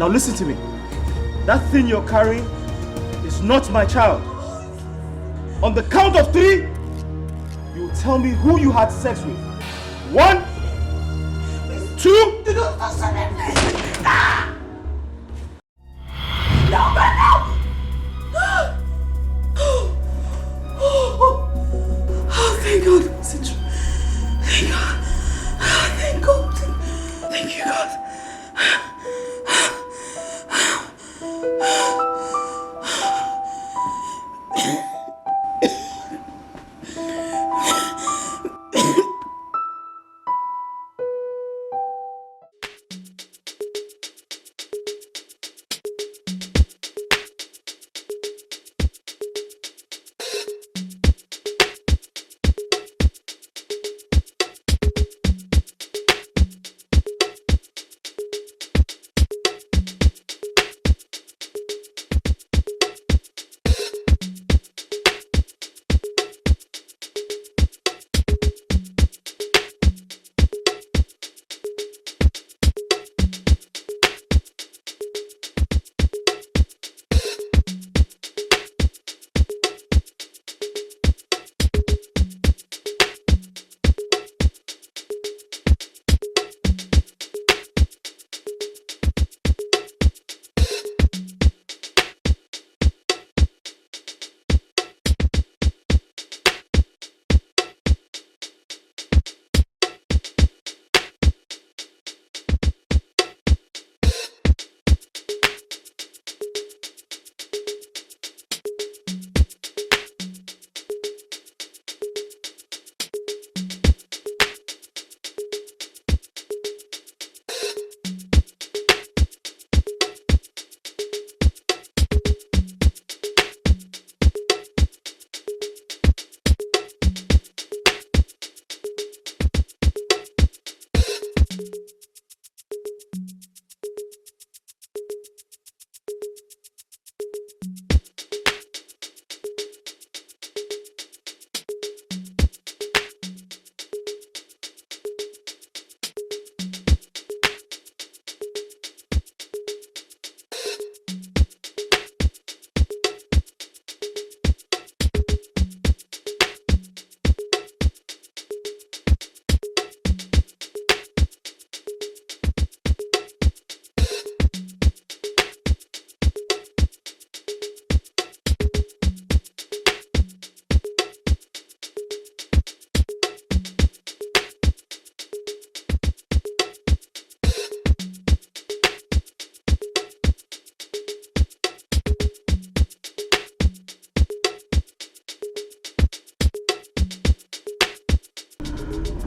Now listen to me. That thing you're carrying is not my child. On the count of 3, you tell me who you had sex with. 1, 2. Do not touch me, please. No, man, no. Oh, thank God. Is it true? Thank God. Thank God. Thank you, God.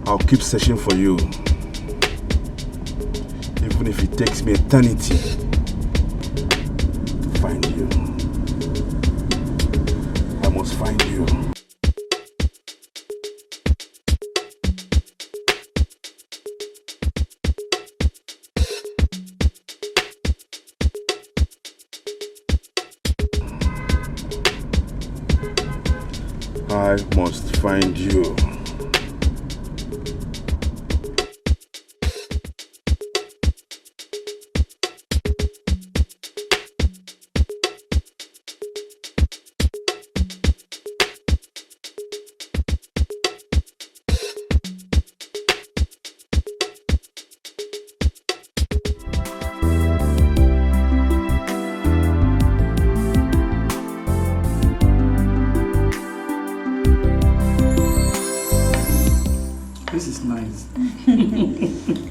I'll keep searching for you, even if it takes me eternity to find you. I must find you. I must find you.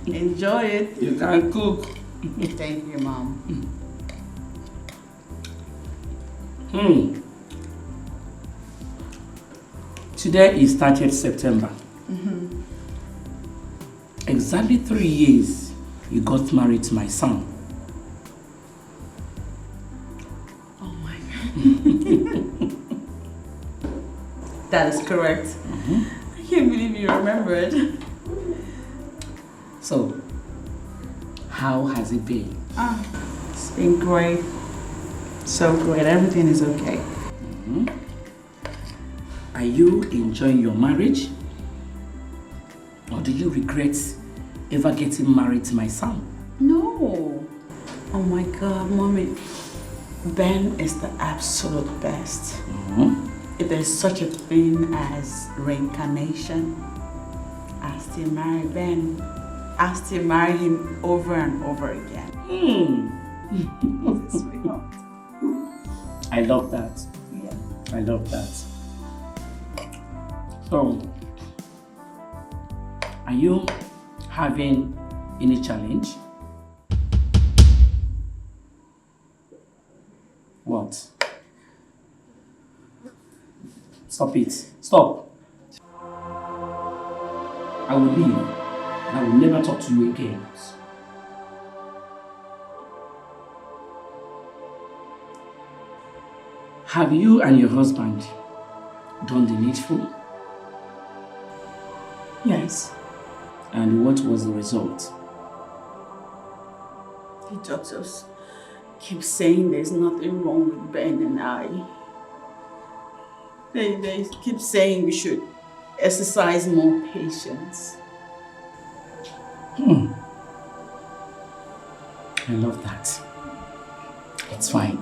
Enjoy it. You can cook. Thank you, Mom. Today is 30th September. Exactly 3 years you got married to my son. Oh my God. That is correct. I can't believe you remembered. So, how has it been? It's been great. So great. Everything is okay. Are you enjoying your marriage? Or do you regret ever getting married to my son? No. Oh my God, Mommy. Ben is the absolute best. If there's such a thing as reincarnation, I still marry Ben. I still marry him over and over again. He's a sweetheart. I love that. Yeah. I love that. So, are you having any challenge? What? Stop it. Stop. I will leave and I will never talk to you again. Have you and your husband done the needful? Yes. And what was the result? The doctors keep saying there's nothing wrong with Ben and I. They keep saying we should exercise more patience. I love that. It's fine.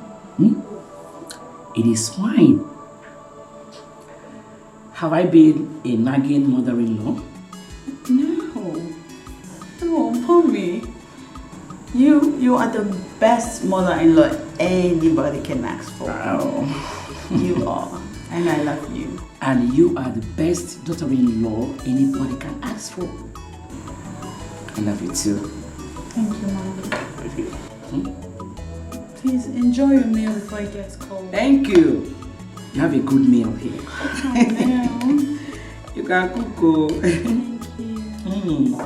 It is fine. Have I been a nagging mother-in-law? No. No, Mommy. You are the best mother-in-law anybody can ask for. Wow. You are. And I love you. And you are the best daughter-in-law anybody can ask for. I love you too. Thank you, Mommy. Please enjoy your meal before it gets cold. Thank you. You have a good meal here. Oh, no. You can cook. Thank you.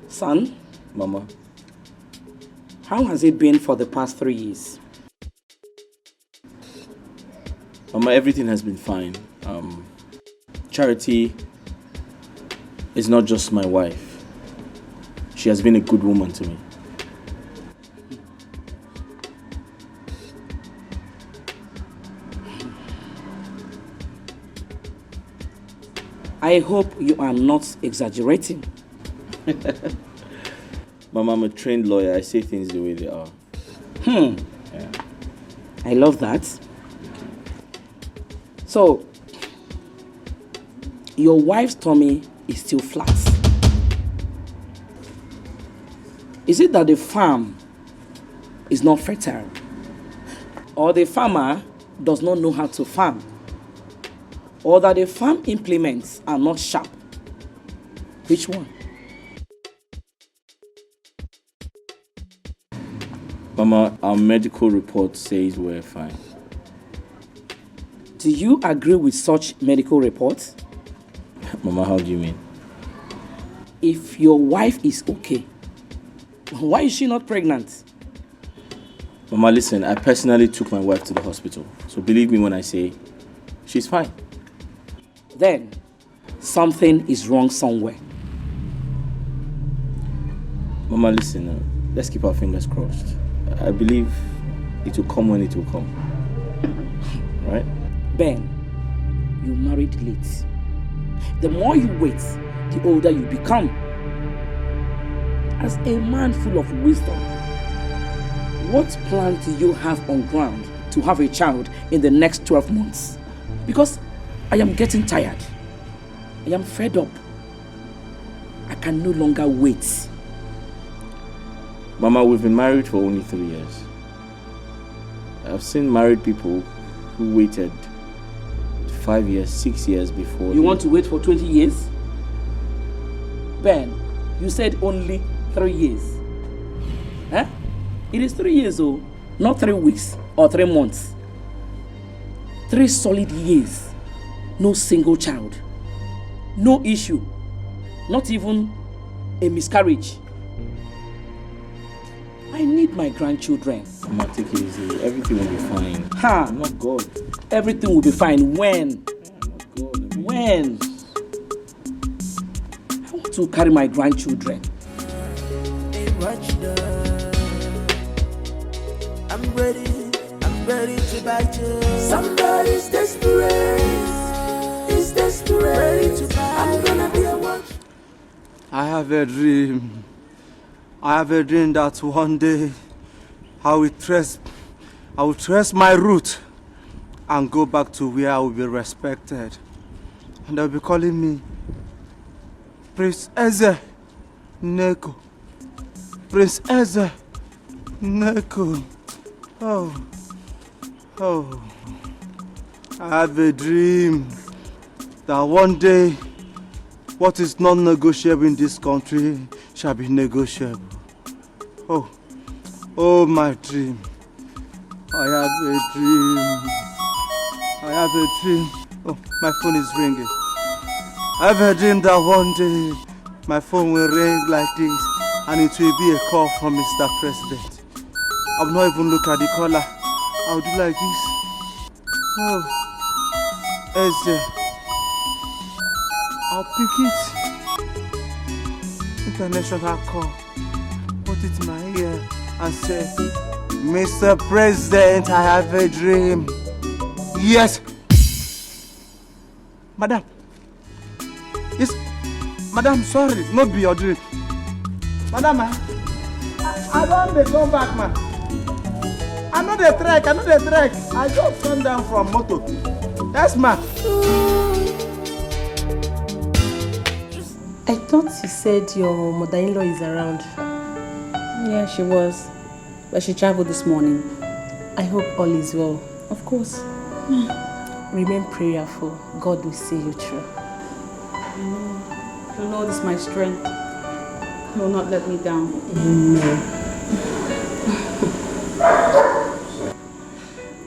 Son, Mama, how has it been for the past 3 years? Mama, everything has been fine. Charity is not just my wife. She has been a good woman to me. I hope you are not exaggerating. Mama, I'm a trained lawyer. I say things the way they are. Yeah. I love that. So, your wife's tummy is still flat. Is it that the farm is not fertile? Or the farmer does not know how to farm? Or that the farm implements are not sharp? Which one? Mama, our medical report says we're fine. Do you agree with such medical reports? Mama, how do you mean? If your wife is okay, why is she not pregnant? Mama, listen, I personally took my wife to the hospital. So believe me when I say she's fine. Then something is wrong somewhere. Mama, listen, let's keep our fingers crossed. I believe it will come when it will come. Right? Ben, you married late. The more you wait, the older you become. As a man full of wisdom, what plan do you have on ground to have a child in the next 12 months? Because I am getting tired. I am fed up. I can no longer wait. Mama, we've been married for only 3 years. I've seen married people who waited 5 years, 6 years before. You want to wait for 20 years? Ben, you said only 3 years. Huh? It is 3 years, oh, not 3 weeks or 3 months. 3 solid years. No single child. No issue. Not even a miscarriage. I need my grandchildren. Mama, take it easy. Everything will be fine. Ha! I'm not God. Everything will be fine. When? I'm not God. When? I want to carry my grandchildren. I'm ready, I'm ready to bite you. Somebody's desperate. Is desperate. Ready to bite. I'm gonna be a watch. I have a dream. I have a dream that one day I will trace my route and go back to where I will be respected. And they'll be calling me Prince Eze Neko. Prince Eze Neko. Oh. I have a dream that one day what is non-negotiable in this country shall be negotiable. Oh my dream. I have a dream. Oh, my phone is ringing. I have a dream that one day my phone will ring like this and it will be a call from Mr. President. I will not even look at the caller. I will do like this. Oh, Eze. I'll pick it. International call. Put it in my ear and say, Mr. President, I have a dream. Yes. Madam. Yes. Madam, sorry. Not be your dream. Madam, I don't come back, man. I know the trek. I just come down from moto. Yes, man. I thought you said your mother-in-law is around. Yeah, she was. But she traveled this morning. I hope all is well. Of course. Remain prayerful. God will see you through. The Lord is my strength. He will not let me down. Amen.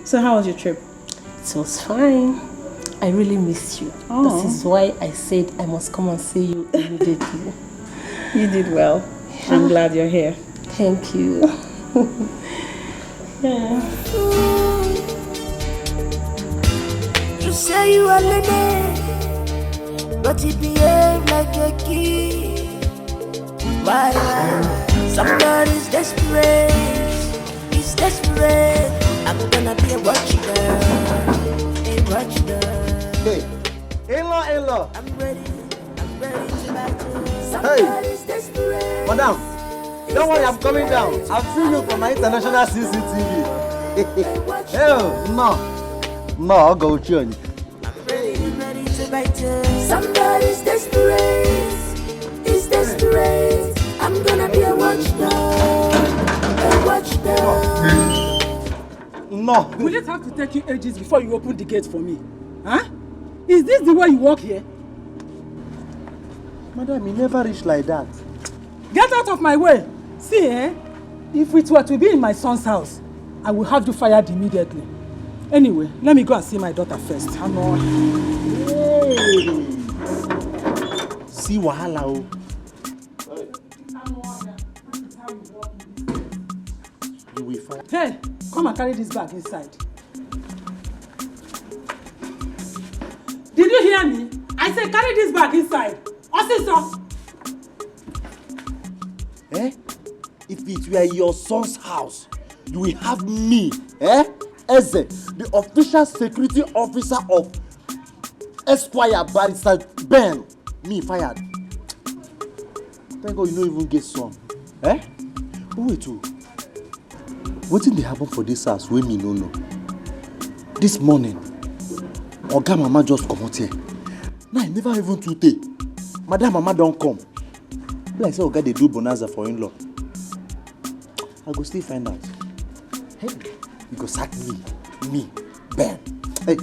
So how was your trip? It was fine. I really missed you. Oh. This is why I said I must come and see you immediately. You did well. I'm glad you're here. Thank you. Yeah. You say you are lady, but you behave like a kid. Why? Somebody's desperate. He's desperate. I'm gonna be a watch girl. A watch girl. Hey, in-law. I'm ready to bite you. Somebody's desperate. Madam, don't worry, I'm coming down. I've seen you from my international CCTV. No, I'll go with you. I'm ready to bite you. Somebody's desperate. Is desperate. I'm gonna be a watchdog. A watchdog. No. Will it have to take you ages before you open the gate for me? Huh? Is this the way you walk here? Madam, you never reach like that. Get out of my way. See, if it were to be in my son's house, I will have you fired immediately. Anyway, let me go and see my daughter first. Hey. See wahala o. You will find. Hey, come and carry this bag inside. Did you hear me? I said carry this bag inside. Officer! If it were your son's house, you will have me, Eze, the official security officer of Esquire Barrister Ben, me fired. Thank God you don't even get some. Wait too. What did they happen for this house when me no know? This morning, Oga Mama just come out here. Now I never even today. Madam Mama don't come. Like say Oga they do bonanza for in-law. I go still find out. Hey, you go sack me, Ben. Hey.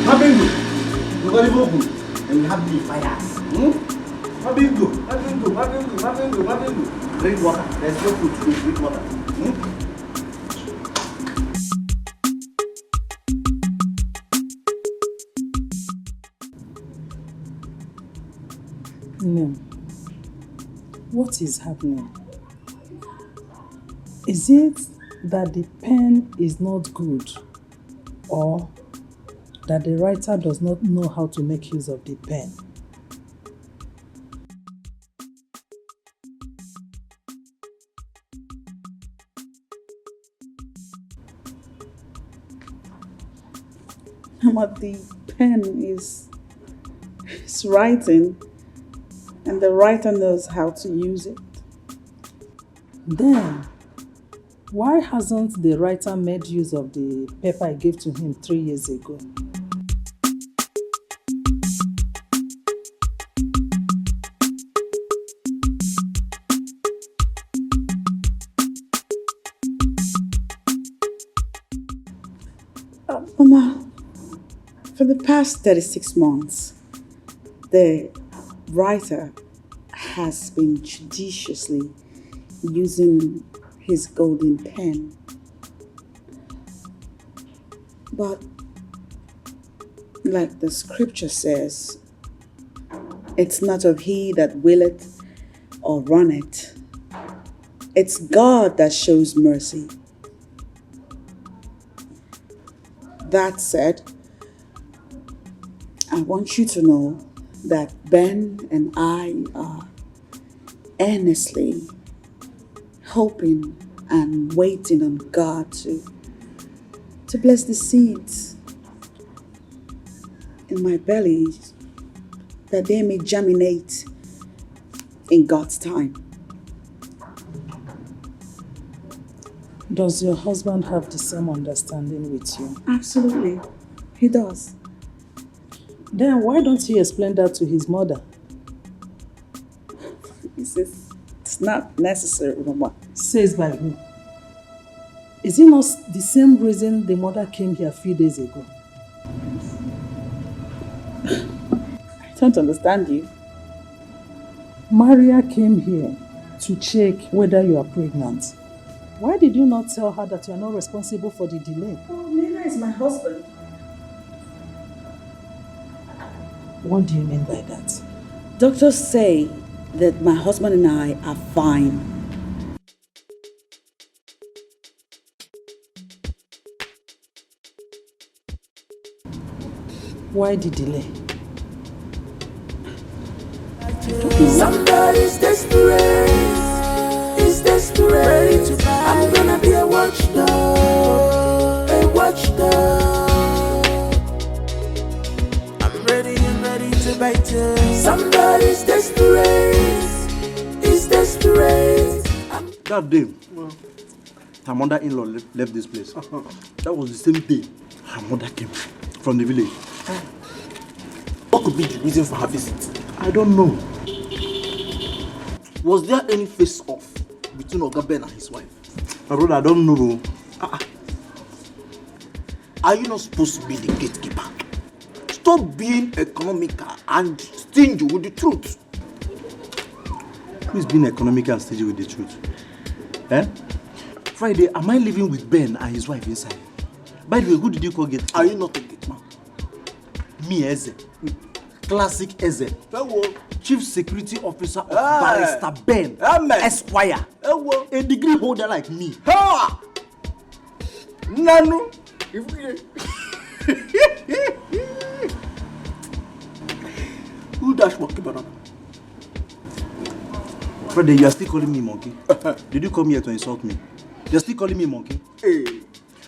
Mabingo, you got it open, and you have me fire. Mabingo. Drink water. There's no food to drink water. What is happening? Is it that the pen is not good, or that the writer does not know how to make use of the pen? But the pen is writing, and the writer knows how to use it. Then, why hasn't the writer made use of the paper I gave to him 3 years ago? Mama, for the past 36 months, the writer has been judiciously using his golden pen. But like the scripture says, it's not of he that willeth or runneth. It's God that shows mercy. That said, I want you to know that Ben and I are earnestly hoping and waiting on God to bless the seeds in my belly, that they may germinate in God's time. Does your husband have the same understanding with you? Absolutely, he does. Then why don't you explain that to his mother? It's not necessary, Mama. Says by who? Is it not the same reason the mother came here a few days ago? I don't understand you. Maria came here to check whether you are pregnant. Why did you not tell her that you are not responsible for the delay? Oh, Nina is my husband. What do you mean by that? Doctors say that my husband and I are fine. Why the delay? Somebody's desperate. He's desperate. I'm gonna be a watchdog. A watchdog. I'm ready to bite you. Somebody's desperate. He's desperate. That day, her mother-in-law left this place. That was the same day her mother came from the village. What could be the reason for her visit? I don't know. Was there any face-off between Oga Ben and his wife? My brother, I don't know. Are you not supposed to be the gatekeeper? Stop being economical and stingy with the truth. Who is being economical and stingy with the truth? Eh? Friday, am I living with Ben and his wife inside? By the way, who did you call gatekeeper? Are you not a gateman? Me, Eze. Classic Eze. Chief Security Officer of Barrister Ben Esquire. A degree holder like me. Nanu. Who dash monkey banana? Friday, you are still calling me monkey? Did you come here to insult me? You're still calling me monkey? Hey.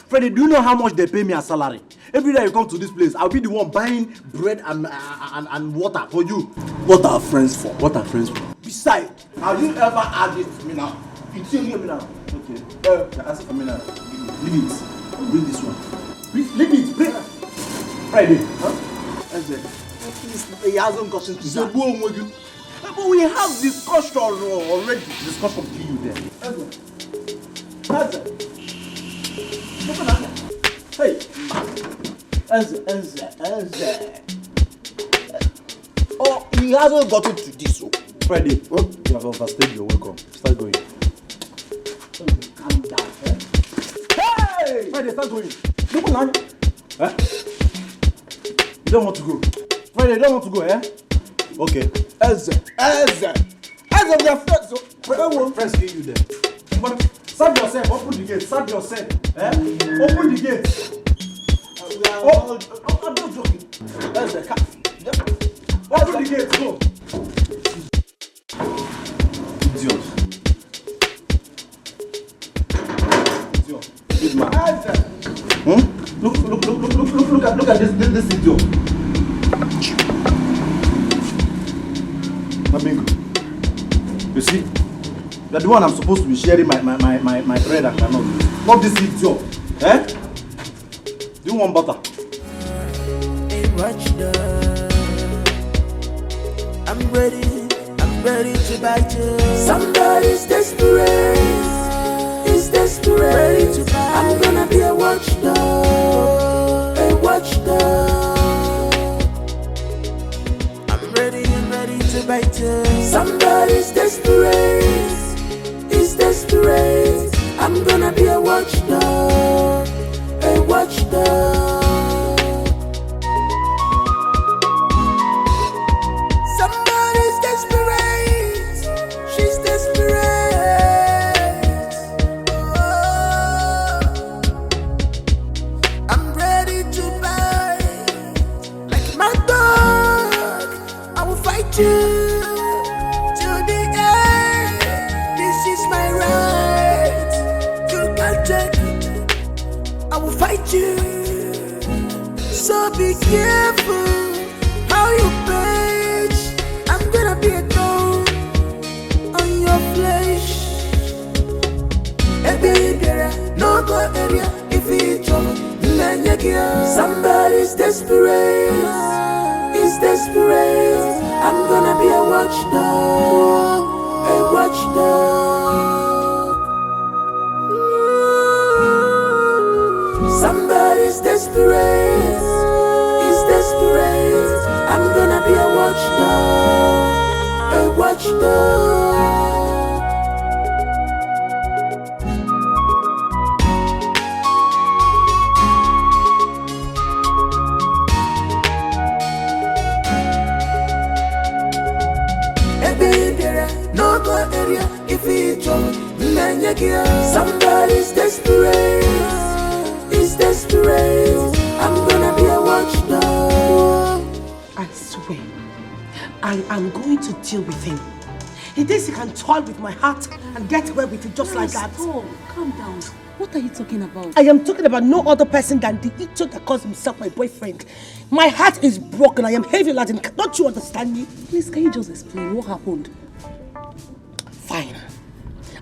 Friday, do you know how much they pay me as salary? Every day you come to this place, I'll be the one buying bread and water for you. What are friends for? What are friends for? Besides, have you ever had it to me now? You tell me now. Okay. Ask it for me now. Leave it. I'll bring this one. Leave it. Bring it. Friday. Huh? He hasn't gotten to that. But we have discussion already. Discussion kill you there. Hey. Oh, he hasn't gotten to this. So. Friday. Oh, you have overstayed your welcome. Start going. Calm down. Eh? Hey! Friday, start going. Look on. Eh? You don't want to go. Friday, you don't want to go, eh? Okay. Eze, we are friends. So, friends kill you there. But serve yourself. Open the gate. Serve yourself. Eh? Open the gate. I'm not joking. Eze, open the gate. Go. Idiot. Good man. Look at this this idiot. Amigo, you see, you're the one I'm supposed to be sharing my bread and cannot. Not this idiot. Eh? Do you want butter? Hey, watch I'm ready to bite you. Somebody's desperate. He's desperate. I'm gonna be a watchdog. A watchdog. I'm ready to bite you. Somebody's desperate. He's desperate. I'm gonna be a watchdog. A watchdog. Somebody's desperate. She's desperate. Oh, I'm ready to bite. Like my dog, I will fight you till the end. This is my right. You can't take it. I will fight you. So be careful how you page. I'm gonna be a thorn on your flesh. Hey baby, no go area if it's trouble. Somebody's desperate. He's desperate. I'm gonna be a watchdog. A watchdog. Somebody's desperate. He's desperate. I'm gonna be a watchdog. A watchdog. Hey baby, no go area if it's trouble. Somebody's desperate. He's desperate. I'm gonna be a watchdog. I swear, I am going to deal with him. He thinks he can toy with my heart and get away with it just like that. Stop. Calm down. What are you talking about? I am talking about no other person than the idiot that calls himself my boyfriend. My heart is broken. I am heavy laden. Don't you understand me? Please, can you just explain what happened? Fine.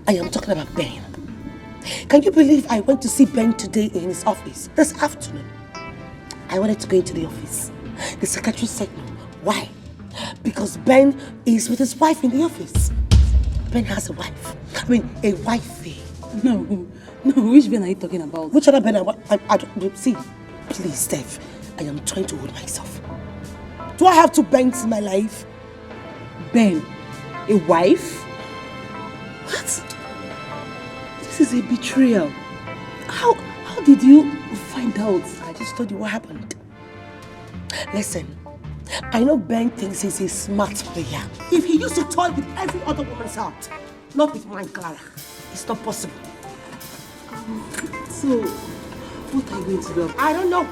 I am talking about Ben. Can you believe I went to see Ben today in his office this afternoon? I wanted to go into the office. The secretary said no. Why? Because Ben is with his wife in the office. Ben has a wife. I mean, a wifey. No, which Ben are you talking about? Which other Ben? I don't see. Please, Steph, I am trying to hold myself. Do I have two Bens in my life? Ben, a wife? What? This is a betrayal. How did you find out? I just told you what happened. Listen, I know Ben thinks he's a smart player. If he used to toy with every other woman's heart, not with mine, Clara, it's not possible. So, what are you going to do? I don't know.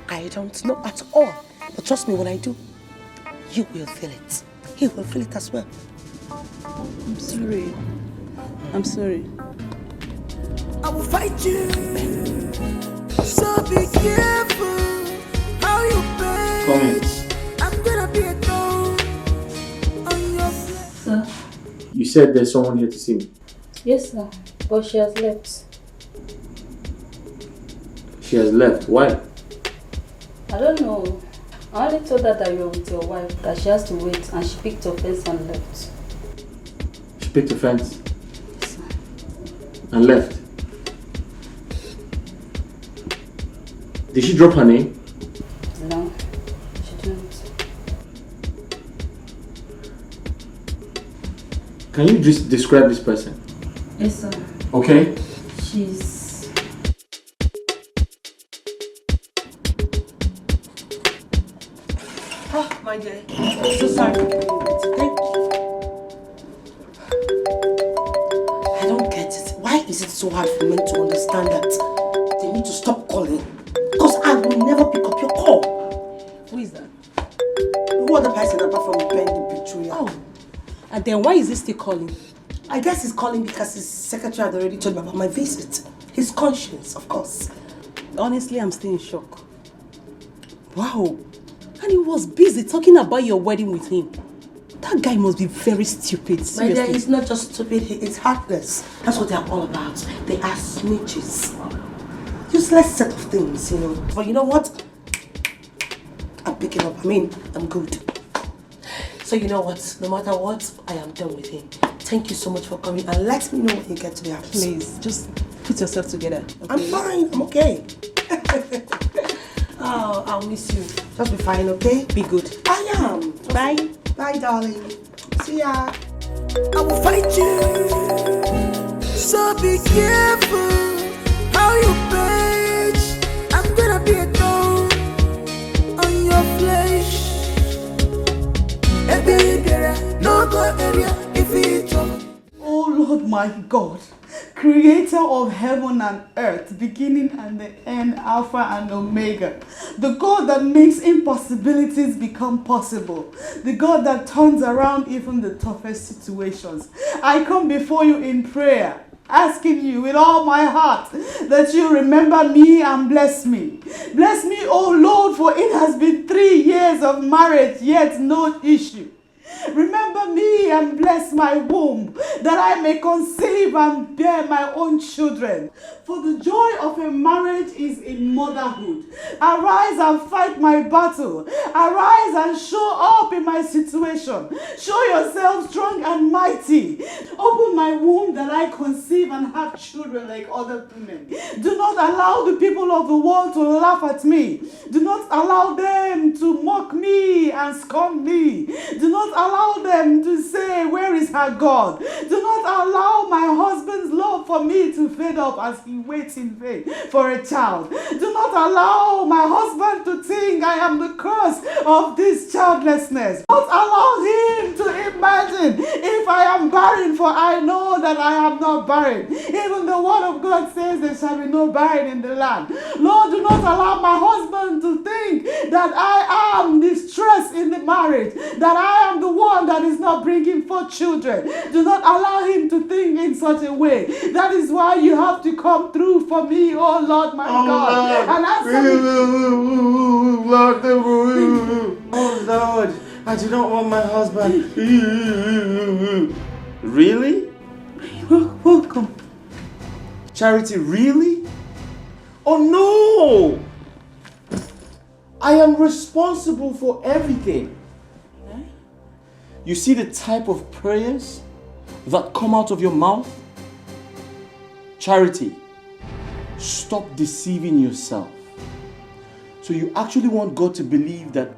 I don't know at all. But trust me, when I do, you will feel it. He will feel it as well. I'm sorry. I'm sorry. I will fight you. So be careful how you page. I'm gonna be a thorn on your flesh. Sir? You said there's someone here to see me. Yes, sir. But she has left. She has left. Why? I don't know. I only told her that you're with your wife, that she has to wait, and she picked offense and left. She picked offense and left. Did she drop her name? No, she didn't. Can you just describe this person? Yes, sir. Okay. She's... Oh, my dear. I'm so sorry for giving you wait. Thank you. I don't get it. Why is it so hard for men to understand that they need to stop calling? Because I will never pick up your call. Who is that? Who other person apart from Ben the Betrayal? Oh. And then why is he still calling? I guess he's calling because his secretary had already told me about my visit. His conscience, of course. Honestly, I'm still in shock. Wow. And he was busy talking about your wedding with him. That guy must be very stupid. Seriously. My dear, he's not just stupid, he is heartless. That's what they're all about. They are snitches. Useless set of things, you know. But you know what? I'm picking up. I'm good. So you know what? No matter what, I am done with him. Thank you so much for coming, and let me know when you get to the house. Please, just put yourself together. Okay? I'm fine. I'm okay. Oh, I'll miss you. Just be fine, okay? Be good. I am. Bye. Bye, darling. See ya. I will fight you. So be careful how you page. I'm gonna be a thorn on your flesh. No go area if it's Oh Lord my God, creator of heaven and earth, beginning and the end, Alpha and Omega, the God that makes impossibilities become possible, the God that turns around even the toughest situations. I come before you in prayer, asking you with all my heart that you remember me and bless me. Bless me, oh Lord, for it has been 3 years of marriage, yet no issue. Remember me and bless my womb, that I may conceive and bear my own children. For the joy of a marriage is in motherhood. Arise and fight my battle. Arise and show up in my situation. Show yourself strong and mighty. Open my womb that I conceive and have children like other women. Do not allow the people of the world to laugh at me. Do not allow them to mock me and scorn me. Do not allow them to say, where is her God? Do not allow my husband's love for me to fade up as he waits in vain for a child. Do not allow my husband to think I am the cause of this childlessness. Do not allow him to imagine if I am barren, for I know that I am not barren. Even the word of God says there shall be no barren in the land. Lord, do not allow my husband to think that I am distressed in the marriage, that I am the one that is not bringing forth children. Do not allow him to think in such a way. That is why you have to come through for me, oh Lord my God. And answer me. Oh Lord, I do not want my husband. Really? You're welcome. Charity, really? Oh no! I am responsible for everything. You see the type of prayers that come out of your mouth? Charity, stop deceiving yourself. So you actually want God to believe that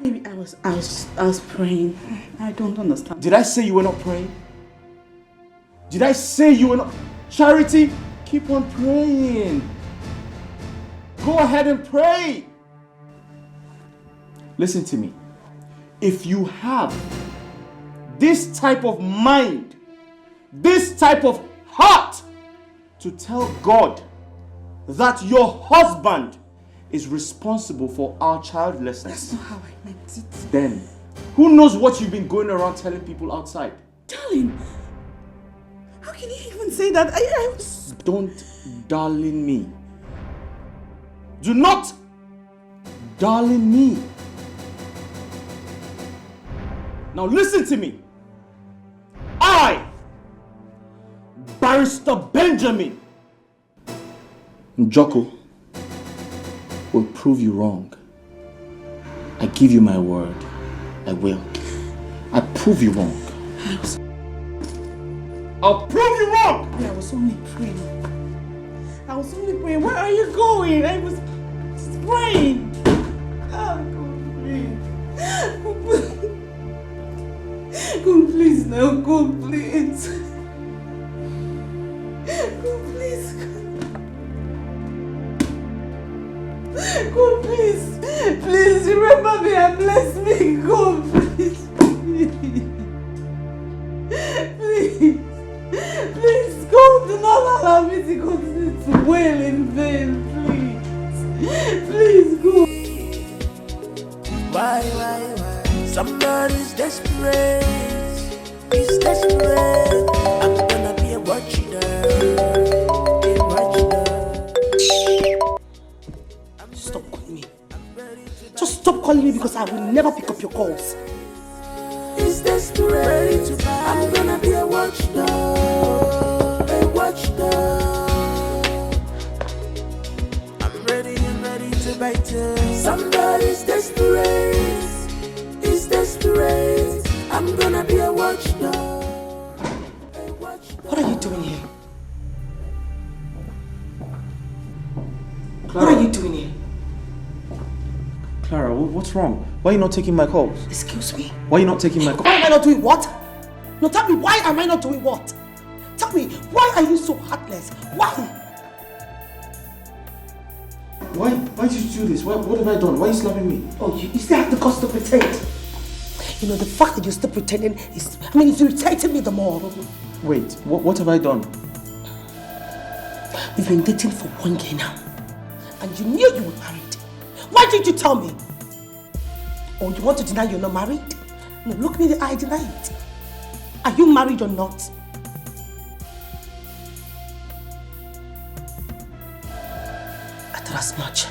Maybe I was praying. I don't understand. Did I say you were not praying? Did I say you were not? Charity, keep on praying. Go ahead and pray. Listen to me. If you have this type of mind, this type of heart to tell God that your husband is responsible for our childlessness, that's not how I meant it. then who knows what you've been going around telling people outside? Darling, how can you even say that? I was... Don't darling me. Do not darling me. Now listen to me. I, Barrister Benjamin Njoko, will prove you wrong. I give you my word. I will. I prove you wrong. I'll prove you wrong! I was only praying. Where are you going? I was just praying. Oh, God, please. God, please, now. God, please. God, please. God, please. Please, remember me and bless me. God, please. Please. Please, God, do not allow me to continue to wail in vain, please. Please, God. Why? Somebody's desperate. He's desperate. I'm gonna be a watchdog. you because I will never pick up your calls. Is desperate. I'm gonna be a watchdog. A watchdog. I'm ready to bite you. Somebody's desperate. Is desperate. I'm gonna be a watchdog. What are you doing here? What are you doing here? Clara, what's wrong? Why are you not taking my calls? Excuse me? Why are you not taking my calls? Why am I not doing what? No, tell me, why am I not doing what? Tell me, why are you so heartless? Why? Why did you do this? What have I done? Why are you slapping me? Oh, you still have the guts to pretend. You know, the fact that you're still pretending is, it's irritating me the more. Wait, what have I done? We've been dating for 1 year now. And you knew you were married. Why didn't you tell me? Or you want to deny you're not married? No, look me in the eye, deny it. Are you married or not? I thought as much.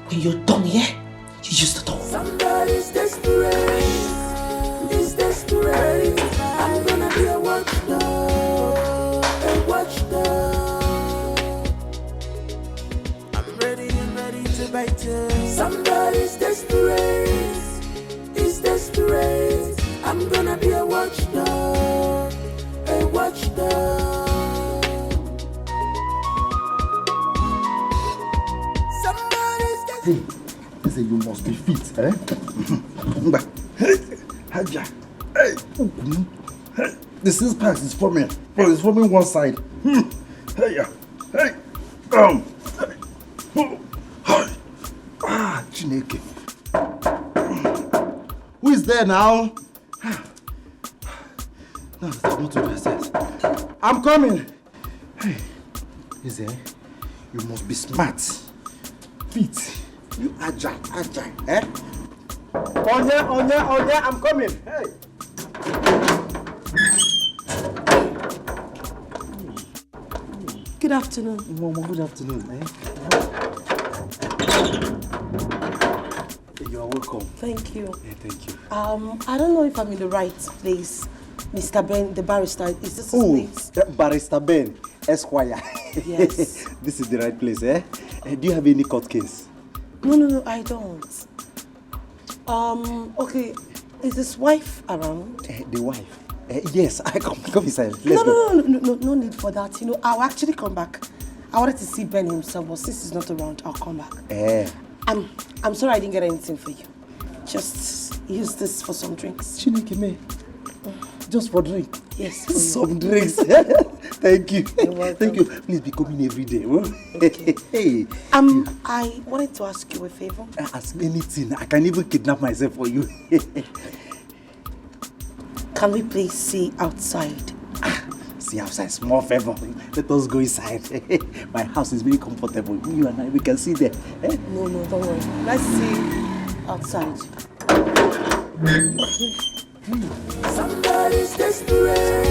When you're done here, you use the door. Somebody's desperate. Is desperate. I'm gonna be a watchdog. A watchdog. I'm ready to bite you. Somebody's desperate. Is desperate. I'm gonna be a watchdog. A watchdog. Somebody's desperate. Hey, they say you must be fit, eh? Hey, the 6 packs is forming. It's forming one side. Hey, Chineke. Who is there now? No, I want to process. I'm coming. Hey, is there? You must be smart. Fit. You agile, eh? Onya, I'm coming. Hey. Good afternoon. Mama, good afternoon, eh? You are welcome. Thank you. Yeah, thank you. I don't know if I'm in the right place. Mr. Ben, the barrister, is this his place? Barrister Ben, Esquire. Yes. This is the right place, eh? Do you have any court case? No, I don't. Okay, is his wife around? The wife? Yes, I come inside. Let's go. No need for that. You know, I'll actually come back. I wanted to see Ben himself, but since he's not around, I'll come back. I'm sorry I didn't get anything for you. Just use this for some drinks. Chineke me. Just for drink? Yes. Some drinks. Thank you. You're welcome. Thank you. Please be coming every day. Okay. Hey. I wanted to ask you a favor. Ask me anything. I can even kidnap myself for you. Can we please see outside? See outside, small favor. Let us go inside. My house is very comfortable. You and I, we can see there. No, don't worry. Let's see outside. Somebody's desperate.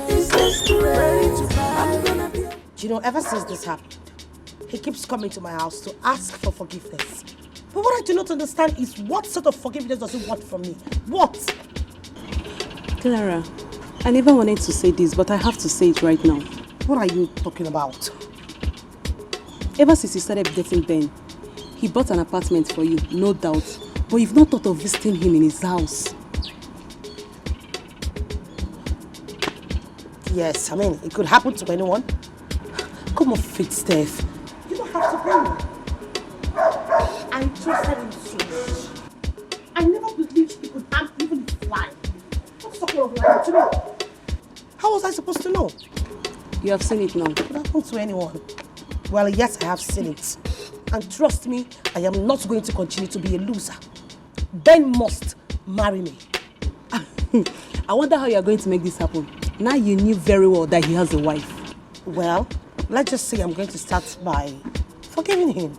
Is desperate. I'm gonna be. You know, ever since this happened, he keeps coming to my house to ask for forgiveness. But what I do not understand is what sort of forgiveness does he want from me? What? Clara, I never wanted to say this, but I have to say it right now. What are you talking about? Ever since you started dating Ben, he bought an apartment for you, no doubt. But you've not thought of visiting him in his house. Yes, it could happen to anyone. Come on, fit Steph. You don't have to blame me. I trusted him so much. I never believed he could harm even his life. What's the point of lying to me? How was I supposed to know? You have seen it now. It could happen to anyone. Well, yes, I have seen it. And trust me, I am not going to continue to be a loser. Ben must marry me. I wonder how you are going to make this happen. Now you knew very well that he has a wife. Well, let's just say I'm going to start by forgiving him.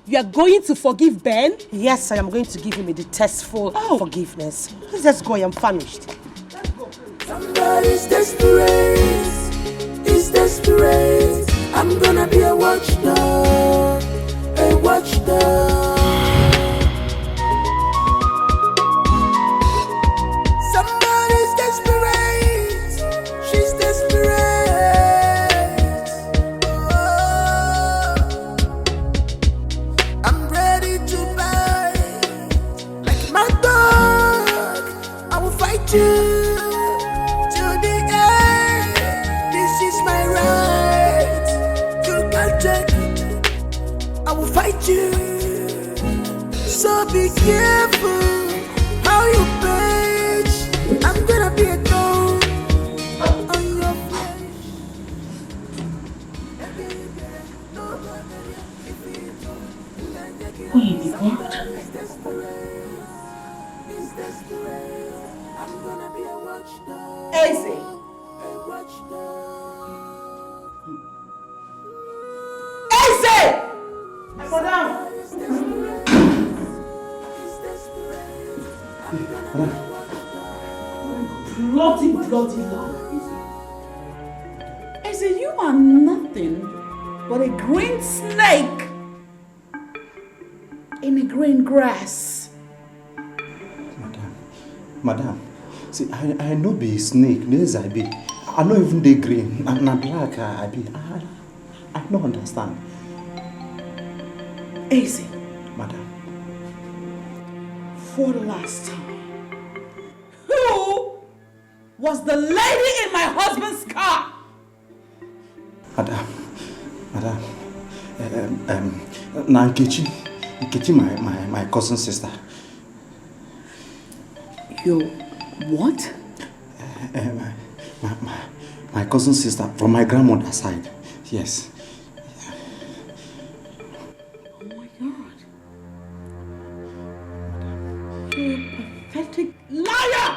You are going to forgive Ben? Yes, I am going to give him a detestful forgiveness. Let's just go, I am famished. Let's go. Somebody's desperate. Is desperate. I'm gonna be a watchdog. A fight you. So be careful how you page. I'm gonna be a thorn on your flesh. Who you be God? Easy. Easy! Madam! Bloody Lord. Easy, you are nothing but a green snake in the green grass. Madam, see, I know be snake, yes I be. I know even the green, and black I be. I don't understand. Easy. Madam. For the last time. Who was the lady in my husband's car? Madam, now Nkechi, my cousin sister. Your what? My cousin sister from my grandmother's side. Yes. Oh my God. You're a pathetic liar!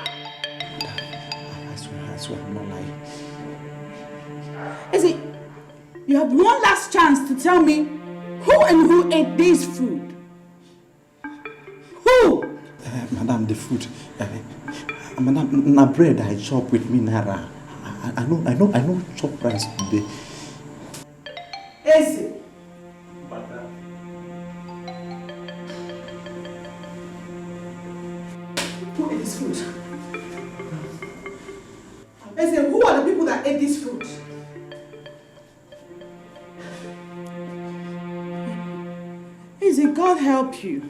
I swear I'm not lying. Is it? You have one last chance to tell me who ate this food? Who? Madam, the food. Madam, na bread I chop with me naira. I know chop rice today. Is it? Who ate this food? Is it? Who are the people that ate this food? Is it? God help you.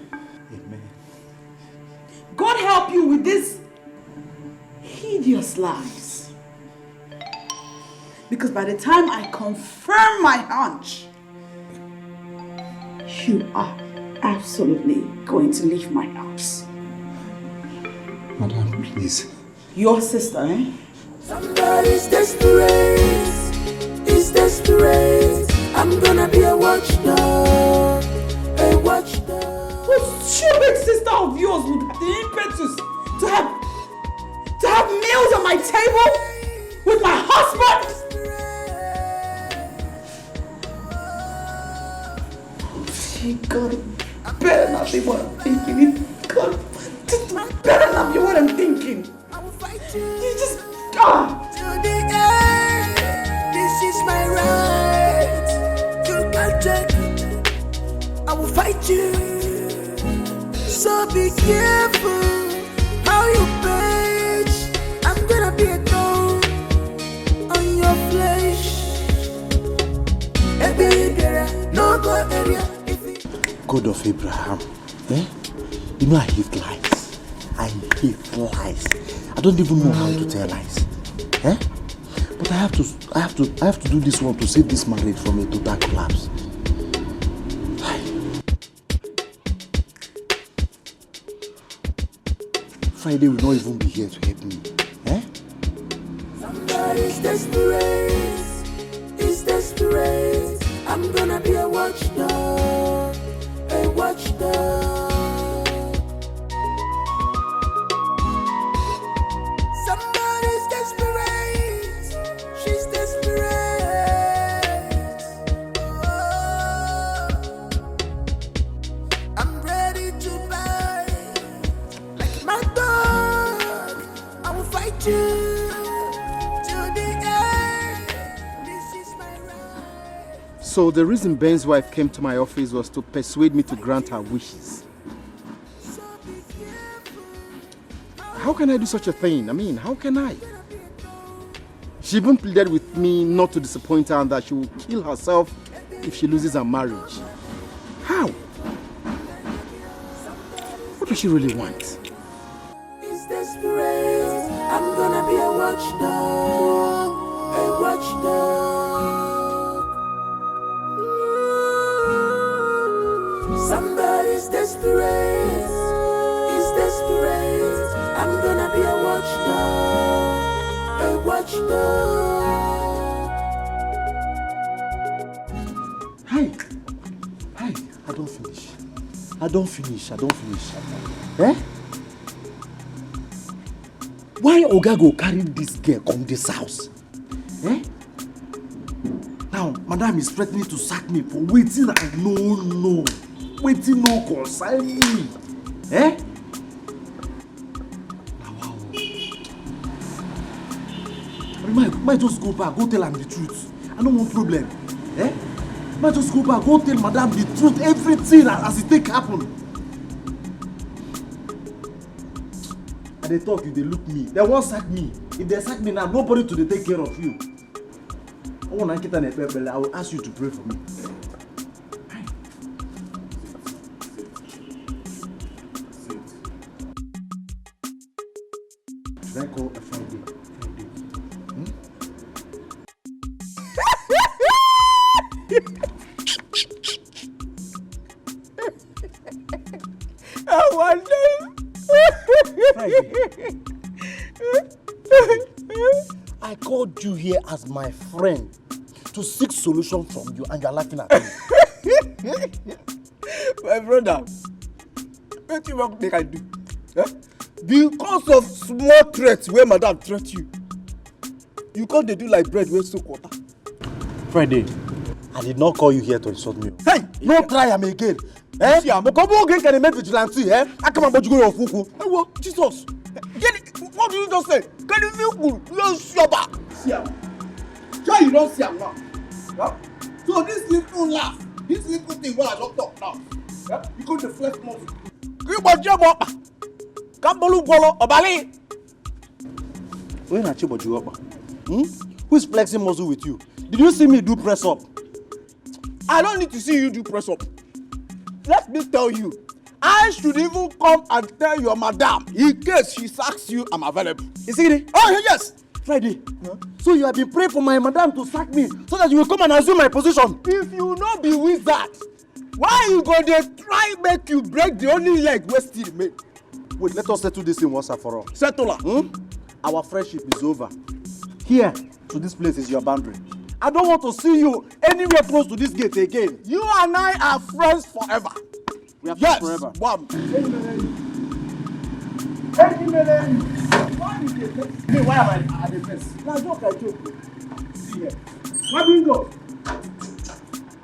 Amen. God help you with these hideous lies. Because by the time I confirm my hunch, you are absolutely going to leave my house. Madam, please. Your sister, eh? Somebody's desperate. Is desperate. I'm gonna be a watchdog. A watchdog. What stupid sister of yours would have the impetus to have meals on my table with my husband? God, better not be what I'm thinking. God, this better not be what I'm thinking. You just To the end, this is my right. You can't take it. I will fight you. So be careful how you page. I'm gonna be a thorn on your flesh. No go area. God of Abraham, eh? You know I hate lies. I hate lies. I don't even know how to tell lies, eh? But I have to do this one to save this marriage from a total collapse. Friday will not even be here to help me, eh? Somebody's desperate. Is desperate. I'm gonna be a watchdog. A watchdog. Somebody's desperate. She's desperate. Oh, I'm ready to buy. Like my dog, I will fight you to the end. This is my right. So the reason Ben's wife came to my office was to persuade me to grant her wishes. How can I do such a thing? I mean, how can I? She even pleaded with me not to disappoint her and that she will kill herself if she loses her marriage. How? What does she really want? Is desperate. I'm gonna be a watchdog. A watchdog. Hi. I don't finish. Eh? Why Oga go carry this girl come this house? Eh? Now, madam is threatening to sack me for waiting I no. Waiting no concern me. Eh? Now, wow. Might just go back, go tell him the truth. I don't want problem. Eh? Might just go back, go tell madam the truth, everything as it take happen. And they talk, if they look me, they won't sack me. If they sack me now, nobody to take care of you. I will ask you to pray for me. Should I call a Friday? I wonder. I called you here as my friend to seek solution from you, and you are laughing at me. My brother, what you want I do? Eh? Because of small threats where madam threat you, you can't do like bread with soak water. Friday, I did not call you here to insult me. Hey, no try am again. Eh? Come again can make vigilante, eh? I come about you go your fuku. Hey, what? Jesus. What did you just say? Can you feel good? You're shabba. See him. Why you don't see him now? Yeah? So this little laugh, this little thing where I don't talk now. Yeah? You go to the flesh muscle. You want job up? Kambolu bolo obali. When I chebo you up? Who is flexing muscle with you? Did you see me do press up? I don't need to see you do press up. Let me tell you, I should even come and tell your madam in case she sacks you, I'm available. You see it? Oh, yes. Friday. Huh? So you have been praying for my madam to sack me so that you will come and assume my position. If you not be wizard, why you go there try make you break the only leg we still made? Wait, let us settle this in once and for all. Settle her. Our friendship is over. Here, to this place is your boundary. I don't want to see you anywhere close to this gate again. You and I are friends forever. We are friends forever. One. Why am I at the face? Now joke I joke. See here. Why bingo?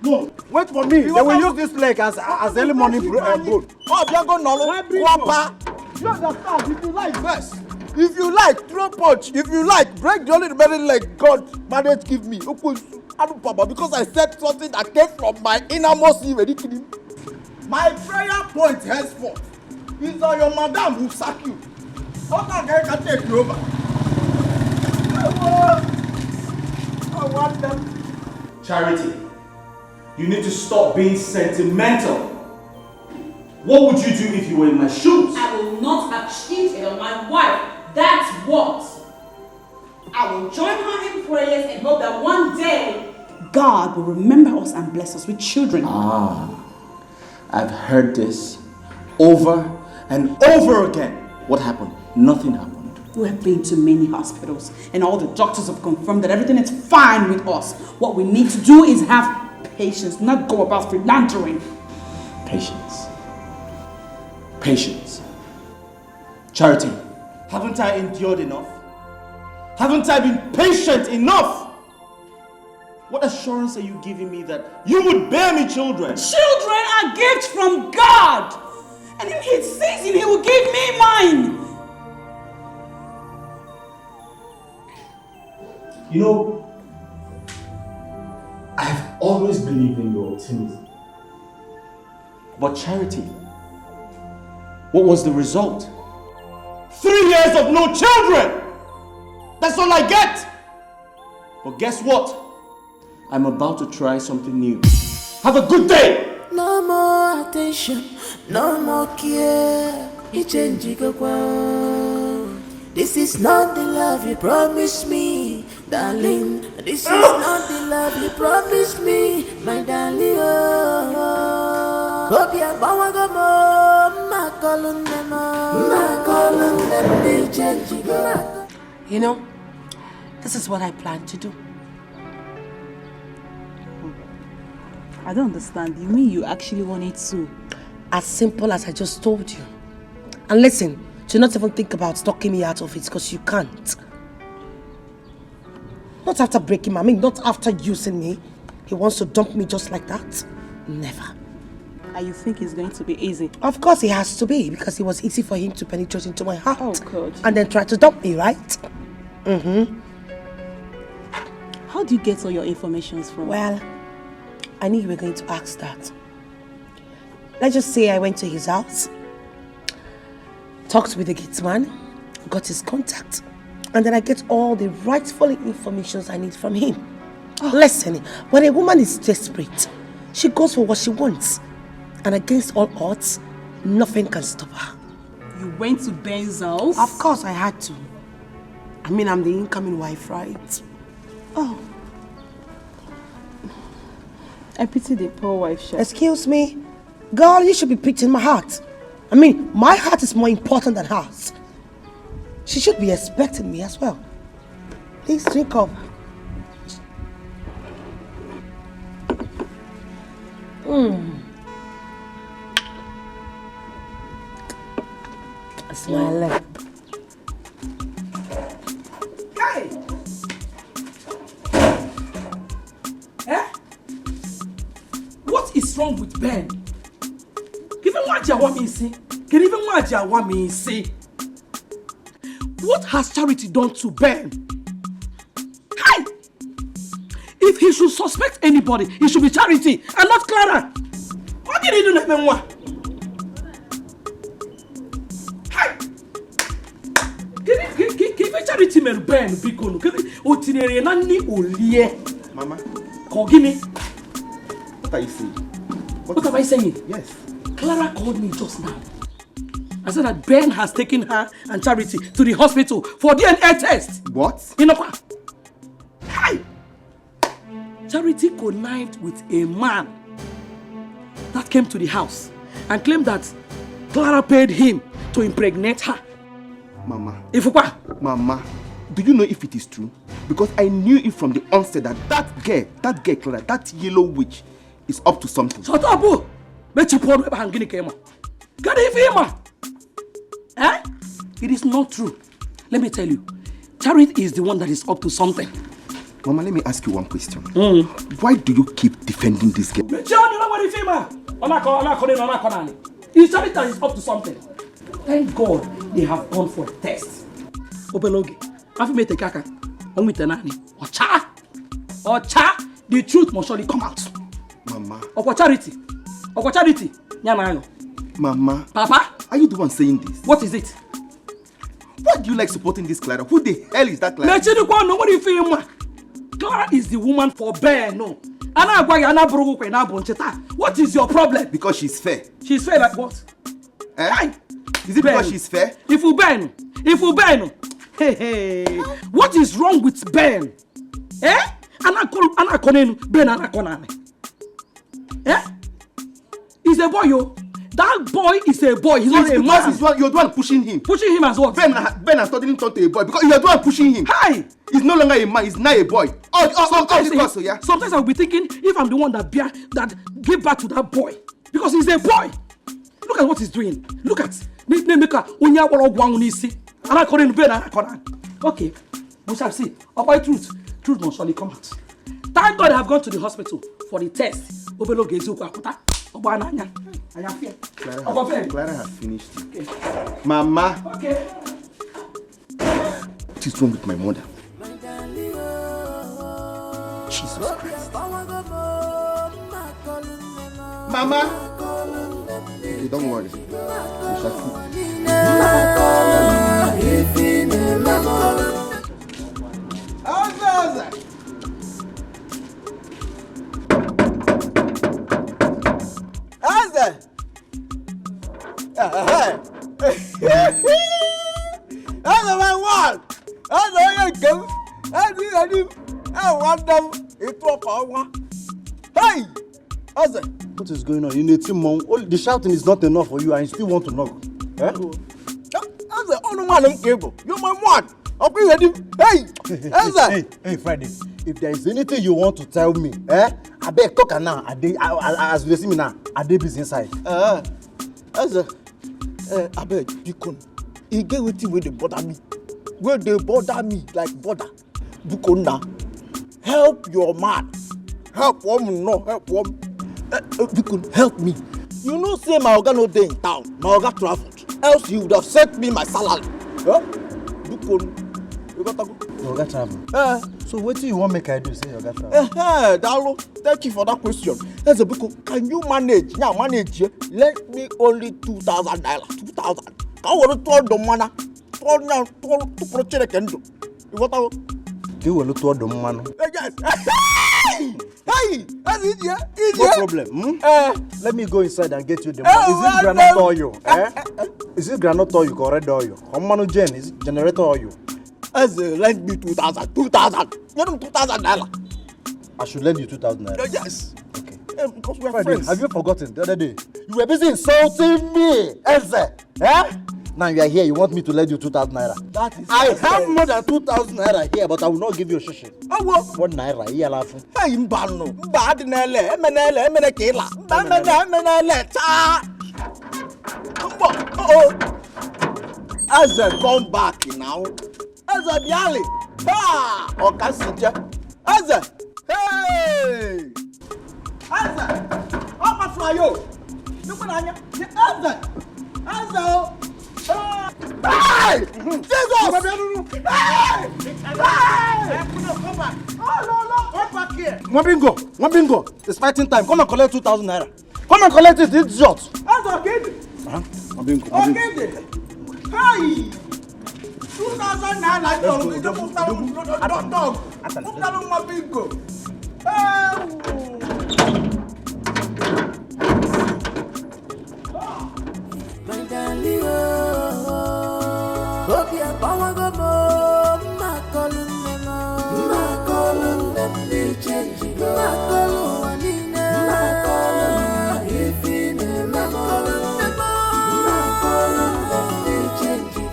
No. Wait for me. They will use this leg as early morning broad. Oh, Bianco Nolo. Wapa. You understand? If you like first. If you like, throw punch. If you like, break the only remaining leg God managed give me. Because I said something that came from my innermost even. My prayer point henceforth is that your madam will sack you. Other guy can take you over. I want them. Charity, you need to stop being sentimental. What would you do if you were in my shoes? I will not have cheated on my wife. That's what. I will join her in prayers and hope that one day God will remember us and bless us with children. I've heard this over and over again. What happened? Nothing happened. We have been to many hospitals and all the doctors have confirmed that everything is fine with us. What we need to do is have patience, not go about philandering. Patience. Patience. Charity. Haven't I endured enough? Haven't I been patient enough? What assurance are you giving me that you would bear me children? Children are gifts from God! And in His season, He will give me mine! You know, I've always believed in your optimism. But Charity, what was the result? 3 years of no children! That's all I get! But guess what? I'm about to try something new. Have a good day! No more attention, no more care. This is not the love you promised me, darling. This is not the love you promised me, my darling. You know, This is what I plan to do. I don't understand. You mean you actually wanted to? As simple as I just told you. And listen, do not even think about talking me out of it because you can't. Not after breaking my, not after using me. He wants to dump me just like that. Never. And you think it's going to be easy? Of course it has to be, because it was easy for him to penetrate into my heart. Oh God. And then try to dump me, right? How do you get all your information from? Well, I knew you were going to ask that. Let's just say I went to his house, talked with the gate man, got his contact, and then I get all the rightful information I need from him. Listen, when a woman is desperate, she goes for what she wants. And against all odds, nothing can stop her. You went to Ben's house? Of course I had to. I'm the incoming wife, right? Oh. I pity the poor wife, Chef. Excuse me? Girl, you should be pitying my heart. My heart is more important than hers. She should be expecting me as well. Please drink up. It's my lip. Hey! What is wrong with Ben? Even what you want me to see? Can even what you want me to see? What has Charity done to Ben? Hey! If he should suspect anybody, it should be Charity and not Clara. What did he do to me? Hey! Give Charity me Ben because otinere na ni olie. Mama. Kogini. What are you saying? What am I saying? Yes. Clara called me just now. I said that Ben has taken her and Charity to the hospital for DNA test. What? You know what? Hi! Charity connived with a man that came to the house and claimed that Clara paid him to impregnate her. Mama. Mama, do you know if it is true? Because I knew it from the onset that girl, Clara, that yellow witch, is up to something. Shut up, boo! Bet you poor hanging came. Get it, eh? It is not true. Let me tell you, Charity is the one that is up to something. Mama, let me ask you one question. Why do you keep defending this girl? It's Charity that is up to something. Thank God they have gone for a test. Obeloge, I've made a kaka. Ocha, the truth must surely come out. Mama. Charity. Mama. Papa. Are you the one saying this? What is it? Why do you like supporting this Clara? Who the hell is that Clara? Clara is the woman for Ben, no. What is your problem? Because she's fair. She's fair like what? Eh? Is it Ben? Because she's fair? If you Ben. Hey. What is wrong with Ben? Eh? Ben. Eh? He's a boy, yo. That boy is a boy. He's not a man. You're the one pushing him. Pushing him as what? Ben has suddenly turned to a boy because you're the one pushing him. Hi! He's no longer a man. He's now a boy. Sometimes I'll be thinking if I'm the one that gave back to that boy because he's a boy. Look at what he's doing. Look at. Okay, we shall see. About truth must surely come out. Thank God I have gone to the hospital for the test. Clara has finished. Okay. Mama. Okay. What is wrong with my mother? Jesus Christ. Mama. Okay, don't worry. We shall see. What is going on? You need him, Mom. The shouting is not enough for you and you still want to knock. Eh? You're my man. I'll be ready. Hey, Hey, Friday. If there is anything you want to tell me, I beg talk now. As you see me now, I dey busy inside. I beg, Deacon. You get with you where they bother me. Where they bother me like bother. Deacon now. Help your man. Help woman, no help woman. Deacon, help me. You know, say my organ no day in town. My organ traveled. Else you would have sent me my salary. Deacon, you got to go. Your organ travel. So what do you want make I do? Say your organ travel. Dalo, thank you for that question. That's a Deacon. Can you manage? Yeah, manage. Let me only 2,000 naira. 2,000. I want to turn the money. Turn to project and do. You got to go. You will look toward the man. Yes. Hey, that's easier. No problem. Let me go inside and get you the money. Is it granite oil? Is it granite oil or red oil? How many gen? Is it generator oil? Lend me 2,000. 2,000. You know 2,000 naira. I should lend you 2,000 naira. Yes. Okay. Because we are Friday, friends. have you forgotten the other day? You were busy insulting me, Eze. Now you are here, you want me to lend you 2,000 naira. That is I have more than 2,000 naira here, but I will not give you a shishi. Oh, what? 1 naira, here laughing. Hey, Mbano. Mbadinele, Emenele, Kela. Emenele, cha. Oh. As I come back now, as I biali. Okasija. As I. Hey. As I. Oh, my flyo. Look at Anya. As I. Hey! Jesus! Hey! Come back! Oh, no! Come back here! Mwabingo! It's fighting time. Come and collect 2,000 naira. Come and collect it, it's short. That's okay. Mwabingo. Okay. Hey! 2,000 naira. My darling, hope you're power go more. My calling them, they change. My calling if in my calling them, they change. My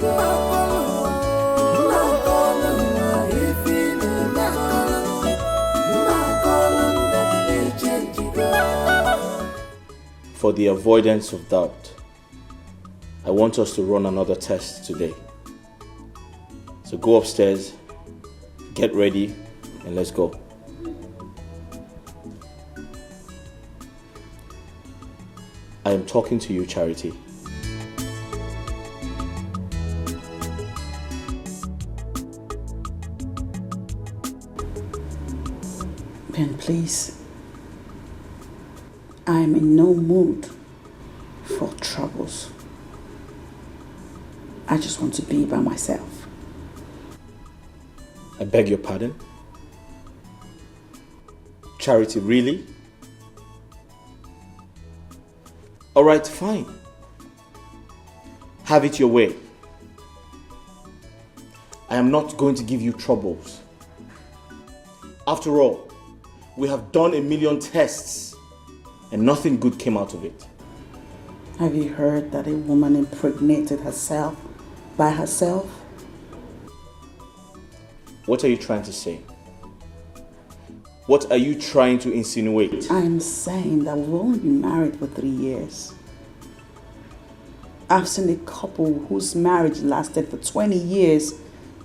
calling if in my calling them, they change. For the avoidance of doubt, I want us to run another test today. So go upstairs, get ready, and let's go. I am talking to you, Charity. Ben, please. I am in no mood for troubles. I just want to be by myself. I beg your pardon? Charity, really? All right, fine. Have it your way. I am not going to give you troubles. After all, we have done 1,000,000 tests and nothing good came out of it. Have you heard that a woman impregnated herself by herself? What are you trying to say? What are you trying to insinuate? I'm saying that we've only been married for 3 years. I've seen a couple whose marriage lasted for 20 years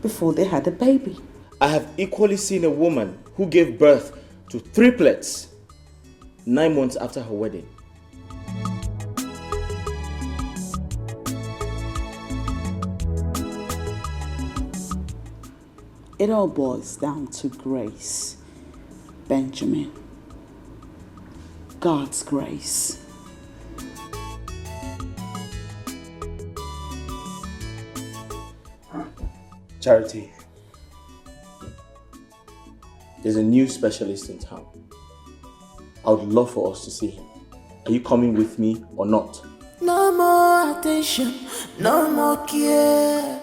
before they had a baby. I have equally seen a woman who gave birth to triplets 9 months after her wedding. It all boils down to grace, Benjamin. God's grace. Charity, there's a new specialist in town. I would love for us to see him. Are you coming with me or not? No more attention, no more care.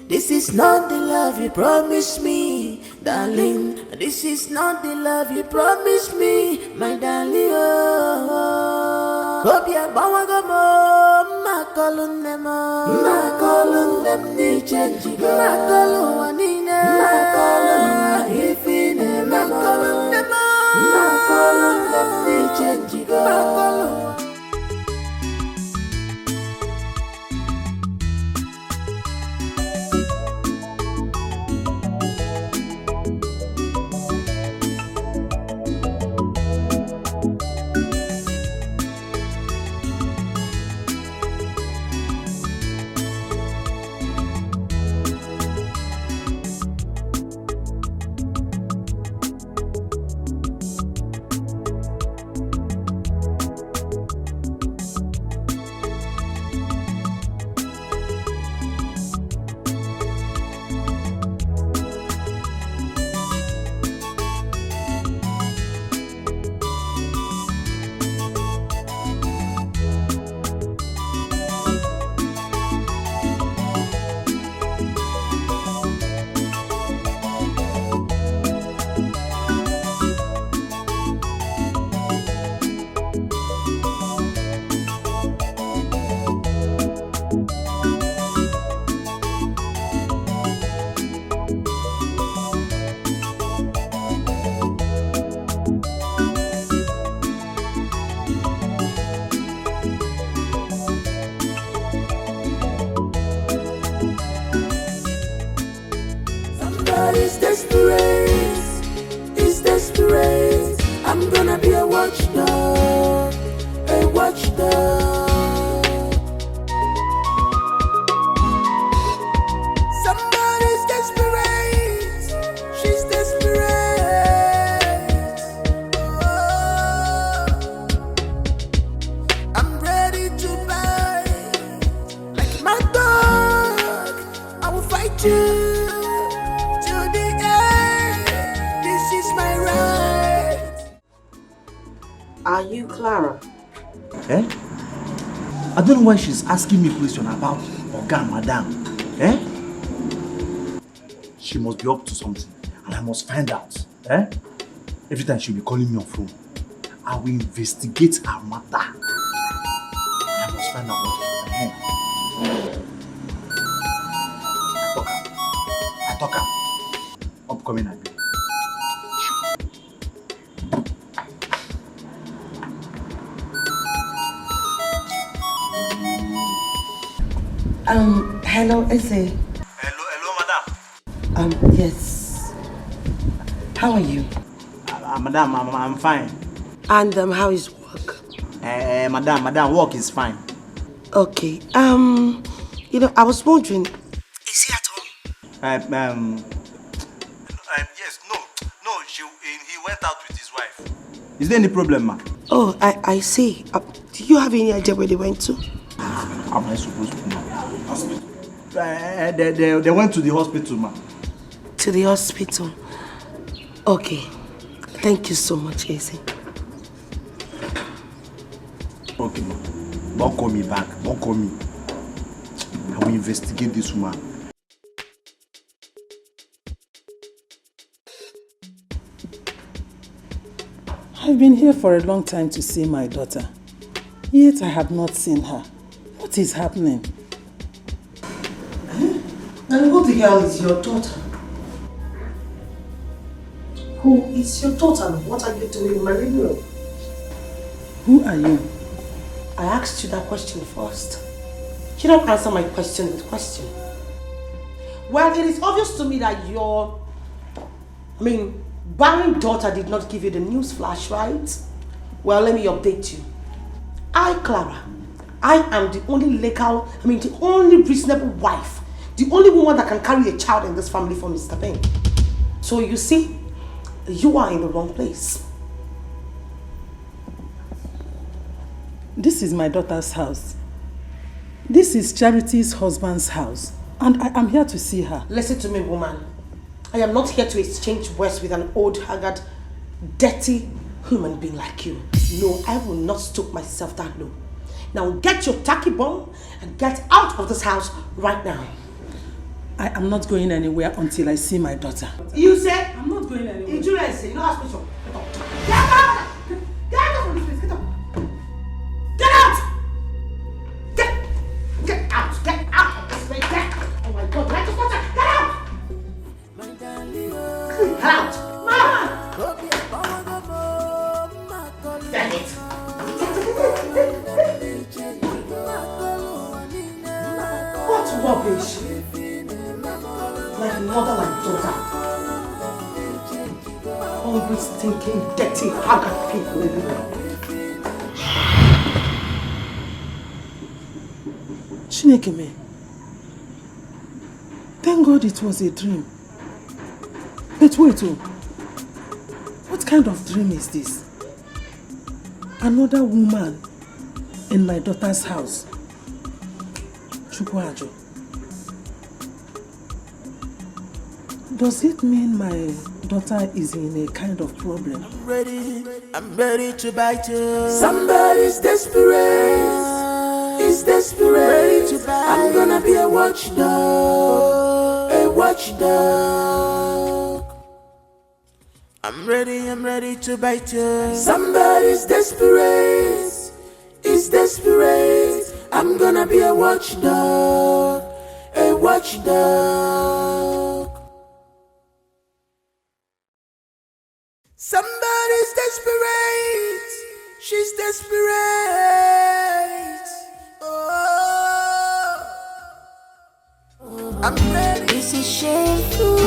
This is not the love you promised me, darling. This is not the love you promised me, my darling. Oh, hope you're Somebody's desperate, he's desperate. I'm gonna be a watchdog, a watchdog. Somebody's desperate, she's desperate. Oh, I'm ready to bite like my dog. I will fight you. Are you Clara? Eh? I don't know why she's asking me a question about Oga Madam. Eh? She must be up to something and I must find out. Eh? Every time she'll be calling me on phone, I will investigate her matter. I must find out what I talk her. Upcoming again. Hello, Eze. Hello, madam. Yes. How are you? Madam, I'm fine. And how is work? Madam, work is fine. Okay. You know, I was wondering, is he at home? Yes, no, he went out with his wife. Is there any problem, ma? Oh, I see. Do you have any idea where they went to? How am I supposed to know? Hospital. They went to the hospital, ma. To the hospital? Okay. Thank you so much, Eze. Okay, ma. Don't call me back. Don't call me. I will investigate this woman. I've been here for a long time to see my daughter. Yet I have not seen her. What is happening? And who the hell is your daughter? Who is your daughter? What are you doing in my living room? Who are you? I asked you that question first. You don't answer my question with question. Well, it is obvious to me that your, barren daughter did not give you the news flash, right? Well, let me update you. I, Clara, I am the only the only reasonable wife, the only woman that can carry a child in this family for Mr. Ben. So you see, you are in the wrong place. This is my daughter's house. This is Charity's husband's house. And I am here to see her. Listen to me, woman. I am not here to exchange words with an old, haggard, dirty human being like you. No, I will not stoop myself that low. Now get your tacky bomb and get out of this house right now. I am not going anywhere until I see my daughter. You say? I'm not going anywhere. Intruder, you know how special. Get out! Get out from this place, get out! Get out! Damn it! What rubbish? Like mother, like daughter. Always thinking dirty, haggard people. Chinekeme, thank God it was a dream. But wait, oh, what kind of dream is this? Another woman in my daughter's house. Chukwajo. Does it mean my daughter is in a kind of problem? I'm ready to bite you. Somebody's desperate. He's desperate. Ready to bite. I'm gonna be a watchdog. A watchdog. I'm ready to bite you. Somebody's desperate. He's desperate. I'm gonna be a watchdog. A watchdog. Somebody's desperate. She's desperate. Oh, I'm ready. This is shameful.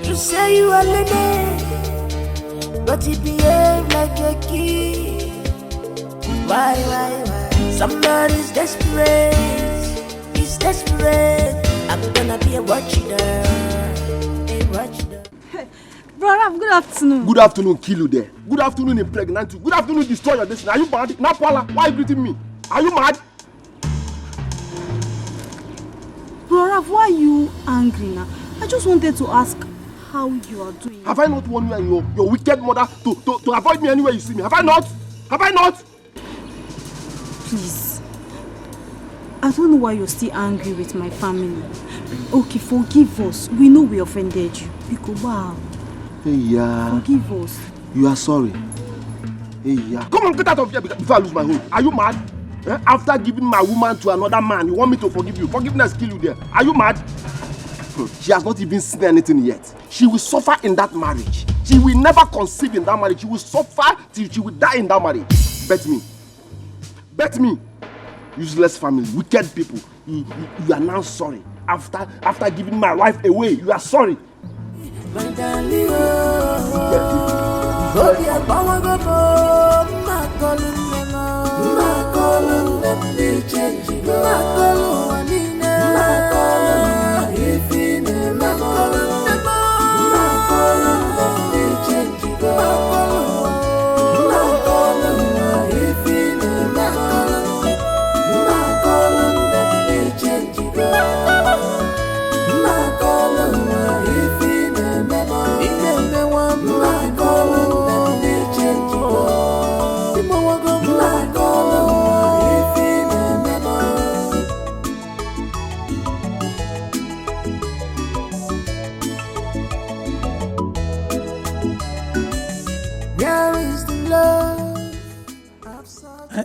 You say you are lady, but you behave like a kid. Why? Somebody's desperate. He's desperate. I'm gonna be a watchdog. A watchdog. Brother, good afternoon. Good afternoon, kill you there. Good afternoon, impregnate you. Good afternoon, destroy your destiny. Are you mad? Napala, why are you greeting me? Are you mad? Brother, why are you angry now? I just wanted to ask how you are doing. Have I not warned you and your wicked mother to avoid me anywhere you see me? Have I not? Have I not? Please. I don't know why you're still angry with my family. Okay, forgive us. We know we offended you. Because wow. Hey, yeah. Forgive us. You are sorry. Hey, yeah. Come on, get out of here before I lose my hold. Are you mad? After giving my woman to another man, you want me to forgive you? Forgiveness kill you there. Are you mad? She has not even seen anything yet. She will suffer in that marriage. She will never conceive in that marriage. She will suffer till she will die in that marriage. Bet me. Bet me. Useless family, wicked people. You are now sorry. After giving my wife away, you are sorry.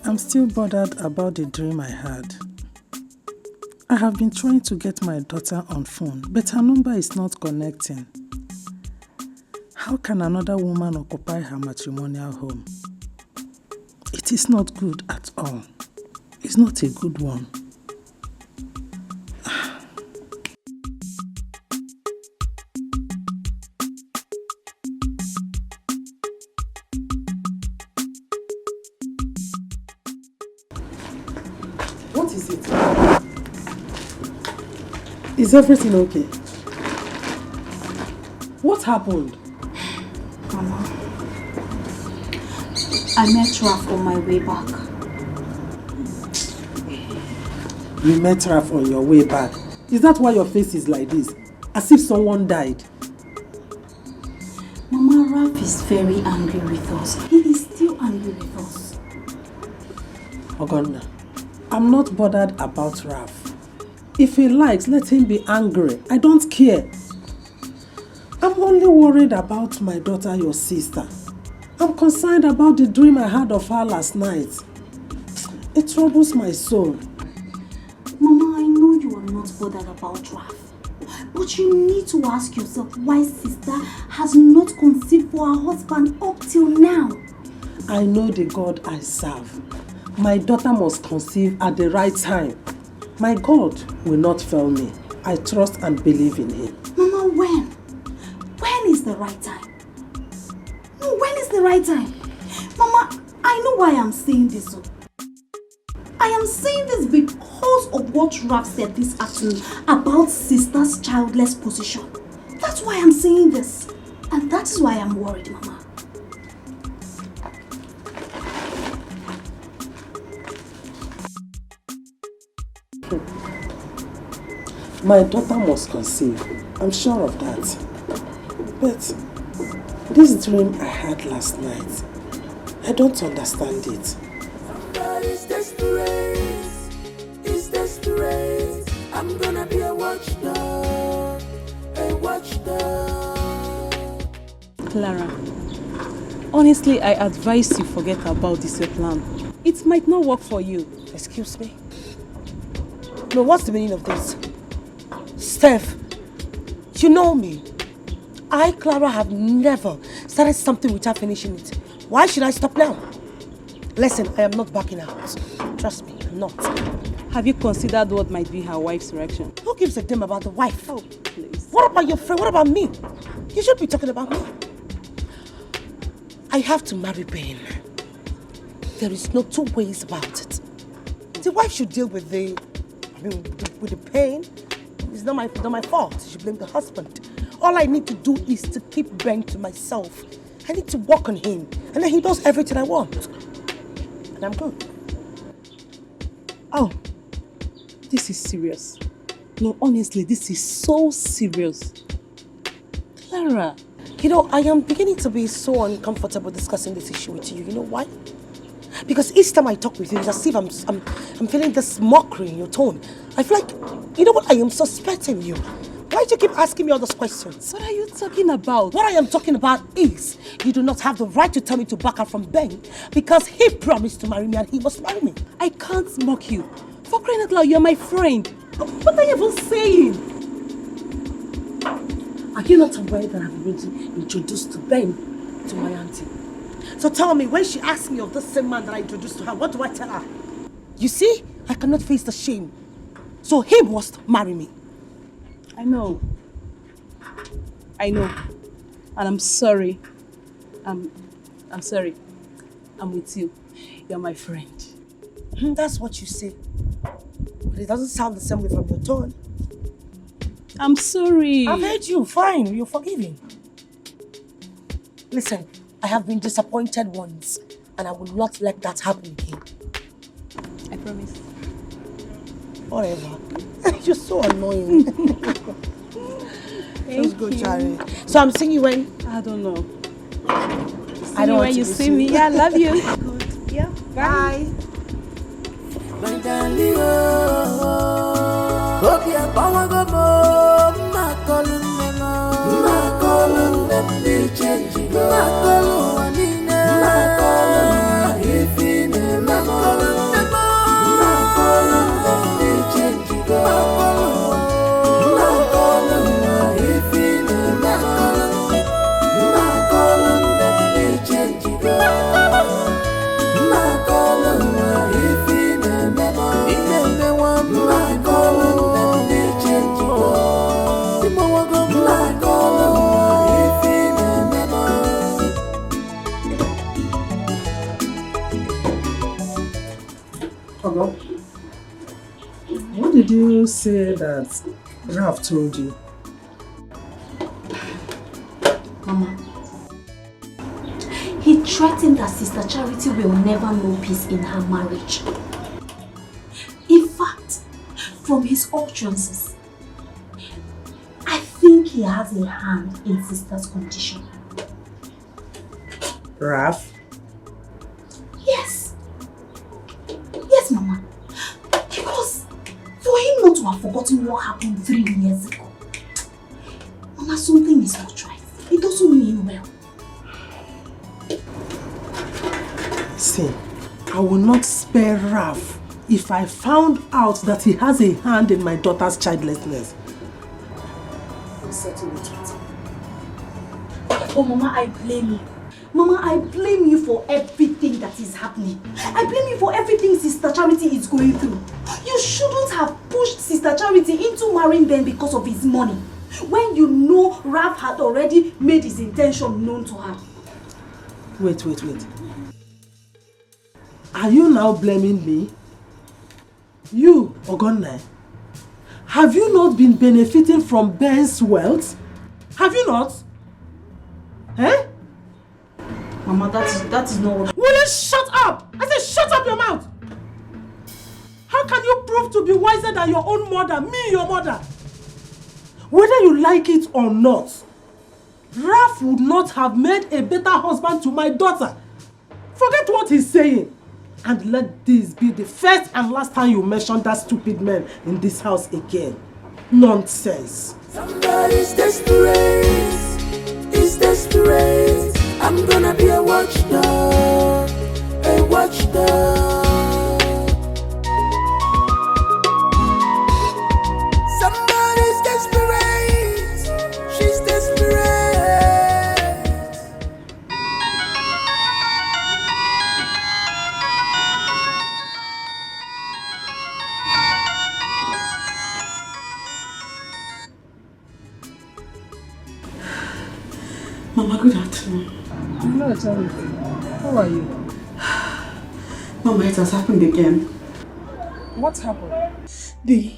I'm still bothered about the dream I had. I have been trying to get my daughter on phone, but her number is not connecting. How can another woman occupy her matrimonial home? It is not good at all. It's not a good one. What is it? Is everything okay? What happened? Mama, I met Ralph on my way back. You met Ralph on your way back. Is that why your face is like this? As if someone died? Mama, Ralph is very angry with us. He is still angry with us. Ogonna, I'm not bothered about Ralph. If he likes, let him be angry. I don't care. I'm only worried about my daughter, your sister. I'm concerned about the dream I had of her last night. It troubles my soul. Mama, I know you are not bothered about Ralph. But But you need to ask yourself why sister has not conceived for her husband up till now. I know the God I serve. My daughter must conceive at the right time. My God will not fail me. I trust and believe in him. Mama, when? When is the right time? No, when is the right time? Mama, I know why I'm saying this. I am saying this because of what Ralph said this afternoon about sister's childless position. That's why I'm saying this. And that is why I'm worried, Mama. My daughter must conceive. I'm sure of that. But this dream I had last night, I don't understand it. God is desperate. It's desperate. I'm gonna be a watchdog. A watchdog. Clara, honestly, I advise you forget about this plan. It might not work for you. Excuse me? No, what's the meaning of this? Steph, you know me. I, Clara, have never started something without finishing it. Why should I stop now? Listen, I am not backing out. Trust me, I'm not. Have you considered what might be her wife's reaction? Who gives a damn about the wife? Oh, please. What about your friend? What about me? You should be talking about me. I have to marry Ben. There is no two ways about it. The wife should deal with with the pain. It's not my fault. She should blame the husband. All I need to do is to keep Ben to myself. I need to work on him. And then he does everything I want. And I'm good. Oh, this is serious. No, honestly, this is so serious. Clara. You know, I am beginning to be so uncomfortable discussing this issue with you. You know why? Because each time I talk with you, it's as if I'm feeling this mockery in your tone. I feel like, you know what, I am suspecting you. Why do you keep asking me all those questions? What are you talking about? What I am talking about is, you do not have the right to tell me to back out from Ben because he promised to marry me and he must marry me. I can't mock you. For crying out loud, you're my friend. What are you even saying? Are you not aware that I've already introduced to Ben to my auntie? So tell me, when she asks me of the same man that I introduced to her, what do I tell her? You see, I cannot face the shame. So he must marry me. I know. And I'm sorry. I'm sorry. I'm with you. You're my friend. That's what you say. But it doesn't sound the same way from your tone. I'm sorry. I've heard you. Fine. You're forgiving. Listen, I have been disappointed once, and I will not let that happen again. I promise. Whatever. You're so annoying. Thank Just go, you. Charlie. So I'm seeing you when? I don't know. I don't want when to you miss see me. Yeah, I love you. Good. Yeah. Bye. My darling, hope you're power go my calling them, they change it. My calling, if in my calling them, they change it. My calling, if in my calling them, they change it. My calling, if in my Hello? What did you say that Ralph told you? Mama, he threatened that Sister Charity will never know peace in her marriage. In fact, from his utterances, I think he has a hand in Sister's condition. Ralph? Yes. Yes, Mama. Because for him not to have forgotten what happened 3 years ago, Mama, something is not right. It doesn't mean well. See, I will not spare Ralph if I found out that he has a hand in my daughter's childlessness. settle it with him. Oh, Mama, I blame you. Mama, I blame you for everything that is happening. I blame you for everything Sister Charity is going through. You shouldn't have pushed Sister Charity into marrying Ben because of his money, when you know Ralph had already made his intention known to her. Wait. Are you now blaming me? You, Ogonna, have you not been benefiting from Ben's wealth? Have you not? Eh? Mama, that is not what... Will you shut up? I said shut up your mouth! How can you prove to be wiser than your own mother, me, your mother? Whether you like it or not, Ralph would not have made a better husband to my daughter. Forget what he's saying. And let this be the first and last time you mention that stupid man in this house again. Nonsense. Somebody's desperate. It's desperate. I'm gonna be a watchdog. A watchdog. Somebody's desperate. She's desperate. Mama, good afternoon. Hello, Charity. How are you? Mama, it has happened again. What happened? The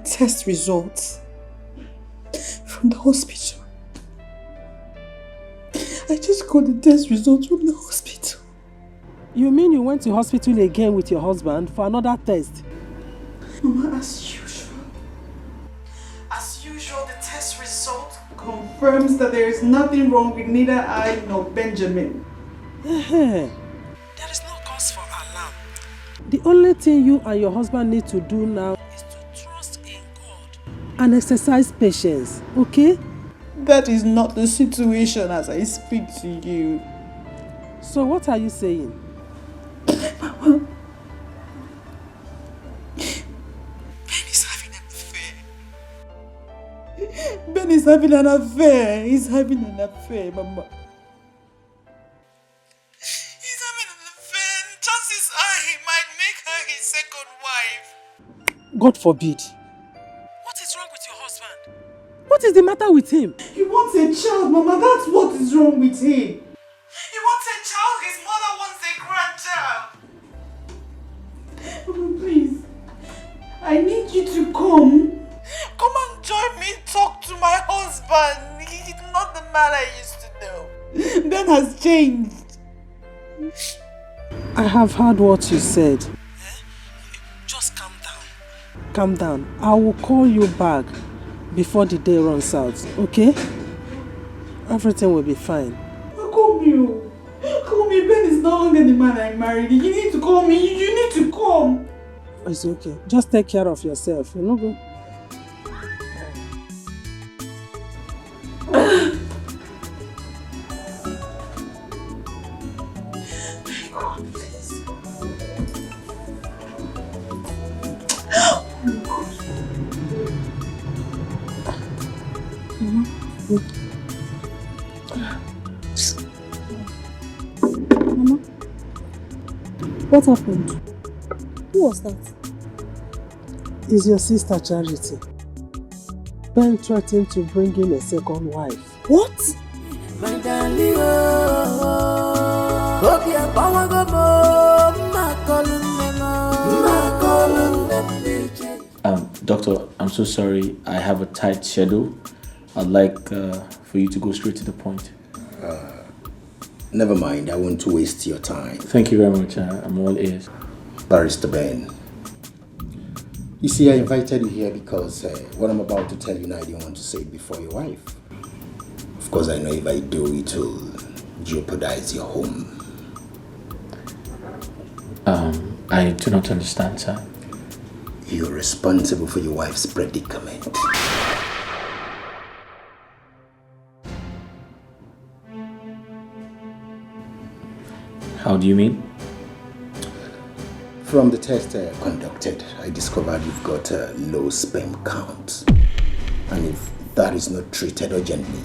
test results from the hospital. I just got the test results from the hospital. You mean you went to hospital again with your husband for another test? Mama, as usual, the test result confirms that there is nothing wrong with neither I nor Benjamin. There is no cause for alarm. The only thing you and your husband need to do now is to trust in God and exercise patience, okay? That is not the situation as I speak to you. So what are you saying? Mama, Ben is having an affair. He's having an affair, Mama. He's having an affair. Chances are he might make her his second wife. God forbid. What is wrong with your husband? What is the matter with him? He wants a child, Mama. That's what is wrong with him. He wants a child. His mother wants a grandchild. Mama, please. I need you to come. Come and join me, talk to my husband. He's not the man I used to know. Ben has changed. I have heard what you said. Just calm down. Calm down. I will call you back before the day runs out, okay? Everything will be fine. Call me. Call me. Ben is no longer the man I married. You need to call me. You need to come. It's okay. Just take care of yourself. You know, go. Mama, what happened? Who was that? It's your sister Charity. Ben threatened to bring in a second wife. What? My darling, hope you're power go Doctor, I'm so sorry. I have a tight schedule. I'd like for you to go straight to the point. Never mind. I won't waste your time. Thank you very much. I'm all ears. Barrister Ben. You see, I invited you here because what I'm about to tell you now, I didn't want to say it before your wife. Of course, I know if I do, it will jeopardize your home. I do not understand, sir. You're responsible for your wife's predicament. How do you mean? From the test conducted, I discovered you've got a low sperm count. And if that is not treated urgently,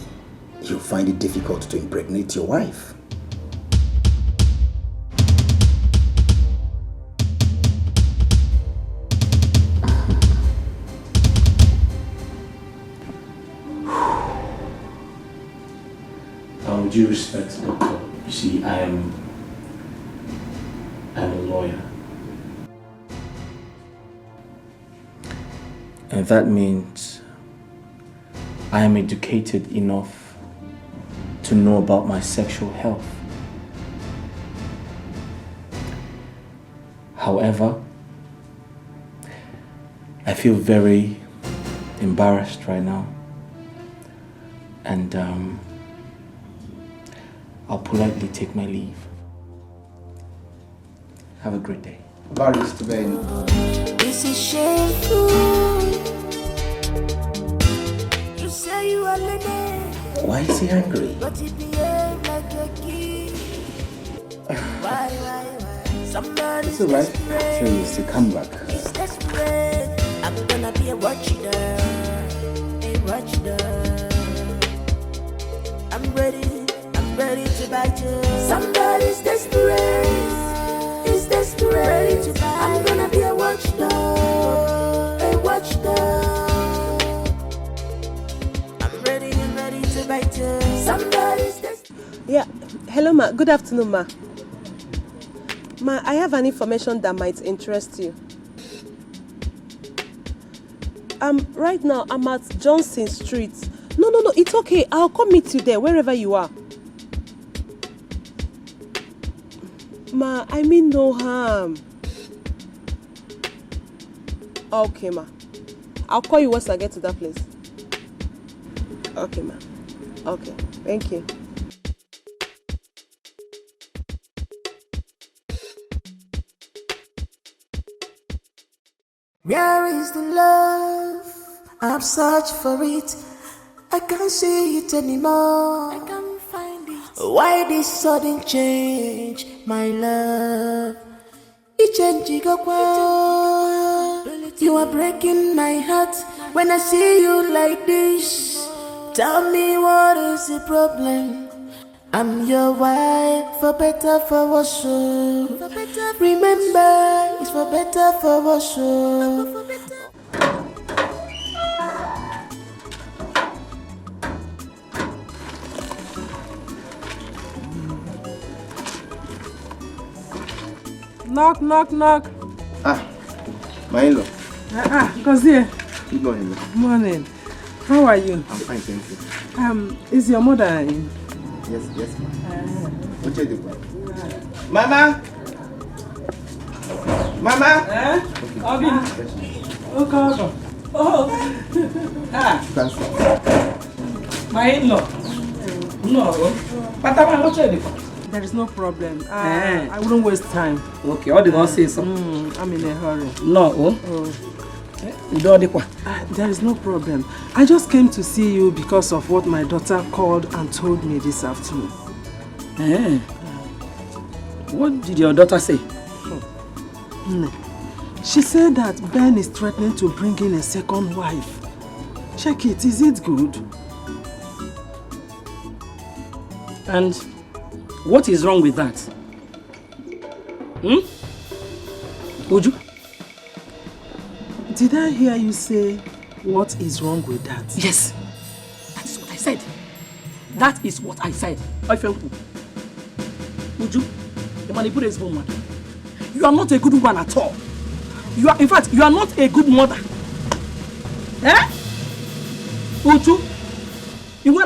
you'll find it difficult to impregnate your wife. With due respect, Doctor, you see, I'm a lawyer. And that means I am educated enough to know about my sexual health. However, I feel very embarrassed right now. And I'll politely take my leave. Have a great day. Barrister Ben. This is shameful. You say you are learning. Why is he angry? But you behave like a kid. Why? Somebody's It's alright. desperate. So he's to come back. He's desperate. I'm gonna be a watchdog. A watchdog. I'm ready to bite you. Somebody's desperate. He's desperate. Ready to bite. I'm gonna be a watchdog. A watchdog. I'm ready to bite you. Somebody's desperate. Yeah. Hello, ma. Good afternoon, ma. Ma, I have an information that might interest you. Right now, I'm at Johnson Street. No, it's okay. I'll come meet you there, wherever you are. Ma, I mean no harm. Okay, ma. I'll call you once I get to that place. Okay, ma. Okay, thank you. Where is the love? I've searched for it. I can't see it anymore. I can't find it. Why this sudden change, my love? You are breaking my heart when I see you like this. Tell me what is the problem? I'm your wife, for better, for worse. Remember, it's for better, for worse. Knock, knock, knock. My in-law. Gozie. Good morning. Morning. How are you? I'm fine, thank you. Is your mother in? Yes, what you do? Mama! Mama! My in-law. No. There is no problem. I wouldn't waste time. Okay, all the one say something. I'm in a hurry. No. There is no problem. I just came to see you because of what my daughter called and told me this afternoon. What did your daughter say? She said that Ben is threatening to bring in a second wife. Check it, is it good? And what is wrong with that? Uju? Did I hear you say, what is wrong with that? Yes. That is what I said. That is what I said. Uju, the manipulative woman. You are not a good woman at all. In fact, you are not a good mother. Uju, you know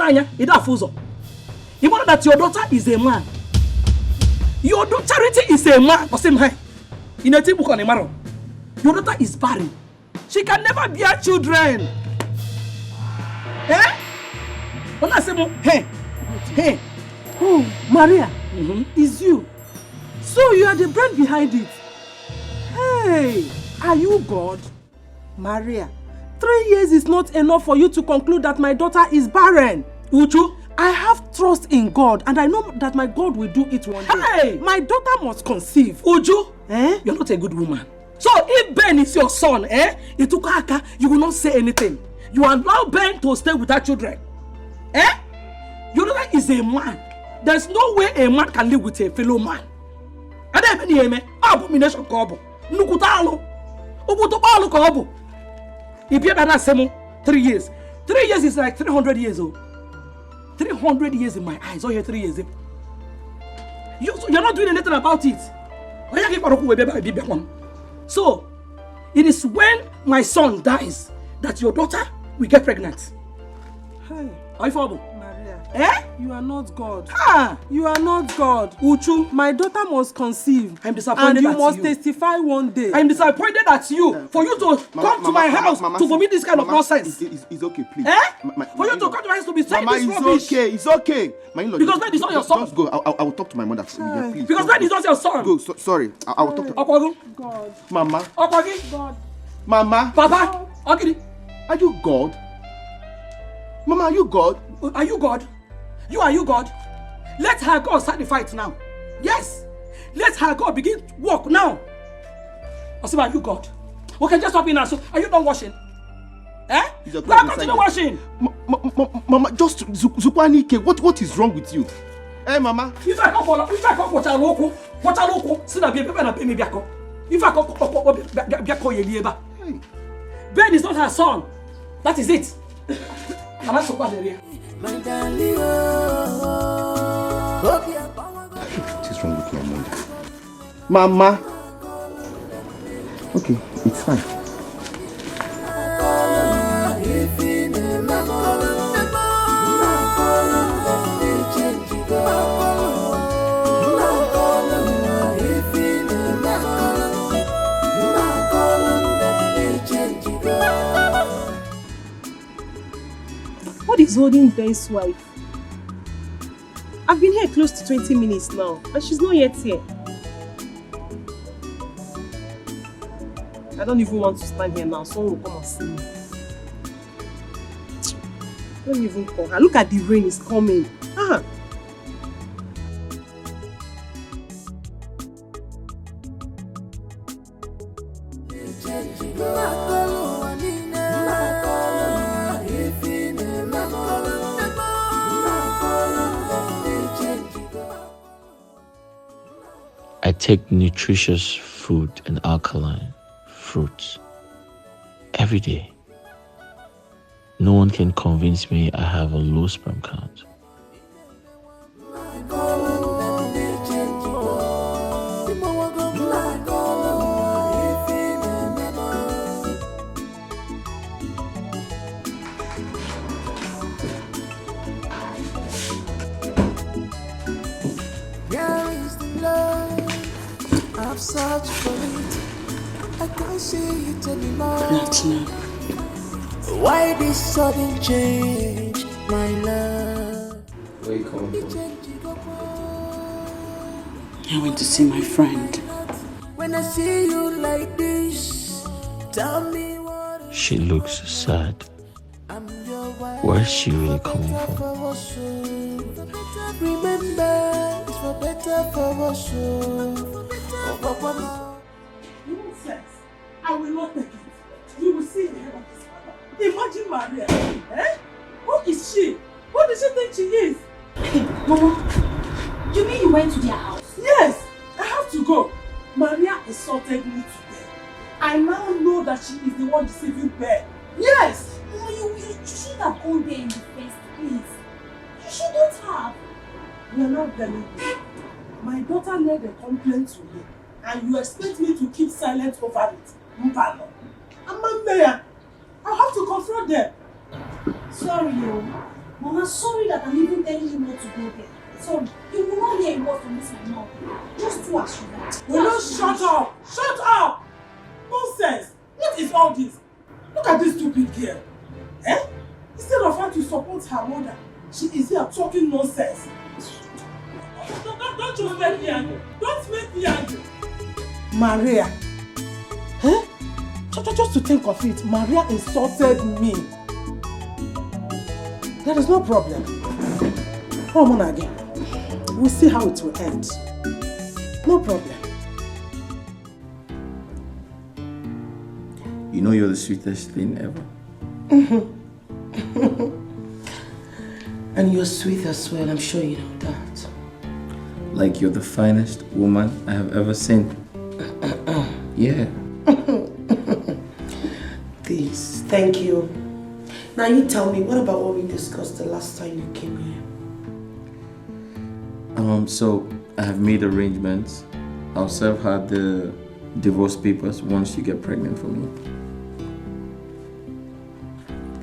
that your daughter is a man. Your daughter is a man. In a book on a marrow. Your daughter is barren. She can never bear children. When I say, hey. Oh, Maria, is you. So you are the brain behind it. Hey, are you God? Maria, 3 years is not enough for you to conclude that my daughter is barren. Uju, I have trust in God and I know that my God will do it one day. Hey! My daughter must conceive. Uju, you're not a good woman. So if Ben is your son, you will not say anything. You allow Ben to stay with her children. Eh? Your daughter is a man. There's no way a man can live with a fellow man. And then abomination kobo. Nukutalo. Ubutopalo kobo. If you have 3 years. 3 years is like 300 years old. 300 years in my eyes. Oh, here 3 years. You're not doing anything about it. So, it is when my son dies that your daughter will get pregnant. Hey, Maria. Eh? You are not God. Ah! You are not God. Uchu. My daughter must conceive. I'm disappointed and you at must you. testify one day. I'm disappointed at you. For you to come to my house to vomit this kind of nonsense. It's okay, please. Eh? For you to come to my house to be saying this rubbish. It's okay. My in-law, because that is not your son. Just go. I will talk to my mother. Please. Because that is not your son. Go. Sorry. I will talk to God. Mama. God. Mama. Papa. Okay. Are you God? Mama, are you God? Are you God? Are you God? Let her God start the fight now. Yes. Let her God begin to work now. Osiba, are you God? Okay, just stop in now. So, are you done washing? Eh? Now continue washing. Mama, just Zukwanike, what is wrong with you? Hey, Mama. If I come watch a local, see that baby and baby biako. If I come biako yelieba. Ben is not her son. That is it. What is wrong with my mother? Mama. Okay, it's fine. What is holding Ben's wife? I've been here close to 20 minutes now, and she's not yet here. I don't even want to stand here now. Someone will come and see me. Don't even call her. Look at the rain, it's coming. Ah. I take nutritious food and alkaline fruits every day. No one can convince me I have a low sperm count. I've searched for it. I can't see it anymore. Why this sudden change, my love? Where you coming from? I went to see my friend. When I see you like this, tell me what. She looks sad. Where's she really coming from? Remember, it's for better for us. Nonsense. I will not take it. You will see the head of this father. Imagine Maria. Eh? Who is she? What does she think she is? Hey, Mama. You mean you went to their house? Yes. I have to go. Maria insulted me today. I now know that she is the one deceiving Ben. Yes. Mama, you should have gone there in the first place. You shouldn't have. You are not telling me. My daughter made a complaint to me, and you expect me to keep silent over it. Mpano. I'm a mayor. I have to confront them. Sorry, yo. Mama, sorry that I'm even telling you not to go there. Sorry. You will not hear a word from this my mouth. Just do as you want. Will you shut up? Shut up! Nonsense! What is all this? Look at this stupid girl. Eh? Instead of her to support her mother, she is here talking nonsense. Don't just make me angry. Don't make me angry. Maria. Eh? Just to think of it, Maria insulted me. There is no problem. Come on again. We'll see how it will end. No problem. You know you're the sweetest thing ever. And you're sweet as well, I'm sure you know that. Like you're the finest woman I have ever seen. Yeah. Please, thank you. Now you tell me, what about what we discussed the last time you came here? So I have made arrangements. I'll serve her the divorce papers once you get pregnant for me.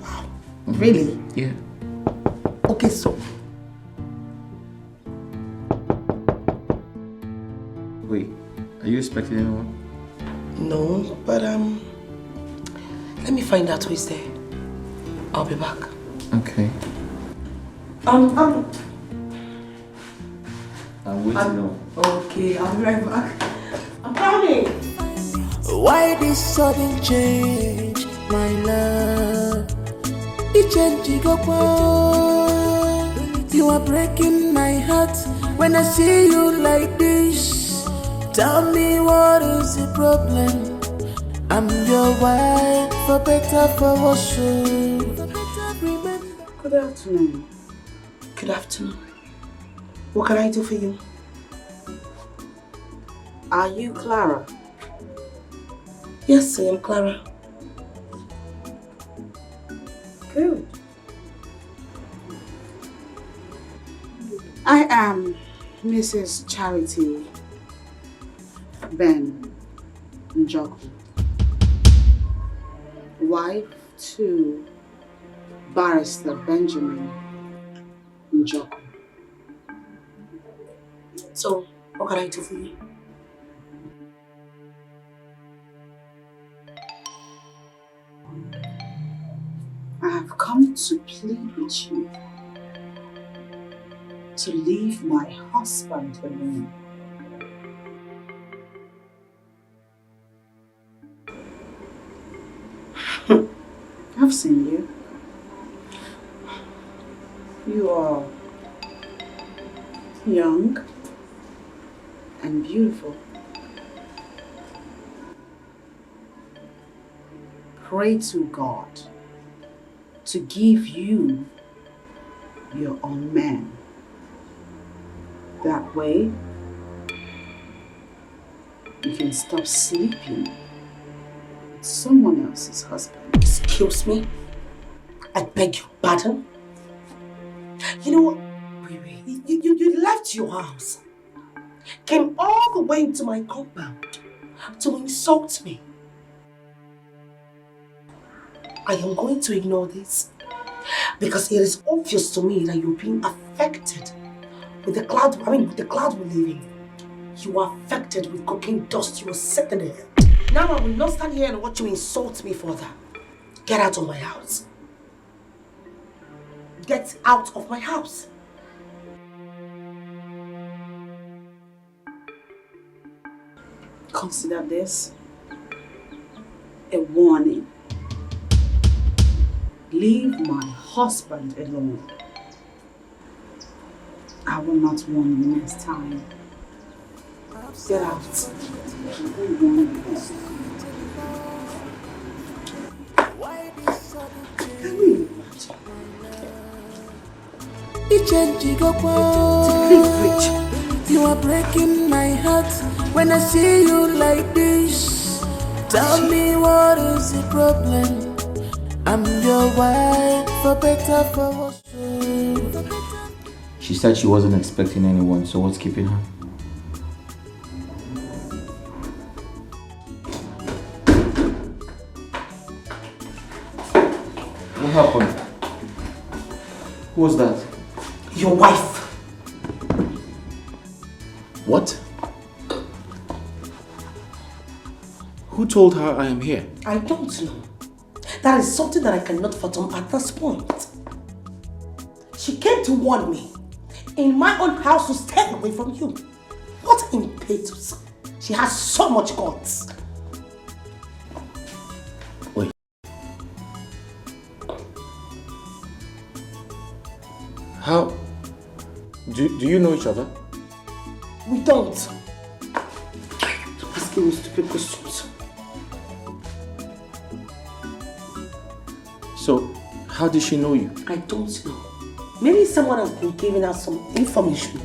Wow. Really? Yeah. Okay, so. Wait, are you expecting anyone? No, but let me find out who is there. I'll be back. Okay. I'm waiting on. Okay, I'll be right back. I'm coming. Why this sudden change, my love? The change you go on. You are breaking my heart when I see you like this. Tell me what is the problem? I'm your wife, for better, for worse. Good afternoon. Good afternoon. What can I do for you? Are you Clara? Yes, I am Clara. Good. I am Mrs. Charity Ben Njoku, wife to Barrister Benjamin Njoku. So, what can I do for you? I have come to plead with you to leave my husband alone. I've seen you. You are young and beautiful. Pray to God to give you your own man. That way, you can stop sleeping with someone else's husband. Excuse me? I beg your pardon? You know what? You left your house, came all the way into my compound to insult me. I am going to ignore this because it is obvious to me that you're being affected with the cloud. With the cloud we live in. You are affected with cocaine dust you are sitting there. Now I will not stand here and watch you insult me further. Get out of my house. Get out of my house. Consider this a warning. Leave my husband alone. I will not warn you next time. Get out. You are breaking my heart when I see you like this. Tell me what is the problem? I'm your wife, for better, for worse. She said she wasn't expecting anyone, so what's keeping her? What happened? Who was that? Your wife. What? Who told her I am here? I don't know. That is something that I cannot fathom at this point. She came to warn me in my own house to stay away from you. What impetus. She has so much guts. Wait. How? Do you know each other? We don't. Asking me stupid questions. So, how did she know you? I don't know. Maybe someone has been giving us some information.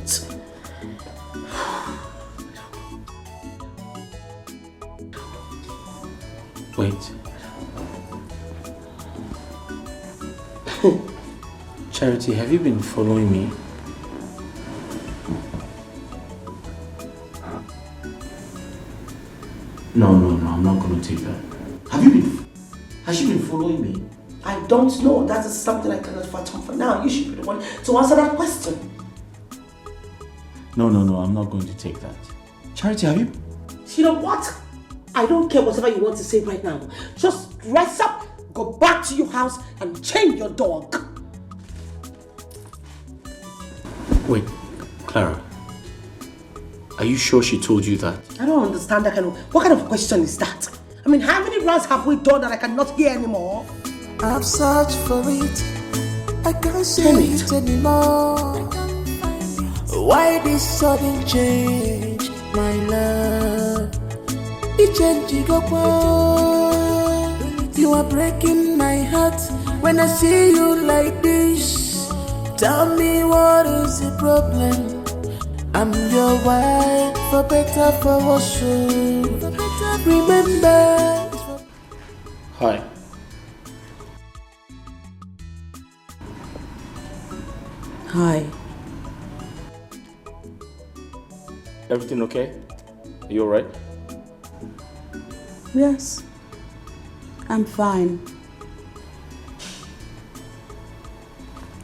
Wait. Charity, have you been following me? No, I'm not going to take that. Has she been following me? I don't know. That is something I cannot fathom for now. You should be the one to answer that question. No, I'm not going to take that. Charity, have you? You know what? I don't care whatever you want to say right now. Just rise up, go back to your house and chain your dog. Wait, Clara. Are you sure she told you that? I don't understand that what kind of question is that? I mean, how many rounds have we done that I cannot hear anymore? I've searched for it. I can't see it anymore. Why this sudden change, my love? It changed, you are breaking my heart when I see you like this. Tell me what is the problem? I'm your wife, for better, for worse. Remember. Hi. Hi. Everything okay? Are you alright? Yes. I'm fine.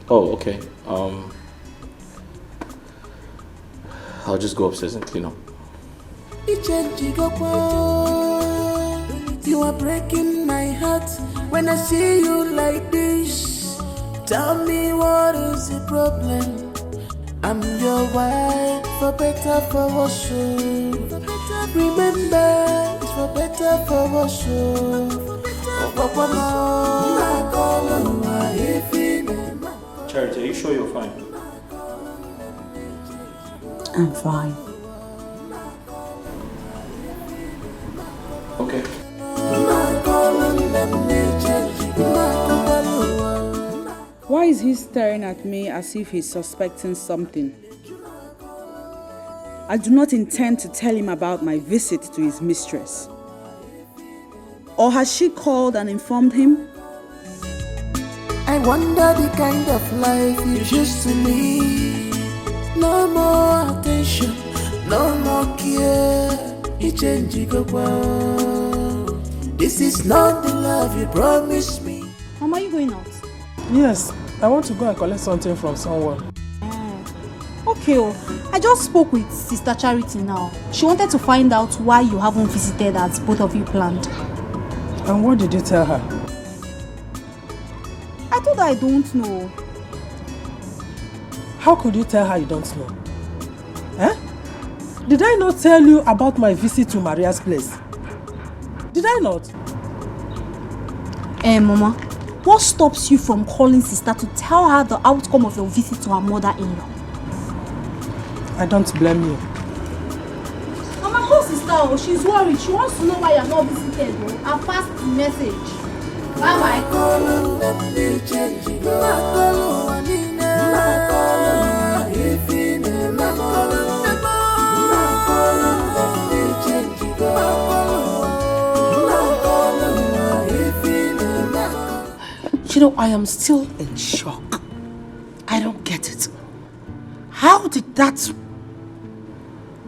Oh, okay. I'll just go upstairs and clean up. You are breaking my heart when I see you like this. Tell me what is the problem? I'm your wife, for better, for worse. Remember, it's for better, for worse. Charity, are you sure you're fine? I'm fine. Okay. Why is he staring at me as if he's suspecting something? I do not intend to tell him about my visit to his mistress. Or has she called and informed him? I wonder the kind of life you used to live. No more attention, no more care. This is not the love you promised me. Mama, are you going out? Yes, I want to go and collect something from someone. Okay, I just spoke with Sister Charity now. She wanted to find out why you haven't visited as both of you planned. And what did you tell her? I told her I don't know. How could you tell her you don't know? Did I not tell you about my visit to Maria's place? Did I not? Mama, what stops you from calling Sister to tell her the outcome of your visit to her mother-in-law? I don't blame you. Mama, call Sister. She's worried. She wants to know why you're not visited. I'll pass the message. Bye-bye. You know, I am still in shock. I don't get it. How did that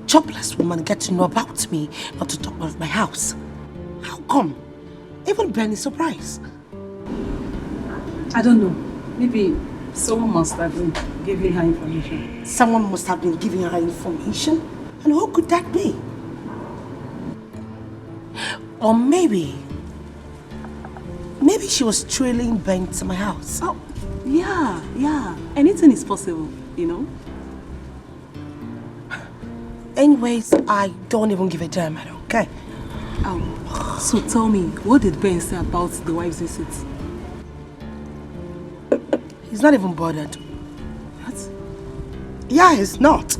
jobless woman get to know about me, not to talk about my house? How come? Even Ben is surprised. I don't know. Maybe someone must have been giving her information. Someone must have been giving her information? And who could that be? Or maybe she was trailing Ben to my house. Oh, yeah. Anything is possible, you know? Anyways, I don't even give a damn, I don't care. So tell me, what did Ben say about the wife's visit? He's not even bothered. What? Yeah, he's not.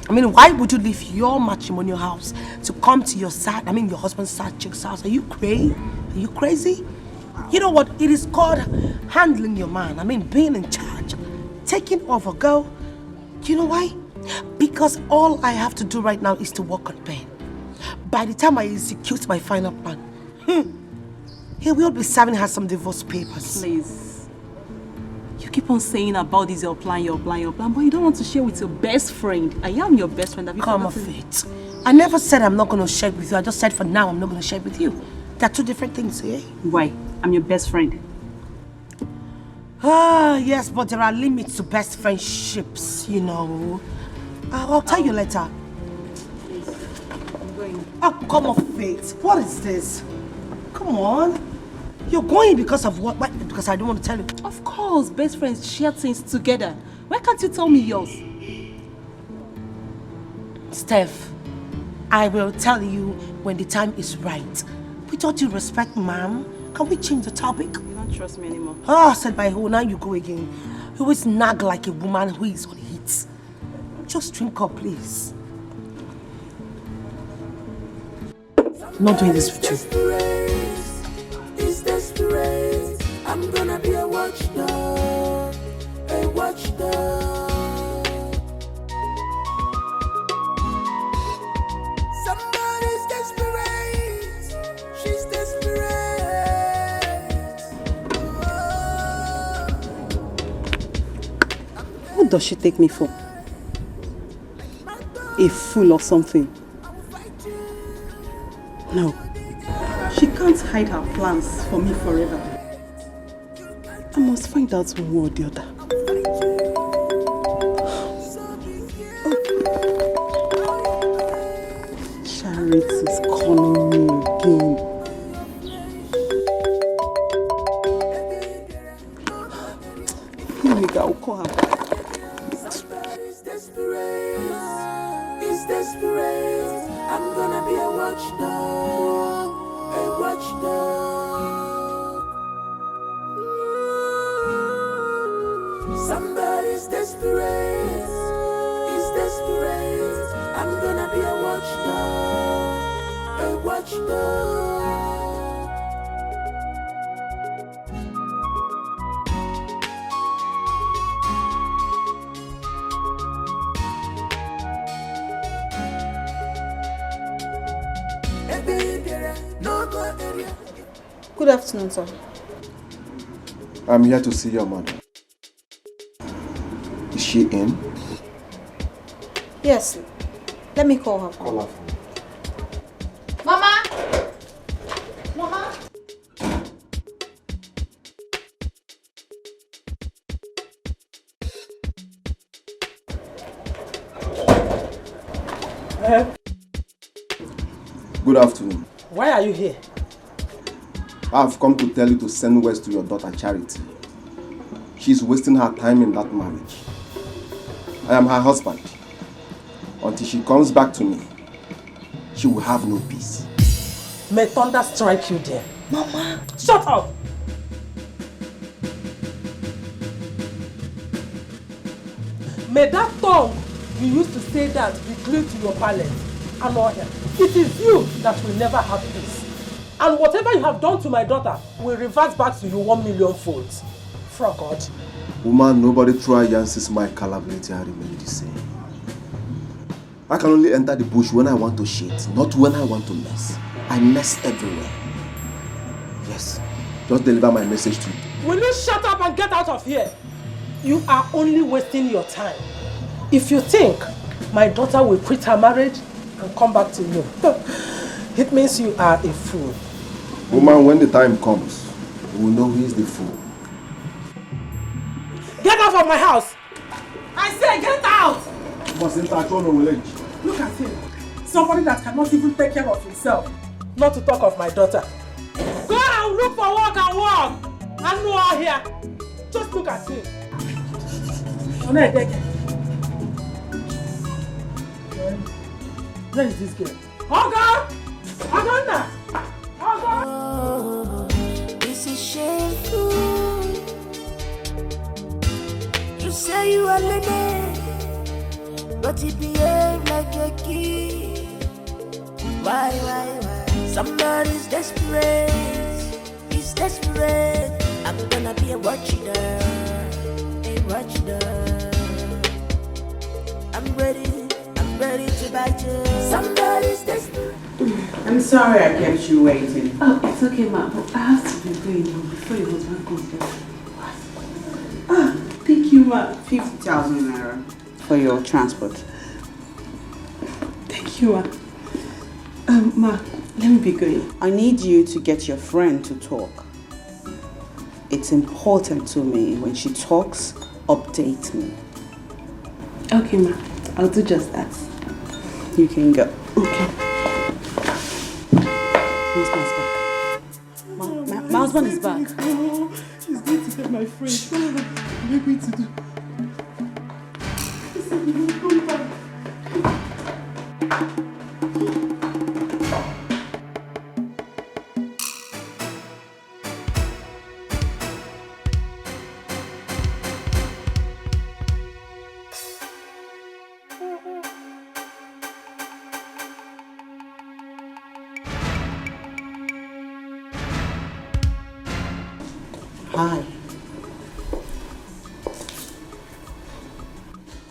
I mean, why would you leave your matrimonial house to come to your husband's side chick's house? Are you crazy? Are you crazy? You know what? It is called handling your man. I mean, being in charge. taking over, girl. You know why? Because all I have to do right now is to work on Ben. By the time I execute my final plan, he will be serving her some divorce papers. Please. You keep on saying about this, your plan, but you don't want to share with your best friend. I am your best friend. Have you Come off it. I never said I'm not going to share it with you. I just said for now I'm not going to share it with you. They're two different things, eh? Why? I'm your best friend. Ah, yes, but there are limits to best friendships, you know. I'll tell you later. Please, I'm going. Oh, come off it. What is this? Come on. You're going because of what? Because I don't want to tell you. Of course, best friends share things together. Why can't you tell me yours? Steph, I will tell you when the time is right. With all due respect, ma'am, can we change the topic? You don't trust me anymore. Oh, said by who? Now you go again. You always nag like a woman who is on heat. Just drink up, please. I'm not doing this with you. It's desperate. I'm gonna be a watchdog. A watchdog. Somebody's desperate. She's desperate. What does she take me for? A fool or something? No. She can't hide her plans for me forever. I must find out one way or the other. Charity is calling me again. I'll call her back. It's desperate. I'm gonna be a watchdog. A watchdog. Somebody's desperate. It's desperate. I'm gonna be a watchdog. A watchdog. Good afternoon, sir. I'm here to see your mother. Is she in? Yes. Let me call her. Call her. Mama! Mama! Good afternoon. Why are you here? I've come to tell you to send words to your daughter Charity. She's wasting her time in that marriage. I am her husband. Until she comes back to me, she will have no peace. May thunder strike you there. Mama! Shut up! May that tongue you used to say that be glued to your palate and all here. It is you that will never have peace. And whatever you have done to my daughter will revert back to you 1,000,000 folds. For God. Woman, nobody try Yancy's my capability and remain the same. I can only enter the bush when I want to shit, not when I want to mess. I mess everywhere. Yes, just deliver my message to you. Will you shut up and get out of here? You are only wasting your time. If you think my daughter will quit her marriage and come back to you, it means you are a fool. Woman, when the time comes, we will know who is the fool. Get out of my house! I say get out! Look at him. Somebody that cannot even take care of himself. Not to talk of my daughter. Go and look for work and work! I'm not here. Just look at him. Where is this girl? Oga! Aganda! Oh, this is shameful. You say you are lady, but you behave like a kid. Why? Somebody's desperate. He's desperate. I'm gonna be a watchdog. A watchdog. I'm ready to bite you. Somebody's desperate. I'm sorry I kept you waiting. Oh, it's okay, ma. But I have to be going home before your husband comes back. Ah, thank you, ma. 50,000 naira for your transport. Thank you, ma. Ma, let me be going. I need you to get your friend to talk. It's important to me when she talks, update me. Okay, ma. I'll do just that. You can go. Okay. Who's back? My husband is back. She's going to get my friend. What are you going to do? He said he will come back. Hi.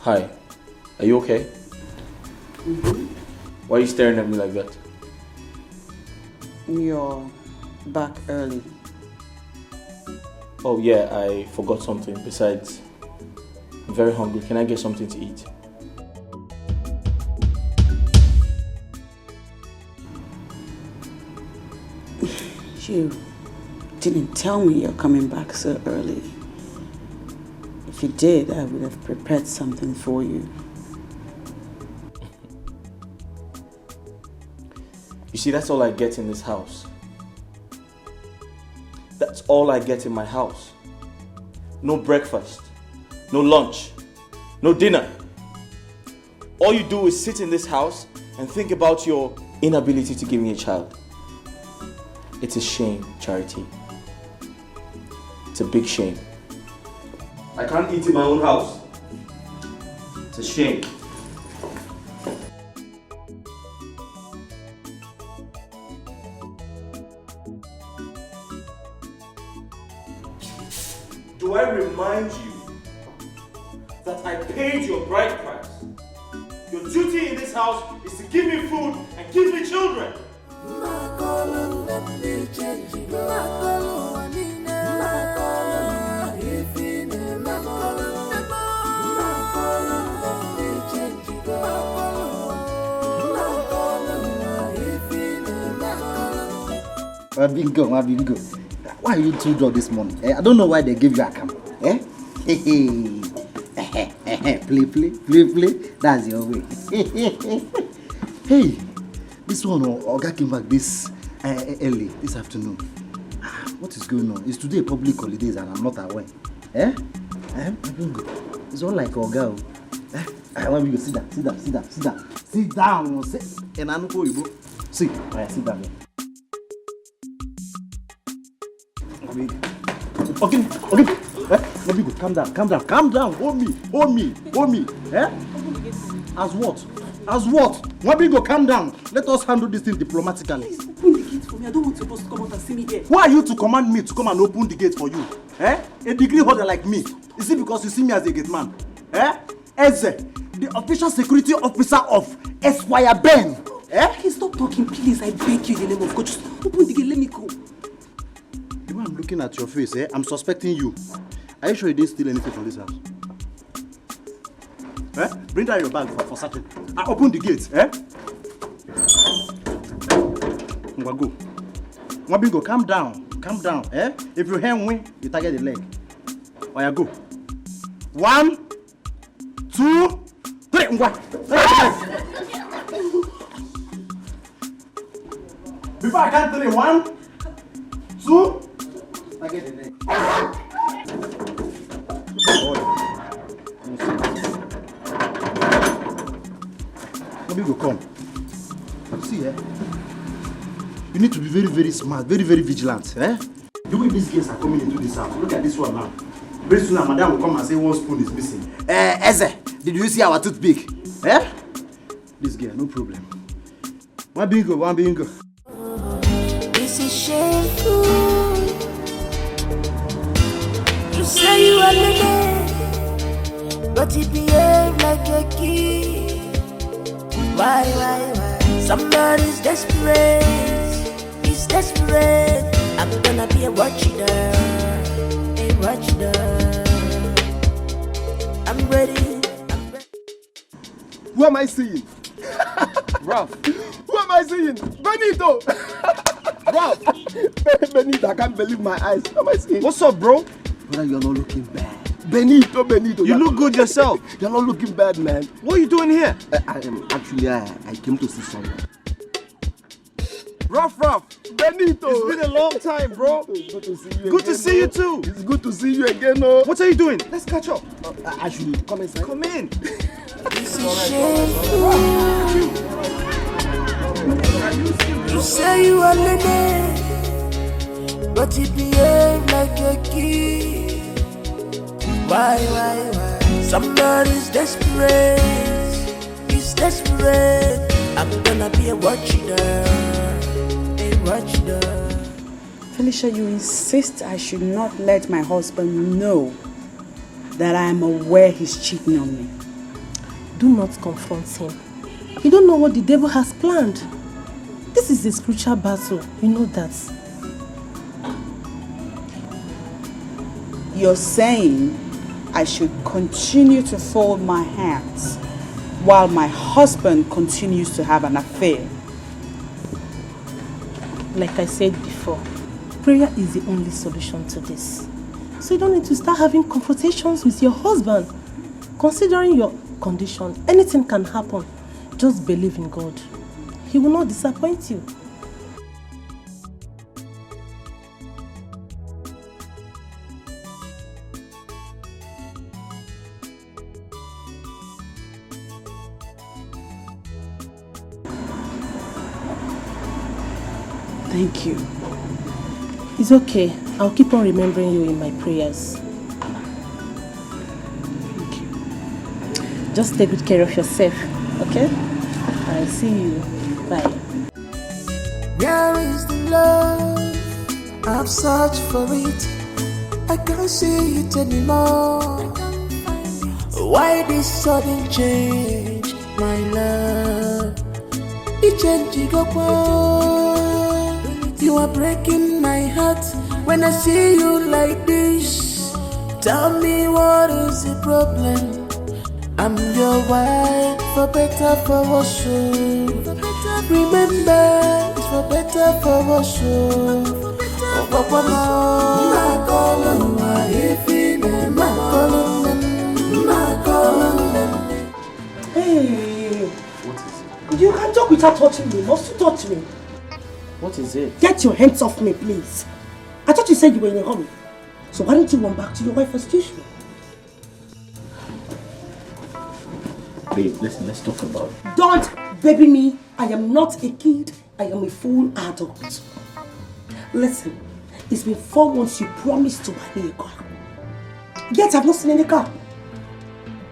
Hi. Are you okay? Why are you staring at me like that? You're back early. Oh yeah, I forgot something. Besides, I'm very hungry. Can I get something to eat? You didn't tell me you're coming back so early. If you did, I would have prepared something for you. You see, that's all I get in this house. That's all I get in my house. No breakfast, no lunch, no dinner. All you do is sit in this house and think about your inability to give me a child. It's a shame, Charity. It's a big shame. I can't eat in my own house. It's a shame. Do I remind you that I paid your bride price? Your duty in this house is to give me food and give me children. Bingo. Why are you two drunk this morning? I don't know why they gave you a camp. Play. That's your way. Hey, this one, Oga came back this early, this afternoon. What is going on? It's today public holidays and I'm not aware. Bingo. It's all like Oga. I want you to sit down. Sit down. And I know you go. Sit down. Okay. Calm down. Hold me. As what? Wabingo, calm down. Let us handle this thing diplomatically. Please open the gate for me. I don't want your boss to come out and see me there. Who are you to command me to come and open the gate for you? A degree holder like me. Is it because you see me as a gate man? Eze, the official security officer of Esquire Ben. Okay, stop talking, please. I beg you in the name of God. Just open the gate. Let me go. The way I'm looking at your face, I'm suspecting you. Are you sure you didn't steal anything from this house? Bring down your bag for certain. I open the gate, Go. Wabingo, calm down, If you hand win, you target the leg. Oya, go. 1, 2, 3, Before I count 3, 1, 2, target the leg. Wabingo, come. See, you need to be very, very smart, very, very vigilant, The way these guests are coming into this house, look at this one now. Very soon, madam will come and say one spoon is missing. Eze, did you see our toothpick? This girl, no problem. One bingo. This is shameful. You say you are the man, but he behave like a kid. Why? Somebody's desperate, he's desperate. I'm gonna be a watchdog, a watchdog. I'm ready. Who am I seeing? Ralph. Who am I seeing? Benito. Ralph. Benito, I can't believe my eyes. Who am I seeing? What's up, bro? Brother, you're not looking bad. Benito. You look good yourself. You're not looking bad, man. What are you doing here? I came to see someone. Ruff, Benito. It's been a long time, bro. It's good to see you. Good to see you too. It's good to see you again, oh. What are you doing? Let's catch up. I should come inside. Come in. You say you are lady, but he behave like a kid. Why? Somebody's desperate, he's desperate. I'm gonna be a watchdog, a watchdog. Felicia, you insist I should not let my husband know that I am aware he's cheating on me. Do not confront him. You don't know what the devil has planned. This is a spiritual battle. You know that. You're saying I should continue to fold my hands while my husband continues to have an affair. Like I said before, prayer is the only solution to this. So you don't need to start having confrontations with your husband. Considering your condition, anything can happen. Just believe in God. He will not disappoint you. Thank you. It's okay. I'll keep on remembering you in my prayers. Thank you. Just take good care of yourself, okay? I'll see you. Bye. Where is the love? I've searched for it. I can't see it anymore. Why this sudden change, my love? It changed, you are breaking my heart when I see you like this. Tell me what is the problem? I'm your wife, for better, for worse. Remember, it's for better, for worse. Hey, you can talk without touching me. Must you touch me? What is it? Get your hands off me, please. I thought you said you were in a hurry. So why don't you run back to your wife as usual? Babe, listen, let's talk about it. Don't baby me. I am not a kid. I am a full adult. Listen, it's been 4 months you promised to buy me a car. Yet I've not seen any car.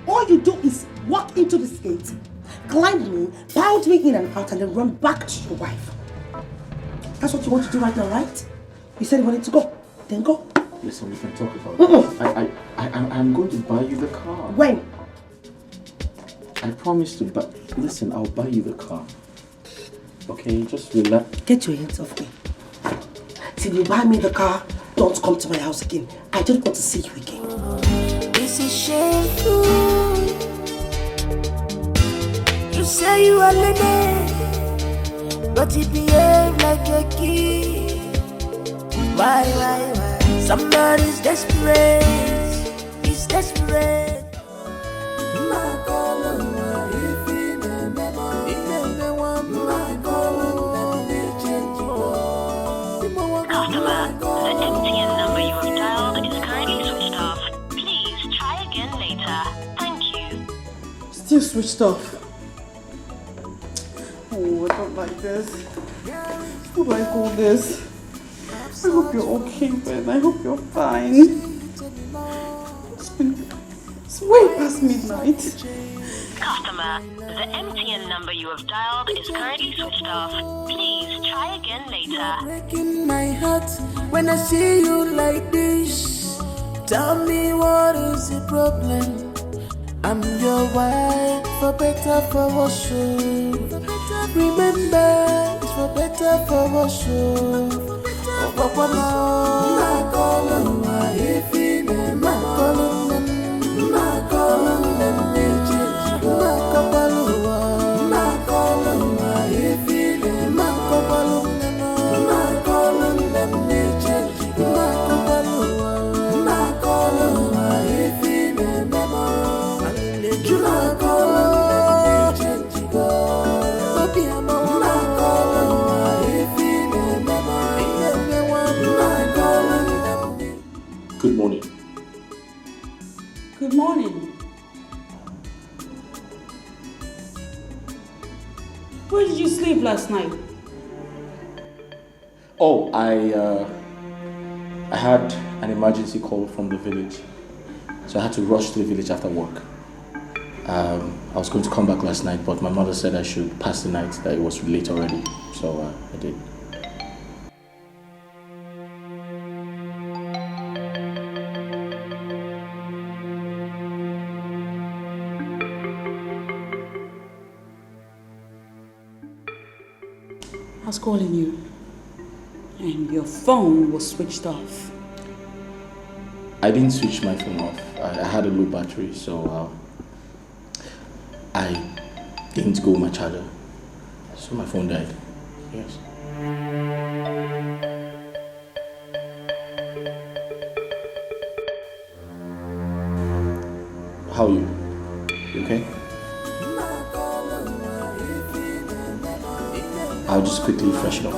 All you do is walk into this gate, climb me, pound me in and out, and then run back to your wife. That's what you want to do right now, right? You said you wanted to go. Then go. Listen, we can talk about it. I'm going to buy you the car. When? I promise to buy... Listen, I'll buy you the car. Okay, just relax. Get your hands off me. Till you buy me the car, don't come to my house again. I don't want to see you again. This is shameful. You say you are lady, but you behave like a kid. Why? Somebody's desperate, he's desperate. Customer, the MTN number you have dialed is currently switched off. Please try again later. Thank you. Still switched off. Oh, I don't like this. What do I call this? I hope you're okay, Ben. I hope you're fine. It's way past midnight. Customer, the MTN number you have dialed is currently switched off. Please try again later. Breaking my heart when I see you like this. Tell me what is the problem? I'm your wife, for better, for worse. Remember, it's for better, for worse. Oh, Papa, Good morning. Good morning. Where did you sleep last night? Oh, I had an emergency call from the village, so I had to rush to the village after work. I was going to come back last night, but my mother said I should pass the night, that it was late already, so I did. I was calling you, and your phone was switched off. I didn't switch my phone off. I had a low battery, so I didn't go with my charger. So my phone died. Yes. How are you? You okay? I'll just quickly freshen up.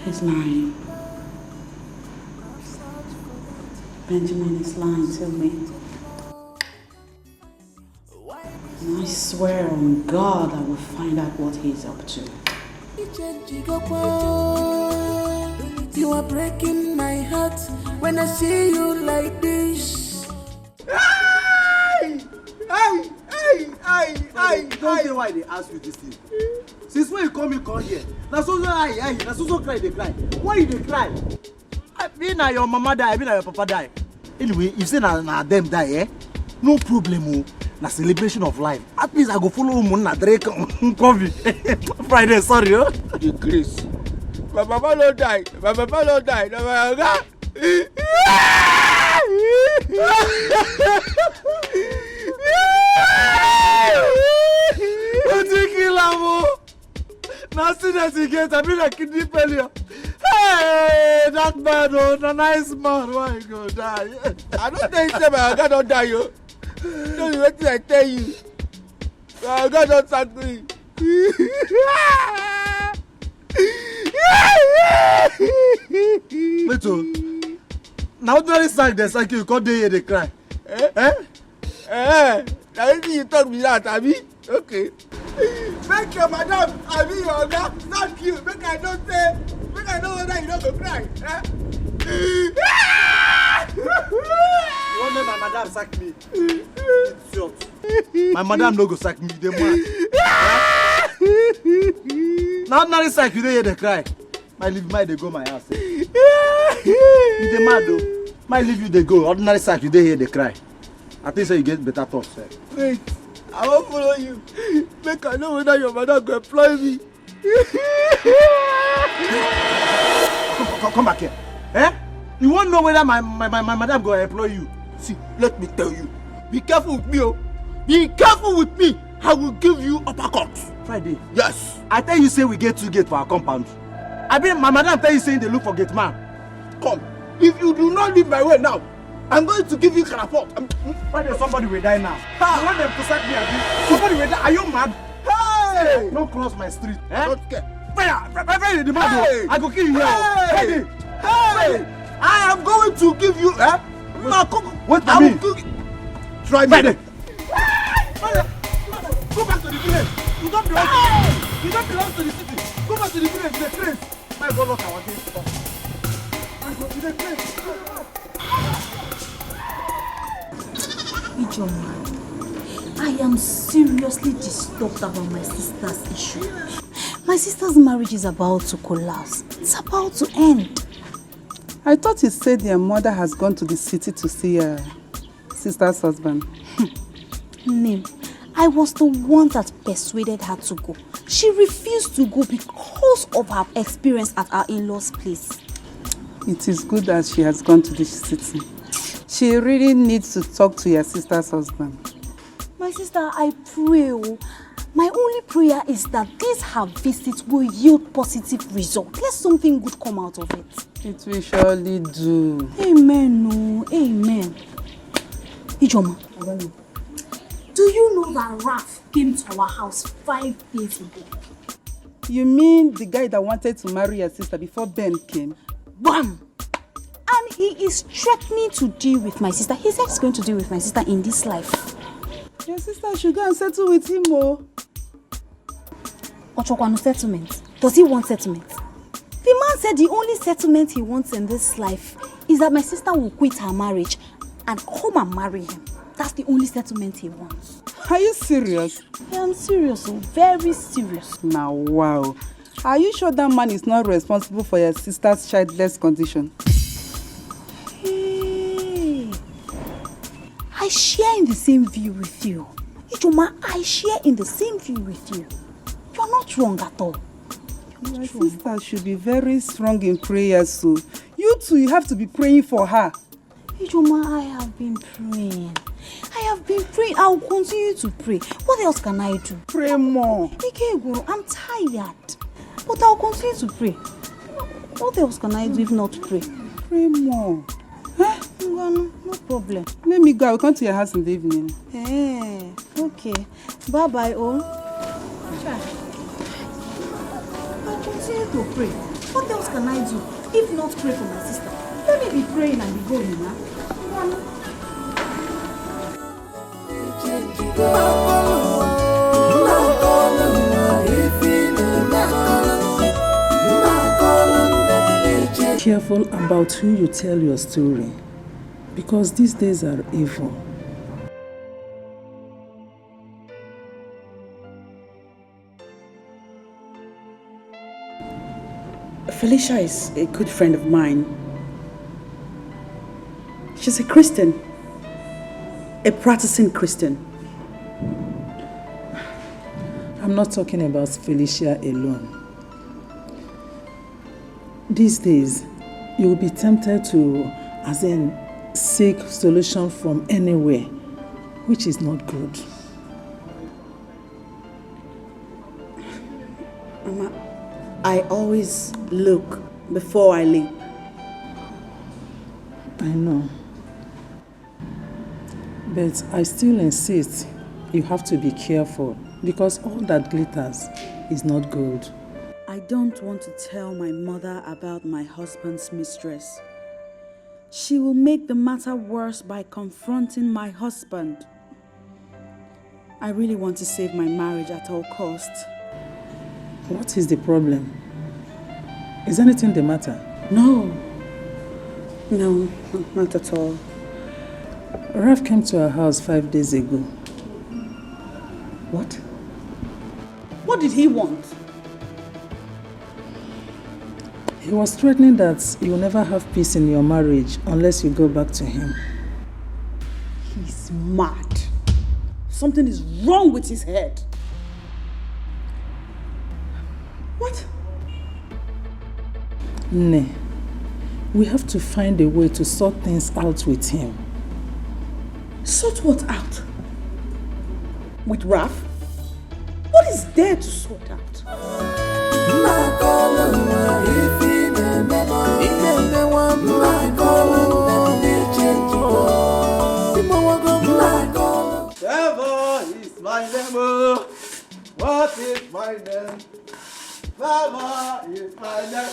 He's lying. Benjamin is lying to me. And I swear on God I will find out what he's up to. You are breaking my heart when I see you like this. Don't say why they ask you this thing. Since when you come here? Now so cry, they cry. Why you they cry? I mean na your mama die, I mean na your papa die. Anyway, if say na them die, eh? No problem. Na celebration of life. At least I go follow na Drake coffee. Friday, sorry. The grace. My papa don't die. My papa don't die. No, my God. What you kill him? Now see that he gets a bit of kidney failure. Hey, that man, oh, the nice man, why you go die? I don't think so, my God don't die, yo. Don't you wait till I tell you. My God don't sack me. Little. Now ordinary sack they sack you, come there they cry. Now you talk me that, Abi? Okay. Make your madam, Abi, your God, thank you. Make I don't say, make I know whether you don't go cry. You want make my madam sack me? It's short. My madam no go sack me, they mad. Now ordinary sack you dey cry. My leave my they go my house. You dey mad though. My leave you they go. Ordinary sack you dey here they cry. I think so you get better thoughts. Wait, I won't follow you. Make I know whether your madam go employ me. Come back here. Eh? You won't know whether my madam go employ you. See, let me tell you. Be careful with me, oh. Be careful with me. I will give you uppercut. Friday. Yes. I tell you say we get 2 gates for our compound. I mean my madam tell you saying they look for gate man. Come. If you do not leave my way now, I'm going to give you caraport. Friday, somebody will die now. You want them to sack me again? Somebody will die. Are you mad? Hey! Don't cross my street. Eh? Don't care. Fire! The mad. Hey! I go kill you here. Hey! Hey! I am going to give you. Eh? Wait for me. Try me. Friday. Go back to the village. You don't belong. You don't belong to the city. Go back to the village. The train. My God, look our day. I go to the train. Ijoma, am seriously disturbed about my sister's issue. My sister's marriage is about to collapse. It's about to end. I thought you said your mother has gone to the city to see her sister's husband. Name, I was the one that persuaded her to go. She refused to go because of her experience at our in-laws' place. It is good that she has gone to the city. She really needs to talk to your sister's husband. My sister, I pray. My only prayer is that this her visit will yield positive results. Let something good come out of it. It will surely do. Amen, no. Amen. Ijoma, do you know that Raph came to our house 5 days ago? You mean the guy that wanted to marry your sister before Ben came? Bam! And he is threatening to deal with my sister. He said he's going to deal with my sister in this life. Your sister should go and settle with him, oh. Ochokwano settlement. Does he want settlement? The man said the only settlement he wants in this life is that my sister will quit her marriage and come and marry him. That's the only settlement he wants. Are you serious? I am serious, very serious. Now, wow. Are you sure that man is not responsible for your sister's childless condition? Hey, I share in the same view with you. Ijoma, I share in the same view with you. You're not wrong at all. Your sister should be very strong in prayer, so you too, you have to be praying for her. Ijoma, I have been praying. I will continue to pray. What else can I do? Pray more. Ikeguru, I'm tired. But I'll continue to pray. What else can I do if not pray? Pray more. Huh? No problem. Let me go. I will come to your house in the evening. Hey, okay. Bye-bye, all. I'll continue to pray. What else can I do if not pray for my sister? Let me be praying and be going, huh? Careful about who you tell your story, because these days are evil. Felicia is a good friend of mine. She's a Christian, a practicing Christian. I'm not talking about Felicia alone. These days, you will be tempted to, seek solution from anywhere, which is not good. Mama, I always look before I leap. I know. But I still insist you have to be careful, because all that glitters is not gold. I don't want to tell my mother about my husband's mistress. She will make the matter worse by confronting my husband. I really want to save my marriage at all costs. What is the problem? Is anything the matter? No, not at all. Ralph came to our house 5 days ago. What? What did he want? He was threatening that you'll never have peace in your marriage unless you go back to him. He's mad. Something is wrong with his head. What? Ne, we have to find a way to sort things out with him. Sort what out? With Ralph? What is there to sort out? Trevor is my name. What is my name? Trevor is my name.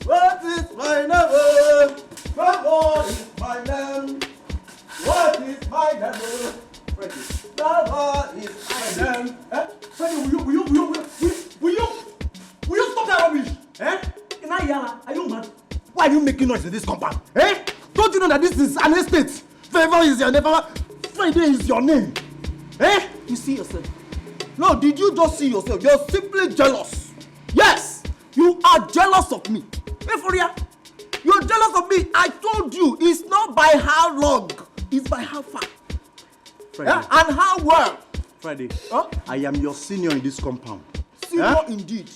What is my name? Trevor is my name. What is my name? Freddie. Trevor is my name. Freddie, will you stop that rubbish? Inayala, are you mad? Why are you making noise in this compound? Don't you know that this is an estate? Trevor is your name. Freddie is your name. Eh? You see yourself? No, did you just see yourself? You're simply jealous. Yes, you are jealous of me. Hey, for real? You're jealous of me. I told you, it's not by how long, it's by how far. Friday. Yeah? And how well. Friday. Huh? I am your senior in this compound. Senior indeed.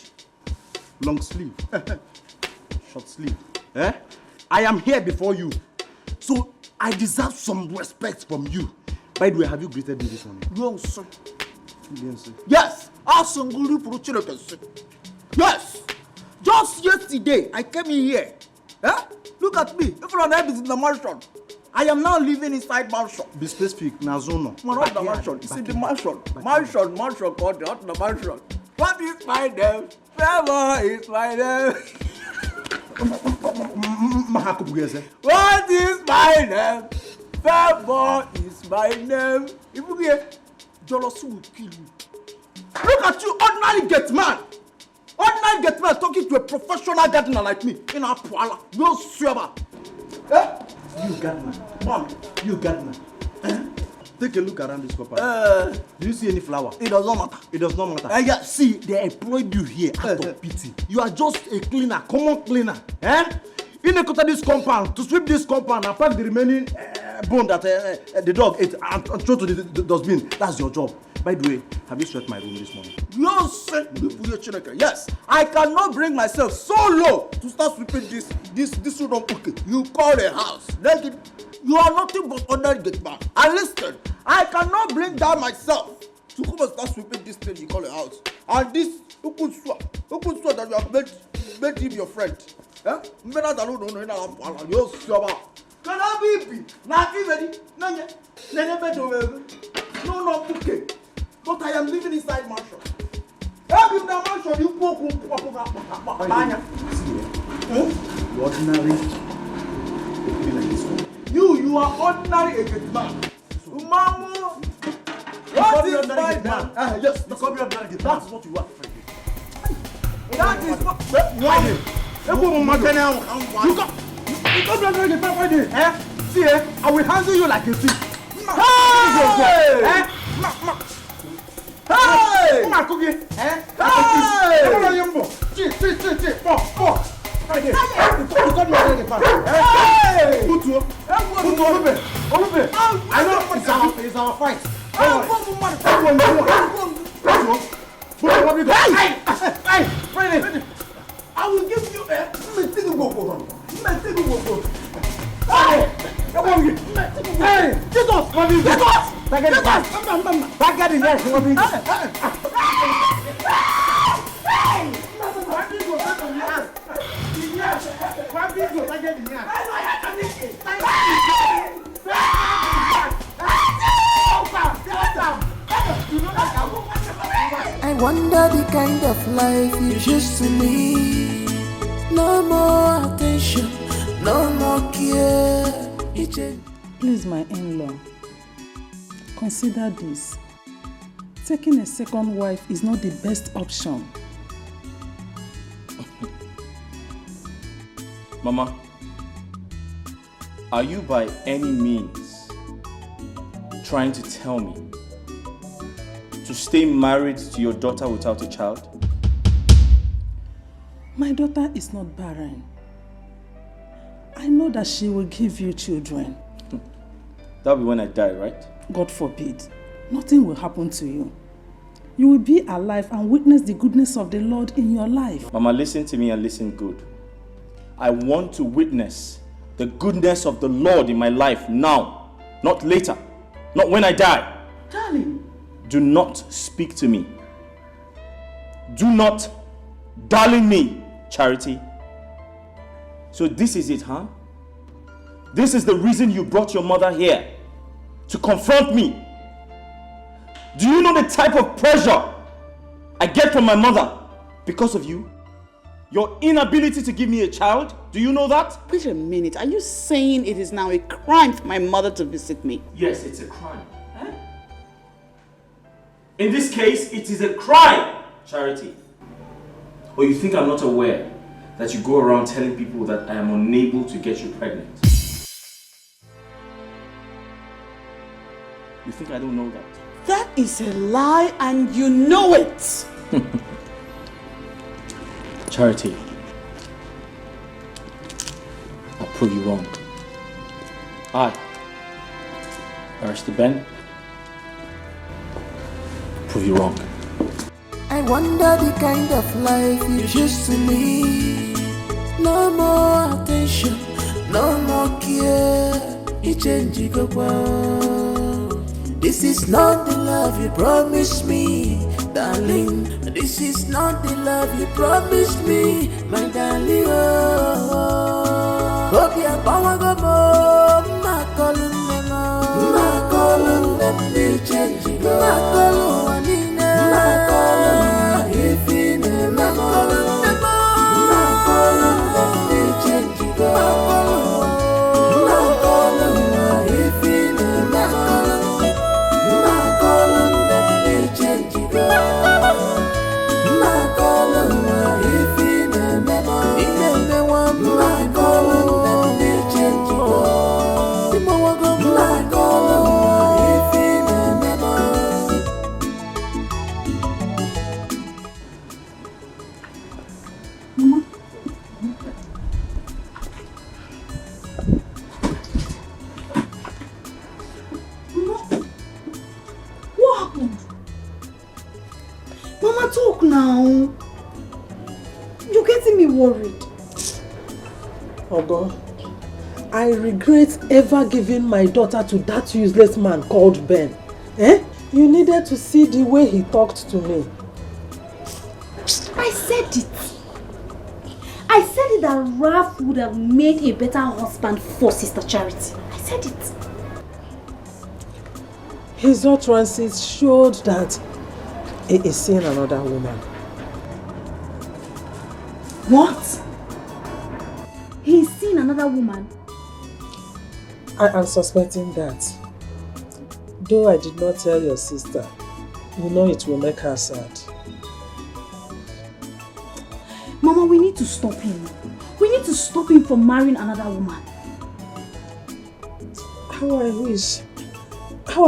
Long sleeve. Short sleeve. Eh? I am here before you. So I deserve some respect from you. By the way, have you greeted me this morning? No, sir. You didn't say. Yes. Yes. Just yesterday, I came in here. Eh? Look at me. Everyone else is in the mansion. I am now living inside mansion. Be specific. Nazono. Man, not the mansion. It's in the mansion. Mansion called not the mansion. What is my name? Trevor is my name. What is my name? Trevor is my name. If you get jealousy will kill you. Look at you, ordinary get man. Ordinary get man talking to a professional gardener like me. In a poala. No swear. Eh? You gardener. Mom, you gardener. Take a look around this compound. Do you see any flower? It does not matter. It does not matter. Yeah, see, they employed you here out of pity. You are just a cleaner, common cleaner. Eh? In a this compound, to sweep this compound and pack the remaining bone that the dog ate and throw to the dustbin. That's your job. By the way, have you swept my room this morning? You said yes. I cannot bring myself so low to start sweeping this room. Okay, you call a house. Then you are nothing but ordinary gate man. And listen, I cannot bring down myself to come and start sweeping this thing you call a house. And this Ukunswa that you have made him your friend. Eh? Can I be? Nothing ready? No, okay. But I am living inside mansion. Help in the mansion, you go. Ordinary. You are ordinary agent man. Mamu. What is my man? Yes, that's what you are. That is what. Why? See, I will handle you like a thief. Hey! Hey! Come on, cookie. Hey! I know it's our fight. I will give you a Hey! Get off! Get off! Back in I wonder the kind of life you choose to live. No more attention, no more care. Please, my in-law, consider this. Taking a second wife is not the best option. Mama, are you by any means trying to tell me to stay married to your daughter without a child? My daughter is not barren. I know that she will give you children. That'll be when I die, right? God forbid. Nothing will happen to you. You will be alive and witness the goodness of the Lord in your life. Mama, listen to me and listen good. I want to witness the goodness of the Lord in my life now, not later, not when I die. Darling. Do not speak to me. Do not darling me, Charity. So this is it, huh? This is the reason you brought your mother here, to confront me. Do you know the type of pressure I get from my mother because of you? Your inability to give me a child? Do you know that? Wait a minute. Are you saying it is now a crime for my mother to visit me? Yes, it's a crime. Huh? In this case, it is a crime, Charity. Or you think I'm not aware that you go around telling people that I am unable to get you pregnant? You think I don't know that? That is a lie and you know it. Charity, I'll prove you wrong. Barrister Ben, prove you wrong. I wonder the kind of life you choose to live. No more attention, no more care. You change, you go well. This is not the love you promised me, darling. This is not the love you promised me, my darling. Hope you're power go more. My calling them, they change, you go. My calling, if in my calling them, they change, you go. My calling, if in my calling them, they change, you go. My calling, if in my calling them, they change, you go. My calling, if in What happened? Mama, talk now. You're getting me worried. Ogo, I regret ever giving my daughter to that useless man called Ben. You needed to see the way he talked to me. I said it. I said it that Ralph would have made a better husband for Sister Charity. I said it. His utterances showed that he is seeing another woman. What? He's seen another woman? I am suspecting that. Though I did not tell your sister, you know it will make her sad. Mama, we need to stop him. We need to stop him from marrying another woman. How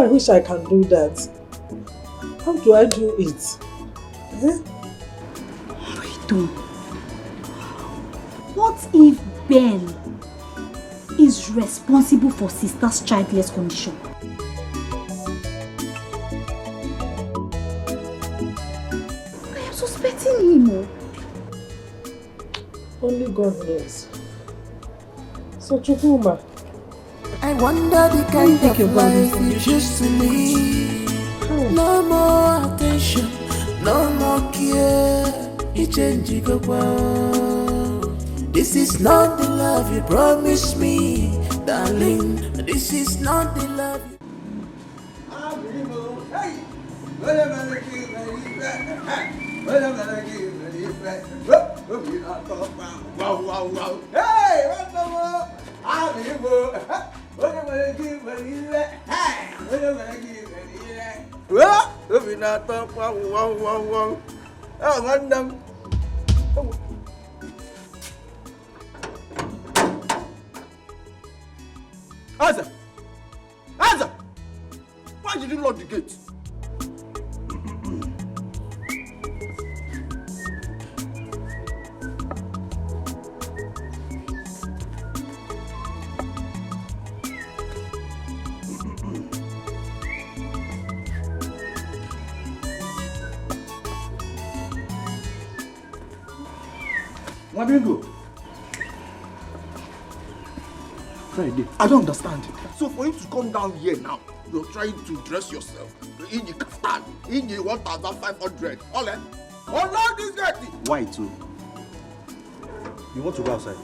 I wish I can do that. How do I do it? Rito, what if Ben is responsible for Sister's childless condition? I am suspecting him. Only God knows. So Chukuma, I wonder the kind of life you choose to live. No more attention, no more care. You change, you go well. This is not the love you promised me, darling. This is not the love you... Answer! Answer! Why did you lock the gate? Wabingo. Friday, I don't understand. So for you to come down here now, you're trying to dress yourself in the kaftan, in the 1,500. All that. Oh no, this guy. Why too? You want to go outside?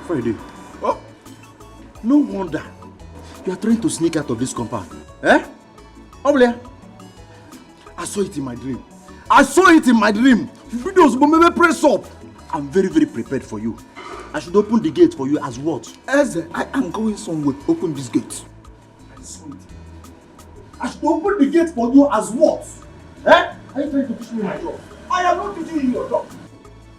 Friday. Oh? No wonder you are trying to sneak out of this compound. Oblia. I saw it in my dream. I saw it in my dream. Videos will maybe press up. I'm very, very prepared for you. I should open the gate for you as what? Eze, I am going somewhere. Open this gate. I saw it. I should open the gate for you as what? Are you trying to teach me my job? I am not teaching you your job.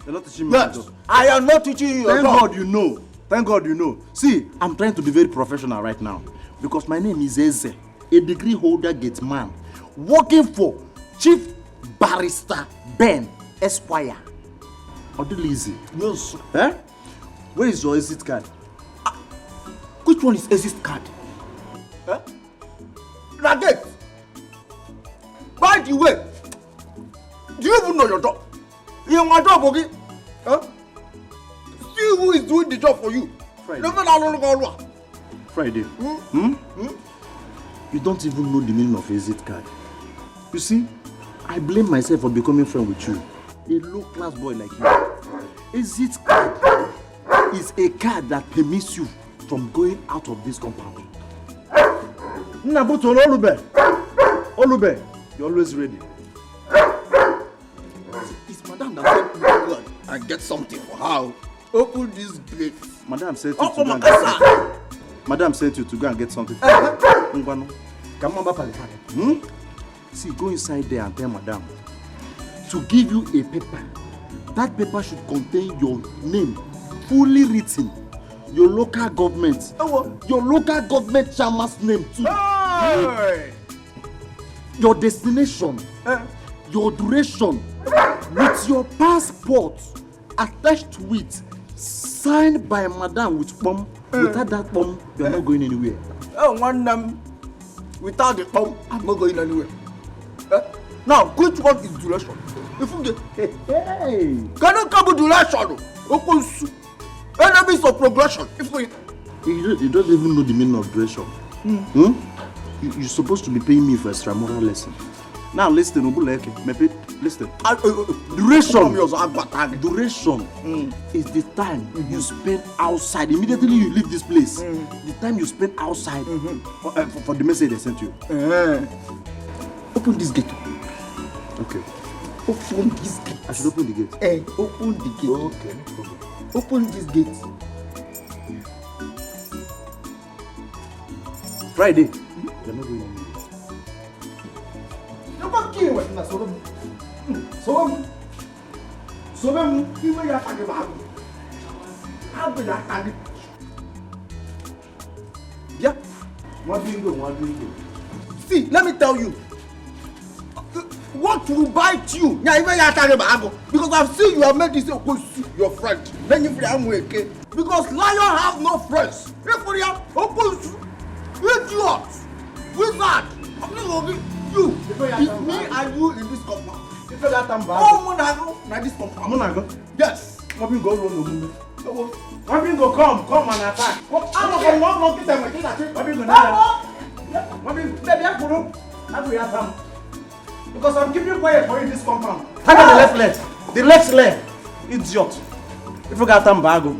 You're not teaching me my job. I am not teaching you your job. Thank God you know Thank God you know. See, I'm trying to be very professional right now because my name is Eze, a degree holder gate man, working for Chief Barrister Ben Esquire. Odilizi. Yes. Eh? Where is your exit card? Which one is exit card? Eh? Nugget. By the way, do you even know your job? You're my job, okay? Huh? See who is doing the job for you. Friday. Never Friday. You don't even know the meaning of exit card. You see, I blame myself for becoming friend with you. A low-class boy like you. Exit card is a card that permits you from going out of this compound. Nabuto Olube, you're always ready. It's Madame that said go and get something for her. Open this gate. Madame said you to go and get something. Madame said you to go and get something. Come on, Papa. See, go inside there and tell Madame to give you a paper. That paper should contain your name, fully written, your local government, your local government chairman's name too, your destination, your duration, with your passport attached to it, signed by Madame with bomb. Without that bomb, you are not going anywhere. Without the bomb, I'm not going anywhere. Now, which one is duration? If you get, can you come with duration? Enemies of progression. If we, you don't even know the meaning of duration. You're supposed to be paying me for extramural lesson. Now listen, listen. Duration is the time you spend outside. Immediately you leave this place, the time you spend outside for the message they sent you. Open this gate. Okay. Open this gate. I should open the gate. Open the gate. Okay, no problem. Open this gate. Friday. You're not going anywhere. You're not kidding with me. So you will have to give how will I target? Yeah. What do you do? See, let me tell you. What will bite you? Because I've seen you have made this your friend. Then you feel because lion have no friends. Idiot, wizard. You, it's me and you in this compound. Oh, Monago, this compound. Monago? Yes. What go run? What go come and attack? I'm not get them. What go because I'm keeping quiet for you in this compound. Hang on the left leg. The left leg. Idiot. If you got bago.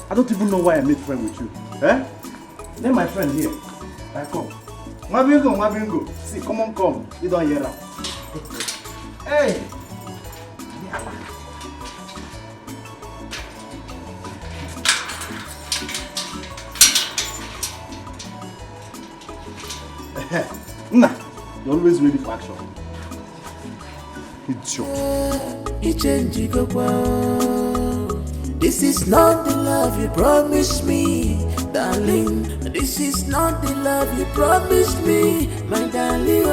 I don't even know why I made friend with you. Eh? Then my friend here. I come. Mabingo. See, come on. You don't hear that. Hey. Nah. You're always ready for action. Idiot. This is not the love you promised me, darling. This is not the love you promised me, my darling.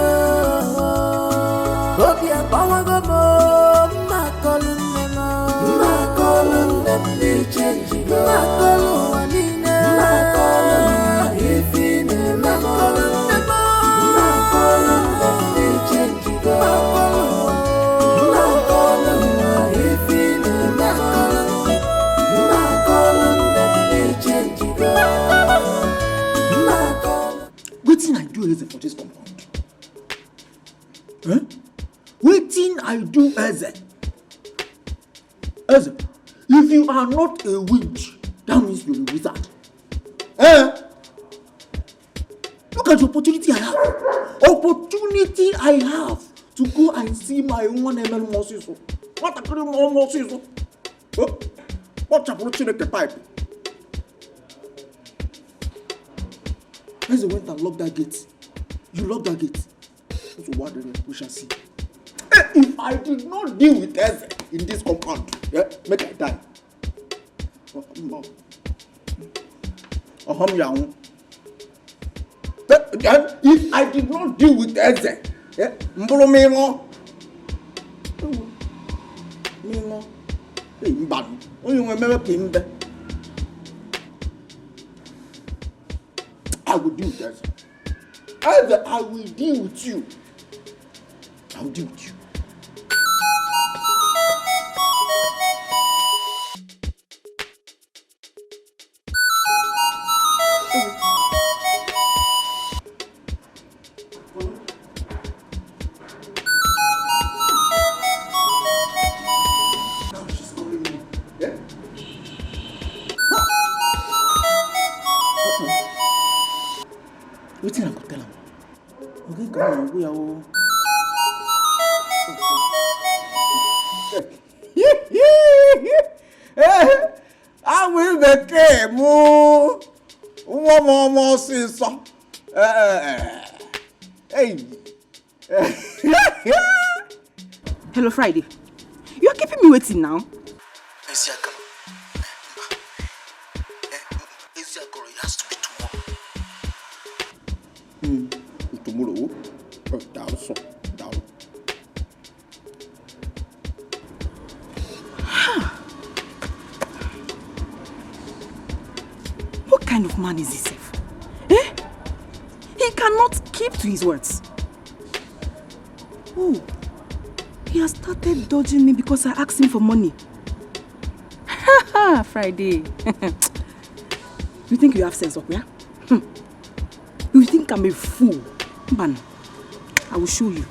Hope you're power go more. My calling them, they change. My calling, if in them, my calling. Waiting I do Eze for this compound. Waiting I do Eze. Eze, if you are not a witch, that means you're a wizard. Look at the opportunity I have. Opportunity I have to go and see my own ML Mosiso. What a pretty more Mosiso. What a pretty pipe. Eze went and locked that gate. You locked that gate. So what we shall see. If I did not deal with Eze in this compound, make I die. If I did not deal with Eze, mbolo mingo. Hey, mbanu. Only remember Kimbe. I will deal with Eze. Eze, I will deal with you. I will deal with you. Wetin I go tell am? Okay, come on, we are all. I will be careful. One more sister. Hey. Hello, Friday. You are keeping me waiting now. Tomorrow. Down. What kind of man is this? Eh? He cannot keep to his words. Oh, he has started dodging me because I asked him for money. Ha Friday. You think you have sense of me? Yeah? You think I'm a fool? Man, I will show you.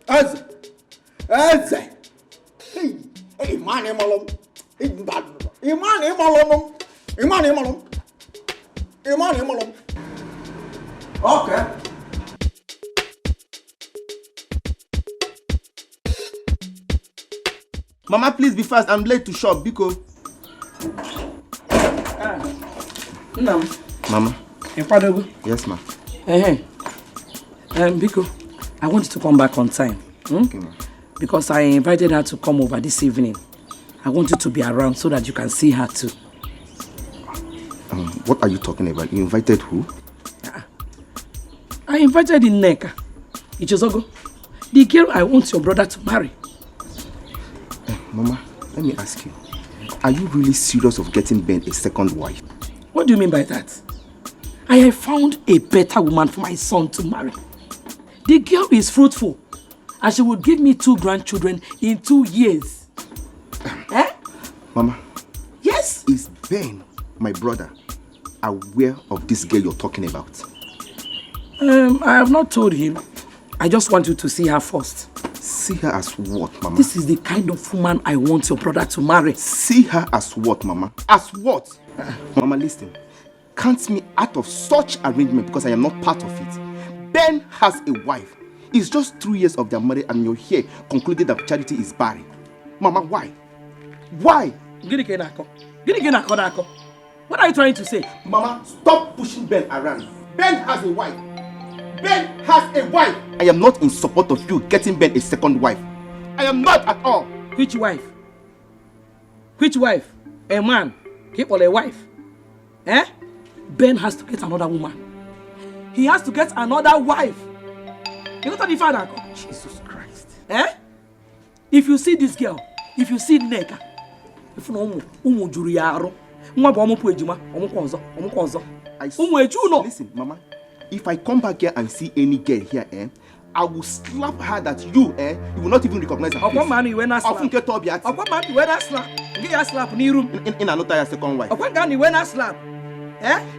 Eze! Hey, man, Imalom. Imalom. Okay. Mama, please be fast. I'm late to shop, Biko. No. Mama. Yes, ma. Biko, I want you to come back on time. Okay, ma. Because I invited her to come over this evening. I want you to be around so that you can see her too. What are you talking about? You invited who? I invited Nneka, Ichozogo, the girl I want your brother to marry. Mama, let me ask you. Are you really serious of getting Ben a second wife? What do you mean by that? I have found a better woman for my son to marry. The girl is fruitful and she will give me 2 grandchildren in 2 years. Mama. Yes? Is Ben, my brother, aware of this girl you're talking about? I have not told him. I just want you to see her first. See her as what, Mama? This is the kind of woman I want your brother to marry. See her as what, Mama? As what? Mama, listen. Count me out of such arrangement because I am not part of it. Ben has a wife. It's just 3 years of their marriage and you're here concluding that Charity is barren. Mama, why? Why? What are you trying to say? Mama, stop pushing Ben around. Ben has a wife. Ben has a wife. I am not in support of you getting Ben a second wife. I am not at all. Which wife? Which wife? A man? Keep on a wife? Ben has to get another woman. He has to get another wife. You know what the father? Jesus Christ. If you see this girl, if you see Nneka, if you know listen, Mama. If I come back here and see any girl here, I will slap her that you will not even recognize her face. In another second wife.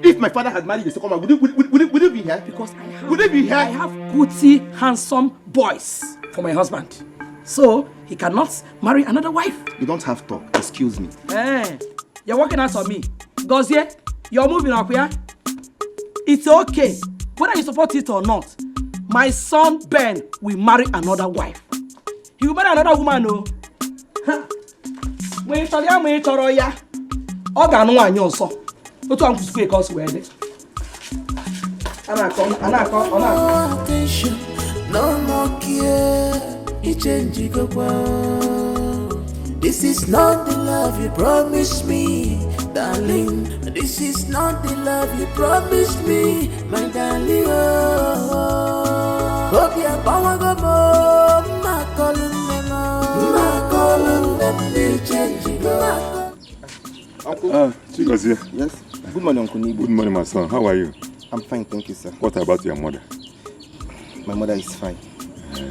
If my father had married the second wife, would it be here? Because I have, would it be here? I have goody, handsome boys for my husband. So he cannot marry another wife. You don't have talk. Excuse me. You're working out on me. Gozie, you're moving up here. It's okay. Whether you support it or not, my son Ben will marry another wife. He will marry another woman, no? When you tell him, when you tell him, no more care, you change This is not the love you promised me, darling. This is not the love you promised me, my darling. Hope you're power go more. Ma calling them, they change it. Uncle. Chigozie. Yes. Good morning, Uncle Nibu. Good morning, my son. How are you? I'm fine, thank you, sir. What about your mother? My mother is fine.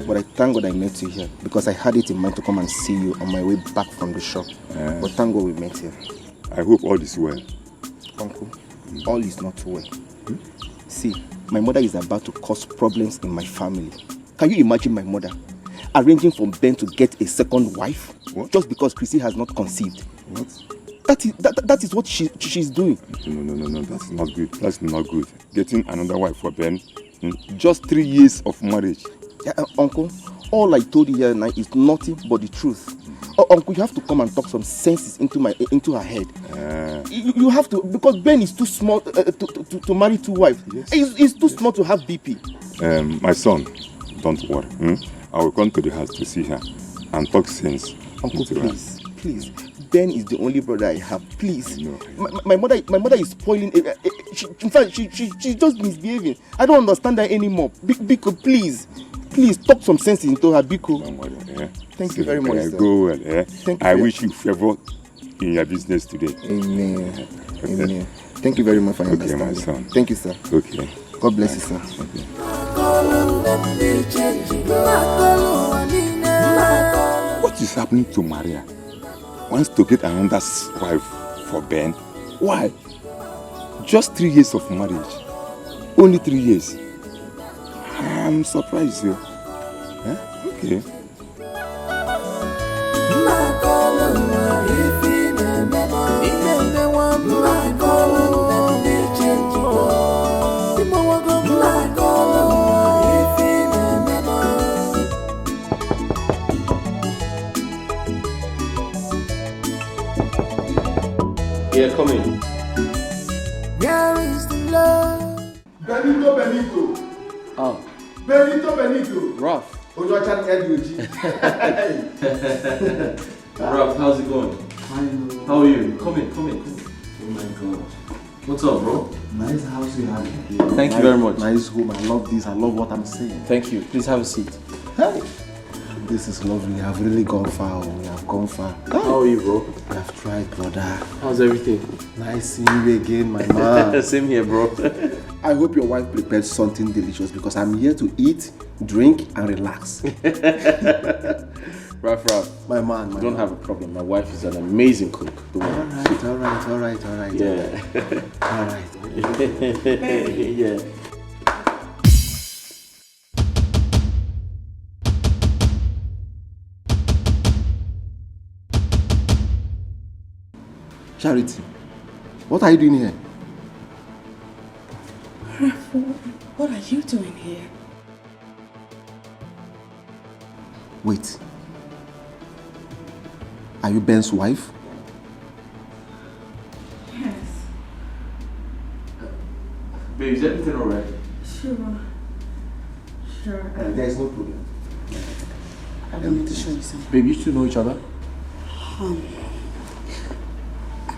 But I thank God I met you here because I had it in mind to come and see you on my way back from the shop. But thank God we met here. I hope all is well. Uncle, all is not well. See, my mother is about to cause problems in my family. Can you imagine my mother arranging for Ben to get a second wife? What? Just because Chrissy has not conceived? What? That is what she's doing. No, that's not good. That's not good. Getting another wife for Ben, just 3 years of marriage. Yeah, Uncle, all I told you here now is nothing but the truth. Uncle, you have to come and talk some senses into her head. You have to, because Ben is too small to marry two wives. Yes. He's too small to have BP. My son, don't worry. I will come to the house to see her and talk sense. Uncle, please. Ben is the only brother I have. Please. No. My mother is spoiling. In fact, she's just misbehaving. I don't understand her anymore. Biko, please talk some sense into her, Biko. Don't worry. Thank you very much, sir. Go well. Thank you. I wish you favor in your business today. Amen. Amen. Thank you very much for your understanding. My son. Thank you, sir. Okay. God bless you, sir. Okay. What is happening to Maria? Wants to get another wife for Ben. Why? Just 3 years of marriage. Only 3 years. I'm surprised, you. Okay. Yeah, come in. Where is the love? Benito. Oh. Benito. Rough. Ralph, how's it going? Fine. How are you? Come in. Oh my God. What's up, bro? Nice house you have here. Thank you very much. Nice home. I love this. I love what I'm saying. Thank you. Please have a seat. Hey. This is lovely. I've really gone far. We have gone far. How are you, bro? I have tried, brother. How's everything? Nice seeing you again, my man. Same here, bro. I hope your wife prepared something delicious because I'm here to eat, drink, and relax. Ralph, my man. You don't have a problem. My wife is an amazing cook. All right. Yeah. All right. Yeah. Charity, what are you doing here? What are you doing here? Wait. Are you Ben's wife? Yes. Babe, is everything alright? Sure. There is no problem. I wanted to show you something. Babe, you two know each other?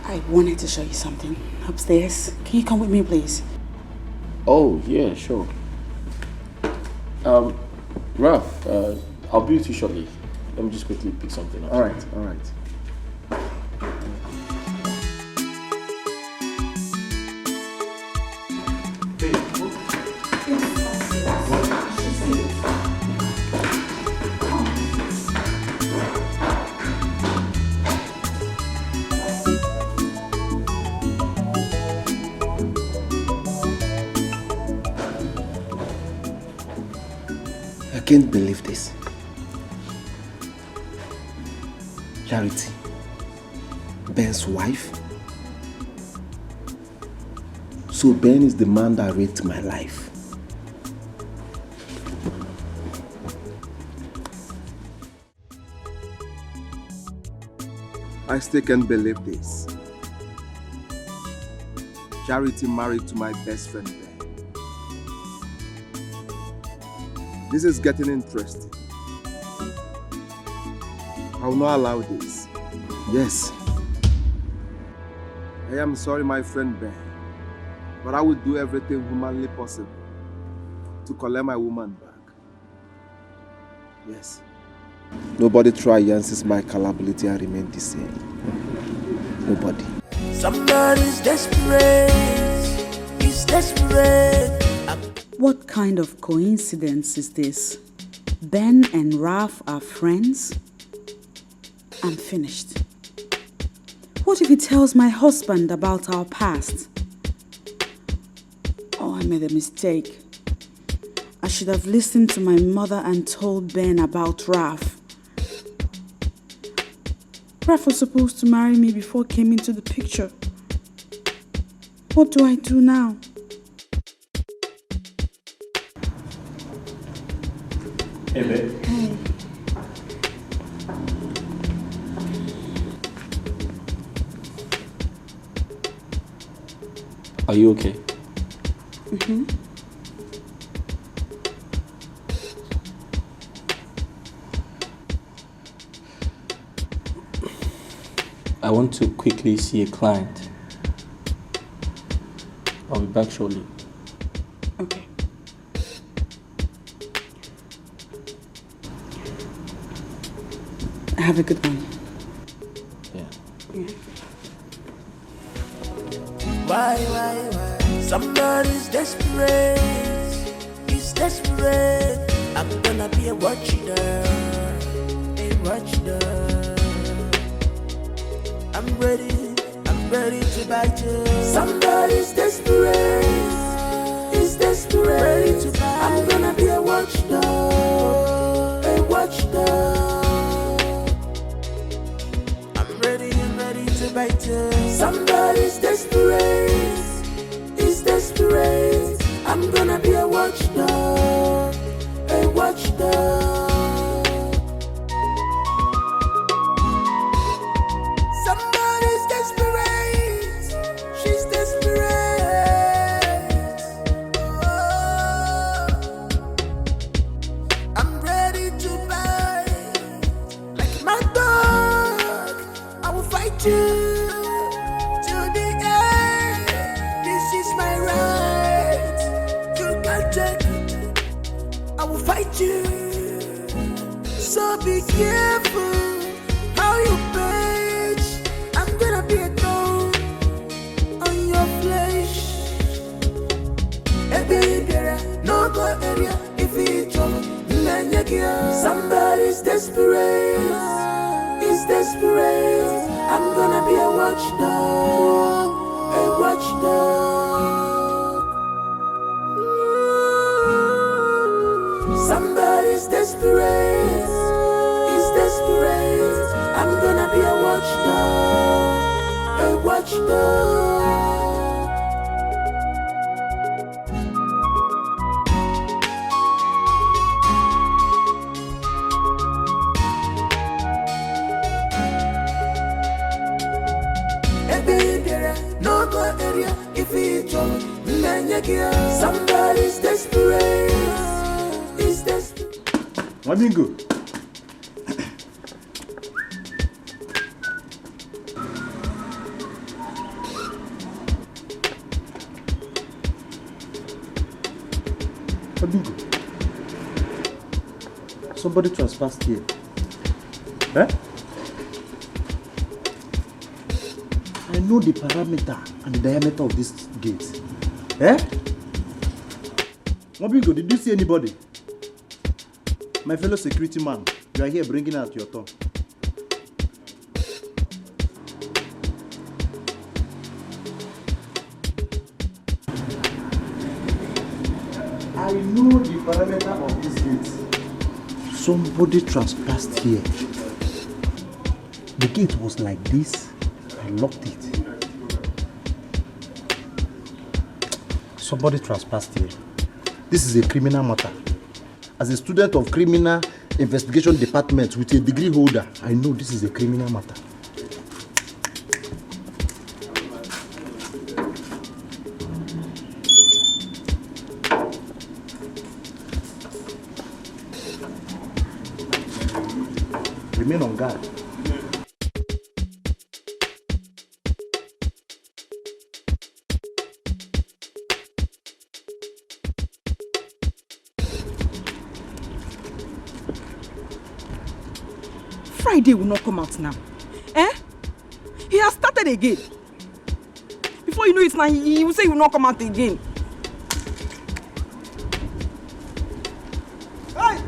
I wanted to show you something upstairs. Can you come with me, please? Oh, yeah, sure. Ralph, I'll be with you shortly. Let me just quickly pick something up. All right. I can't believe this. Charity, Ben's wife. So Ben is the man that raped my life. I still can't believe this. Charity married to my best friend Ben. This is getting interesting. I will not allow this. Yes. I am sorry, my friend Ben, but I will do everything humanly possible to collect my woman back. Yes. Nobody try Yancy's my capability and remain the same. Nobody. Somebody's desperate. He's desperate. What kind of coincidence is this? Ben and Ralph are friends? I'm finished. What if he tells my husband about our past? Oh, I made a mistake. I should have listened to my mother and told Ben about Ralph. Ralph was supposed to marry me before he came into the picture. What do I do now? Hey, babe. Hey. Are you okay? Mm-hmm. I want to quickly see a client. I'll be back shortly. Okay. Have a good one. Yeah. Why? Somebody's desperate. He's desperate. I'm gonna be a watchdog. A watchdog. I'm ready to bite you. Somebody's desperate. He's desperate. Ready to bite. I'm gonna be a watchdog. A watchdog. I'm ready to bite you. Somebody's desperate. He's desperate. I'm gonna be a watchdog. A watchdog. Somebody's desperate. She's desperate. Oh, I'm ready to bite. Like my dog, I will fight you. Fight you, so be careful how you bitch. I'm gonna be a thorn on your flesh. No go area if you trouble. Somebody's desperate. He's desperate. I'm gonna be a watchdog. A watchdog. Somebody's desperate. He's desperate. I'm gonna be a watchdog. A watchdog. No go area if you trouble. Somebody's desperate. Wabingo. Wabingo. Somebody trespassed here. Eh? I know the parameter and the diameter of this gate. Eh? Wabingo, did you see anybody? My fellow security man, you are here bringing out your tongue. I know the parameter of this gate. Somebody trespassed here. The gate was like this. I locked it. Somebody trespassed here. This is a criminal matter. As a student of criminal investigation department with a degree holder, I know this is a criminal matter. Remain on guard. Friday will not come out now. Eh? He has started again. Before you know it now, he will say he will not come out again. Hey!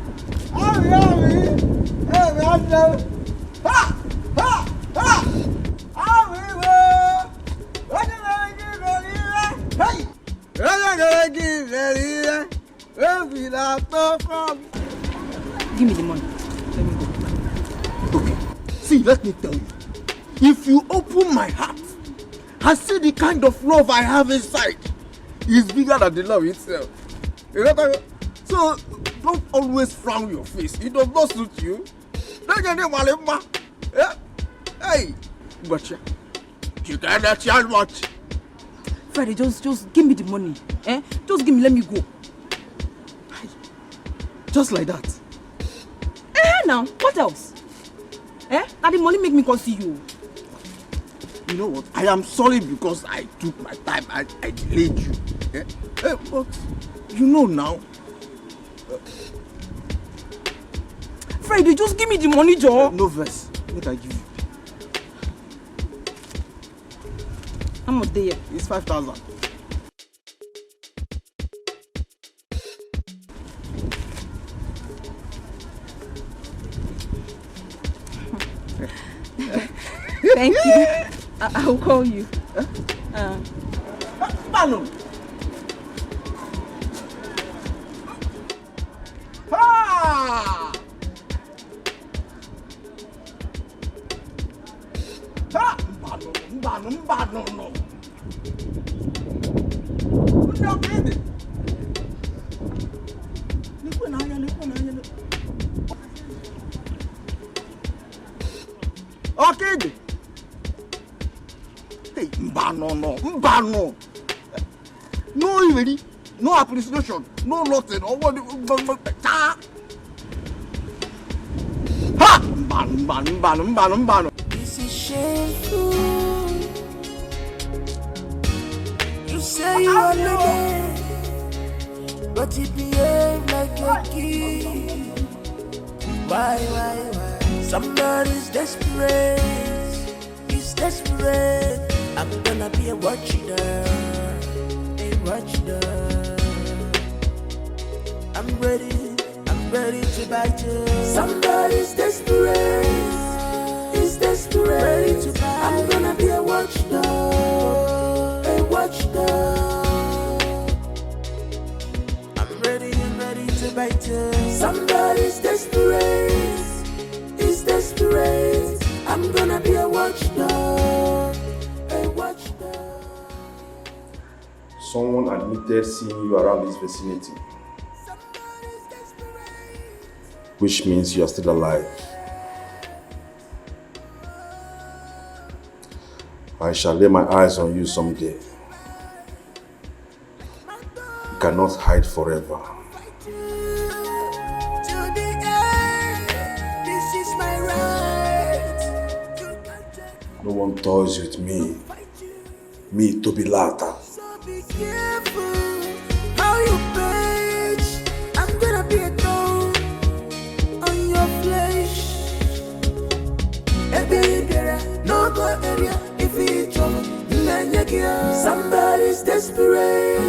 Give me the money. Let me go. Okay. See, let me tell you. If you open my heart and see the kind of love I have inside, it's bigger than the love itself. You know what I mean? So, don't always frown your face. It does not suit you. Hey, gotcha. You can't charge much. Friday, just give me the money. Eh? Just give me, let me go. Just like that. Now, what else? Now the money make me come see you. You know what? I am sorry because I took my time and I delayed you. But you know now. Friday, just give me the money, Joe. No verse. What I give you? How much there? It's 5,000. Thank you. I will call you. Pano. Mbano. Okay. Hey, Mbano. No ready, no appreciation, no nothing. Ha! Mbano. This is shameful. You say you are the but you behave like a kid. Why? Somebody's desperate. He's desperate. I'm gonna be a watcher. I'm ready to bite you. Somebody's desperate. He's desperate. Ready to bite. I'm gonna be a watchdog. I'm ready to bite you. Somebody's desperate. He's desperate. I'm gonna be a watchdog. Someone admitted seeing you around this vicinity, which means you are still alive. I shall lay my eyes on you someday. You cannot hide forever. No one toys with me. Me, Toby Lata. Be careful how you bitch. I'm gonna be a thorn on your flesh. No go area if you trouble. Somebody's desperate.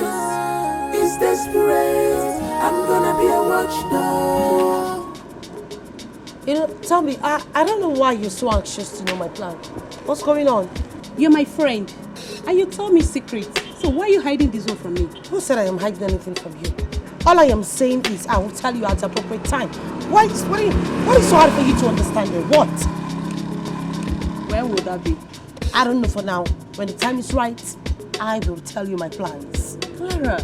He's desperate. I'm gonna be a watchdog. You know, tell me, I don't know why you're so anxious to know my plan. What's going on? You're my friend, and you told me secrets. So why are you hiding this one from me? Who said I am hiding anything from you? All I am saying is I will tell you at the appropriate time. What is so hard for you to understand it? What? Where would that be? I don't know for now. When the time is right, I will tell you my plans. Clara.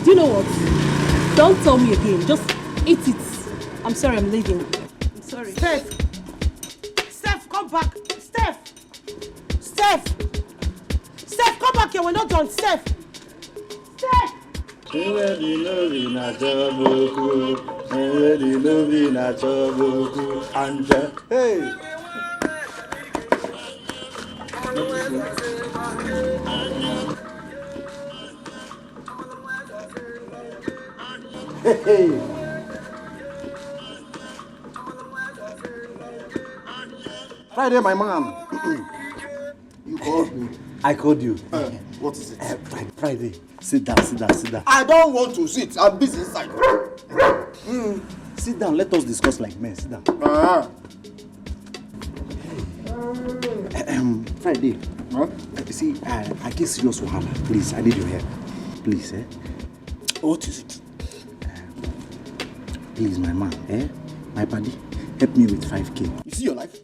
Do you know what? Don't tell me again. Just eat it. I'm sorry, I'm leaving. I'm sorry. Steph, come back. Steph, come back here. We're not done. Steph. Hey. Friday, my man. You called me. I called you. What is it? Friday. Sit down. I don't want to sit. I'm busy inside. Sit down. Let us discuss like men. Sit down. Friday. Huh? See, I get serious wahala. Please, I need your help. Please, What is it? Please, my man, my buddy, help me with 5K. You see your life?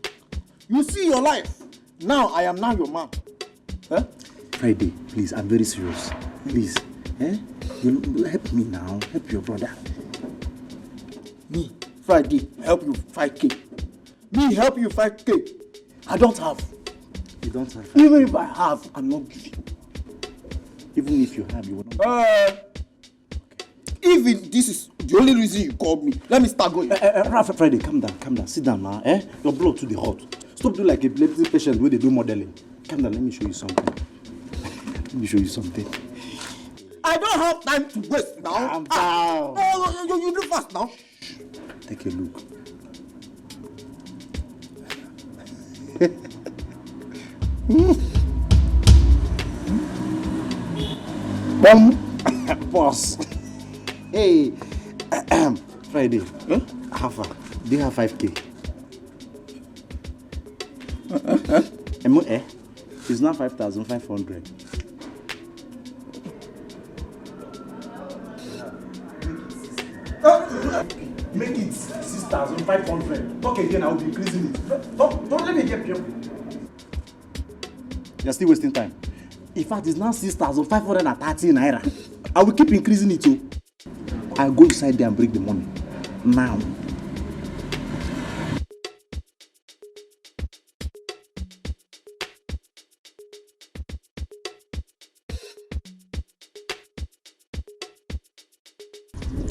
You see your life? Now I am now your man. Friday, please, I'm very serious. Please, you help me now. Help your brother. Me, Friday, help you 5K. Me help you 5K. I don't have. You don't have. Even if I have, I'm not giving. Even if you have, you will not. If this is the only reason you called me, let me start going. Friday, calm down. Sit down now. Your blood too hot. Stop doing like a epilepsy patient where they do modeling. Calm down, let me show you something. I don't have time to waste now. Calm down. You do fast now. Take a look. Boss. Hey, Friday. How far? Do you have 5K? It's now 5,500. Make it 6,500. Talk again, I will be increasing it. Don't let me get you. You're still wasting time. In fact, it's now 6,530 naira. I will keep increasing it too. I'll go inside there and break the money. Now.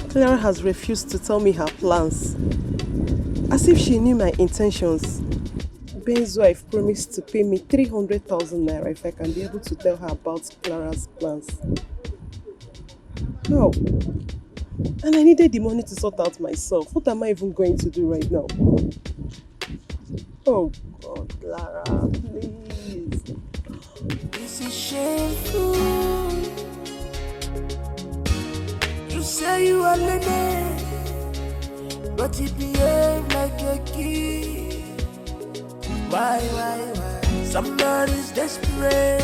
Clara has refused to tell me her plans. As if she knew my intentions. Ben's wife promised to pay me 300,000 naira if I can be able to tell her about Clara's plans. No. And I needed the money to sort out myself. What am I even going to do right now? Oh God, Clara, please. This is shameful. You say you are learning, but you behave like a kid. Why? Somebody's desperate.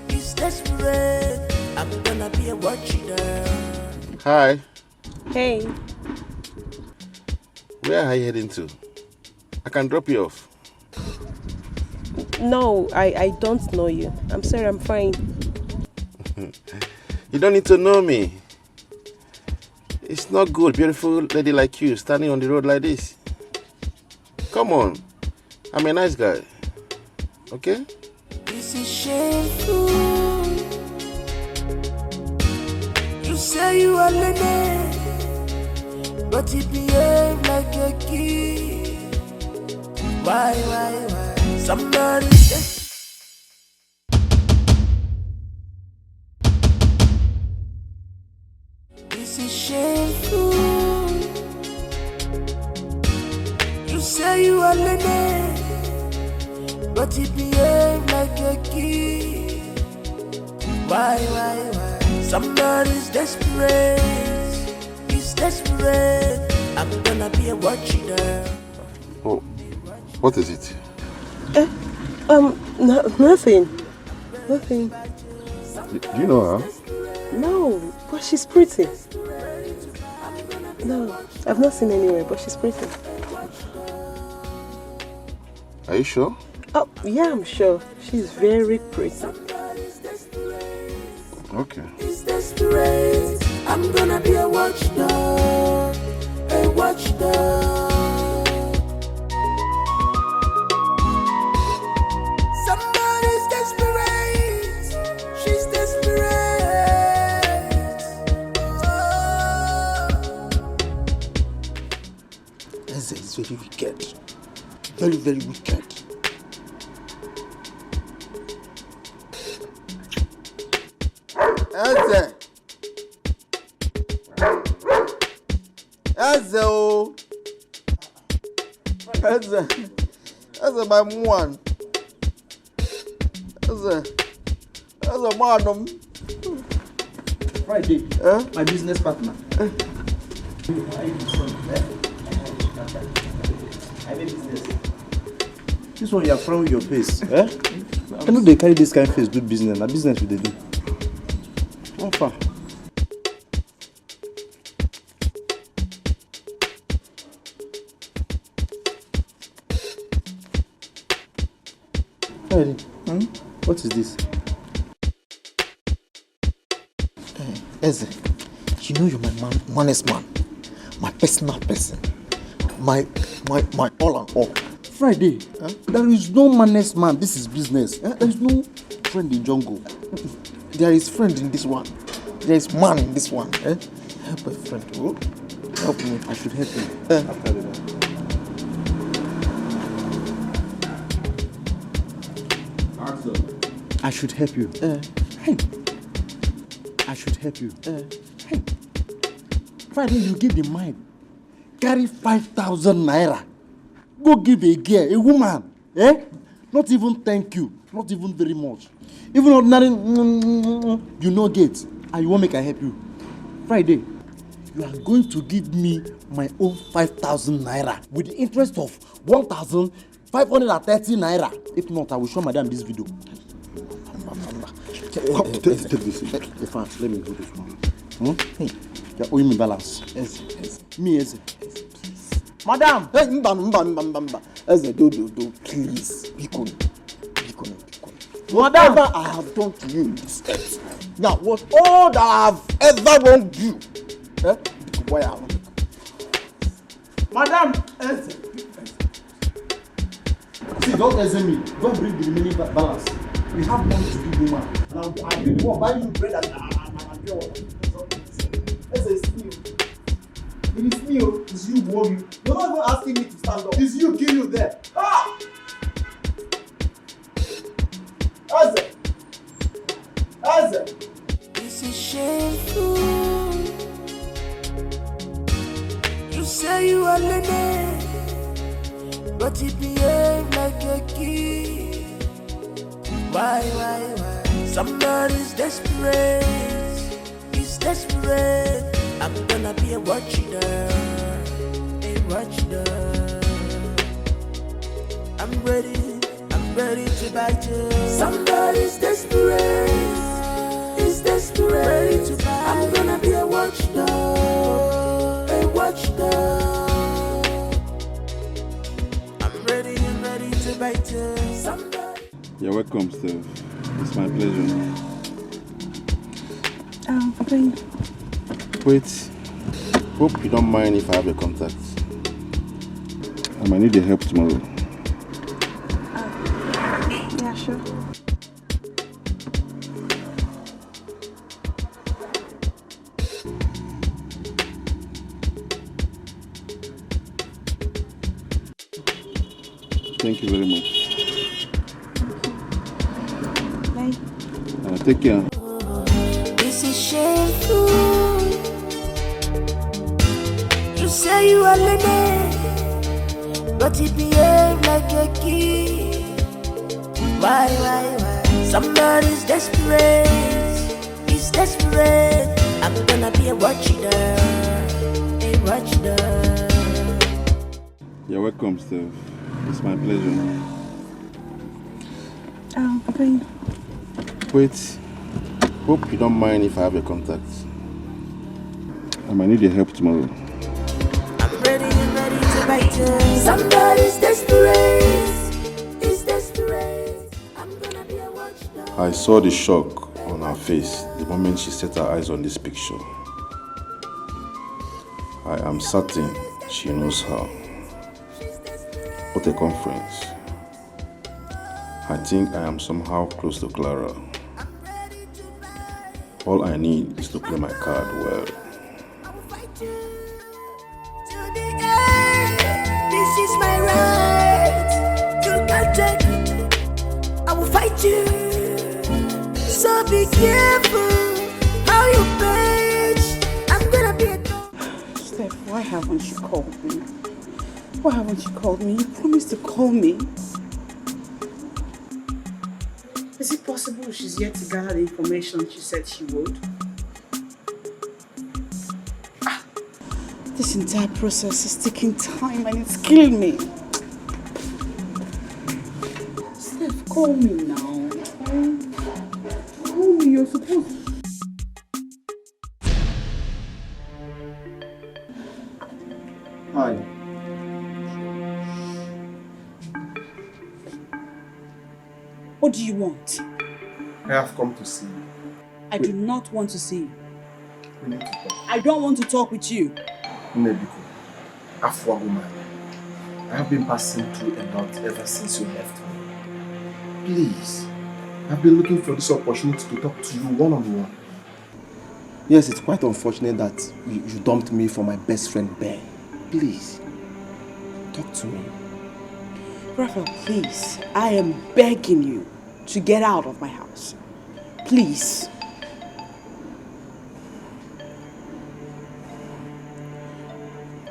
He's desperate. I'm gonna be a watcher. Hi. Hey. Where are you heading to? I can drop you off. No, I don't know you. I'm sorry, I'm fine. You don't need to know me. It's not good, beautiful lady like you standing on the road like this. Come on. I'm a nice guy. Okay? This is shameful. You say you are learning, but you behave like a kid. Why? Somebody's desperate. This is shameful. You say you are learning, but you behave like a kid. Why? Somebody's desperate. He's desperate. I'm gonna be a watcher. Oh, what is it? Nothing. Do you know her? No, but she's pretty. No, I've not seen anywhere, but she's pretty. Are you sure? Oh, yeah, I'm sure. She's very pretty. Okay. He's desperate. I'm gonna be a watchdog. A watchdog. Somebody's desperate. She's desperate. Eze is very wicked. Very, very wicked. Eze. That's my one. That's a madam. Friday, my business partner. I make business. This one you are frowning with your face. I know they carry this kind of face do business. Na business with they do. How far? Friday, what is this? Eze, you know you're my honest man, my personal person, my all and all. Friday, there is no manest man. This is business. There is no friend in jungle. There is friend in this one. There is man in this one. Help a friend. Oh, help me. I should help you. After that. I should help you. Hey. I should help you. Hey. Friday, you give the mind. Carry 5,000 naira. Go give a girl, a woman. Not even thank you. Not even very much. Even ordinary, you know get. And you won't make I help you. Friday, you are going to give me my own 5,000 naira with the interest of 1,530 naira. If not, I will show madam this video. Take this. Let me do this one. Hey, you're owing me balance. Yes. Me, yes. Madam! Hey, mba. Eze, do, please. Bikon. Whatever I have done to you in this earth. Now, what all that I have ever wronged you. Why I want Madam! Eze. See, don't Eze me. Don't bring the remaining balance. We have money to give woman. And I'll bring the one, buy you bread and pure water. Eze, it's me. It is me, it's you who you. You're not even asking me to stand up. It's you kill you there. Ah! Eze! This is shameful. You say you are lenny, but you behave like a kid. Why? Somebody's desperate. He's desperate. I'm gonna be a watcher. I'm ready to bite you. Somebody's desperate. He's desperate. Ready to bite. I'm gonna be a watchdog. I'm ready to bite you. Somebody. You're welcome, Steve. It's my pleasure. Thank you. Wait. Hope you don't mind if I have a contact. I might need your help tomorrow. Yeah, sure. Thank you very much. Bye. Take care. This is shameful. You say you are lenny, but you behave like a kid. Why? Somebody's desperate. He's desperate. I'm gonna be a watchdog. You're welcome, Steve. It's my pleasure. Thank you. Wait. Hope you don't mind if I have a contact. I might need your help tomorrow. I'm ready to bite you. Somebody's desperate. He's desperate. I'm gonna be a watchdog. I saw the shock on her face the moment she set her eyes on this picture. I am certain she knows her. What a conference. I think I am somehow close to Clara. All I need is to play my card well. This is my right. You can't take it. I will fight you. So be careful how you bitch. I'm gonna be a dog. Steph, why haven't you called me? Why haven't you called me? You promised to call me. So she's yet to gather the information she said she would. This entire process is taking time and it's killing me. Steph, call me now. Call me, you're supposed. Hi. What do you want? I have come to see you. I do not want to see you. We need to talk. I don't want to talk with you. Nebiko, Afwagoman, I have been passing through a lot ever since you left me. Please, I've been looking for this opportunity to talk to you one-on-one. Yes, it's quite unfortunate that you dumped me for my best friend, Ben. Please, talk to me. Raphael, please, I am begging you to get out of my house. Please.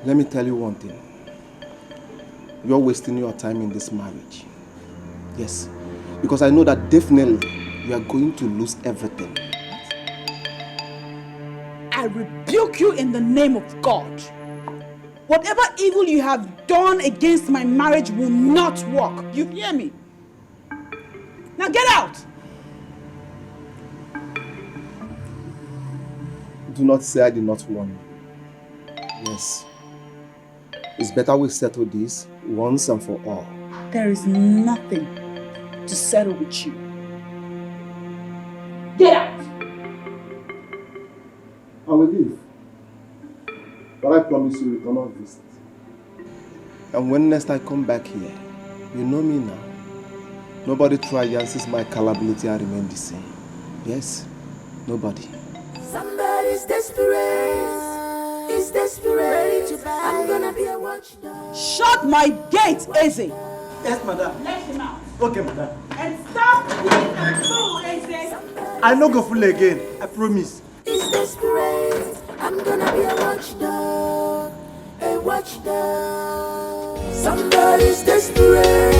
Let me tell you one thing. You're wasting your time in this marriage. Yes, because I know that definitely you are going to lose everything. I rebuke you in the name of God. Whatever evil you have done against my marriage will not work. You hear me? Now get out! Do not say I did not warn you. Yes. It's better we settle this once and for all. There is nothing to settle with you. Get out! I will leave. But I promise you return on visit. And when next I come back here, you know me now. Nobody triances my calability and remain the same. Yes? Nobody. Somebody's desperate. Is desperate. I'm gonna be a watchdog. Shut my gate, Eze! Yes, madam. Let him out. Okay, madam. And stop being a fool, Eze! I no go fool again. I promise. Is desperate. I'm gonna be a watchdog. A watchdog. Somebody's desperate.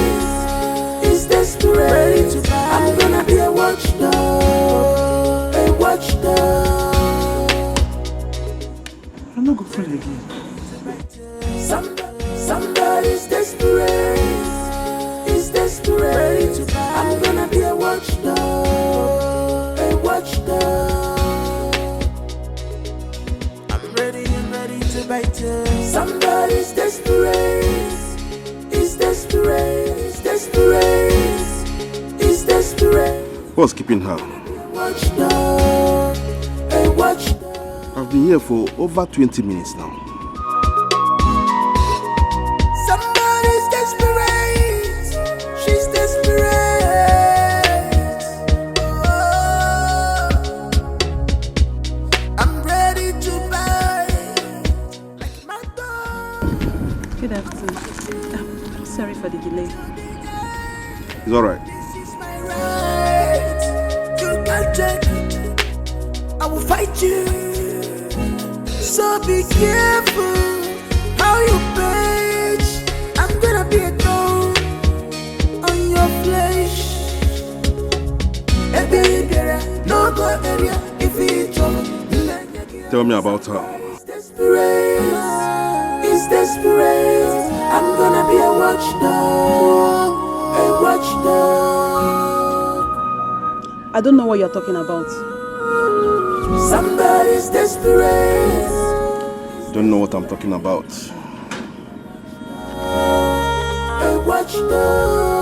Is desperate. I'm gonna be a watchdog. A watchdog. I'm not going to fool again. Somebody's desperate. Is desperate. I'm gonna be a watchdog. A watchdog. I'm ready and ready to bite you. Somebody's desperate. Is desperate. Is desperate. Is desperate. What's keeping her? Watchdog. A watchdog. I've been here for over 20 minutes now. Somebody's desperate. She's desperate. Oh, I'm ready to buy like my dog. Good afternoon. Sorry for the delay. It's alright. Right. You can't take it. I will fight you. So be careful how you page. I'm gonna be a thorn on your flesh. No go area if it's Tell me about her. desperate. It's desperate. I'm gonna be a watchdog. A watchdog. I don't know what you're talking about. Somebody's desperate. Don't know what I'm talking about. A watchdog.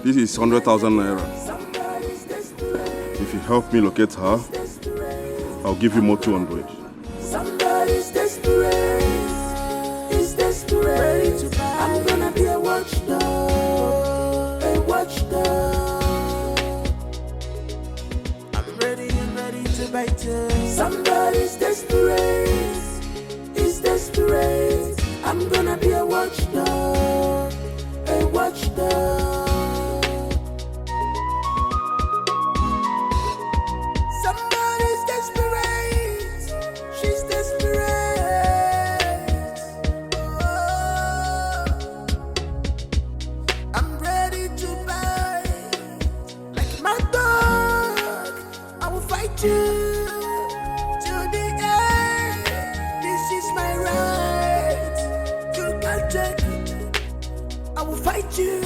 This is 100,000 naira. If you help me locate her, I'll give you more 200. Somebody's desperate. Is desperate. I'm gonna be a watchdog. A watchdog. I'm ready and ready to bite you. Somebody's desperate. Is desperate. I'm gonna be a watchdog. A watchdog. fight you.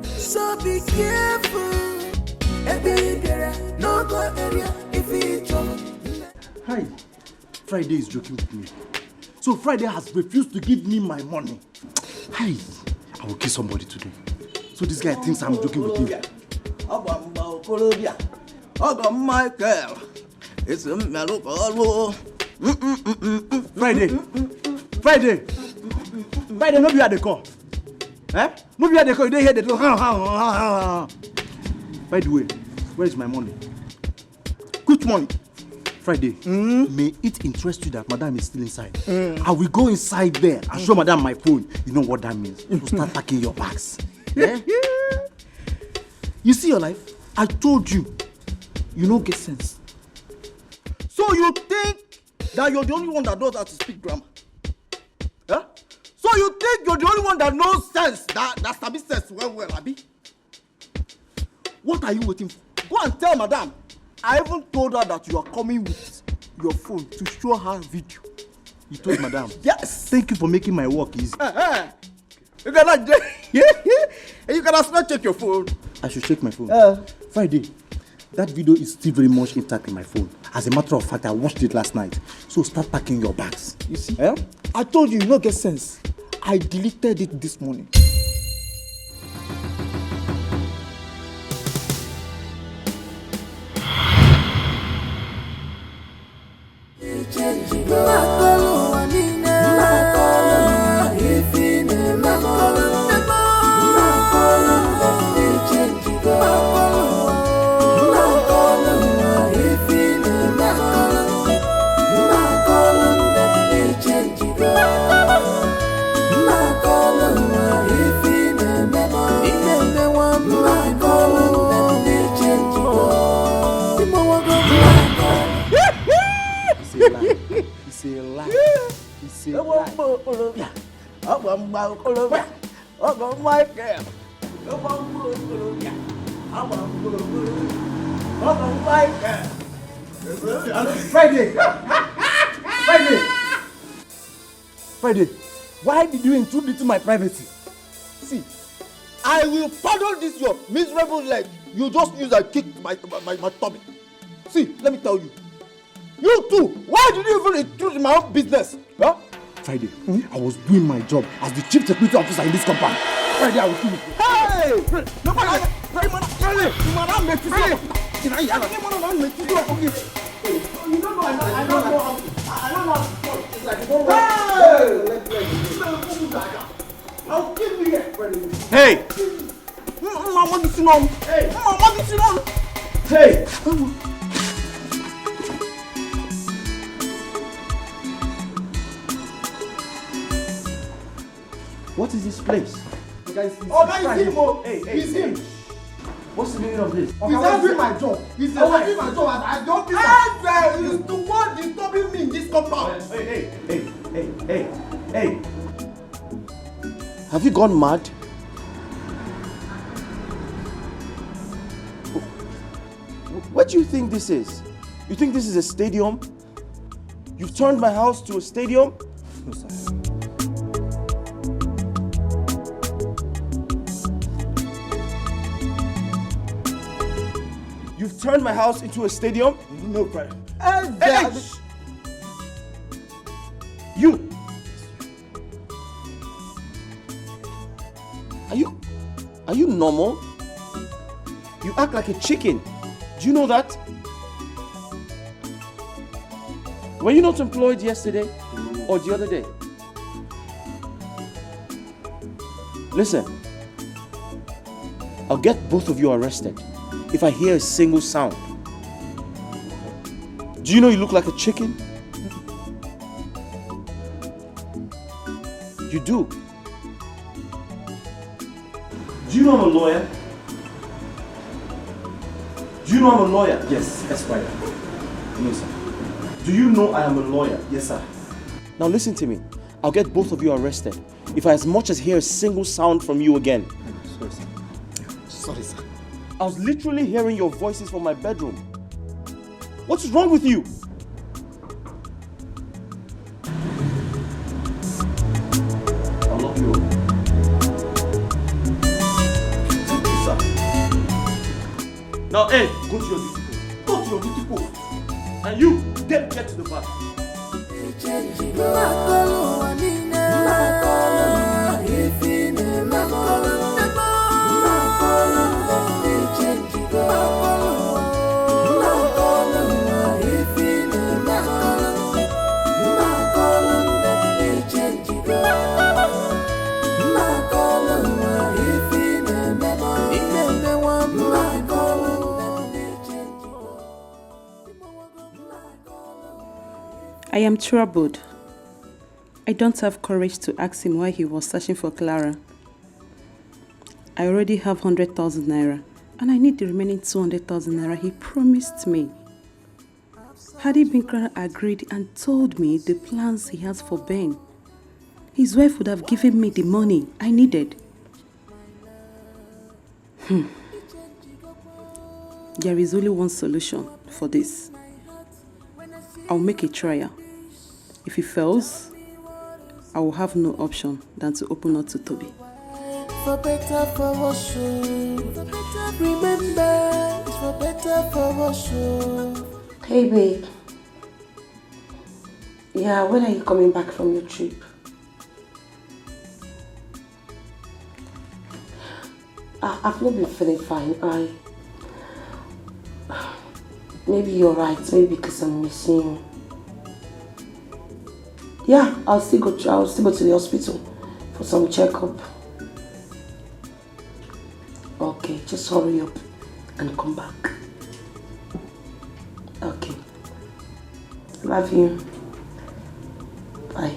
So be careful. No go area if it's trouble. Hi. Friday is joking with me. So Friday has refused to give me my money. Hi. I will kill somebody today. So this guy thinks I'm joking with him. Michael. It's a mellow. Friday. Friday, no be at the call. Eh? No be at the call. You don't hear the door. By the way, where is my money? Which money? Friday. May it interest you that Madam is still inside. I will go inside there and show Madam my phone. You know what that means? To start packing your bags. Yeah? You see your life? I told you. You don't get sense. So you think that you're the only one that knows how to speak grammar? Huh? So you think you're the only one that knows sense, that sabi sense well, Abi? What are you waiting for? Go and tell Madam. I even told her that you are coming with your phone to show her video. You told Madam? Yes. Thank you for making my work easy. You cannot check your phone. I should check my phone. Friday, that video is still very much intact in my phone. As a matter of fact, I watched it last night. So start packing your bags. You see? I told you, you don't get sense. I deleted it this morning. It's a lie. It's a lie. Friday! Friday, why did you intrude into my privacy? See, I will pardon this your miserable leg. You just use and kick my tummy. See, let me tell you. You too, why did you even intrude in my own business? Huh? Friday, I was doing my job as the chief security officer in this compound. Friday, I will kill you. Hey! I'll kill you here. Hey! Hey! What is this place? Guys, it's him. It's him. What's the meaning of this? He's not doing my job. He's not doing my job. I don't think he's the one disturbing me in this compound. Hey. Have you gone mad? What do you think this is? You think this is a stadium? You've turned my house to a stadium? No, sir. You've turned my house into a stadium? No, Brian. Hey! You! Are you normal? You act like a chicken. Do you know that? Were you not employed yesterday or the other day? Listen, I'll get both of you arrested if I hear a single sound. Do you know you look like a chicken? You do. Do you know I'm a lawyer? Do you know I'm a lawyer? Yes, Esquire. No, sir. Do you know I am a lawyer? Yes, sir. Now listen to me. I'll get both of you arrested if I as much as hear a single sound from you again. Sorry, sir. Sorry, sir. I was literally hearing your voices from my bedroom. What's wrong with you? I'll lock you up. Now, hey, go to your duty post. Go to your duty post. And you, get to the back. I am troubled. I don't have courage to ask him why he was searching for Clara. I already have 100,000 naira and I need the remaining 200,000 naira he promised me. Had he been Clara agreed and told me the plans he has for Ben, his wife would have given me the money I needed. There is only one solution for this. I'll make a trial. If he fails, I will have no option than to open up to Toby. For better, for worse, remember, for better, for worse. Hey babe. Yeah, when are you coming back from your trip? I've not been feeling fine. Maybe you're right, maybe because I'm missing you. Yeah, I'll still go to the hospital for some checkup. Okay, just hurry up and come back. Okay. Love you. Bye.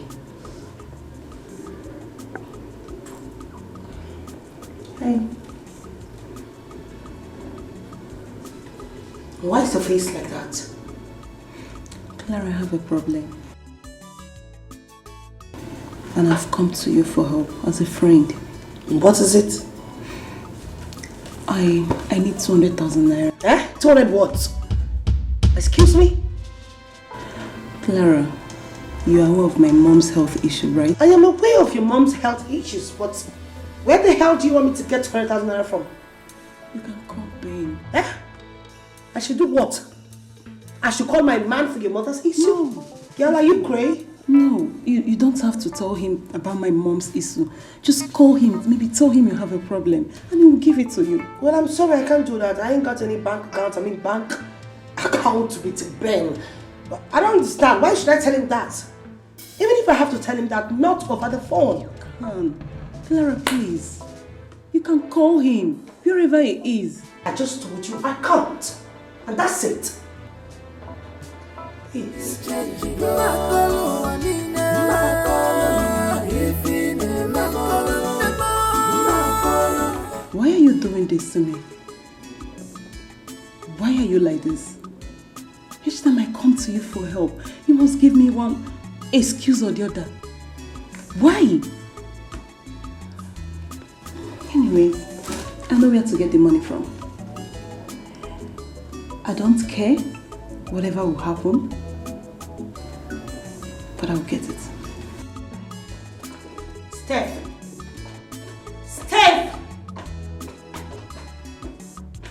Hey. Why is your face like that? Clara, I have a problem. And I've come to you for help as a friend. What is it? I need 200,000 naira. Eh? 200 what? Excuse me? Clara, you are aware of my mom's health issue, right? I am aware of your mom's health issues, but where the hell do you want me to get 200,000 naira from? You can call Ben. Eh? I should do what? I should call my man for your mother's issue? No. Girl, are you crazy? No, you don't have to tell him about my mom's issue. Just call him, maybe tell him you have a problem, and he will give it to you. Well, I'm sorry, I can't do that. I ain't got any bank account with Ben. But I don't understand. Why should I tell him that? Even if I have to tell him that, not over the phone. You can. Clara, please. You can call him, wherever he is. I just told you I can't. And that's it. Please. Why are you doing this to me? Why are you like this? Each time I come to you for help, you must give me one excuse or the other. Why? Anyways, I know where to get the money from. I don't care whatever will happen, but I'll get it. Steph!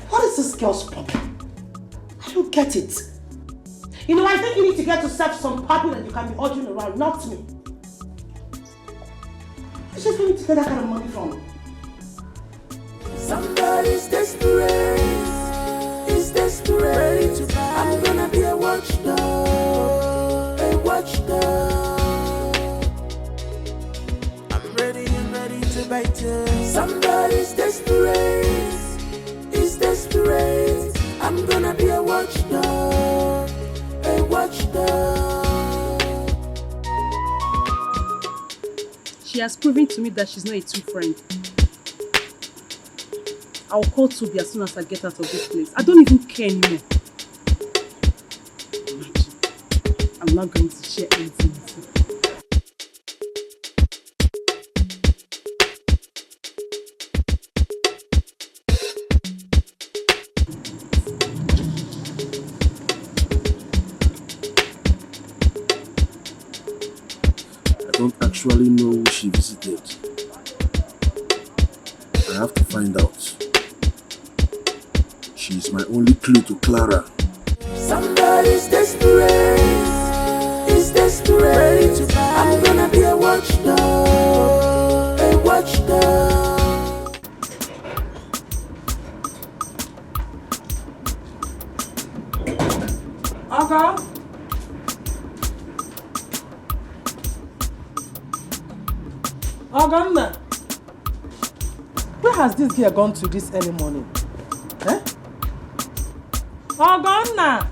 What is this girl's problem? I don't get it. You know, I think you need to get yourself some puppy that you can be ordering around, not me. Where's she going to get that kind of money from? Somebody's desperate. He's desperate. I'm gonna be a watchdog. A watchdog. I'm ready to bite you. Somebody's desperate. He's desperate. I'm gonna be a watchdog. A watchdog. She has proven to me that she's not a true friend. I'll call Toby as soon as I get out of this place. I don't even care anymore. I'm not going to share anything with you. I don't actually know who she visited. I have to find out. She's my only clue to Clara. Somebody's desperate. Is desperate. I'm gonna be a watchdog. A watchdog. Aga? Aganna, where has this girl gone to this early morning? Eh? Aganna!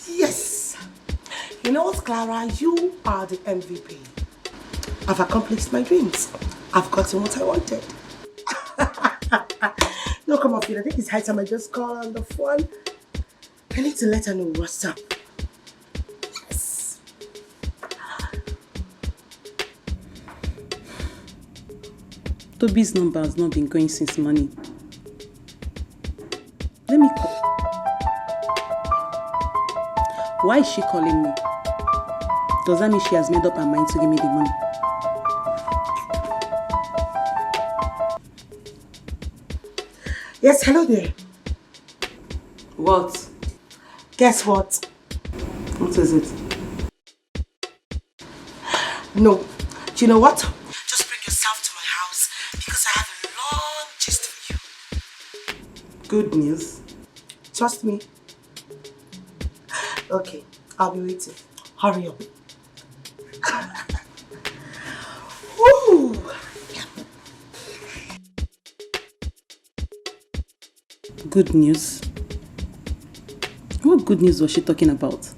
Yes! You know what, Clara? You are the MVP. I've accomplished my dreams. I've gotten what I wanted. No, come on, Phil. I think it's high time I just call on the phone. I need to let her know what's up. Yes! Toby's number has not been going since morning. Let me call. Why is she calling me? Does that mean she has made up her mind to give me the money? Yes, hello there. What? Guess what? What is it? No. Do you know what? Just bring yourself to my house because I have a long gist for you. Good news. Trust me. Okay, I'll be waiting. Hurry up. Woo! Good news? What good news was she talking about?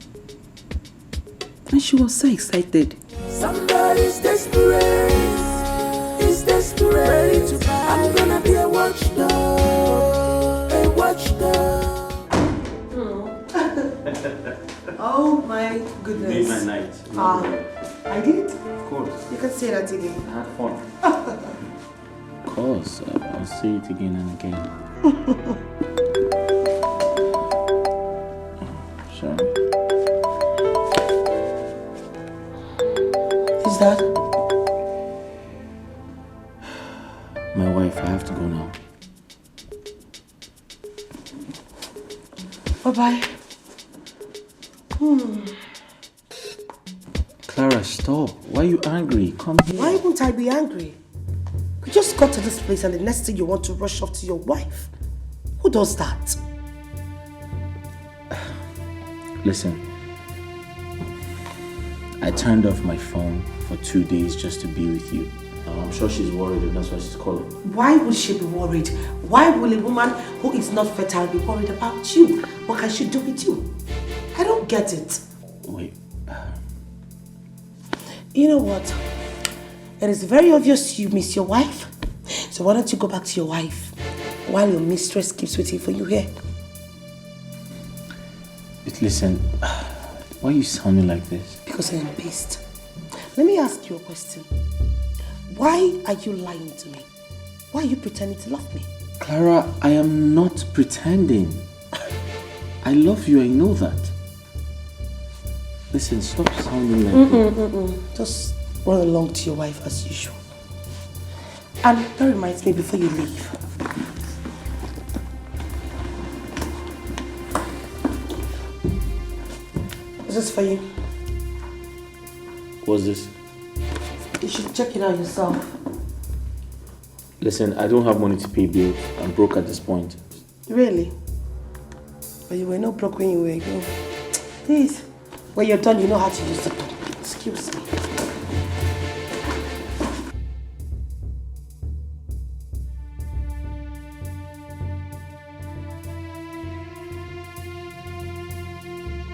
And she was so excited. Somebody's desperate. Is desperate. I'm gonna be a watchdog. A watchdog. Oh my goodness. Made my night. I did? Of course. You can say that again. I had fun. Of course, I'll say it again and again. Sorry. Is that? My wife, I have to go now. Bye-bye. Clara, stop. Why are you angry? Come here. Why won't I be angry? We just got to this place and the next thing you want to rush off to your wife. Who does that? Listen, I turned off my phone for 2 days just to be with you. I'm sure she's worried and that's why she's calling. Why would she be worried? Why will a woman who is not fertile be worried about you? What can she do with you? I don't get it. Wait. You know what? It is very obvious you miss your wife. So why don't you go back to your wife while your mistress keeps waiting for you here? But listen, why are you sounding like this? Because I am pissed. Let me ask you a question. Why are you lying to me? Why are you pretending to love me? Clara, I am not pretending. I love you, I know that. Listen, stop sounding like that. Just run along to your wife as usual. And that reminds me before you leave. This is for you. What's this? You should check it out yourself. Listen, I don't have money to pay bills. I'm broke at this point. Really? But you were not broke when you were young. Please, when you're done, you know how to use the door. Excuse me.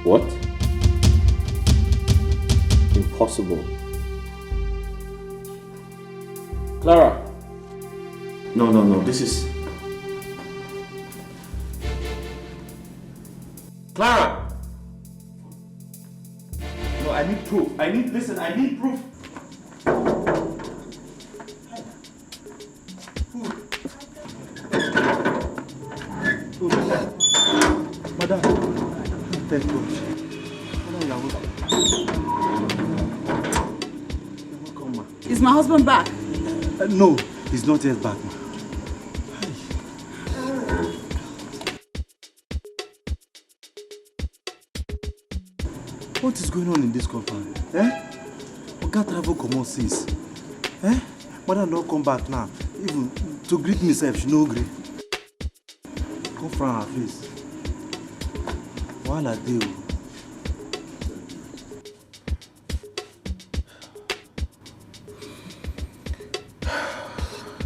What? Impossible. Clara! No, this is... Clara! No, I need proof. I need proof. Madam, thank God. Is my husband back? No, he's not yet back, ma. What is going on in this compound? Oga travel comot since. Madam don't come back now. Even to greet me sef, she no gree. Come from her face. Wahala dey o.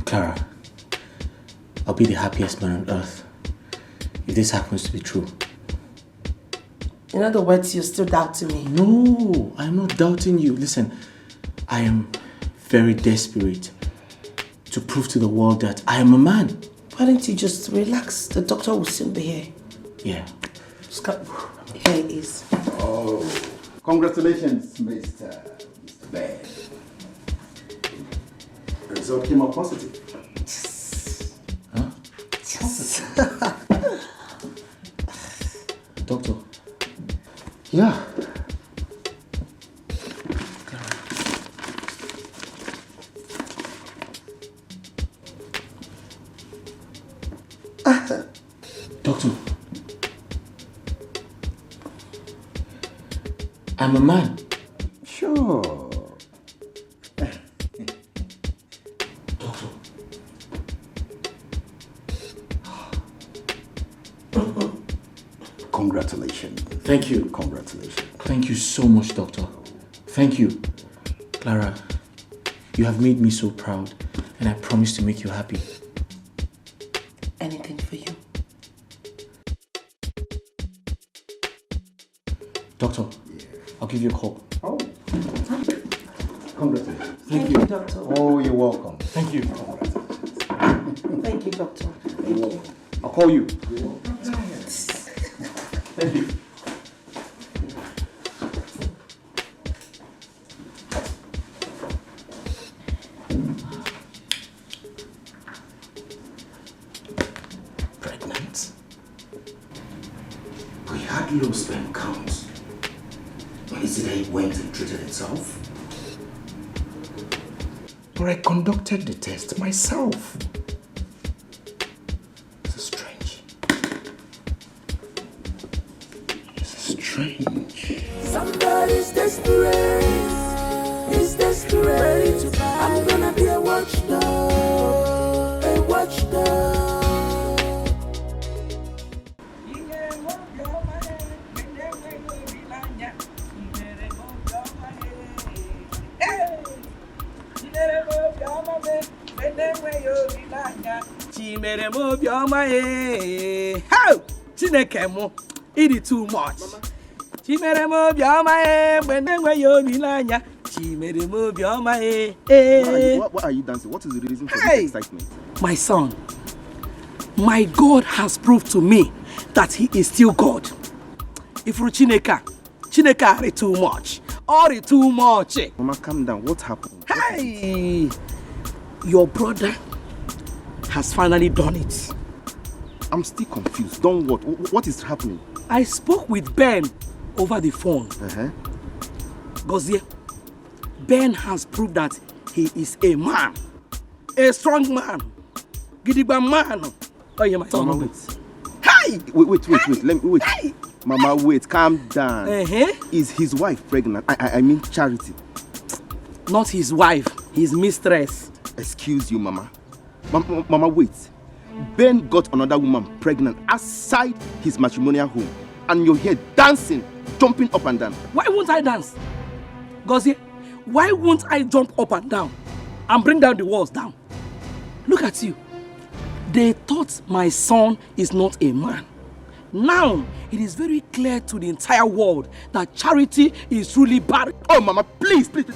Clara, I'll be the happiest man on earth if this happens to be true. In other words, you're still doubting me. No, I'm not doubting you. Listen, I am very desperate to prove to the world that I am a man. Why don't you just relax? The doctor will soon be here. Yeah. Here it is. Oh, congratulations, Mr. Ben. The result came out positive. Huh? Doctor. Yeah. Doctor. I'm a man. Sure. Doctor. Congratulations. Thank you. Congratulations. Thank you so much, Doctor. Thank you. Clara, you have made me so proud, and I promise to make you happy. Anything for you. Doctor, I'll give you a call. Oh. Congratulations. Thank you, doctor. Oh, you're welcome. Thank you. Thank you, doctor. Thank you. I'll call you. Thank you. Pregnant? We had low sperm counts. Is it that it went and treated itself? But I conducted the test myself. This is strange. This is strange. Somebody's desperate. He's desperate. I'm gonna be a watchdog. A watchdog. Chimere mo bioma e. How? Chineke mo. It is too much. Chimere mo bioma e. Benengwe yo nilanya. Chimere mo bioma e. What are you dancing? What is the reason for Hey. this excitement? My son, my God has proved to me that he is still God. If you Chineke are too much. Or too much. Mama, calm down. What happened? Hey! Your brother has finally done it. I'm still confused. Done what? What is happening? I spoke with Ben over the phone. Gozie, Ben has proved that he is a man. A strong man. Gidigba man. Oh, yeah, my son. Mama, wait. Hey! Wait. Let me wait. Hey! Mama, wait, calm down. Is his wife pregnant? I mean Charity. Not his wife, his mistress. Excuse you, Mama. Mama, wait. Ben got another woman pregnant outside his matrimonial home. And you're here dancing, jumping up and down. Why won't I dance? Gozie, why won't I jump up and down and bring down the walls down? Look at you. They thought my son is not a man. Now, it is very clear to the entire world that Charity is truly barren. Oh, Mama, please, don't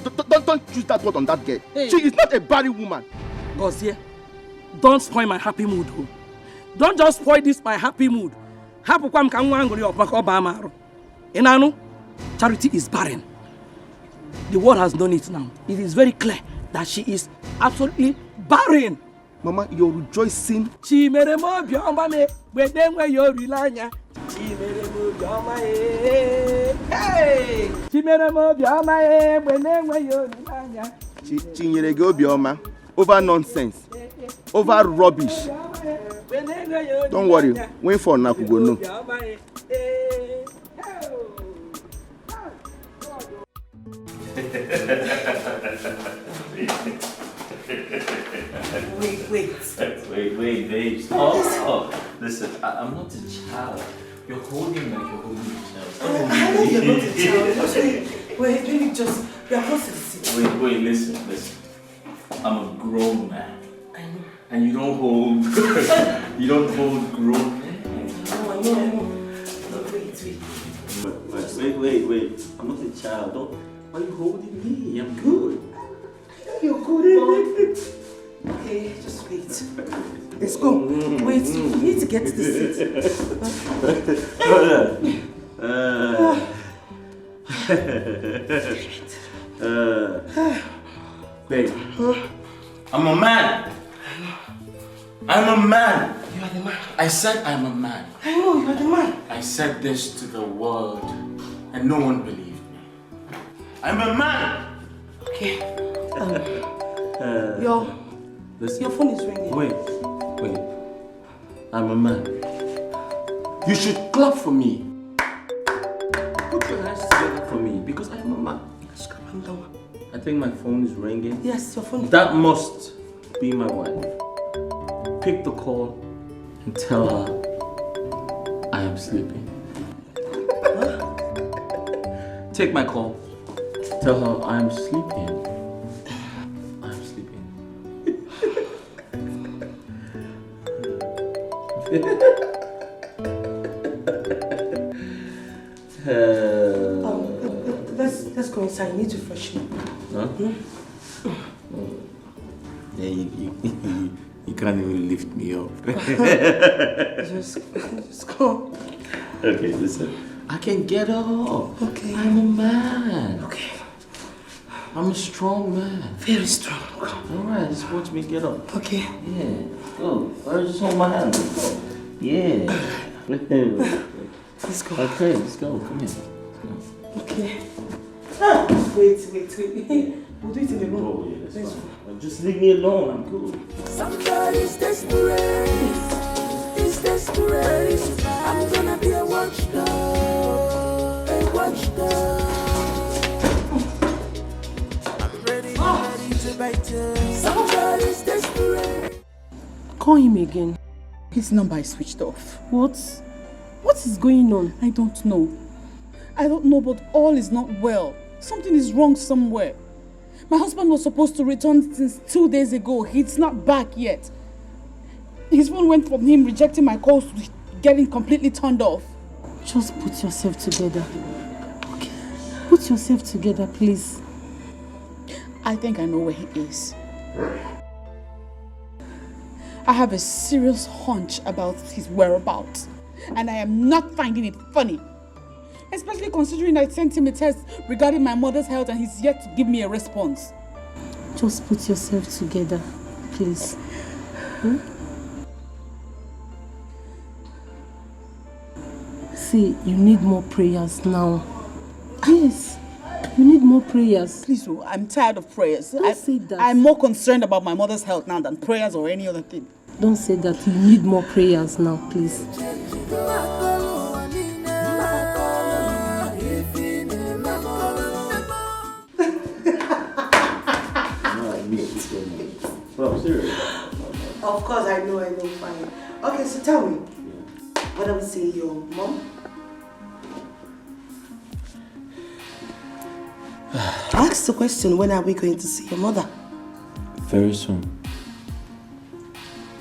use that word on that girl. Hey. She is not a barren woman. Gozie, don't spoil my happy mood. Don't just spoil this my happy mood. Charity is barren. The world has known it now. It is very clear that she is absolutely barren. Mama, you're rejoicing. Hey! Over nonsense. Over rubbish. Don't worry. Wait for Nakugo. No. Wait, babe. Oh, listen, I'm not a child. You're holding like you're holding a child. I know you're not a child. Wait, baby, just, we are close to the city. Wait, listen. I'm a grown man. I know. And you don't hold grown men. I know. Wait. I'm not a child. Why are you holding me? I'm good. You're good, okay, just wait. Let's go. Wait, we need to get to the seat. Babe, I'm a man. I'm a man. You are the man. I said I'm a man. I know, you are the man. I said this to the world and no one believed me. I'm a man. Okay. Your phone is ringing. Wait. I'm a man. You should clap for me. Put your hands together for me because I'm a man. I think my phone is ringing. Yes, your phone. That must be my wife. Pick the call and tell her I am sleeping. Take my call. Tell her I am sleeping. Let's go inside. I need to freshen up. Huh? Yeah, you can't even lift me up. just go. Okay, listen. I can get up. Okay. I'm a man. Okay. I'm a strong man. Very strong. Alright, just watch me get up. Okay. Yeah. Go. Or just hold my hand. Yeah. Let's go. Okay, let's go. Come here. Okay. Wait. We'll do it in the room. Oh, yeah, that's fine. Just leave me alone. I'm cool. Somebody's desperate. He's desperate. I'm gonna be a watchdog. A watchdog. I'm ready to bite you. Somebody's desperate. Call him again. His number is switched off. What is going on? I don't know. But all is not well. Something is wrong somewhere. My husband was supposed to return since 2 days ago. He's not back yet. His phone went from him rejecting my calls to getting completely turned off. Just put yourself together. Okay. Put yourself together, please. I think I know where he is. I have a serious hunch about his whereabouts. And I am not finding it funny. Especially considering I sent him a test regarding my mother's health and he's yet to give me a response. Just put yourself together, please. See, you need more prayers now. Yes, you need more prayers. Please, I'm tired of prayers. Don't say that. I'm more concerned about my mother's health now than prayers or any other thing. Don't say that. You need more prayers now, please. Of course, I know, fine. Okay, so tell me, when are we seeing your mom? Ask the question, when are we going to see your mother? Very soon.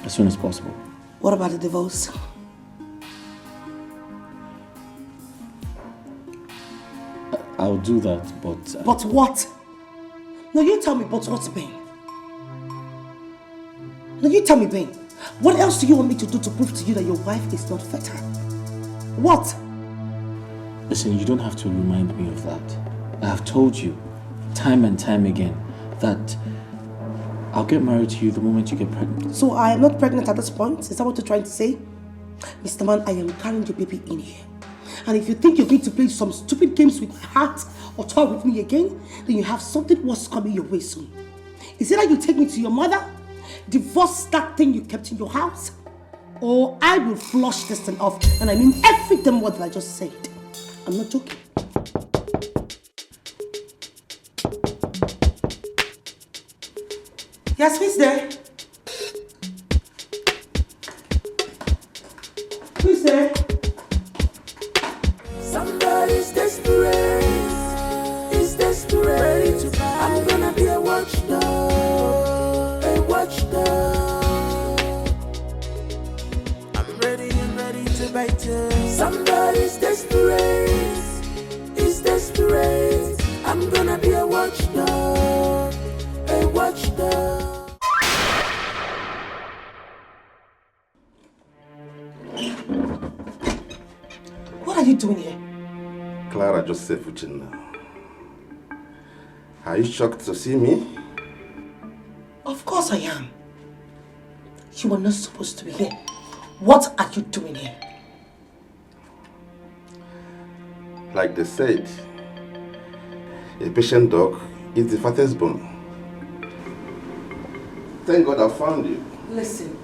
As soon as possible. What about the divorce? I'll do that, but... But what? No, you tell me, but what's Ben? No, you tell me, Ben. What else do you want me to do to prove to you that your wife is not fertile? What? Listen, you don't have to remind me of that. I have told you, time and time again, that I'll get married to you the moment you get pregnant. So I am not pregnant at this point? Is that what you're trying to say? Mr. Man, I am carrying your baby in here. And if you think you're going to play some stupid games with my heart or toy with me again, then you have something worse coming your way soon. Is it that you take me to your mother, divorce that thing you kept in your house, or I will flush this thing off, and I mean every damn word that I just said. I'm not joking. Yes, who's there? Who's there? Somebody's desperate. Is desperate. I'm gonna be a watchdog. A watchdog. I'm ready to bite you. Somebody's desperate. Is desperate. I'm gonna be a watchdog. A watchdog. What are you doing here? Clara just said Fuchin now. Are you shocked to see me? Of course I am. You are not supposed to be here. What are you doing here? Like they said, a patient dog is the fattest bone. Thank God I found you. Listen,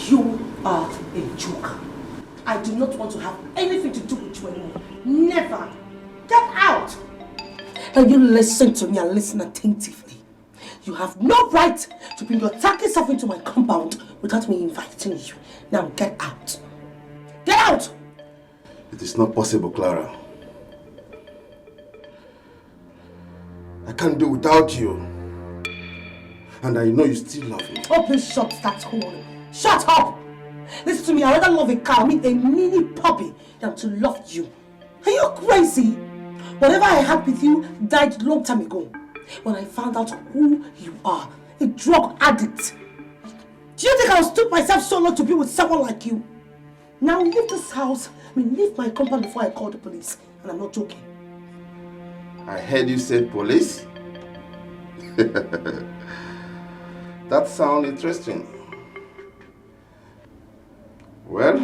you are a joker. I do not want to have anything to do with you anymore. Never. Get out. Now you listen to me and listen attentively. You have no right to bring your tacky stuff into my compound without me inviting you. Now get out. Get out! It is not possible, Clara. I can't do without you. And I know you still love me. Oh, please shut that hole. Shut up! Listen to me, I'd rather love a cow, I mean a mini puppy, than to love you. Are you crazy? Whatever I had with you died long time ago. When I found out who you are, a drug addict. Do you think I would stoop myself so low to be with someone like you? Now leave this house, leave my compound before I call the police. And I'm not joking. I heard you said police. That sounds interesting. Well,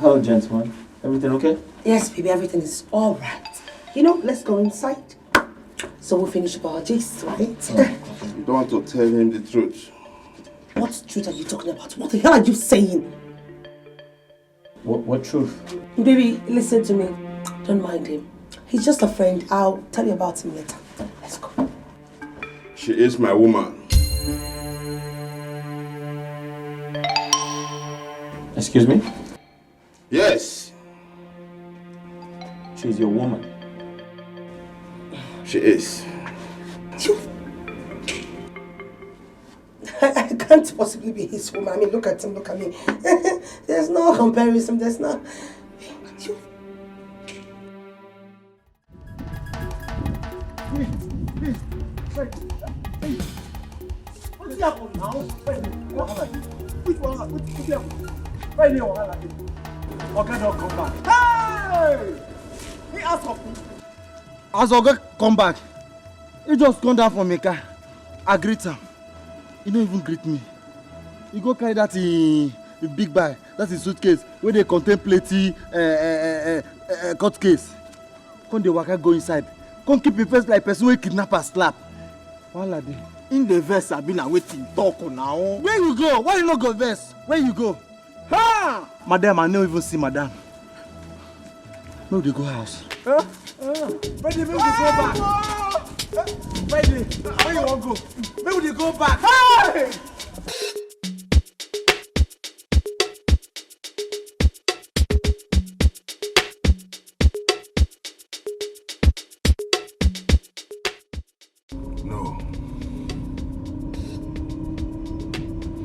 Hello, gentlemen. Everything okay? Yes, baby, everything is all right. You know, let's go inside. So we'll finish up our gist, right? You don't want to tell him the truth. What truth are you talking about? What the hell are you saying? What truth? Baby, listen to me. Don't mind him. He's just a friend. I'll tell you about him later. Let's go. She is my woman. Excuse me? Yes. She's your woman. She is. I can't possibly be his woman. I mean, look at him, look at me. There's no comparison, there's no... Please. What's happening now? Which one? Why do Oga don't come back. Hey! He asked of me. As Oga come back, he just come down from Mecca. I greet him. He don't even greet me. He go carry that in big bag, that's his suitcase, where they contain plenty court case. Come the waka go inside. Come keep your face like person wey kidnapper slap. Wala dey. In the verse I been waiting talk now. Where you go? Why you not go verse? Where you go? Ha! Madam, I no even see madam. Make we go house. Brady, make we go back. Brady, where you want to go? Make we go back. Hey! No.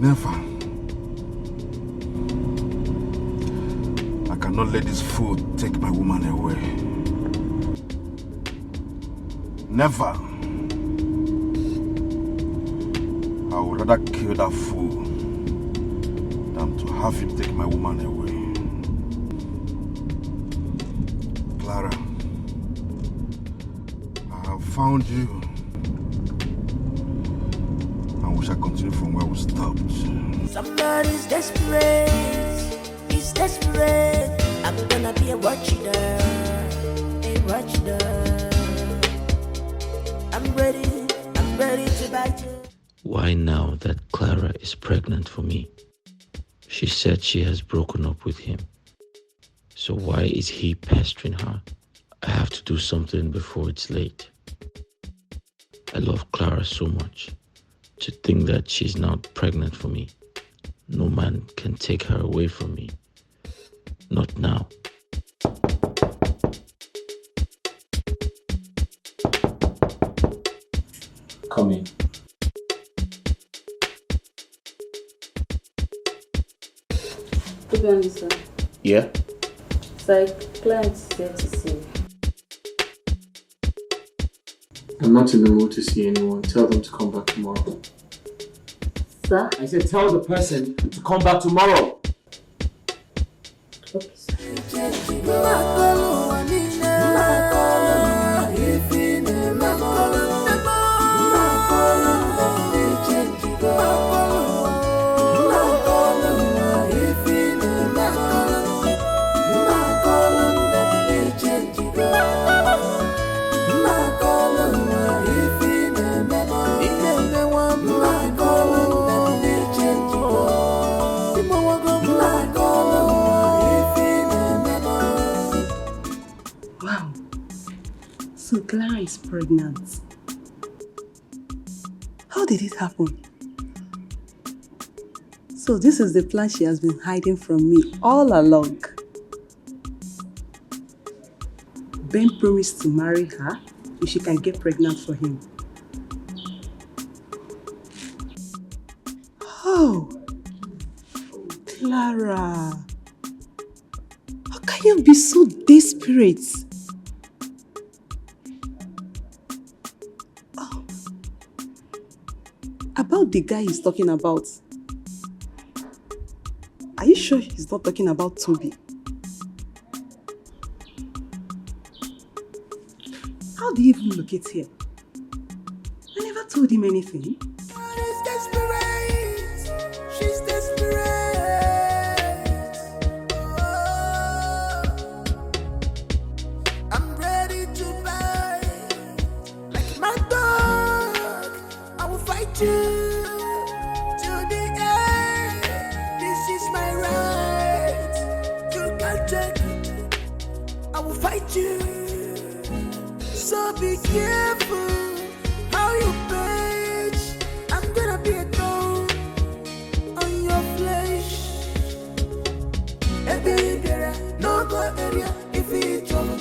Never. I cannot let this food take my woman away. Never. I would rather kill that fool than to have him take my woman away. Clara, I have found you. And we shall continue from where we stopped. Somebody's desperate. He's desperate. I'm gonna be a watchdog. A watchdog. I'm ready to bite you. Why now that Clara is pregnant for me? She said she has broken up with him. So why is he pestering her? I have to do something before it's late. I love Clara so much. To think that she's now pregnant for me. No man can take her away from me. Not now. Come in. Good morning, sir. Yeah? Sir, client's here to see you. I'm not in the mood to see anyone. Tell them to come back tomorrow. Sir? I said tell the person to come back tomorrow. Okay, sir. Wow. So Clara is pregnant. How did it happen? So this is the plan she has been hiding from me all along. Ben promised to marry her if she can get pregnant for him. Oh, Clara. How can you be so desperate? Oh. About the guy he's talking about. Are you sure he's not talking about Toby? How do you even locate here? I never told him anything. She's desperate. She's desperate. Oh, I'm ready to bite. Like my dog, I will fight you to the end. This is my right. You can't take. I will fight you. So be careful how you page. I'm gonna be a thorn on your flesh. No go area if it's trouble.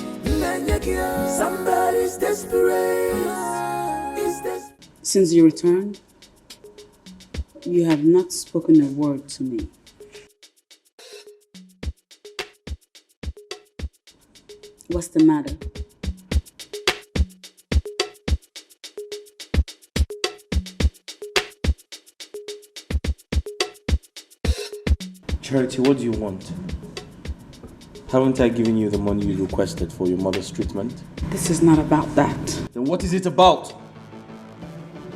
Somebody's desperate. Since you returned, you have not spoken a word to me. What's the matter? Charity, what do you want? Haven't I given you the money you requested for your mother's treatment? This is not about that. Then what is it about?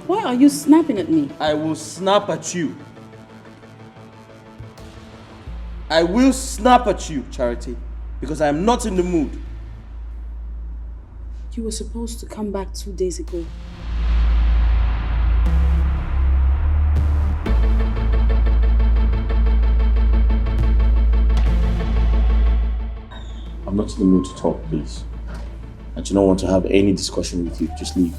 Why are you snapping at me? I will snap at you. I will snap at you, Charity, because I am not in the mood. You were supposed to come back 2 days ago. I'm not in the mood to talk, please. I do not want to have any discussion with you. Just leave.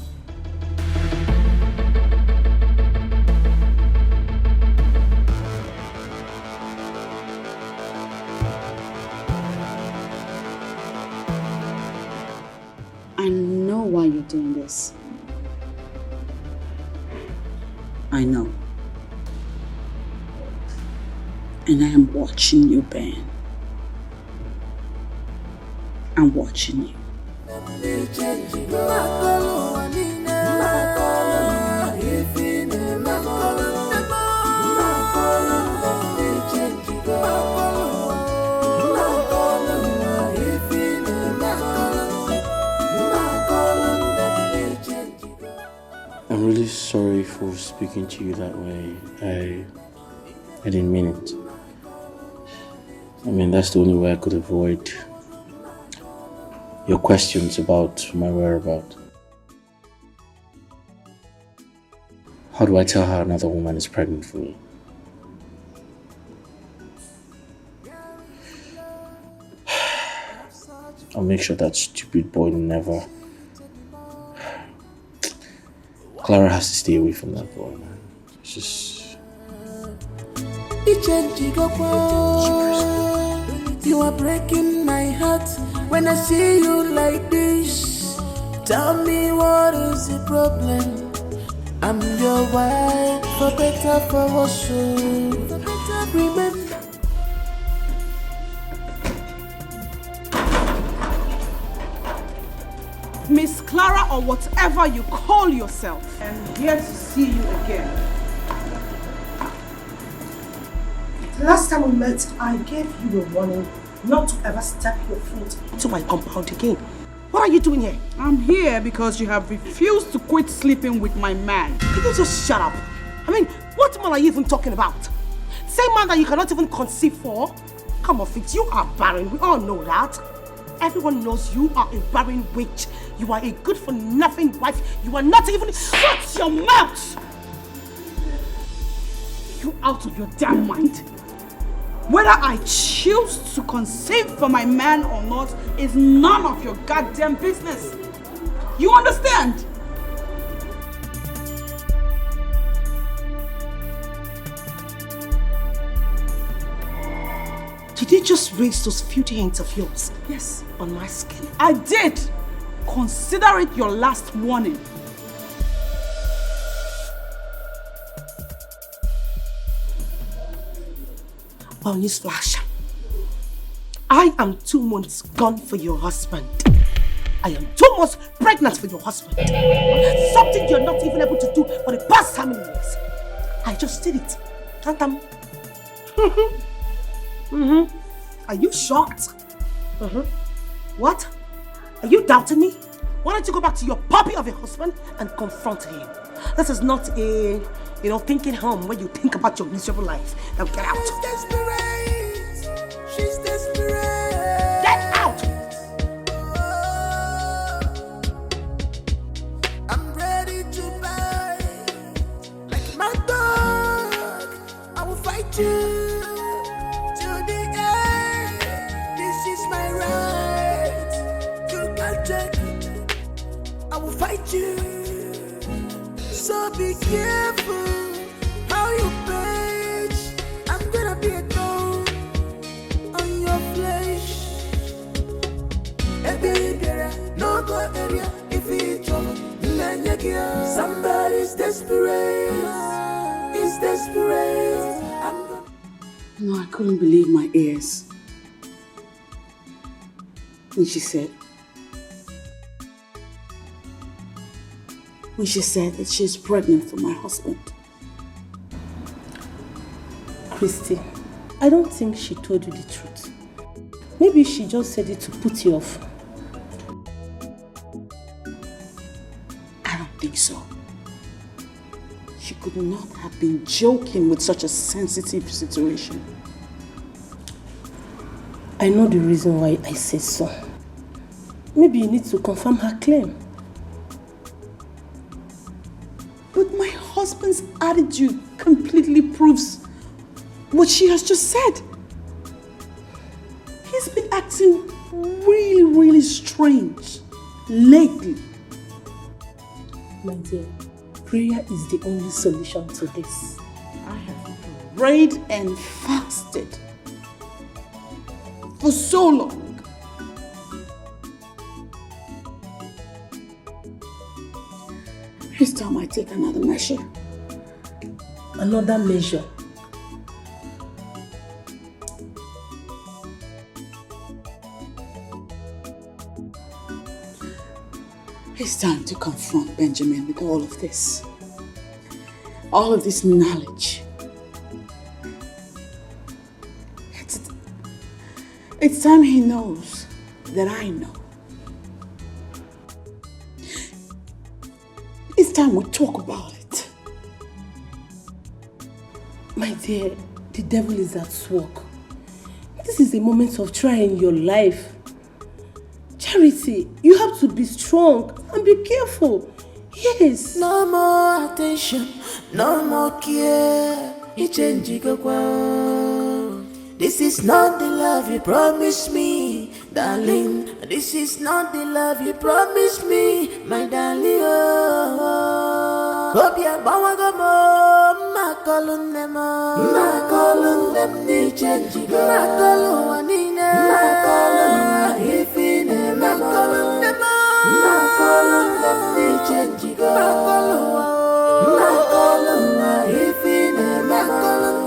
I know why you're doing this. I know. And I am watching you, Ben. I'm watching you. I'm really sorry for speaking to you that way. I didn't mean it. I mean, that's the only way I could avoid your questions about my whereabouts. How do I tell her another woman is pregnant for me? I'll make sure that stupid boy never... Clara has to stay away from that boy, man. It's just... You are breaking my heart when I see you like this. Tell me what is the problem? I'm your wife, for better, for worse. Remember. Miss Clara, or whatever you call yourself, I'm here to see you again. The last time we met, I gave you a warning not to ever step your foot into my compound again. What are you doing here? I'm here because you have refused to quit sleeping with my man. Can you just shut up? I mean, what man are you even talking about? Same man that you cannot even conceive for? Come on, Fitz, you are barren. We all know that. Everyone knows you are a barren witch. You are a good-for-nothing wife. You are not even... Shut your mouth! You out of your damn mind? Whether I choose to conceive for my man or not is none of your goddamn business. You understand? Did you just raise those filthy hands of yours? Yes. On my skin? I did. Consider it your last warning. Well, newsflash. I am 2 months gone for your husband. I am 2 months pregnant for your husband. Something you're not even able to do for the past how many years. I just did it. Tantam. Are you shocked? What? Are you doubting me? Why don't you go back to your puppy of a husband and confront him? This is not a, thinking home where you think about your miserable life. Now get out. She's desperate. She's desperate. Get out! I'm ready to buy. Like my dog, I will fight you. Fight you, so be careful how you page. I'm gonna be a thorn on your flesh. No go area if it's trouble. Somebody's desperate. He's desperate. No, I couldn't believe my ears. When she said that she's pregnant for my husband. Christy, I don't think she told you the truth. Maybe she just said it to put you off. I don't think so. She could not have been joking with such a sensitive situation. I know the reason why I say so. Maybe you need to confirm her claim. But my husband's attitude completely proves what she has just said. He's been acting really strange lately. My dear, prayer is the only solution to this. I have prayed and fasted for so long. It's time I take another measure. Another measure? It's time to confront Benjamin with all of this. All of this knowledge. It's time he knows that I know. It's time we talk about it. My dear, the devil is at work. This is a moment of trying your life. Charity, you have to be strong and be careful. Yes. No more attention, no more care. This is not the love you promised me, darling. This is not the love you promised me, my darling. Obia bawagamo, makalun them ni change go. Makalun ifine makalun them ni change go. Makalun ifine makalun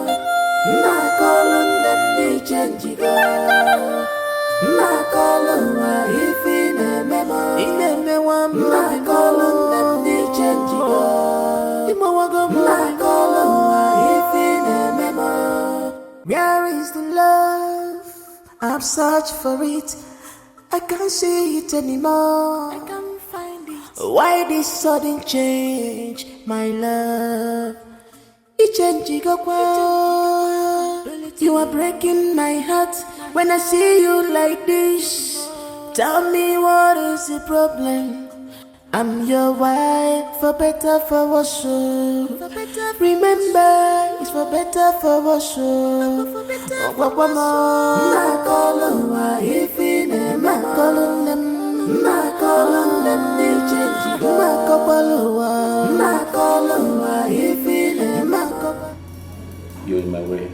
them ni change go. Makalun ifine memo ineme wa makalun them ni change go. Where is the love? I've searched for it. I can't see it anymore. I can't find it. Why this sudden change, my love? You are breaking my heart when I see you like this. Tell me what is the problem? I'm your wife, for better, for worse. Remember, it's for better, for worse. You're in my way.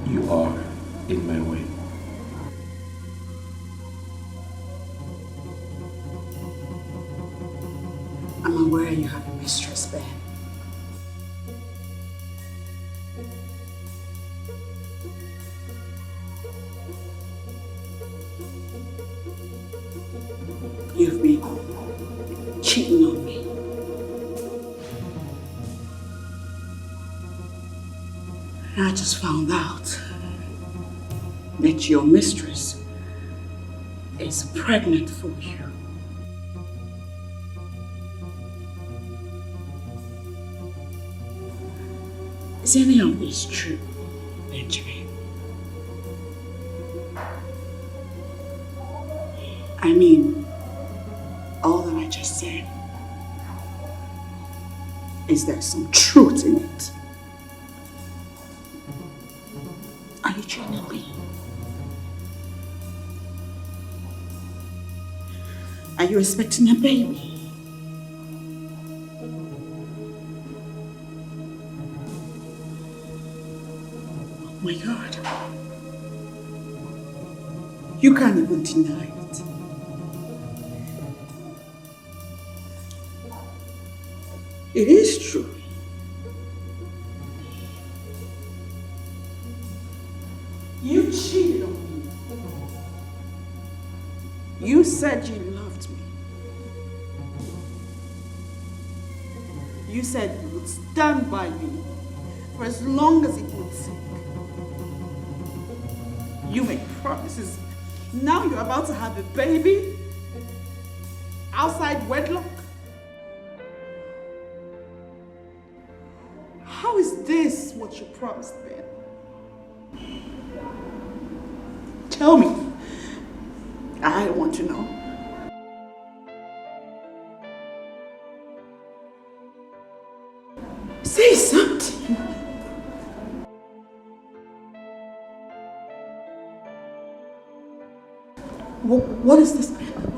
You are in my way. I'm aware you have a mistress, Ben. You've been cheating on me. And I just found out that your mistress is pregnant for you. Is any of this true, Benjamin? I mean, all that I just said, is there some truth in it? Are you genuinely? Are you expecting a baby? Oh my God. You can't even deny it. It is true. You cheated on me. You said you loved me. You said you would stand by me for as long as it would take. You made promises. Now you're about to have a baby outside wedlock. How is this what you promised, Ben? Tell me. I want to know. Say Say something. What is this, Ben?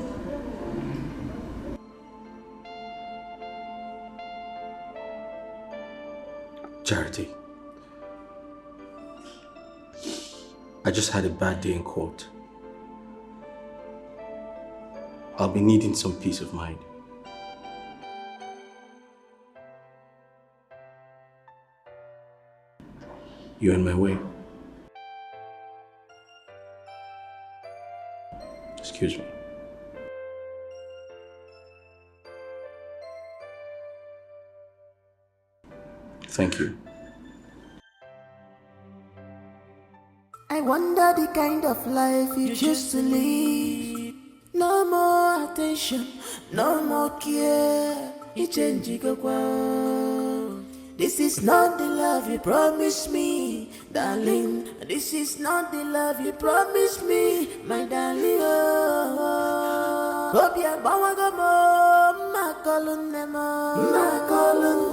Charity, I just had a bad day in court. I'll be needing some peace of mind. You're in my way. Excuse me. Thank you. I wonder the kind of life you choose to live. No more attention, no more care. You change, you go on. This is not the love you promised me, darling. This is not the love you promised me, my darling. Hope you're bawagamo, makalun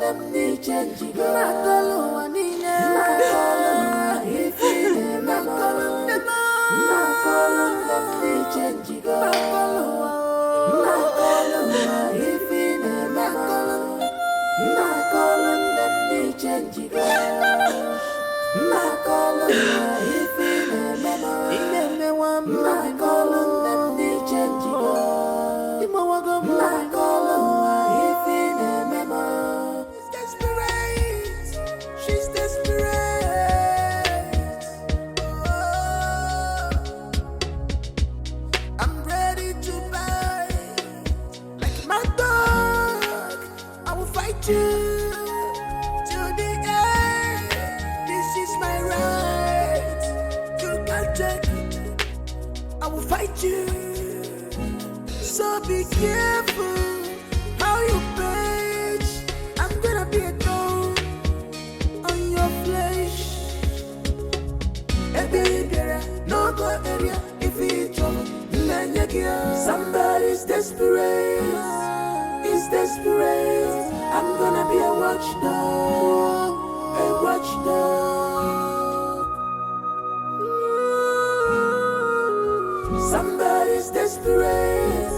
them, ni change, makalun wanine, makalun ifine, makalun them, ni change, makalun ifine, makalun them, ni change, makalun ifine, makalun them, ni change. She's desperate. I'm ready to bite like my dog. I will fight you to the end. This is my right. You can't take it. I will fight you. So be careful how you page. I'm gonna be a thorn on your flesh. No go area if it's trouble. Somebody's desperate. He's desperate. I'm gonna be a watchdog. A watchdog. Somebody's desperate.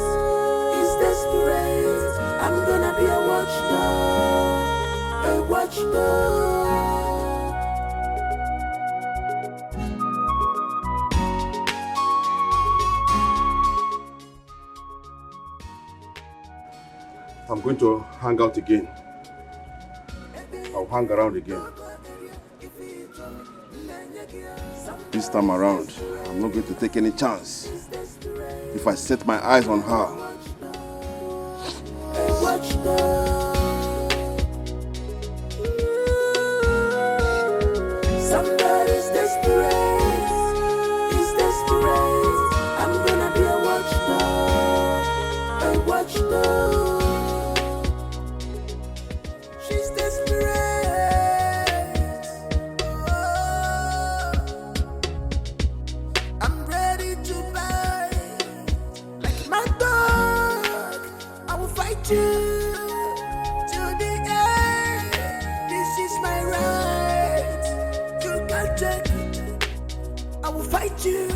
Desperate. I'm gonna be a watchdog, a watchdog. I'm going to hang out again. I'll hang around again. This time around, I'm not going to take any chance. If I set my eyes on her, Somebody's desperate. He's desperate. I'm gonna be a watchdog. A watchdog. She's desperate. I'm ready to bite like my dog. I will fight you. You.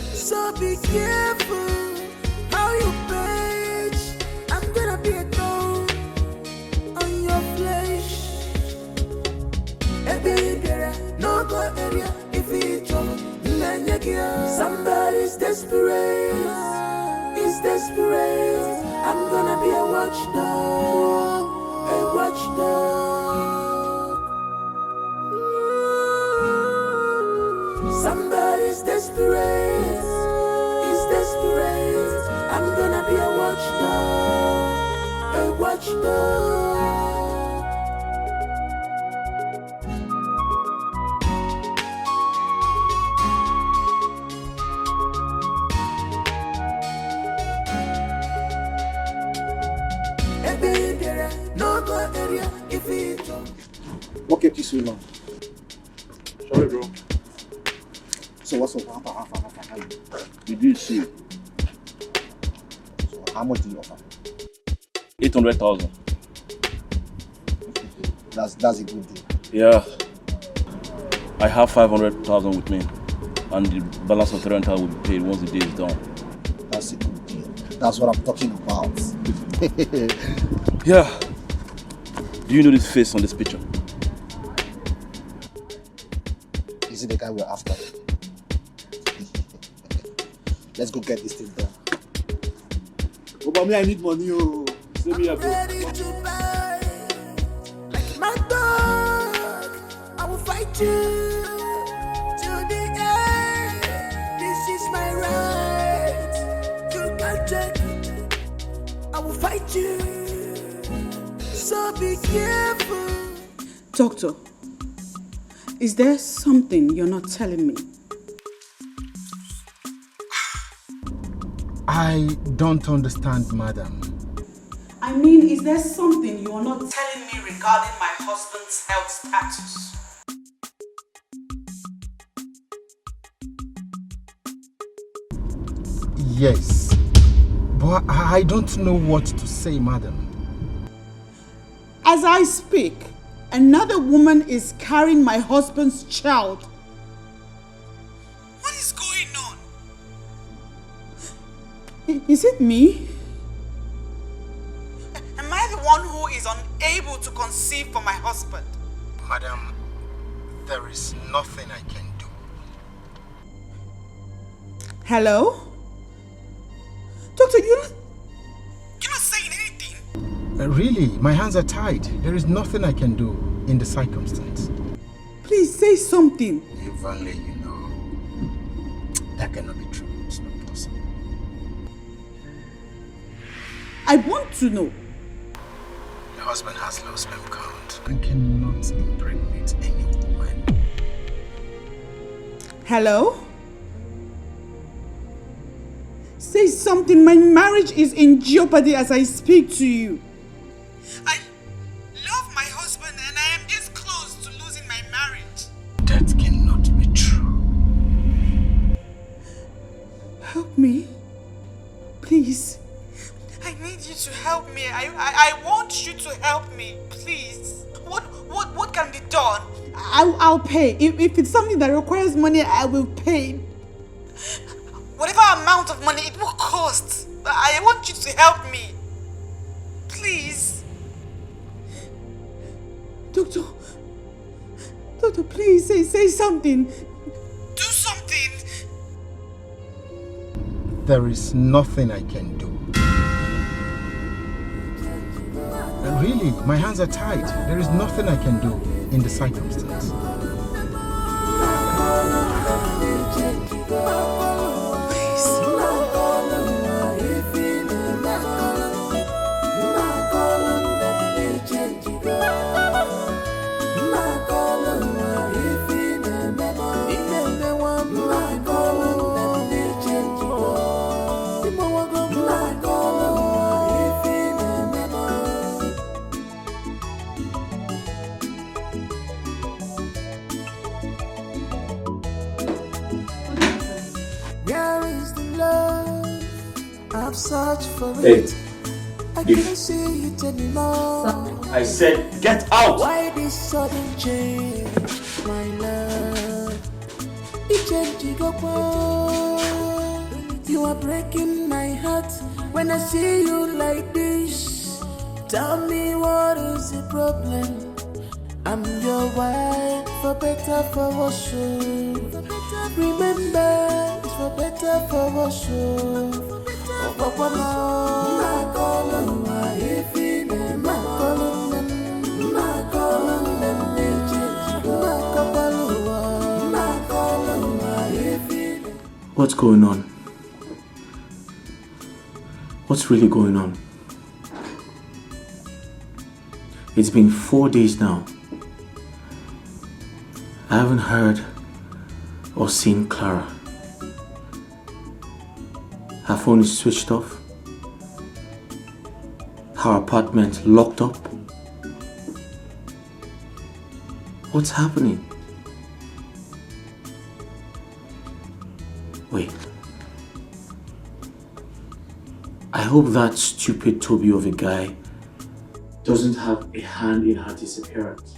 So be careful how you page. I'm gonna be a thorn on your flesh. No go area if it's trouble. Somebody's desperate. He's desperate. I'm gonna be a watchdog. A watchdog. Somebody's desperate. He's desperate. I'm gonna be a watchdog. A watchdog. No go area if it's What kept you so long? Sorry, bro. So what's up? Did you see? So how much do you offer? 800,000. That's a good deal. Yeah. I have 500,000 with me, and the balance of the rental will be paid once the day is done. That's a good deal. That's what I'm talking about. Yeah. Do you know this face on this picture? Is it the guy we're after? Let's go get this thing done. Oh, but me, I need money. Oh, save me a bro. My dog, I will fight you to the end. This is my right. You can't take it. I will fight you. So be careful. Doctor, is there something you're not telling me? I don't understand, madam. I mean, is there something you are not telling me regarding my husband's health status? Yes, but I don't know what to say, madam. As I speak, another woman is carrying my husband's child. What is going on? Is it me? Am I the one who is unable to conceive for my husband? Madam, there is nothing I can do. Hello? Doctor, you're not saying anything. Really, my hands are tied. There is nothing I can do in the circumstance. Please say something. If only you know. That cannot be true. It's not possible. I want to know. Your husband has low sperm count and cannot impregnate any woman. Hello? Say something. My marriage is in jeopardy as I speak to you. I love my husband and I am this close to losing my marriage. That cannot be true. Help me. Please. I need you to help me. I want you to help me. Please. What can be done? I'll pay. If it's something that requires money, I will pay. Whatever amount of money it will cost. I want you to help me. Please. Doctor, please say something. Do something. There is nothing I can do. Really, my hands are tied. There is nothing I can do in the circumstance. Search for Hey, it. I can't see it anymore. I said, get out! Why this sudden change, my love? You are breaking my heart when I see you like this. Tell me what is the problem? I'm your wife, for better, for worse. Remember, it's for better, for worse. What's going on? What's really going on? It's been 4 days now. I haven't heard or seen Clara. Her phone is switched off. Her apartment locked up. What's happening? Wait. I hope that stupid Toby of a guy doesn't have a hand in her disappearance.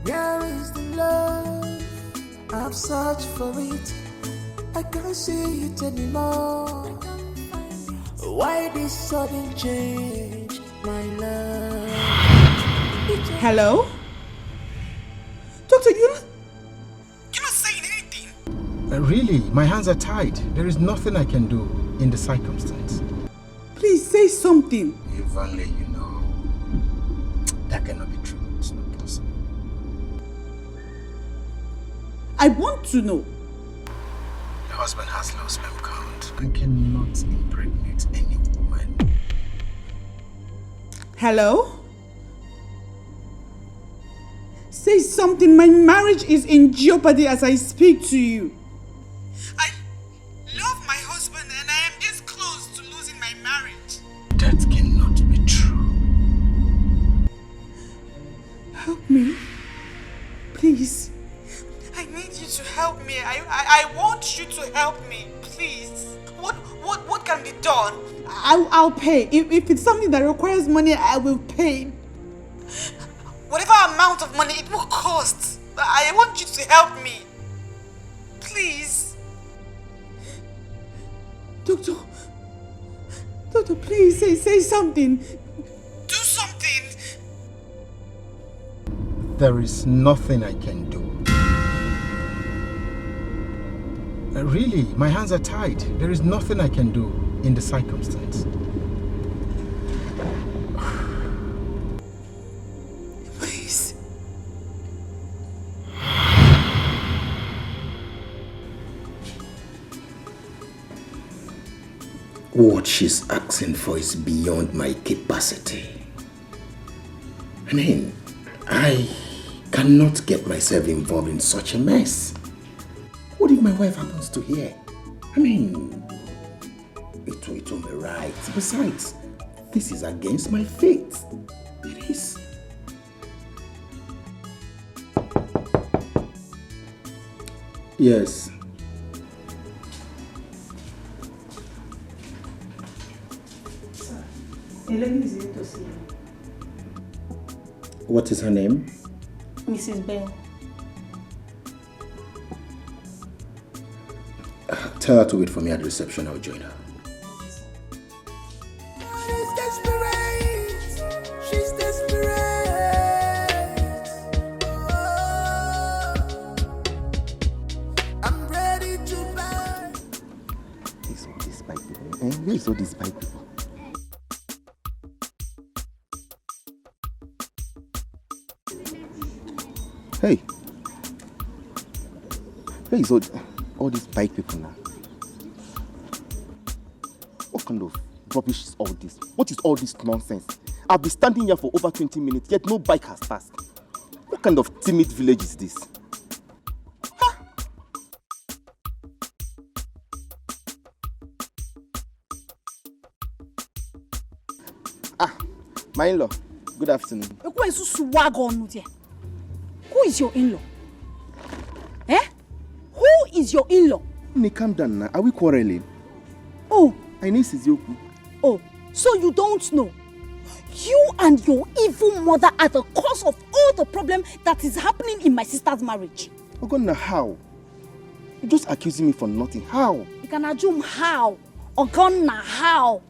Where is the love? I've searched for it. I can't see it anymore. Why this sudden change, my love? Hello? Doctor, you're not saying anything. Really, my hands are tied. There is nothing I can do in the circumstance. Please say something. If only you know. That cannot be true. It's not possible. I want to know. Your husband has low sperm count and cannot impregnate any woman. Hello? Say something. My marriage is in jeopardy as I speak to you. I love my husband and I am this close to losing my marriage. That cannot be true. Help me. Please. I need you to help me. I want you to help me. Please. What can be done? I'll pay. If it's something that requires money, I will pay. Whatever amount of money it will cost. I want you to help me. Please. Doctor, please say something. Do something. There is nothing I can do. Really, my hands are tied. There is nothing I can do in the circumstance. Please. What she's asking for is beyond my capacity. I mean, I cannot get myself involved in such a mess. What if my wife happens to hear? I mean, it won't be right. Besides, this is against my faith. It is. Yes. A lady is here to see you. What is her name? Mrs. Ben. Tell her to wait for me at the reception. I'll join her. She's desperate. She's desperate. Oh, I'm ready to buy. These all these bike people. Where is all these bike people? Hey. Where is all these bike people now? What kind of rubbish is all this? What is all this nonsense? I've been standing here for over 20 minutes, yet no bike has passed. What kind of timid village is this? My in-law, good afternoon. Who is your in-law? Eh? Who is your in-law? Calm down now. Are we quarreling? Oh. I need Sizioku. Oh, so you don't know? You and your evil mother are the cause of all the problem that is happening in my sister's marriage. Ogonna, how? You're just accusing me for nothing. How? You can assume how. Ogonna, how?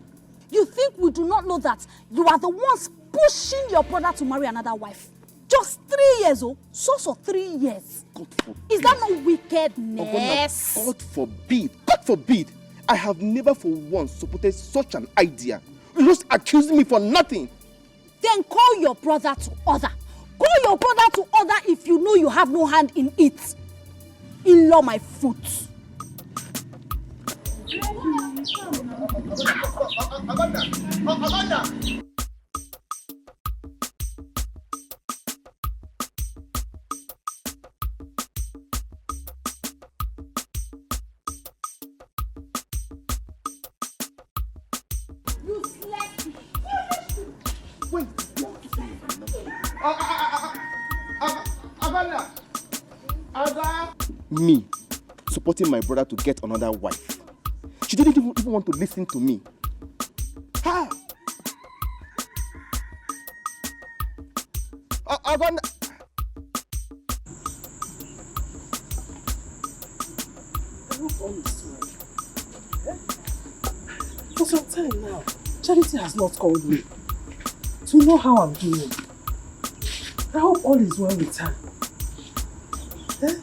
You think we do not know that you are the ones pushing your brother to marry another wife? Just 3 years, oh? So 3 years. God forbid. Is that not wickedness? Ogonna, God forbid. God forbid. I have never for once supported such an idea. You're just accusing me for nothing. Then call your brother to order. Call your brother to order if you know you have no hand in it. In-law my foot. Me supporting my brother to get another wife. She didn't even want to listen to me. Ha! Aganda! For some time now, Charity has not called me to know how I'm doing. I hope all is well with her. Eh?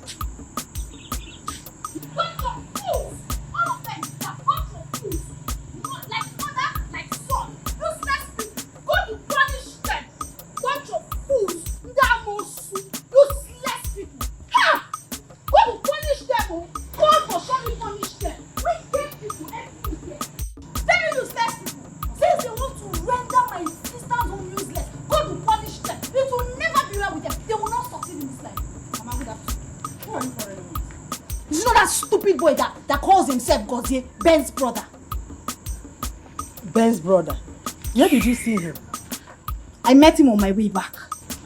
Ben's brother. Ben's brother? Where did you see him? I met him on my way back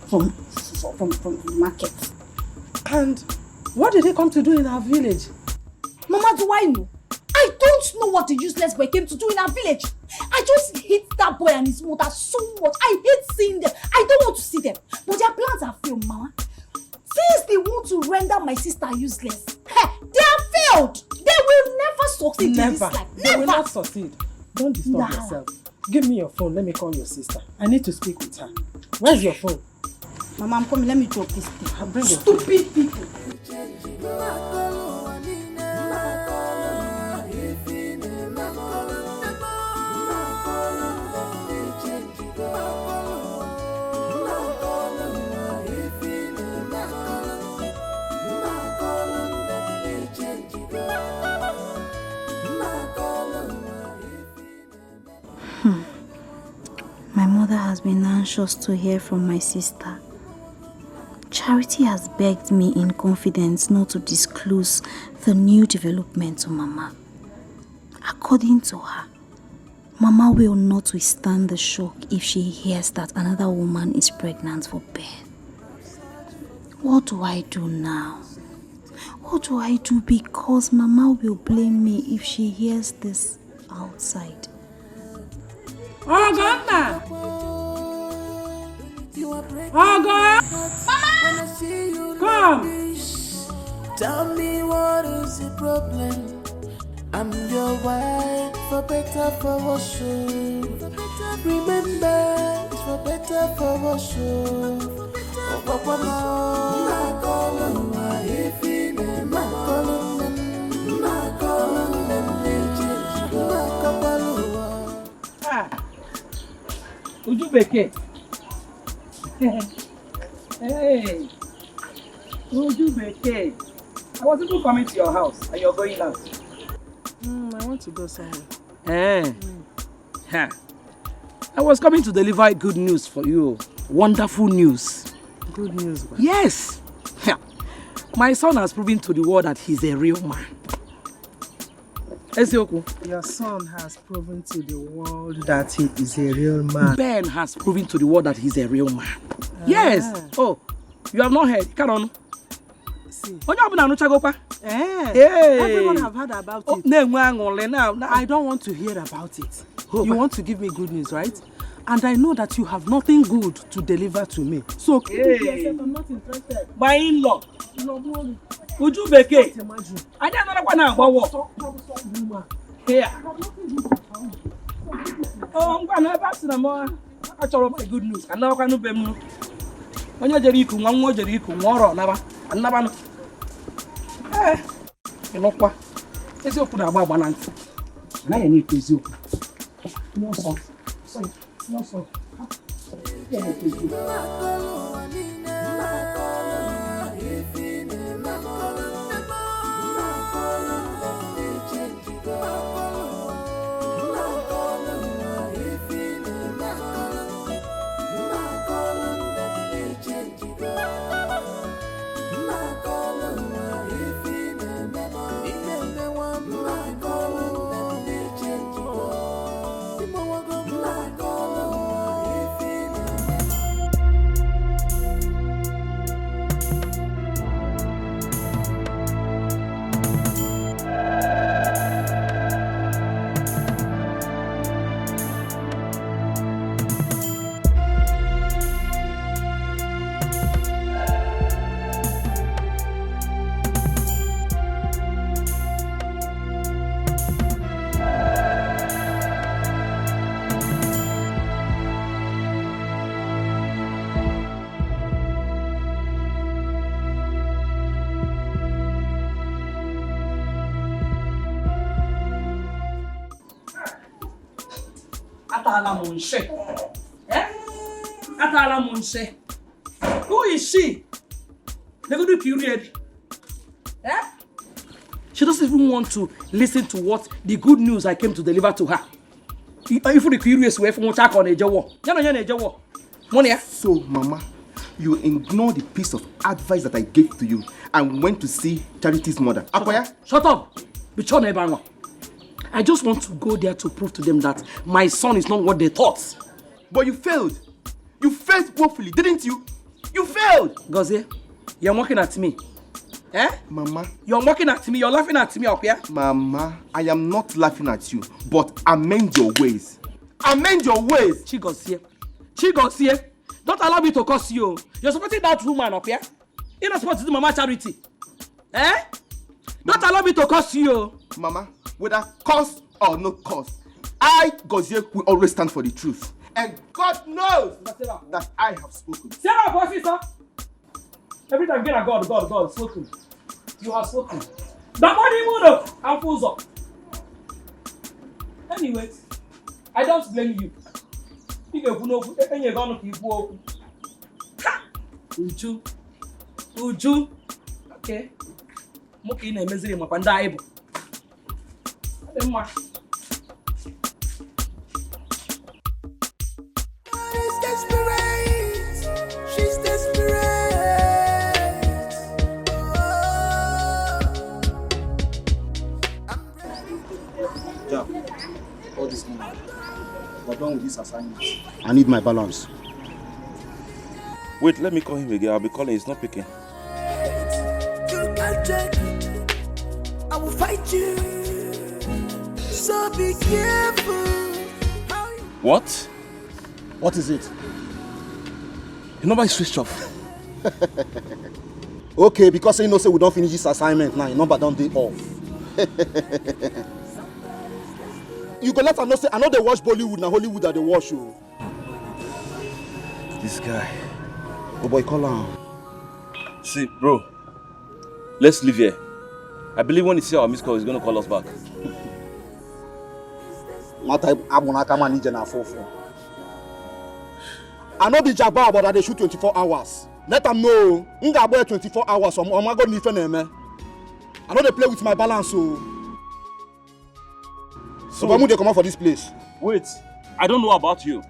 from the market. And what did he come to do in our village? Mama, do I know? I don't know what the useless boy came to do in our village. I just hate that boy and his mother so much. I hate seeing them. I don't want to see them. But their plans are failed, Mama. Since they want to render my sister useless, they are failed. They will never succeed in this life. They will not succeed. Don't disturb yourself. Give me your phone. Let me call your sister. I need to speak with her. Where's your phone? Mama, I'm coming. Let me drop this thing. I'll bring your Stupid phone. people. My mother has been anxious to hear from my sister. Charity has begged me in confidence not to disclose the new development to Mama. According to her, Mama will not withstand the shock if she hears that another woman is pregnant for Ben. What do I do now? What do I do? Because Mama will blame me if she hears this outside. Oh, God, oh, God! Come! Tell me what is the problem? I'm your wife, for better, for worse. Remember, it's for better, for worse. Oh, Papa, Ujubeke. Hey, Ujubeke. I was even coming to your house and you're going out. I want to go somewhere. I was coming to deliver good news for you. Wonderful news. Good news, man. Yes. My son has proven to the world that he's a real man. Your son has proven to the world that he is a real man. Ben has proven to the world that he's a real man. Yes. Oh, you have not heard. Come on. See. Everyone have heard about it. I don't want to hear about it. You want to give me good news, right? And I know that you have nothing good to deliver to me. So keep it to yourself. I'm not interested. My in-law. Would you make it? I don't know what now. Here. Oh, I'm going to pass the more. I told my good news. And now I can't be moved. When you're Jericho, one more Jericho, more never. And never. You know what? It's your put about one answer. And I need to you. No, sir. No, sir. Atala Monshe. Eh? Atala Monshe. Who is she? They're going to be curated. Eh? She doesn't even want to listen to what the good news I came to deliver to her. If the curious way from what I call a jaw. So, Mama, you ignore the piece of advice that I gave to you and went to see Charity's mother. Akoya? Shut up! I just want to go there to prove to them that my son is not what they thought. But you failed. You failed woefully, didn't you? You failed! Gozie, you're mocking at me. Eh? Mama. You're mocking at me, you're laughing at me up here. Mama, I am not laughing at you, but amend your ways. Amend your ways! Chigozie. Don't allow me to curse you. You're supporting that woman up here. You're not supposed to do Mama Charity. Eh? Don't allow me to curse you. Mama, whether curse or no curse, I, Gozie, will always stand for the truth. And God knows that I have spoken. Sarah, boss, sir. Every time get a God, spoken. You have spoken. That money would have. I'm full up. Anyways, I don't blame you. You're going to keep walking. Uju. Okay. Moki na emeziri makwa ndị anyị bụ. Adị mma. She's desperate. She's desperate. Yeah. All this money. We're done with this assignment. I need my balance. Wait, let me call him again. I'll be calling. He's not picking. I will fight you. So be careful. What? What is it? Your number is switched off. Okay, because you know say we don't finish this assignment now. Your number don't be off. You go let her know say I know they watch Bollywood now Hollywood that they watch you. This guy. Oh boy, call her. See, bro. Let's leave here. I believe when he sees our missed call, he's going to call us back. I know the Jabba about that they shoot 24 hours. Let them know. I'm going to 24 hours. So I'm going to need to I know they play with my balance. So why would they come out for this place? Wait, I don't know about you.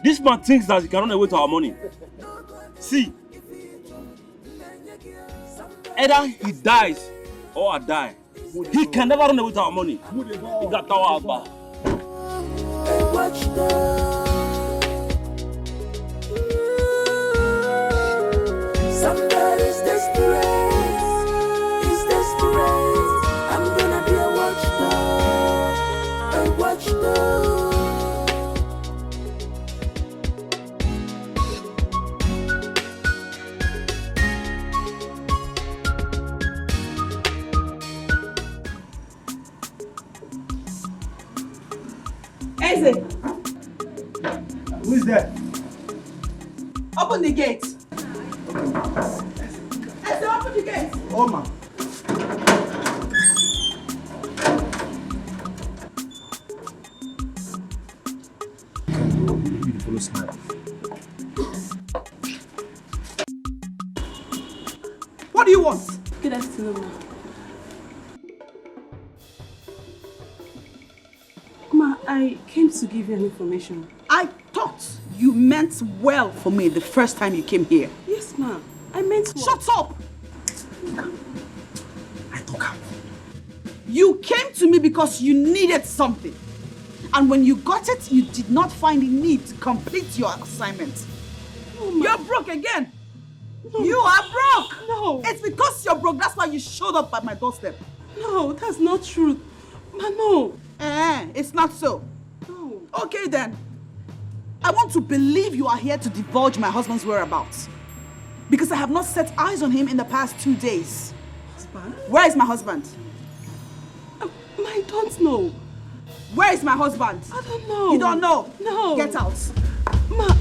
This man thinks that he can run away to our money. See, either he dies or I die. He can never run away to our money. He got our back. Somebody's desperate. He's desperate. I'm gonna be a watchdog. A watchdog. Eze! Who is there? Open the gate. Eze, open the gate. Oh, man. Beautiful smile. What do you want? Good afternoon. Ma, I came to give you an information. I thought you meant well for me the first time you came here. Yes, ma. I meant well. Shut up! You came to me because you needed something. And when you got it, you did not find the need to complete your assignment. No, ma. You're broke again. No. You are broke. No. It's because you're broke. That's why you showed up at my doorstep. No, that's not true. Ma, no. It's not so. No. Okay then. I want to believe you are here to divulge my husband's whereabouts. Because I have not set eyes on him in the past 2 days. Husband? Where is my husband? I don't know. Where is my husband? I don't know. You don't know? No. Get out. Madam.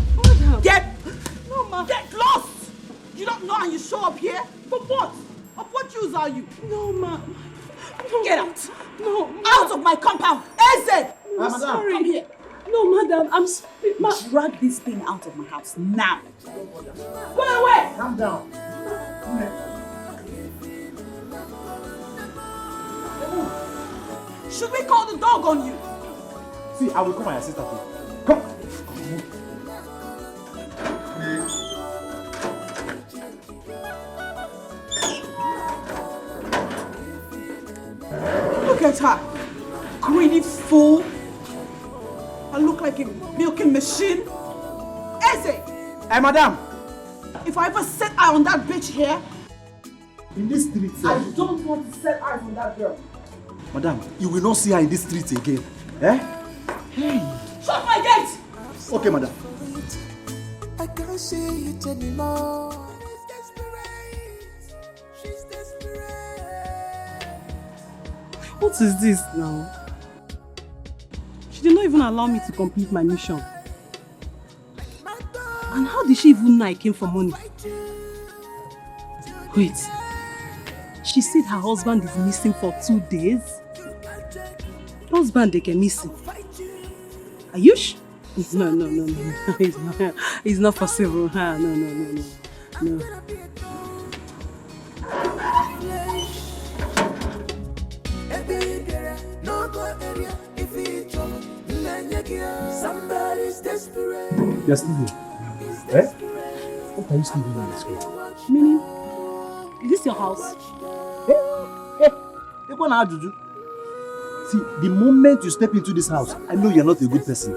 No, ma. Get lost! You don't know and you show up here? For what? Of what use are you? No, ma. No. Get out. No. Out of my compound. Eze! I'm sorry. Come here. No, madam, I'm sorry. Drag this thing out of my house now. Go away! Calm down. Should we call the dog on you? See, I will call my assistant. Come. Look at her. Greedy fool. I look like a milking machine. Eze! Hey, madam. If I ever set eye on that bitch here, in this street, sir. I don't want to set eyes on that girl. Madam, you will not see her in this street again. Eh? Hey! Shut my gate! Okay, madam. I can't see it anymore. What is this now? She did not even allow me to complete my mission. And how did she even know I came for money? Wait. She said her husband is missing for 2 days? Husband, they get missing. Are you sure? No. It's not possible. No. Somebody's desperate. You're still here. Eh? What are you still doing in this school? Meaning, is this your house? See, the moment you step into this house, I know you're not a good person.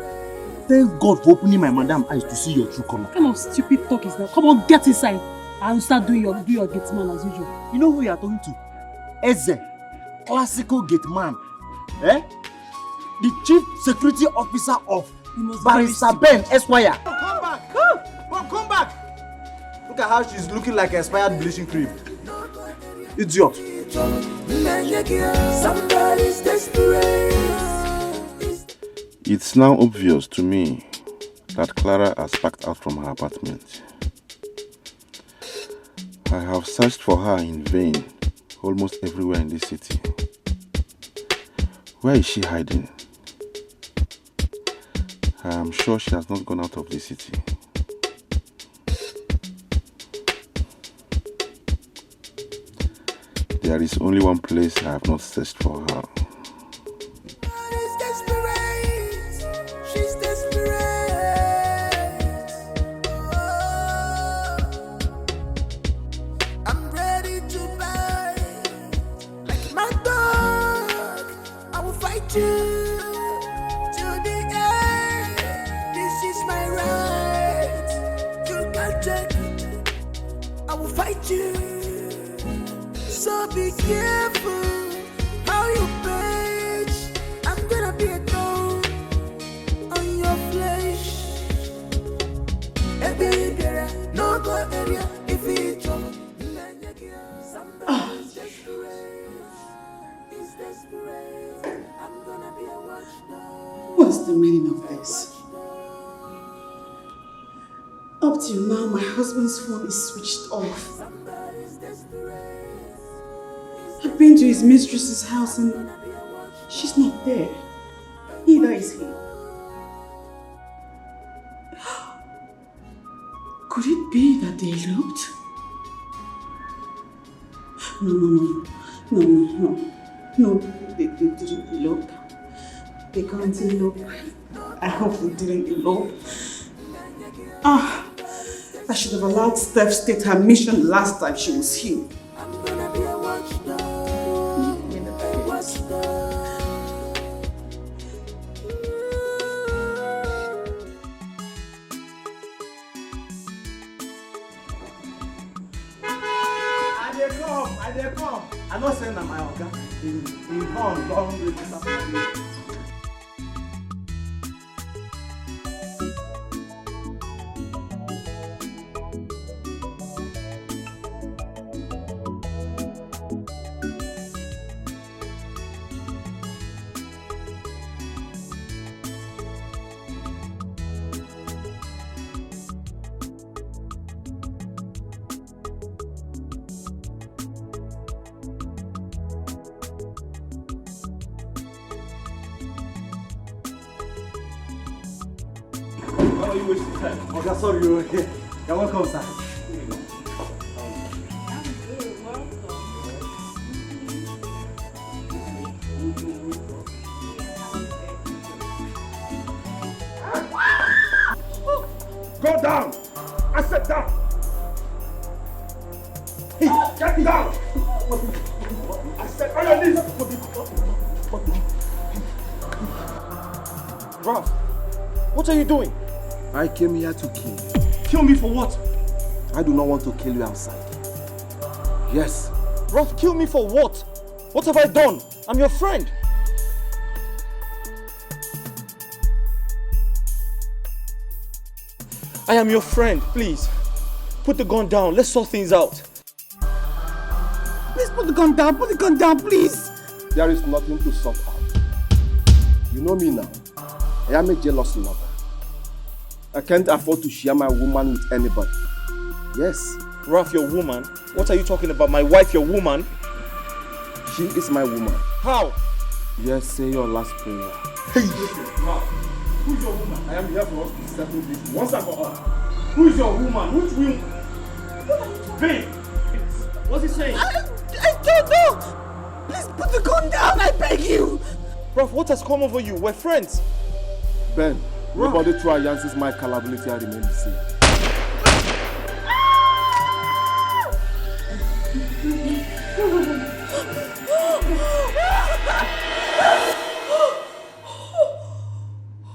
Thank God for opening my madam eyes to see your true color. What kind of stupid talk is that? Come on, get inside and start doing your gate man as usual. You know who you are talking to? Eze, classical gate man. Eh? The chief security officer of Barrister Ben Esquire. Come back! Come back! Look at how she's looking like expired bleaching cream. Idiot. Somebody's desperate. It's now obvious to me that Clara has packed out from her apartment. I have searched for her in vain almost everywhere in this city. Where is she hiding? I am sure she has not gone out of the city. There is only one place I have not searched for her. She's desperate. I'm ready to buy like my dog. I will fight you to the end. This is my right. You can't take it. I will fight you. So be careful how you page. I'm gonna be a dog on your flesh. No go area if it's trouble. Somebody's desperate. I'm gonna be a watchdog. What's the meaning of this? Up till now, my husband's phone is switched off. I've been to his mistress's house and she's not there. Neither is he. Could it be that they eloped? No, they didn't elope. They can't elope. I hope they didn't elope. I should have allowed Steph state her mission last time she was here. I dey come. I not saying that my oga. He gone register. are you wasting time? Oh, that's sorry. You're welcome, sir. Go down! I said down! Hey, get down! I said on your knees! Ralph, what are you doing? I came here to kill. Kill me for what? I do not want to kill you outside. Yes. Ralph, kill me for what? What have I done? I'm your friend. I am your friend, please. Put the gun down. Let's sort things out. Please put the gun down. Put the gun down, please. There is nothing to sort out. You know me now. I am a jealous lover. I can't afford to share my woman with anybody. Yes. Ralph, your woman? What are you talking about? My wife, your woman? She is my woman. How? Yes, say your last prayer. Hey! Ralph, who's your woman? I am here for us to settle this once and for all. Who is your woman? Which woman? Babe! What's he saying? I don't know! Please put the gun down, I beg you! Ralph, what has come over you? We're friends. Ben, nobody try Yancy's my capability I remain the same.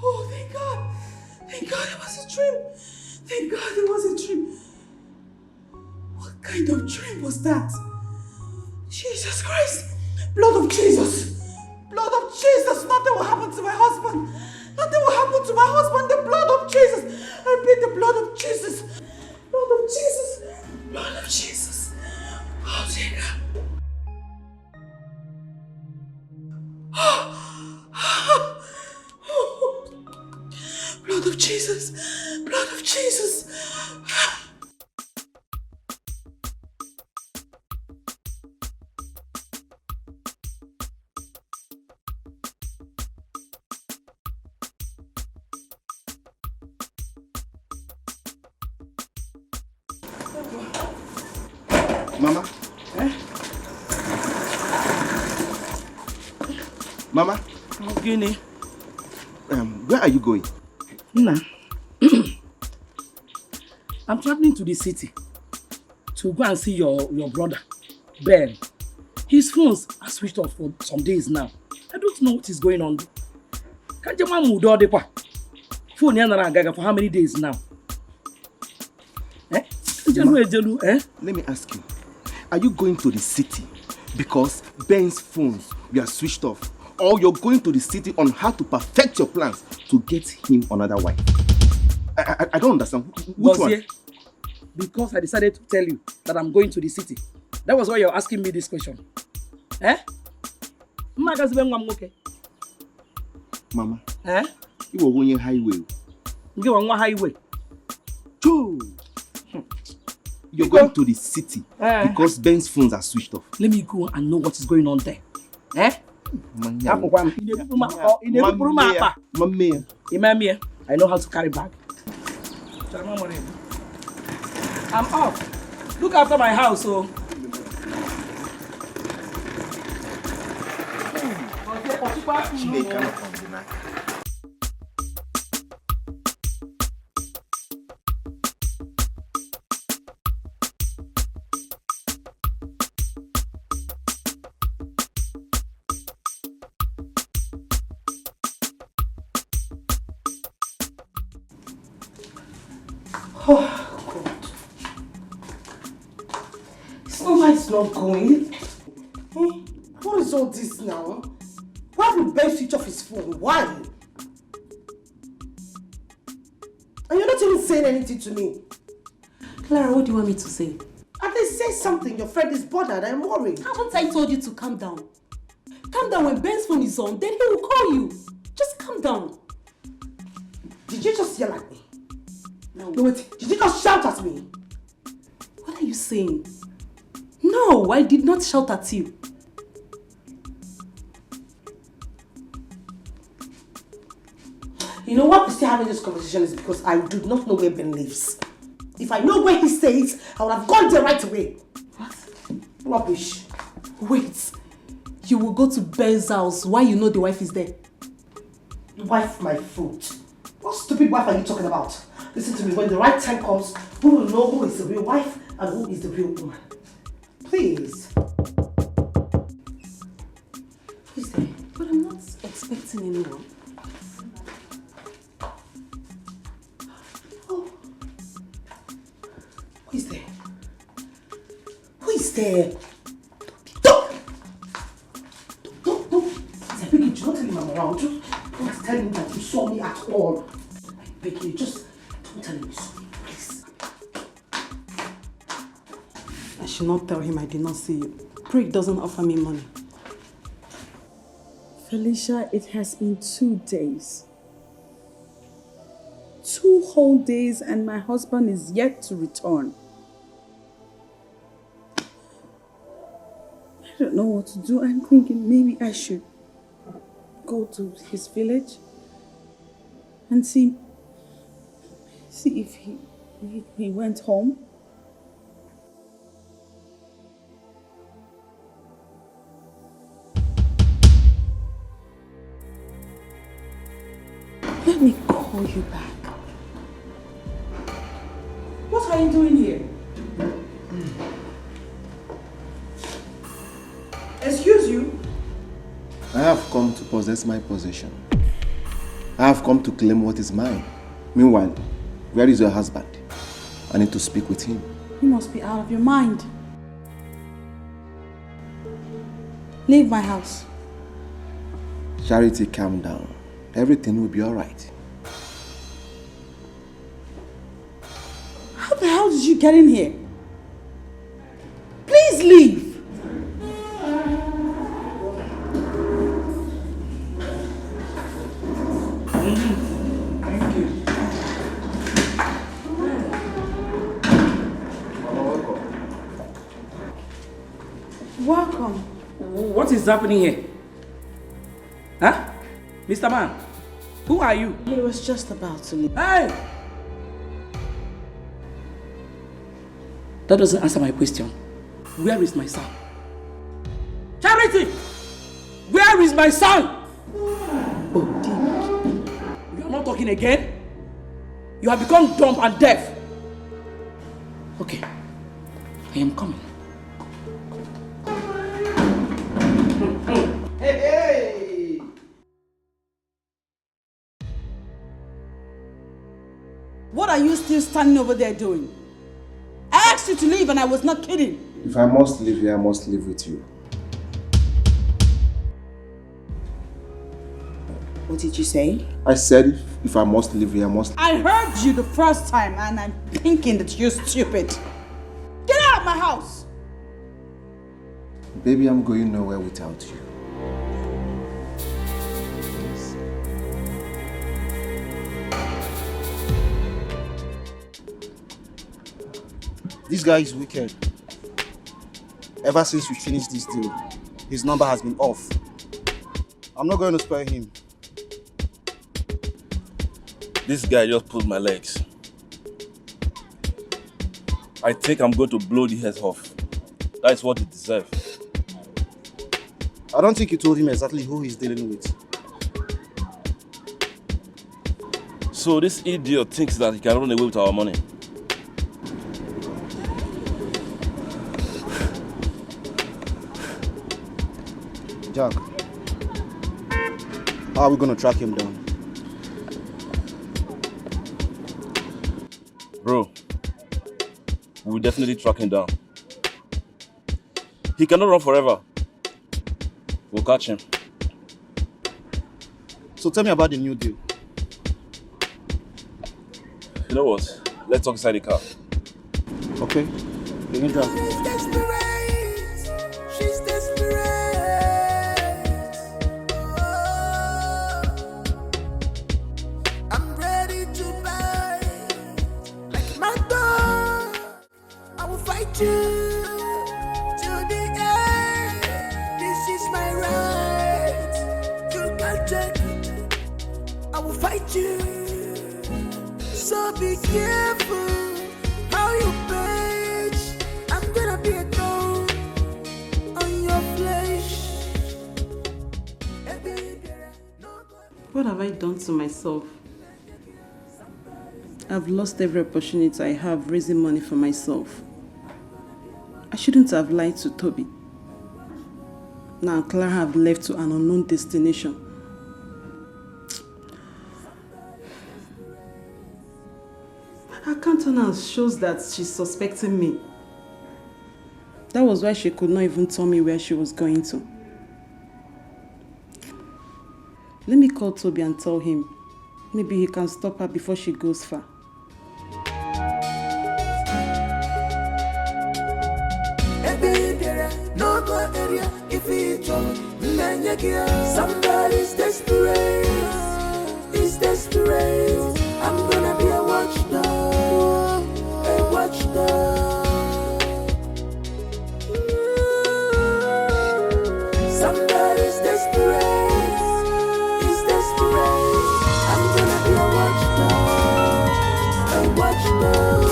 Oh, thank God. Thank God it was a dream. Thank God it was a dream. What kind of dream was that? Jesus Christ. Blood of Jesus. Blood of Jesus. Nothing will happen to my husband. Nothing will happen to my husband. The blood of Jesus. I plead the blood of Jesus. Blood of Jesus. Blood of Jesus. Oh, dear God. Blood of Jesus. Blood of Jesus. Mama? Mama? Guinea. Where are you going? Nah. I'm traveling to the city to go and see your brother, Ben. His phones are switched off for some days now. I don't know what is going on. Can't you move the phone for how many days now? Let me ask you. Are you going to the city because Ben's phones were switched off? Or you're going to the city on how to perfect your plans to get him another wife? I don't understand. Which one? Because I decided to tell you that I'm going to the city. That was why you're asking me this question. Mama, you were going highway. You were on highway. You're going to the city because Ben's phones are switched off. Let me go and know what is going on there. I know how to carry bag. I'm off. Look after my house, so. Oh, God. It's not why it's not going. What is all this now? Why would Ben switch off his phone? Why? And you're not even saying anything to me. Clara, what do you want me to say? At least say something. Your friend is bothered. I'm worried. Haven't I told you to calm down? Calm down when Ben's phone is on, then he will call you. Just calm down. Did you just yell at me? No, wait. Did you just shout at me? What are you saying? No, I did not shout at you. You know what? We're still having this conversation is because I do not know where Ben lives. If I know where he stays, I would have gone there right away. What? Rubbish. Wait. You will go to Ben's house while you know the wife is there? Wife my foot. What stupid wife are you talking about? Listen to me, when the right time comes, we will know who is the real wife and who is the real woman. Please. Who's there? But I'm not expecting anyone. Oh. Who is there? Who is there? Don't! Please, I beg you, do not tell him I'm around. Don't tell him that you saw me at all. I beg you, just don't tell him you saw me, please. I should not tell him I did not see you. Craig doesn't offer me money. Felicia, it has been 2 days. 2 whole days and my husband is yet to return. I don't know what to do. I'm thinking maybe I should go to his village and see if he went home. Let me call you back. What are you doing here? Excuse you? I have come to possess my possession. I have come to claim what is mine. Meanwhile, where is your husband? I need to speak with him. You must be out of your mind. Leave my house. Charity, calm down. Everything will be alright. How the hell did you get in here? Please leave. Thank you. Welcome. What is happening here? Huh? Mr. Man, who are you? He was just about to leave. Hey! That doesn't answer my question. Where is my son? Charity! Where is my son? Oh, dear. You are not talking again? You have become dumb and deaf. Okay, I am coming. Hey! What are you still standing over there doing? I asked you to leave and I was not kidding. If I must live here, I must live with you. What did you say? I said if I must live here, I must... I heard you the first time and I'm thinking that you're stupid. Get out of my house! Baby, I'm going nowhere without you. This guy is wicked. Ever since we finished this deal, his number has been off. I'm not going to spare him. This guy just pulled my legs. I think I'm going to blow the heads off. That's what he deserves. I don't think you told him exactly who he's dealing with. So this idiot thinks that he can run away with our money. Jack, how are we going to track him down? Bro, we'll definitely track him down. He cannot run forever. We'll catch him. So tell me about the new deal. You know what? Let's talk inside the car. Okay, you can drive. She's desperate. I'm ready to buy like my dog. I will fight you to the end. This is my right. You can't take it. I will fight fight you. So be careful how you page. I'm gonna be a thorn on your flesh. What have I done to myself? I've lost every opportunity I have raising money for myself. I shouldn't have lied to Toby. Now Clara have left to an unknown destination. Her countenance shows that she's suspecting me. That was why she could not even tell me where she was going to. Let me call Toby and tell him. Maybe he can stop her before she goes far. Somebody's desperate. He's desperate. I'm gonna be a watchdog. A watchdog. Somebody's desperate. He's desperate. I'm gonna be a watchdog. A watchdog.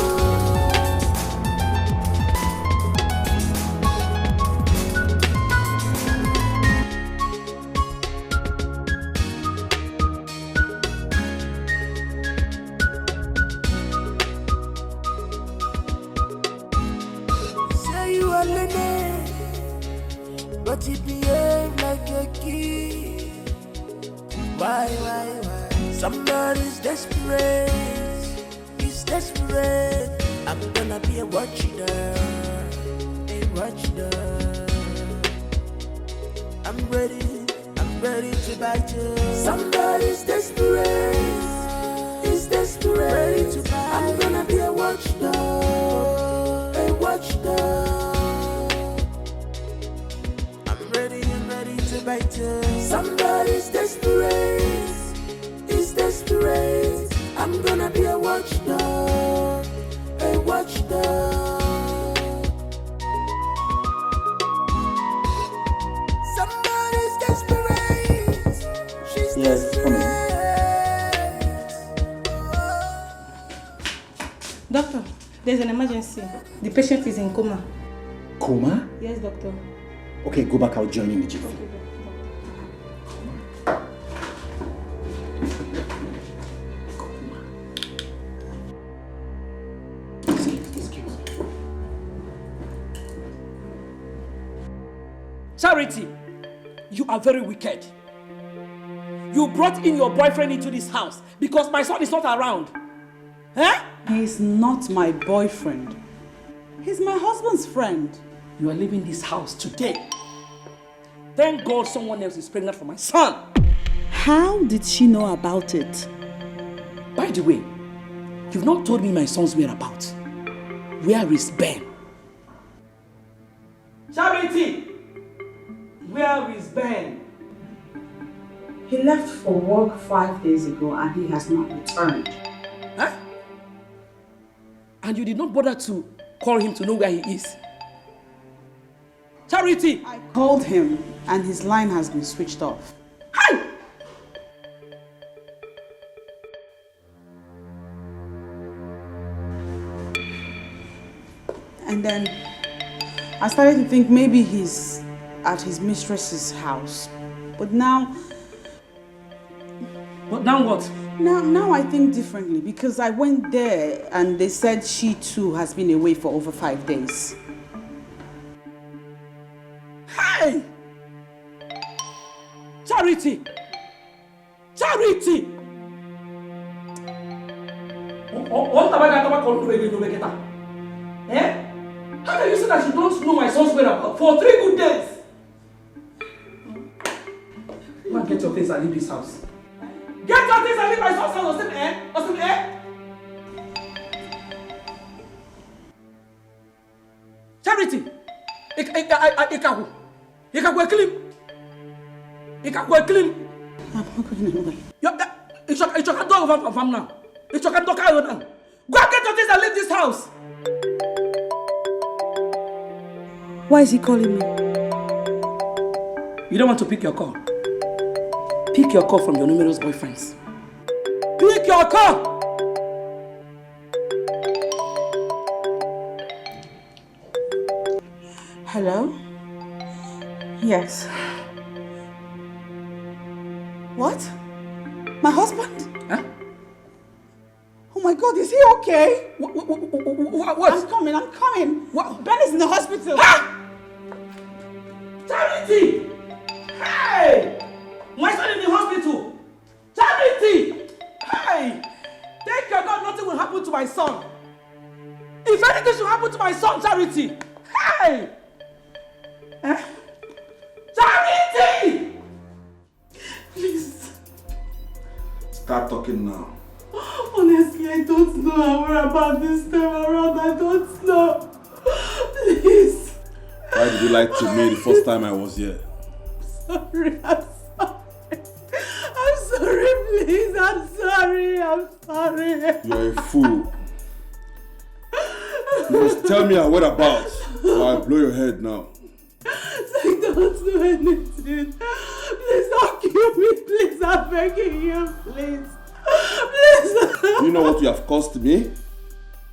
But he behave like a kid. Why? Somebody's desperate. He's desperate. I'm gonna be a watchdog. A watchdog. I'm ready to bite you. Somebody's desperate. He's desperate. Ready to bite. I'm gonna be a watchdog. A watchdog. Somebody's desperate. He's desperate. I'm gonna be a watchdog. A watchdog. Somebody's desperate. She's desperate. Doctor, there's an emergency. The patient is in coma. Coma? Yes, doctor. Okay, go back. I'll join you in the jiffy. Charity, you are very wicked. You brought in your boyfriend into this house because my son is not around. Eh? He's not my boyfriend. He's my husband's friend. You are leaving this house today. Thank God someone else is pregnant for my son. How did she know about it? By the way, you've not told me my son's whereabouts. Where is Ben? Charity! Where is Ben? He left for work 5 days ago and he has not returned. Huh? And you did not bother to call him to know where he is? Charity! I called him and his line has been switched off. Hi! And then I started to think maybe he's at his mistress's house. But now... But now what? Now I think differently because I went there and they said she too has been away for over 5 days. Hey! Charity! Charity! What have I called you? Eh? How can you say that you don't know my son's whereabouts for 3 good days? Go and get your things and leave this house. Get your things and leave my son's house, Austin, eh? Charity! Ikaku clean. I'm not going anywhere. It's your door over from now. It's your door now. Go and get your things and leave this house. Why is he calling me? You don't want to pick your call. Pick your call from your numerous boyfriends. Take your car. Hello? Yes. What? My husband? Huh? Oh my God, is he okay? What? I'm coming. What? Ben is in the hospital. Ah! Charity! Hey! My son in the hospital! Charity! Hey! Thank your God nothing will happen to my son. If anything should happen to my son, Charity! Hey! Charity! Please. Start talking now. Honestly, I don't know how we're about this time around. I don't know. Please. Why did you lie to me the first time I was here? Sorry, I'm sorry, please. I'm sorry. You're a fool. You must tell me our whereabouts or I'll blow your head now. I don't know anything. Please don't kill me, please. I'm begging you, please. Please. Do you know what you have cost me?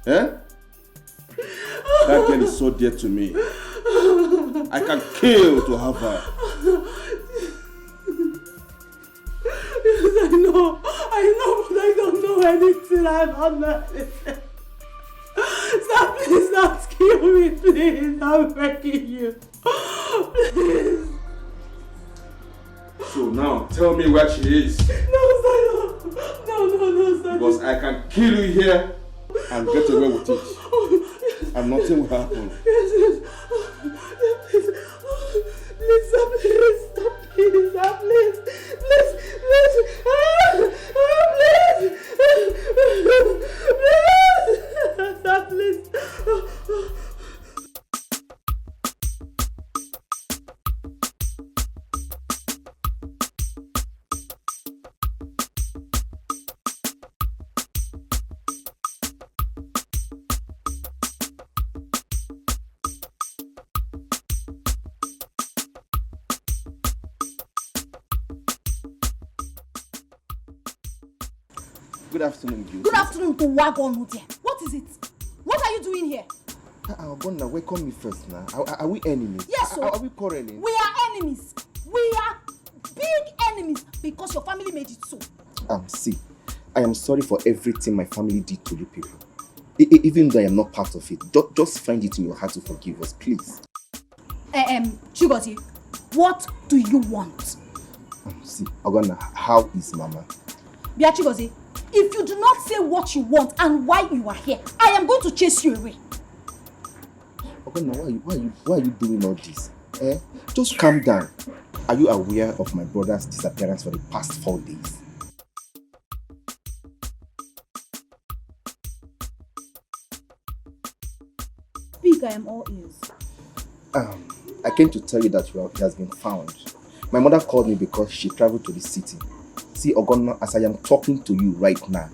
Eh? That girl is so dear to me. I can kill to have her. Yes, I know, but I don't know anything. I don't know anything. Stop, please don't kill me, please. I'm begging you. Please. So now, tell me where she is. No, sir. Because I can kill you here and get away with it. And nothing will happen. Yes. Please. Good afternoon, Beauty. Good afternoon to Wagon Hotel. What is it? What are you doing here? Gonna welcome me first now. Are we enemies? Yes, sir. Are we quarreling? We are enemies. We are big enemies because your family made it so. See, I am sorry for everything my family did to you people. Even though I am not part of it, just find it in your heart to forgive us, please. Chigozie, what do you want? See, Ogonna, how is Mama? Bia Chigozie, if you do not say what you want and why you are here, I am going to chase you away. Ogonna, why are you doing all this? Just calm down. Are you aware of my brother's disappearance for the past 4 days? Speak, I am all ears. I came to tell you that he has been found. My mother called me because she traveled to the city. See, Ogonna, as I am talking to you right now,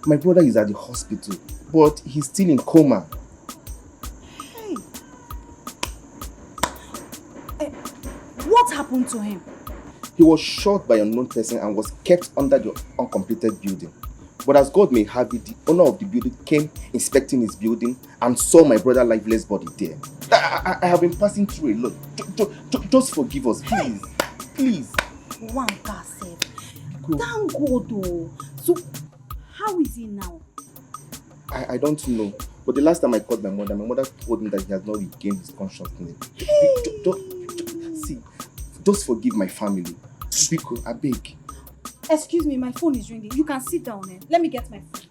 my brother is at the hospital, but he's still in coma. What happened to him? He was shot by an unknown person and was kept under the uncompleted building. But as God may have it, the owner of the building came inspecting his building and saw my brother's lifeless body there. I have been passing through a lot. Just forgive us, please. Please. One car said. Thank God though. So, how is he now? I don't know. But the last time I called my mother told me that he has not regained his consciousness. See, just forgive my family. Biko, I beg. Excuse me, my phone is ringing. You can sit down, Let me get my phone.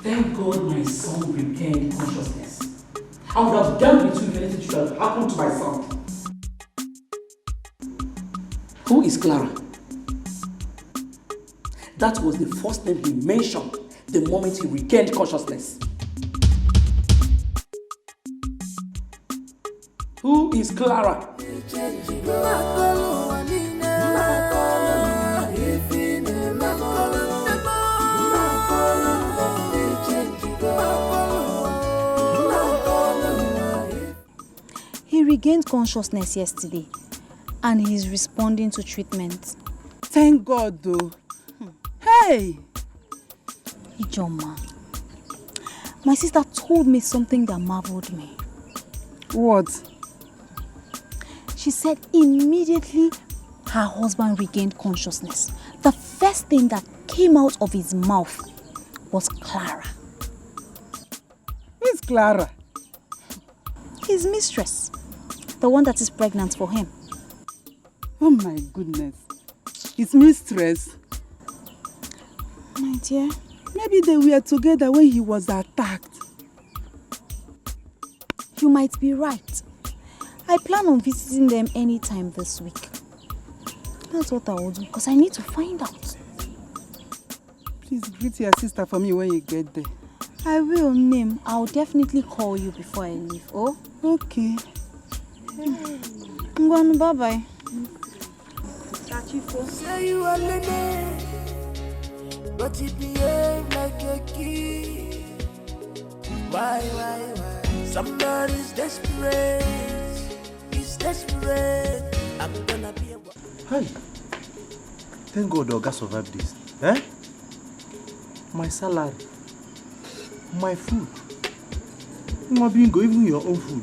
Thank God my son regained consciousness. I would have dealt with you if anything should have happened to my son. Who is Clara? That was the first name he mentioned the moment he regained consciousness. Who is Clara? regained consciousness yesterday and he's responding to treatment. Thank God though. Hey! Ijoma, my sister told me something that marveled me. What? She said immediately her husband regained consciousness, the first thing that came out of his mouth was Clara. Who's Clara? His mistress, the one that is pregnant for him. Oh my goodness. His mistress? My dear. Maybe they were together when he was attacked. You might be right. I plan on visiting them anytime this week. That's what I will do, because I need to find out. Please greet your sister for me when you get there. I will, Nim. I'll definitely call you before I leave, oh? Okay. Bye-bye. Say you are Lene, but you behave like a kid. Why? Somebody's desperate. He's desperate. I'm gonna be a... Hi. Thank God Oga survived this. Eh? My salary. My food. My bingo, even your own food.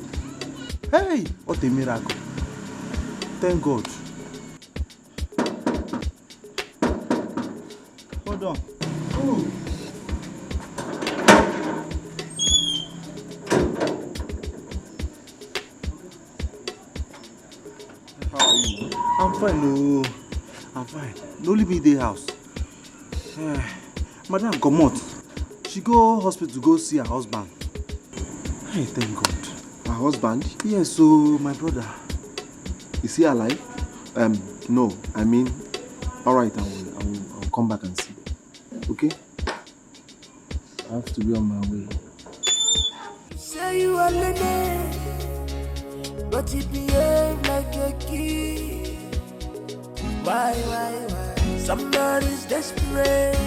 Hey! What a miracle. Thank God. Hold on. Ooh. How are you? I'm fine, no. I'm fine. No leave me the house. Madam, come out. She go hospital to go see her husband. Hey, thank God. Her husband? Yes, so my brother. Is he alive? No. I mean, alright, I'll come back and see. Okay? I have to be on my way. Say you are Lene, but you behave like a kid. Why? Somebody's desperate.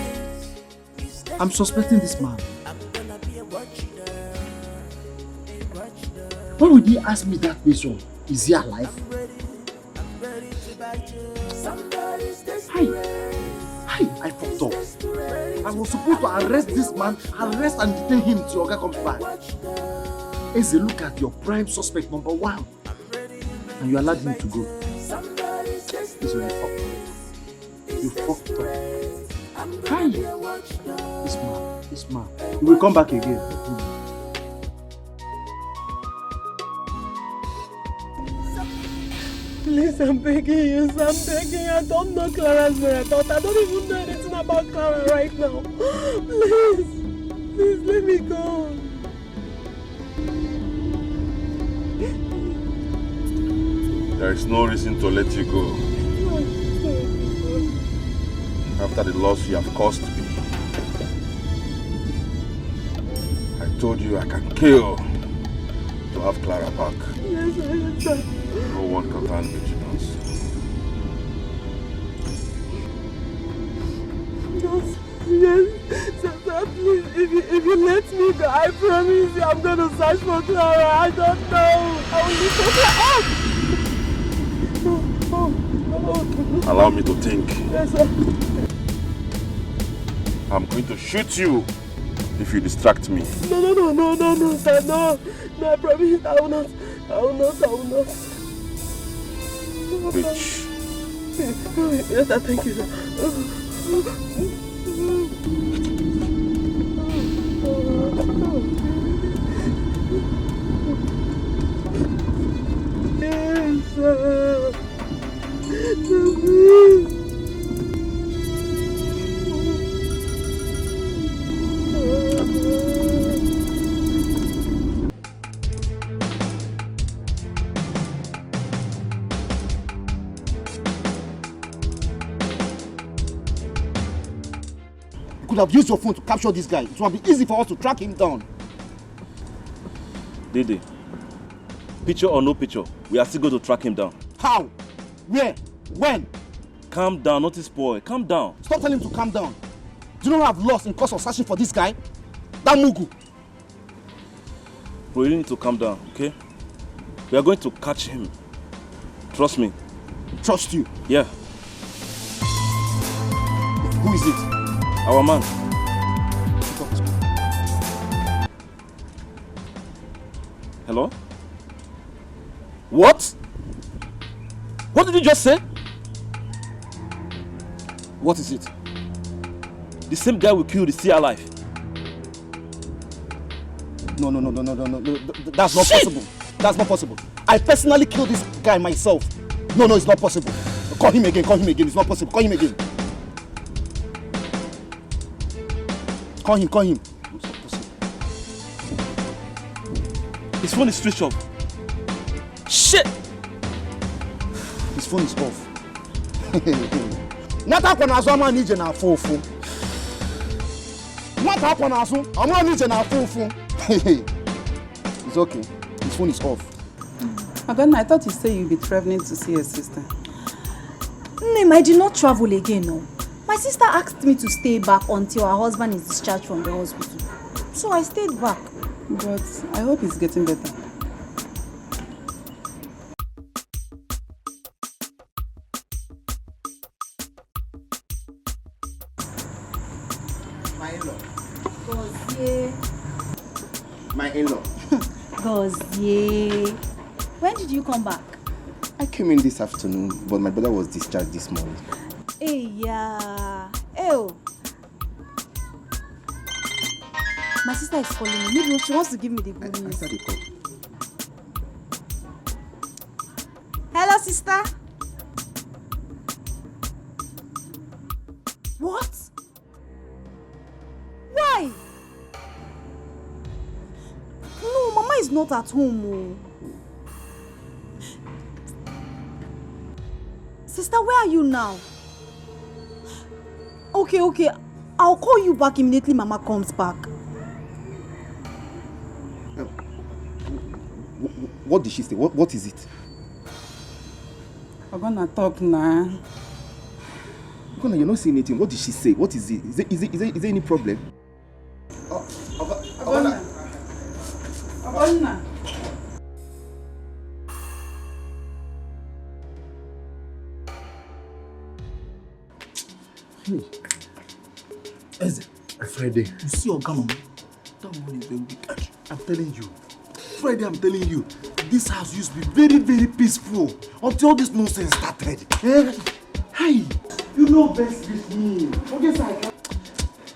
I'm suspecting this man. Why would he ask me that question? Is he alive? Hi, I fucked up. I was supposed to arrest this man, arrest and detain him till Oga comes back. As a look at your prime suspect number 1, and you allowed him to go. This when you fucked up. You fucked up. Hi! This man. He will come back again. Please, I'm begging you, I'm begging. I don't know Clara's method. I don't even know anything about Clara right now. Please let me go. There is no reason to let you go. After the loss you have caused me. I told you I can kill to have Clara back. Yes, I understand. No one can find vigilance. Yes, Santa, please, if you let me go, I promise you I'm going to search for Clara. I don't know. I will look for Clara. Allow me to think. Yes, sir. I'm going to shoot you if you distract me. No, sir, no. No, I promise I will not. Bitch. Yes, sir, thank you, sir. Yes, sir. You could have used your phone to capture this guy. It would have been easy for us to track him down. Dede, picture or no picture, we are still going to track him down. How? Where? When? Calm down, not this boy. Calm down. Stop telling him to calm down. Do you know what I've lost in course of searching for this guy? That Mugu. Bro, you need to calm down, okay? We are going to catch him. Trust me. Trust you? Yeah. Who is it? Our man. Hello? What? What did you just say? What is it? The same guy we killed is still alive. No. That's not possible. That's not possible. I personally killed this guy myself. No, it's not possible. Call him again. It's not possible. Call him again. Call him. It's not possible. His phone is switched off. Shit! His phone is off. Nata kwa nazo ama nije na fufu. Nata kwa nazo ama nije na fufu. It's okay. His phone is off. Again, I thought you said you'd be traveling to see your sister. Name, I did not travel again, no. My sister asked me to stay back until her husband is discharged from the hospital. So I stayed back. But I hope he's getting better. My in-law. Gozie. My in-law. Gozie. When did you come back? I came in this afternoon, but my brother was discharged this morning. Hey, yeah. Ew. My sister is calling me. Maybe she wants to give me the good news. Answer the call. Hello, sister. What? Why? No, Mama is not at home. Sister, where are you now? Okay. I'll call you back immediately Mama comes back. What did she say? What is it? I'm gonna talk now. You're not saying anything. What did she say? What is it? Is there any problem? Agonna. Hey. Eze. Friday. You see your mama? That one is very wicked. I'm telling you. Friday, I'm telling you. This house used to be very, very peaceful until all this nonsense started. Hey, you know best with me. Okay, sir.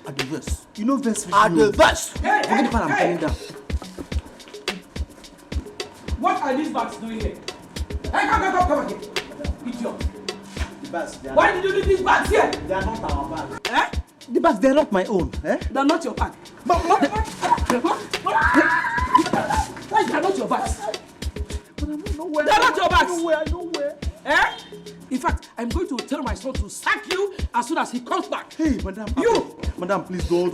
At the verse. You know best with me. At the verse. Forget the part I'm telling down. What are these bags doing here? Hey, come here. Idiot. Why did you leave these bags here? They are not our bags. Eh? The bags, they are not my own. Eh? They are not your bag. Why they are not your bags? But I'm not nowhere. They are not your bags. Nowhere. Eh? In fact, I'm going to tell my son to sack you as soon as he comes back. Hey, madam. You! Madam, please don't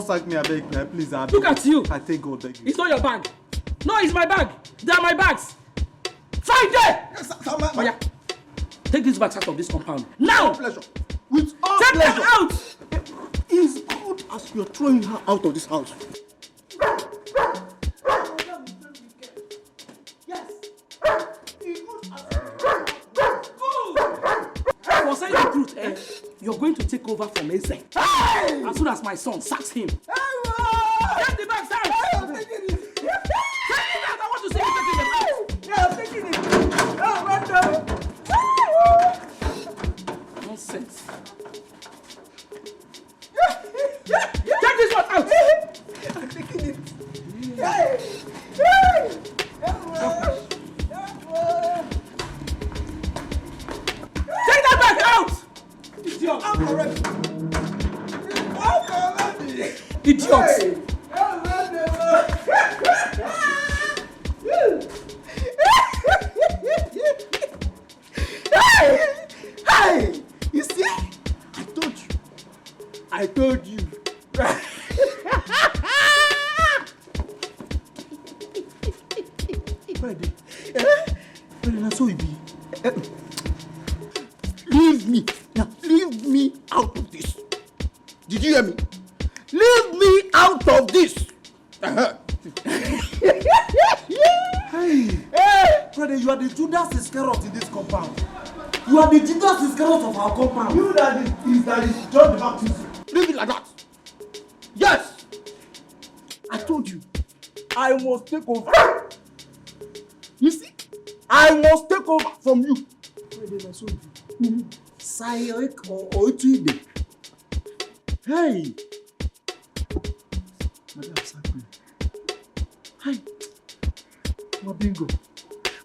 sack me. I beg, please. I beg. Look at you. I thank God, beg you. It's not your bag. No, it's my bag. They are my bags. Friday! Oh, yeah. Take these bags out of this compound. Now! With pleasure. With all Take pleasure. them out! It's good as you're throwing her out of this house. For saying the truth, you're going to take over from Eze. As soon as my son sacks him. Get the bags out! I'm taking it. Take it out! I want to see you taking them out! Yeah, I'm taking it. Oh, madam. Nonsense. Take this one out! I'm taking it. Take that back out! Idiot! I'm already. Idiot! Hey! You see? I told you. Friday. Friday, so it be. Leave me. Now, leave me out of this. Did you hear me? Leave me out of this. Hey. Friday, you are the Judas Iscariot in this compound. You are the Judas Iscariot of our compound. You that is John the Baptist. Leave it like that. Yes! I told you. I must take over. You see? I must take over from you. Hey! Madam Sakwe. Hi.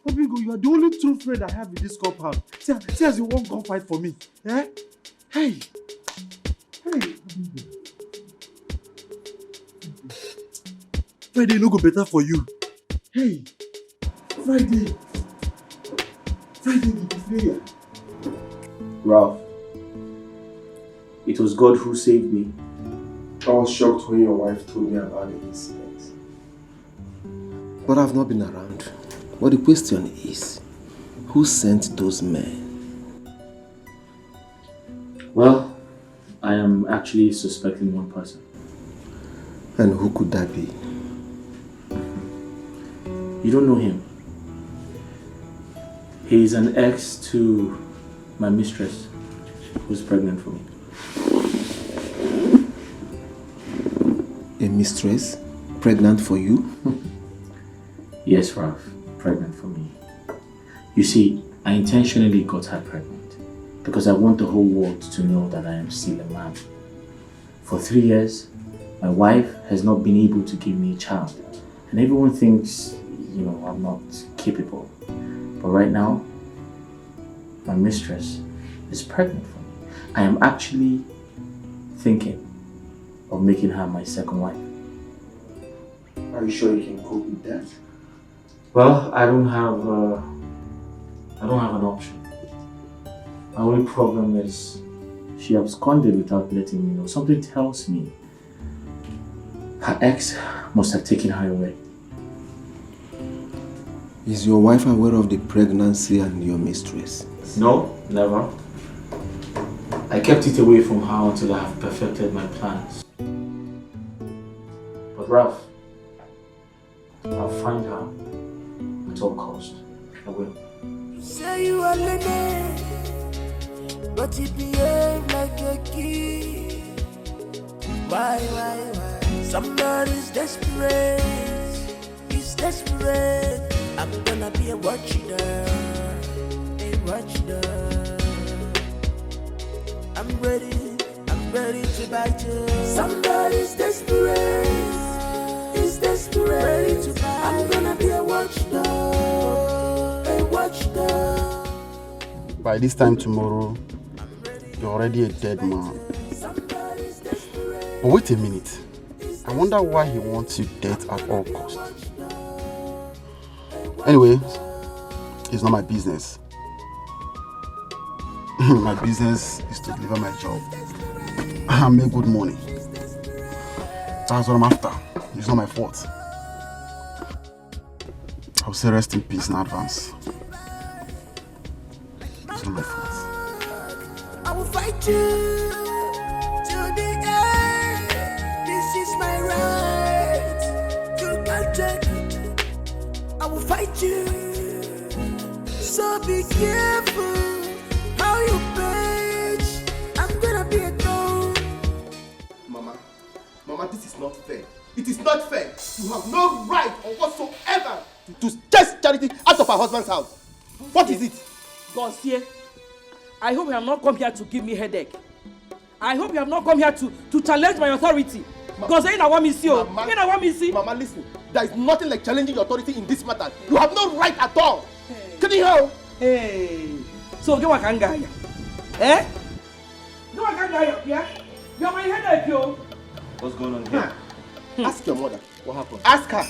Mabingo, you are the only true friend I have in this compound. See as you won't go fight for me. Eh? Hey! Mabingo. Friday no go better for you. Hey! Friday the betrayer. Ralph, it was God who saved me. I was shocked when your wife told me about the incident. But I've not been around. But the question is, who sent those men? Well, I am actually suspecting one person. And who could that be? You don't know him. He's an ex to my mistress, who's pregnant for me. A mistress? Pregnant for you? Yes, Ralph. Pregnant for me. You see, I intentionally got her pregnant because I want the whole world to know that I am still a man. For 3 years, my wife has not been able to give me a child. And everyone thinks, I'm not capable. But right now, my mistress is pregnant for me. I am actually thinking of making her my second wife. Are you sure you can cope with that? Well, I don't have an option. My only problem is she absconded without letting me know. Something tells me her ex must have taken her away. Is your wife aware of the pregnancy and your mistress? No, never. I kept it away from her until I have perfected my plans. But Ralph, I'll find her at all cost. I will. Say you are Lenny, but you behave like a kid. Why? Somebody's desperate. He's desperate. I'm gonna be a watchdog. I'm ready to bite you. Somebody's desperate. He's desperate. I'm gonna be a watchdog. By this time tomorrow, you're already a dead man. But wait a minute. I wonder why he wants you dead at all costs. Anyway, it's not my business. My business is to deliver my job and make good money. That's what I'm after. It's not my fault. I'll say rest in peace in advance. It's not my fault. I will fight you to the end. This is my right. You can't take it. I will fight you. So be careful how you bitch. I'm gonna be a dog. Mama, this is not fair. It is not fair. You have no right or whatsoever to chase Charity out of her husband's house. What is it? Gonsier, I hope you have not come here to give me headache. I hope you have not come here to challenge my authority. Because I want me see. Mama, listen. There is nothing like challenging your authority in this matter. You have no right at all. Can you hear? Hey. So get what can guy? Eh? No one can guy here. You're my headache, yo. What's going on here? Ask your mother. What happened? Ask her.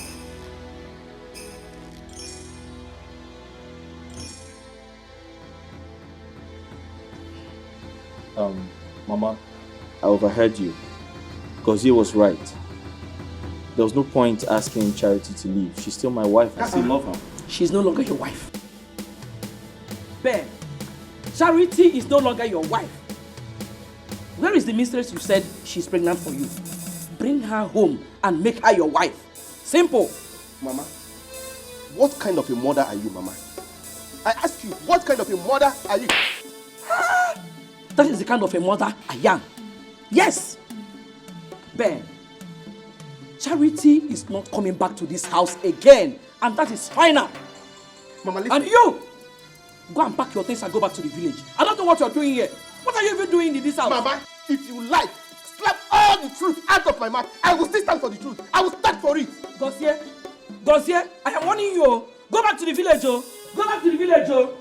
Mama, I overheard you. Because he was right. There was no point asking Charity to leave. She's still my wife. I still love her. She's no longer your wife. Ben, Charity is no longer your wife. Where is the mistress you said she's pregnant for you? Bring her home and make her your wife. Simple. Mama, what kind of a mother are you, Mama? I ask you, what kind of a mother are you? That is the kind of a mother I am. Yes. Ben, Charity is not coming back to this house again. And that is final. Mama, listen. And you, go and pack your things and go back to the village. I don't know what you're doing here. What are you even doing in this house? Mama, if you like, slap all the truth out of my mouth. I will still stand for the truth. I will stand for it. Gossier, I am warning you. Go back to the village, oh. Go back to the village, oh.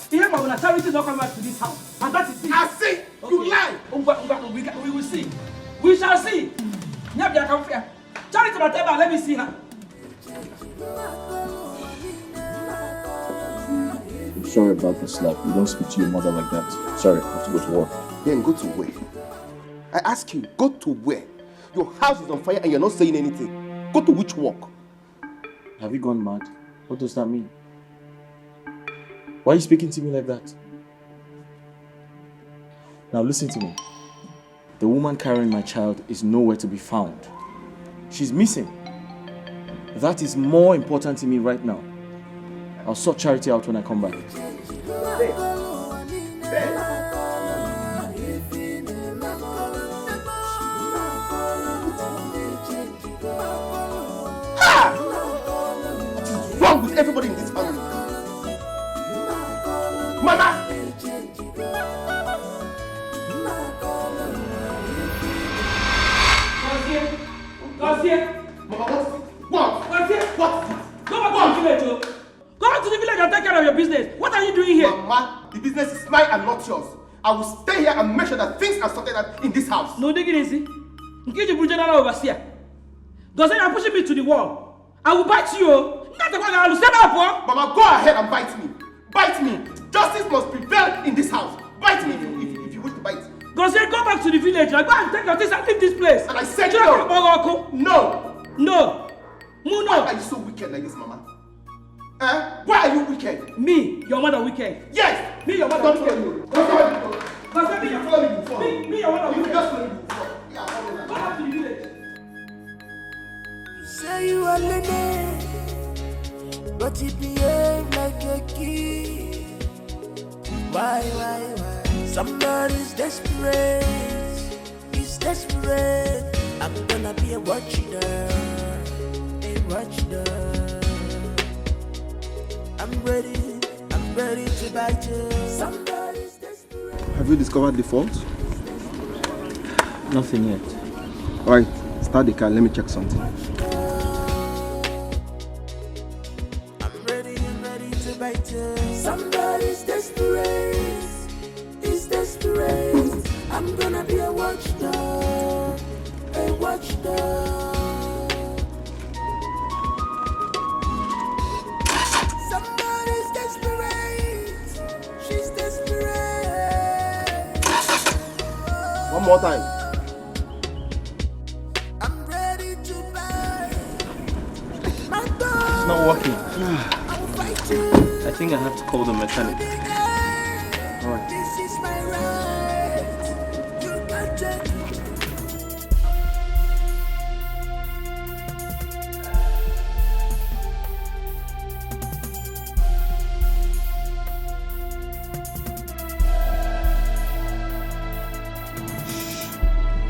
Here, Mama, Charity is not coming back to this house. And that is it. I see. Okay. You lie. We will see. We shall see. Charity, let me see her. I'm sorry about the slap. You don't speak to your mother like that. Sorry, I have to go to work. Then go to where? I ask you, go to where? Your house is on fire and you're not saying anything. Go to which work? Have you gone mad? What does that mean? Why are you speaking to me like that? Now listen to me. The woman carrying my child is nowhere to be found. She's missing. That is more important to me right now. I'll sort Charity out when I come back. What is wrong with everybody in this family? Mama! What? Go back to the village, oh. Go back to the village and take care of your business. What are you doing here? Mama, the business is mine and not yours. I will stay here and make sure that things are sorted out in this house. No, dig it easy. Nkiji Brujenala overseer. Gossier, you're pushing me to the wall. I will bite you. Not the one I will stand up, oh. Mama, go ahead and bite me. Bite me. Justice must prevail in this house. Bite me if you wish to bite. Gossier, go back to the village. Like, go and take your things and leave this place. And I said no. No. No. Why are you so wicked like this, Mama? Why are you wicked? Me, your mother wicked. Yes. Me, your mother wicked. Don't follow me. Me, your mother wicked. Just follow me before. Go back to the village. You say you are lenient, but you behave like a kid. Why? Somebody's desperate. He's desperate. I'm gonna be a watchdog. I'm ready to bite you. Somebody's desperate. Have you discovered the fault? Nothing yet. Alright, start the car, let me check something. I'm ready to bite you. Somebody's desperate. He's desperate. I'm gonna be a watchdog. A watchdog. One more time. I'm ready to buy. It's not working. I think I have to call the mechanic. Alright. This is my right. You can take it.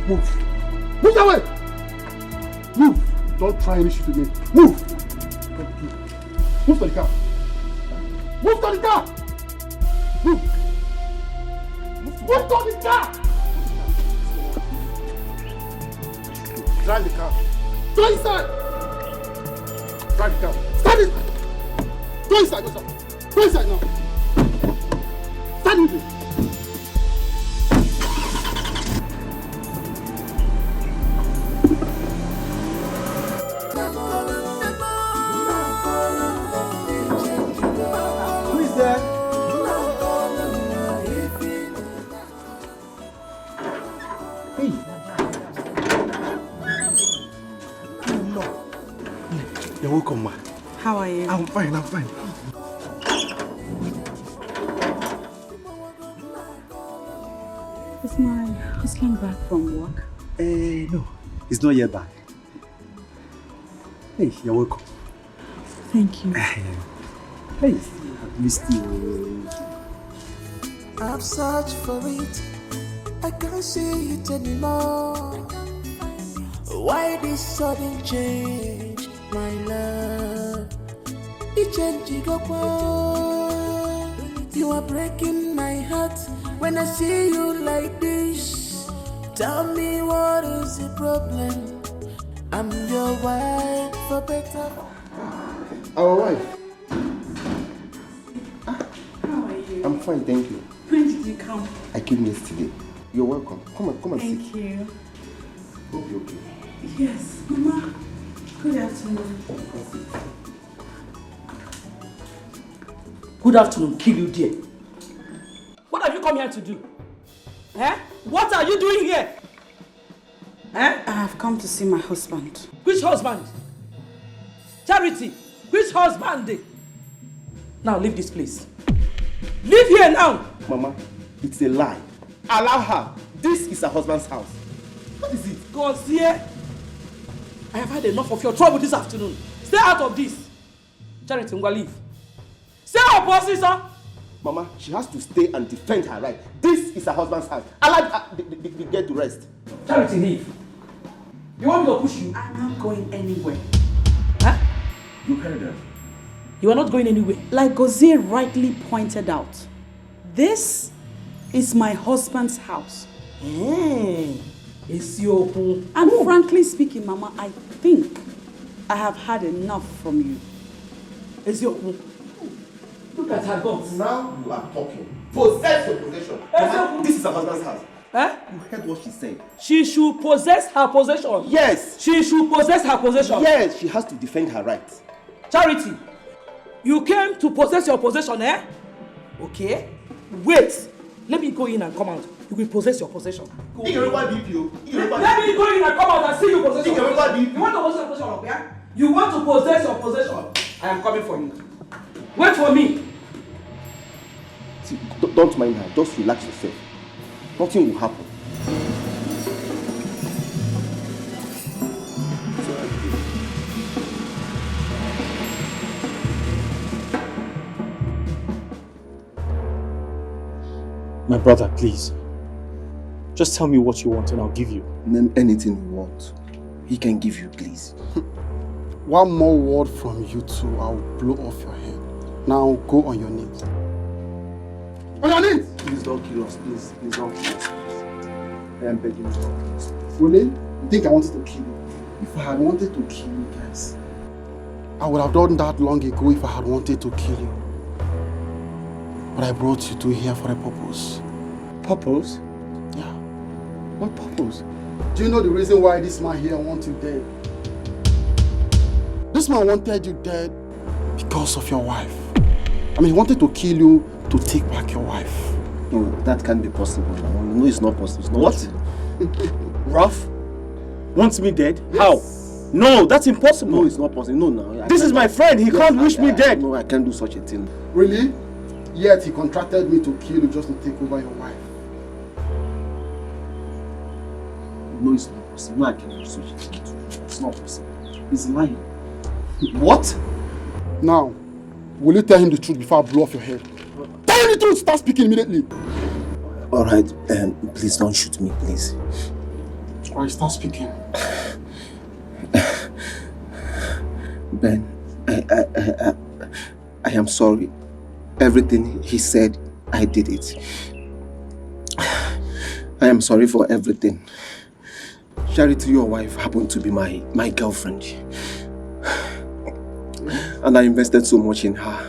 Move. Move that way. Move. Don't try any shit with me. Move. Move to the car. Move to the car. Move. Move to the car. Drive the car. Go inside. Drive the car. Start it. Go inside. Go inside now. Start it. You're welcome, ma. How are you? I'm fine. Is my husband back from work? No, he's not yet back. Hey, you're welcome. Thank you. Hey, I've missed you. I've searched for it, I can't see it anymore. Why this sudden change, my love? It changing up. You are breaking my heart when I see you like this. Tell me what is the problem? I'm your wife for better. Our wife. How are you? I'm fine, thank you. When did you come? I came yesterday. You're welcome. Come and sit. Thank you. Hope you're okay. Yes, Mama. Good afternoon. Good afternoon, kill you dear. What have you come here to do? Eh? What are you doing here? Eh? I have come to see my husband. Which husband? Charity, which husband? Now leave this place. Leave here now! Mama, it's a lie. Allow her. This is her husband's house. What is it? God's here. I have had enough of your trouble this afternoon. Stay out of this. Charity, Ngwa, leave. Stay out, bossy, sir. Mama, she has to stay and defend her right. This is her husband's house. Allow her to get to rest. Charity, leave. You want me to push you? I'm not going anywhere. Huh? You heard her. You are not going anywhere. Like Gozie rightly pointed out, this is my husband's house. It's your home. And frankly speaking, Mama, I think I have had enough from you. It's your home. Look at her guts. Now you are talking. Possess your possession. Mama, this is her husband's house. Eh? You heard what she said. She should possess her possession. Yes. She should possess her possession. Yes, she has to defend her rights. Charity, you came to possess your possession, eh? Okay. Wait. Let me go in and come out. You will possess your possession. Let me go in and come out and see you possess your possession. You want to possess your possession, okay? You want to possess your possession. I am coming for you. Wait for me. See, don't mind her. Just relax yourself. Nothing will happen. My brother, please. Just tell me what you want and I'll give you. Name anything you want. He can give you, please. One more word from you two, I'll blow off your head. Now go on your knees. On your knees! Please don't kill us, please. Please don't kill us, please. I am begging you, don't kill us. Really? You think I wanted to kill you? If I had wanted to kill you guys, I would have done that long ago if I had wanted to kill you. But I brought you two here for a purpose. Purpose? Yeah. What purpose? Do you know the reason why this man here wants you dead? This man wanted you dead because of your wife. I mean, he wanted to kill you to take back your wife. No, that can't be possible. No, it's not possible. It's not What? Ruff? Wants me dead? Yes. How? No, that's impossible. No, it's not possible. No. This is my friend. He can't wish me dead. No, I can't do such a thing. Really? Yet he contracted me to kill you just to take over your wife. No, it's not possible. No, I can't do such a thing. It's not possible. He's lying. What? Now, will you tell him the truth before I blow off your head? Tell him the truth! Start speaking immediately! Alright, please don't shoot me, please. Alright, start speaking. Ben, I am sorry. Everything he said, I did it. I am sorry for everything. Charity, your wife, happened to be my girlfriend. And I invested so much in her.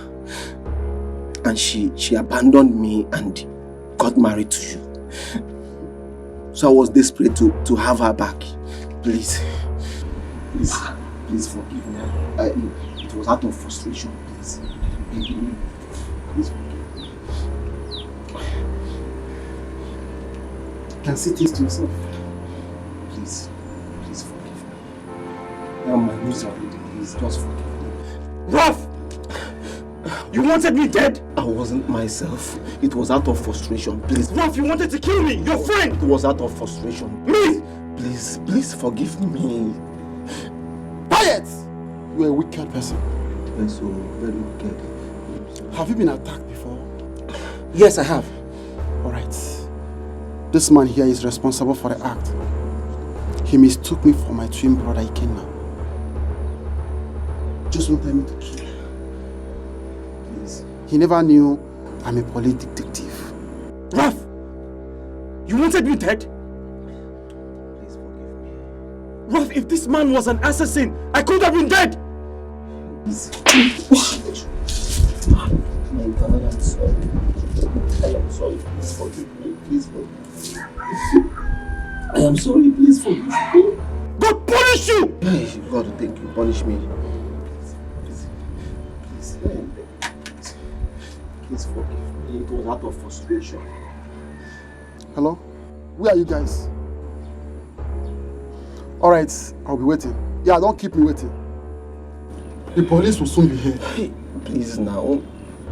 And she abandoned me and got married to you. So I was desperate to have her back. Please forgive me. It was out of frustration, please. Please forgive me. You can see things to yourself. Please forgive me. Now my knees are ready. Please just forgive me. Ruff! You wanted me dead? I wasn't myself. It was out of frustration. Please. Ruff, you wanted to kill me, your friend! It was out of frustration. Me! Please forgive me. Quiet! You're a wicked person. Yes, so very wicked. Have you been attacked before? Yes, I have. Alright. This man here is responsible for the act. He mistook me for my twin brother Ikenna. Just wanted me to kill. Please. He never knew I'm a police detective. Ralph! You wanted me dead? Please forgive me. Ralph, if this man was an assassin, I could have been dead! My God, I'm sorry. I am sorry. Please forgive me. Please forgive me. I am sorry. Please forgive me. God punish you! God, thank you. Punish me. Please forgive me. It was out of frustration. Hello? Where are you guys? Alright, I'll be waiting. Yeah, don't keep me waiting. The police will soon be here. Please now.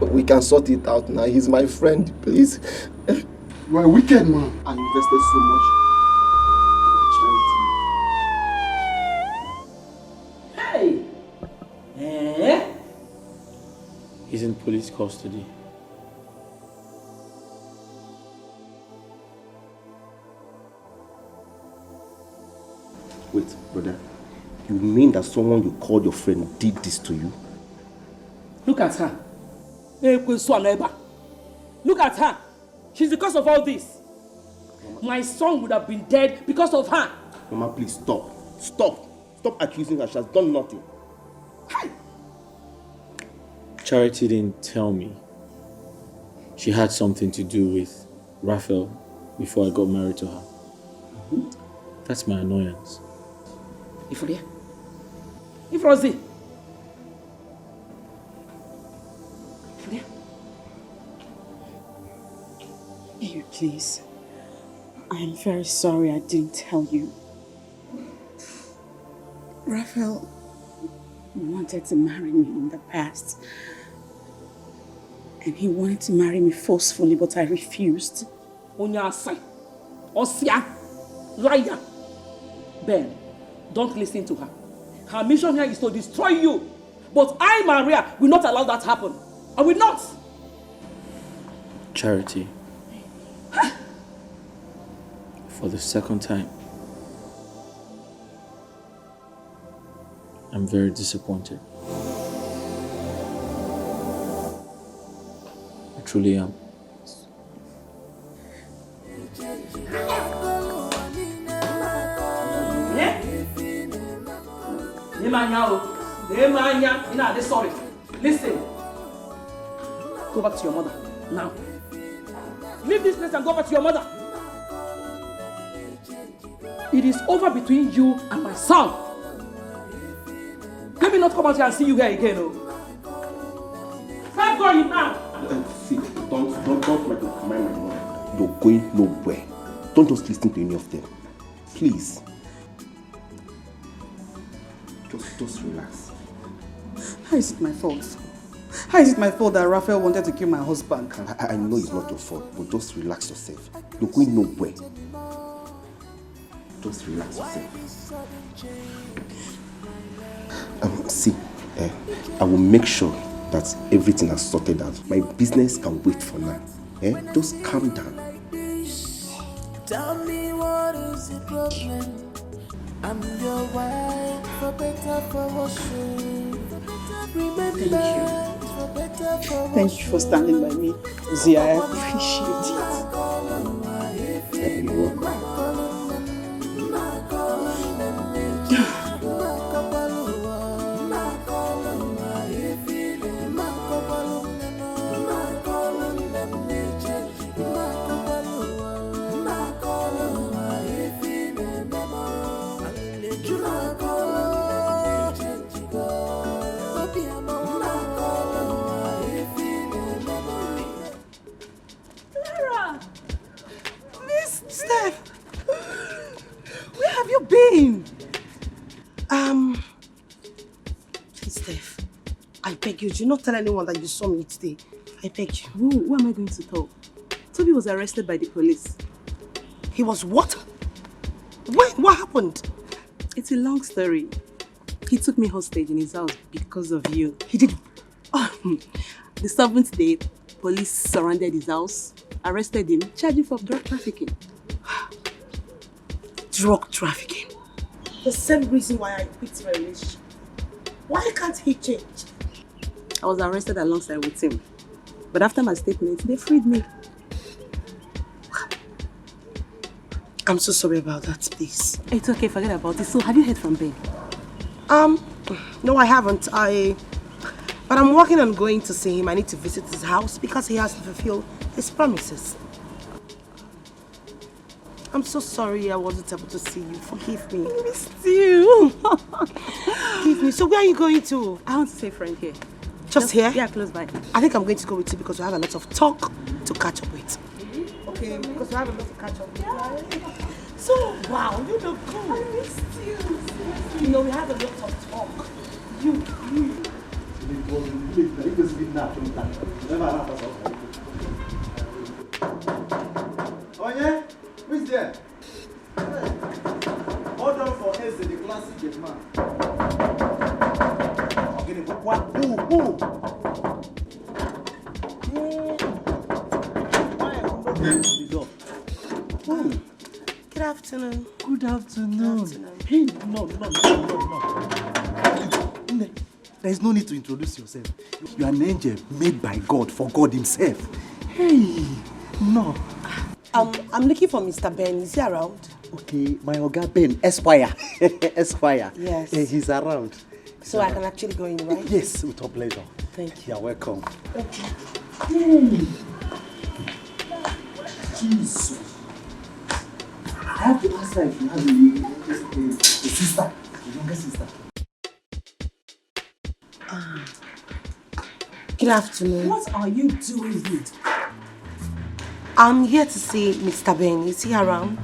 We can sort it out now. He's my friend. Please. You are a wicked man. I invested so much in Hey! Eh? He's in police custody. Wait, brother. You mean that someone you called your friend did this to you? Look at her. Look at her. She's the cause of all this. My son would have been dead because of her. Mama, please stop. Stop. Stop accusing her. She has done nothing. Charity didn't tell me she had something to do with Raphael before I got married to her. That's my annoyance. Ifrodi. Ifrozi. Ifrodi. Baby, please. I am very sorry I didn't tell you. Raphael wanted to marry me in the past. And he wanted to marry me forcefully, but I refused. Onyasai. Osia. Liar. Ben, don't listen to her. Her mission here is to destroy you. But I, Maria, will not allow that to happen. I will not. Charity. For the second time, I'm very disappointed. I truly am. Sorry. Listen. Go back to your mother now. Leave this place and go back to your mother. It is over between you and my son. Let me not come out here and see you here again. Oh. Start going now. See, don't try to command my mother. You're going nowhere. Don't just listen to any of them. Please. Just relax. How is it my fault? How is it my fault that Raphael wanted to kill my husband? I know it's not your fault, but just relax yourself. You're going nowhere. Just relax yourself. See, I will make sure that everything is sorted out. My business can wait for now. Just calm down. Tell me what is the problem? I'm your wife, for better, for worse. Remember, for better, for worse. Thank you for standing by me, Zia. I appreciate it. You're welcome. Been? Please, Steph, I beg you, do not tell anyone that you saw me today. I beg you. Who am I going to tell? Toby was arrested by the police. He was what? What happened? It's a long story. He took me hostage in his house because of you. He did? The 7th day, police surrounded his house, arrested him, charged him for drug trafficking. Drug trafficking? The same reason why I quit my relationship. Why can't he change? I was arrested alongside with him. But after my statement, they freed me. I'm so sorry about that, please. It's okay, forget about it. So, have you heard from Ben? No, I haven't. But I'm working on going to see him. I need to visit his house because he has to fulfill his promises. I'm so sorry I wasn't able to see you. Forgive me. I missed you. Forgive me. So where are you going to? I want to see a friend here. Just here? Yeah, close by. I think I'm going to go with you because we have a lot of talk to catch up with. Okay, because we have a lot to catch up with. So, wow, you look good. I missed you. You know, we have a lot of talk. You. Oh yeah? Who's there? Hold on for NELTV CLASSIC man. Okay, what? Who? Good afternoon. Good afternoon. Hey, no. There is no need to introduce yourself. You are an angel made by God for God himself. Hey, no. I'm looking for Mr. Ben. Is he around? Okay, my Oga Ben, Esquire. Esquire. Yes. He's around. So I can actually go in, right? Yes, with all pleasure. Thank you. You're welcome. you. Jesus. I have to ask her if you have a sister, a younger sister. Good afternoon. What are you doing here? I'm here to see Mr. Ben. Is he around?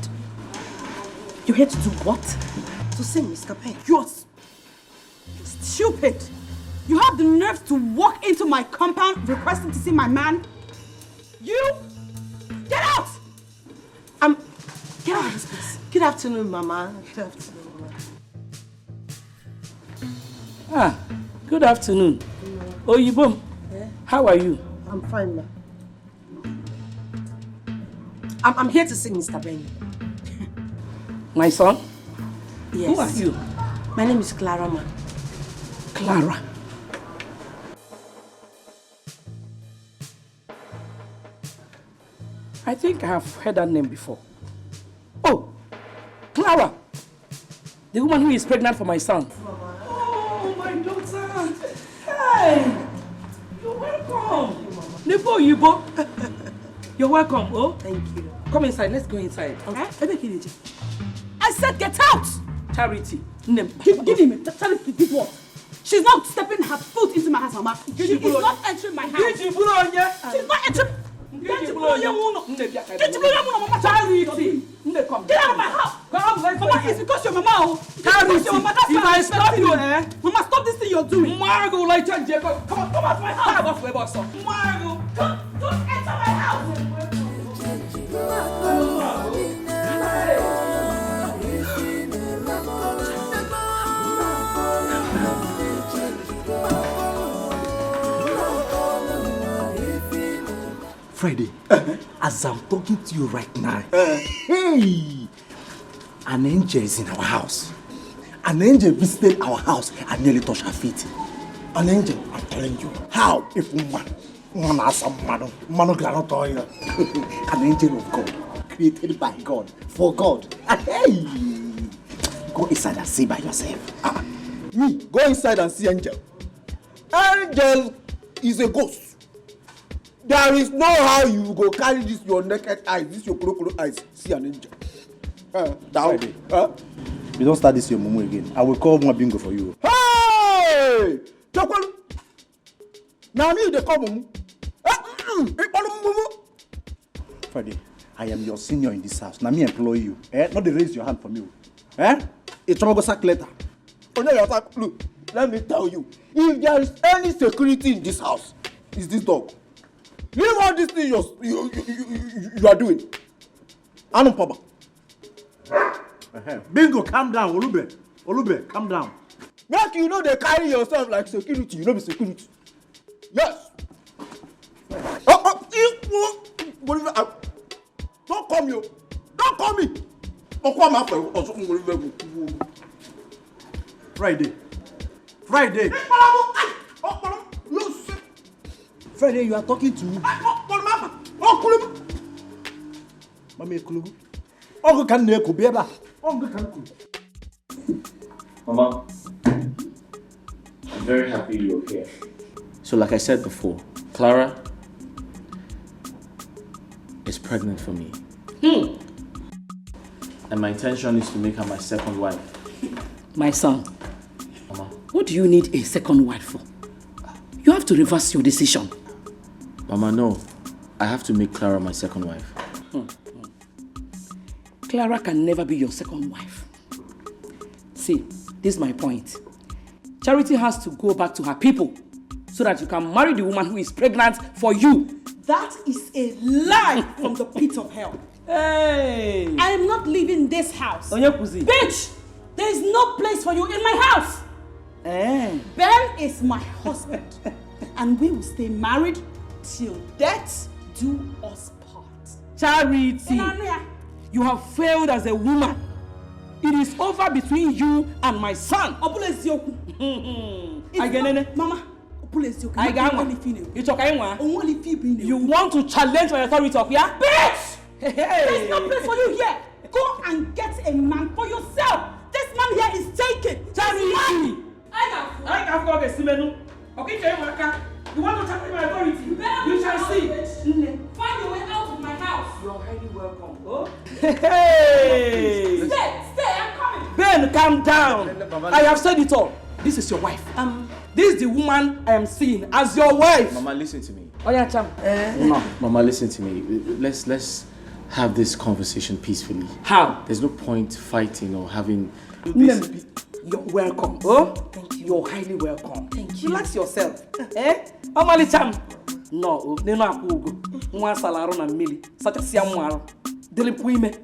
You're here to do what? To see Mr. Ben. You're stupid. You have the nerve to walk into my compound requesting to see my man? You? Get out! Get out of this place. Good afternoon, Mama. Good afternoon, Mama. Good afternoon. Oyibo, how are you? I'm fine, ma. I'm here to see Mr. Ben. My son? Yes. Who are you? My name is Clara, ma. Clara. I think I have heard that name before. Oh, Clara! The woman who is pregnant for my son. Oh, my daughter! Hey! You're welcome! Nebo Yibo! You're welcome, oh? Thank you. Come inside, let's go inside. Okay. I said get out! Charity. Give him it. Charity did what? She's not stepping her foot into my house, Mama. She is not entering my house. She's not entering. Charity. Get out of my house. Mama, it's because your mama. Charity. If I stop you, Mama, stop this thing you're doing. Margo, like Come out of my house. Margo, don't enter my house. Friday, as I'm talking to you right now, hey, an angel is in our house. An angel visited our house and nearly touched her feet. An angel, I'm telling you. How? If one has some man cannot tell you. An angel of God, created by God, for God. Hey, go inside and see by yourself. Me, go inside and see angel. Angel is a ghost. There is no how you go carry this your naked eyes, this your crocodile eyes, see an angel. Friday. You don't start this your mumu again. I will call one bingo for you. Hey! Now me they call mumu. Friday, I am your senior in this house. Now me employ you. Not they raise your hand for me. It's go sack letter. Look, let me tell you. If there is any security in this house, it's this dog. Leave all this thing you are doing. Anum Papa. Bingo, calm down. Olube, calm down. Make you know they carry yourself like security. You know be security. Yes. Friday. Friday, you are talking to me. Mama, I'm very happy you're here. So like I said before, Clara is pregnant for me. And my intention is to make her my second wife. My son, Mama. what do you need a second wife for? You have to reverse your decision. Mama, no. I have to make Clara my second wife. Clara can never be your second wife. See, this is my point. Charity has to go back to her people so that you can marry the woman who is pregnant for you. That is a lie from the pit of hell. Hey! I am not leaving this house. Bitch! There is no place for you in my house. Ben is my husband. And we will stay married till death do us part. Charity! You have failed as a woman. It is over between you and my son. Mama, you want to challenge my authority of here? Bitch! There's no place for you here. Go and get a man for yourself. This man here is taken. Charity! You want to challenge my authority? You shall see. Find your way out of my house. You're highly welcome. Oh? Hey! Stay, I'm coming. Ben, calm down. I have said it all. This is your wife. This is the woman I am seeing as your wife. Mama, listen to me. Oh yeah, Cham. No. Mama, listen to me. Let's have this conversation peacefully. How? There's no point fighting or having this. You're welcome. Oh? Thank you. You're highly welcome. Thank you. Relax yourself. Omali Cham. No, they no akugo. Nwa salaro na mmili. Sacha siamwaro. Dele puime.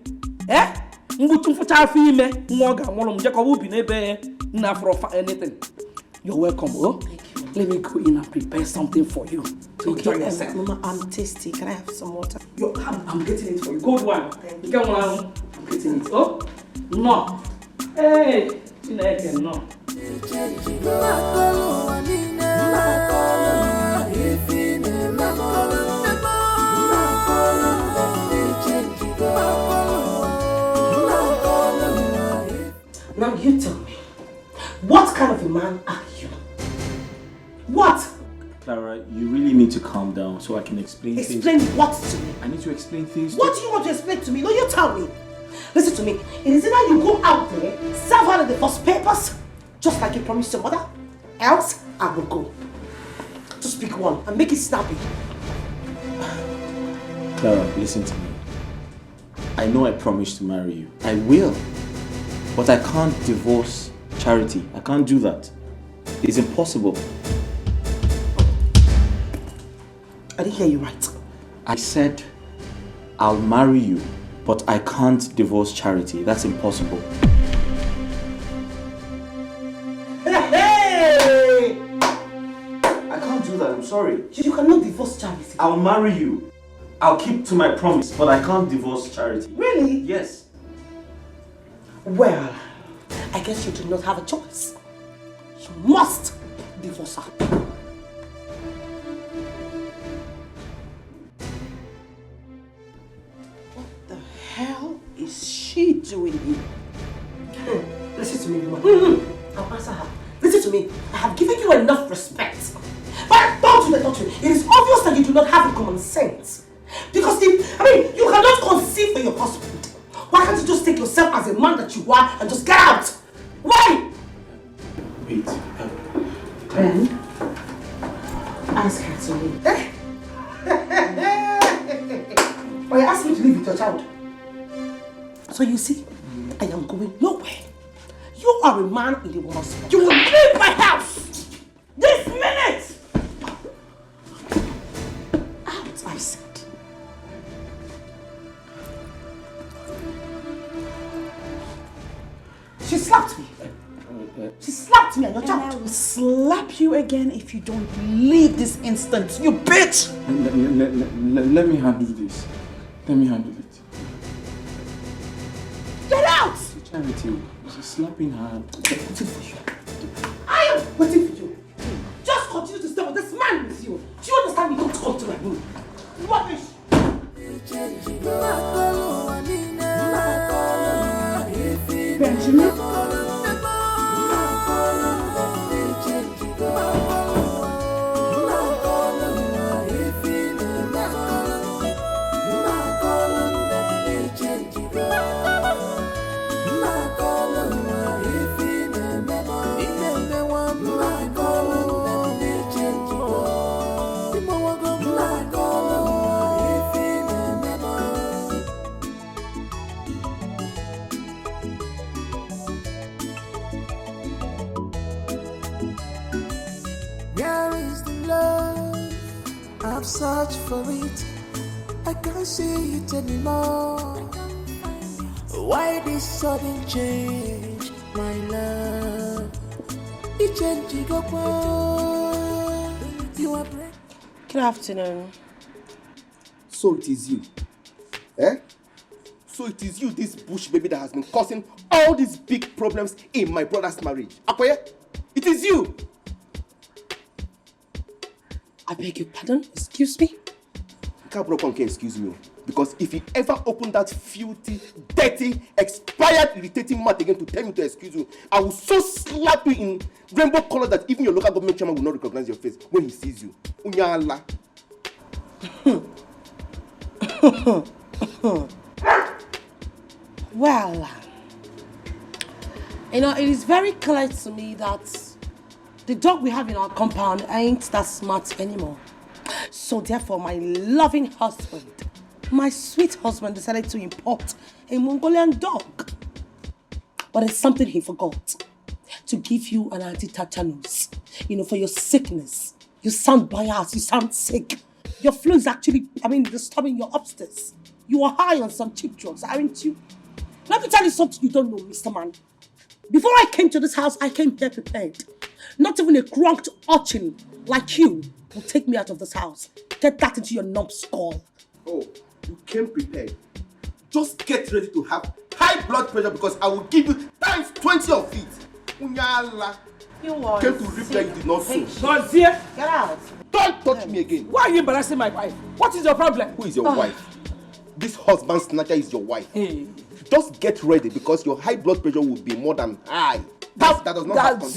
Ngutu fucha afi ime. Nwa ga nwolo mje ko ubi na ebe na for anything. You're welcome. Oh? Thank you. Let me go in and prepare something for you. To enjoy yourself. Mama, I'm tasty. Can I have some water? I'm getting it for you. Good one. You get one. I'm getting it. Oh? No. Hey. No. Now you tell me, what kind of a man are you? What? Clara, you really need to calm down so I can explain things. Explain what to me? I need to explain things. What do you want to explain to me? No, you tell me. Listen to me. It is either you go out there, serve her the first papers, just like you promised your mother, else I will go. Just pick one and make it snappy. Clara, listen to me. I know I promised to marry you. I will. But I can't divorce Charity. I can't do that. It's impossible. I didn't hear you right. I said I'll marry you, but I can't divorce Charity. That's impossible. Hey! I can't do that. I'm sorry. You cannot divorce Charity. I'll marry you. I'll keep to my promise, but I can't divorce Charity. Really? Yes. Well, I guess you do not have a choice. You must divorce her. What the hell is she doing here? Listen to me, woman. I'll answer her. Listen to me. I have given you enough respect. But don't you. It is obvious that you do not have common sense. Because you cannot conceive for your husband. Why can't you just take yourself as a man that you are and just get out? Why? Wait. Ben, ask her to leave. Or you ask me to leave with your child. So you see, I am going nowhere. You are a man in the woman's spot. You will leave my house! This minute! Out, I said. She slapped me. She slapped me and your child. And I will slap you again if you don't leave this instant, you bitch! Let me handle this. Let me handle it. Get out! Charity, she's slapping her. I am waiting for you. Just continue to stay with this man with you. Do you understand me? Don't come to my room. Rubbish. Benjamin? I've searched for it, I can't see it anymore. Why this sudden change, my love? It changed, you are breaking. Good afternoon. So it is you. Eh? So it is you, this bush baby that has been causing all these big problems in my brother's marriage. Akoye? It is you. I beg your pardon? Excuse me? Cabro can excuse me. Because if he ever opened that filthy, dirty, expired, irritating mouth again to tell me to excuse you, I will so slap you in rainbow color that even your local government chairman will not recognize your face when he sees you. Unyala. Well, you know, it is very clear to me that the dog we have in our compound ain't that smart anymore. So therefore, my loving husband, my sweet husband, decided to import a Mongolian dog. But it's something he forgot. To give you an anti-tetanus, you know, for your sickness. You sound biased, you sound sick. Your flu is actually, disturbing your upstairs. You are high on some cheap drugs, aren't you? Let me tell you something you don't know, Mr. Man. Before I came to this house, I came here prepared. Not even a cranked urchin like you will take me out of this house. Get that into your numbskull. Oh, you came prepared. Just get ready to have high blood pressure because I will give you times 20 of it. Unyala. You are came to reap that you did not sow. Get out. Don't touch me again. Why are you embarrassing my wife? What is your problem? Who is your wife? This husband snatcher is your wife. Hey. Just get ready because your high blood pressure will be more than high. That does not happen.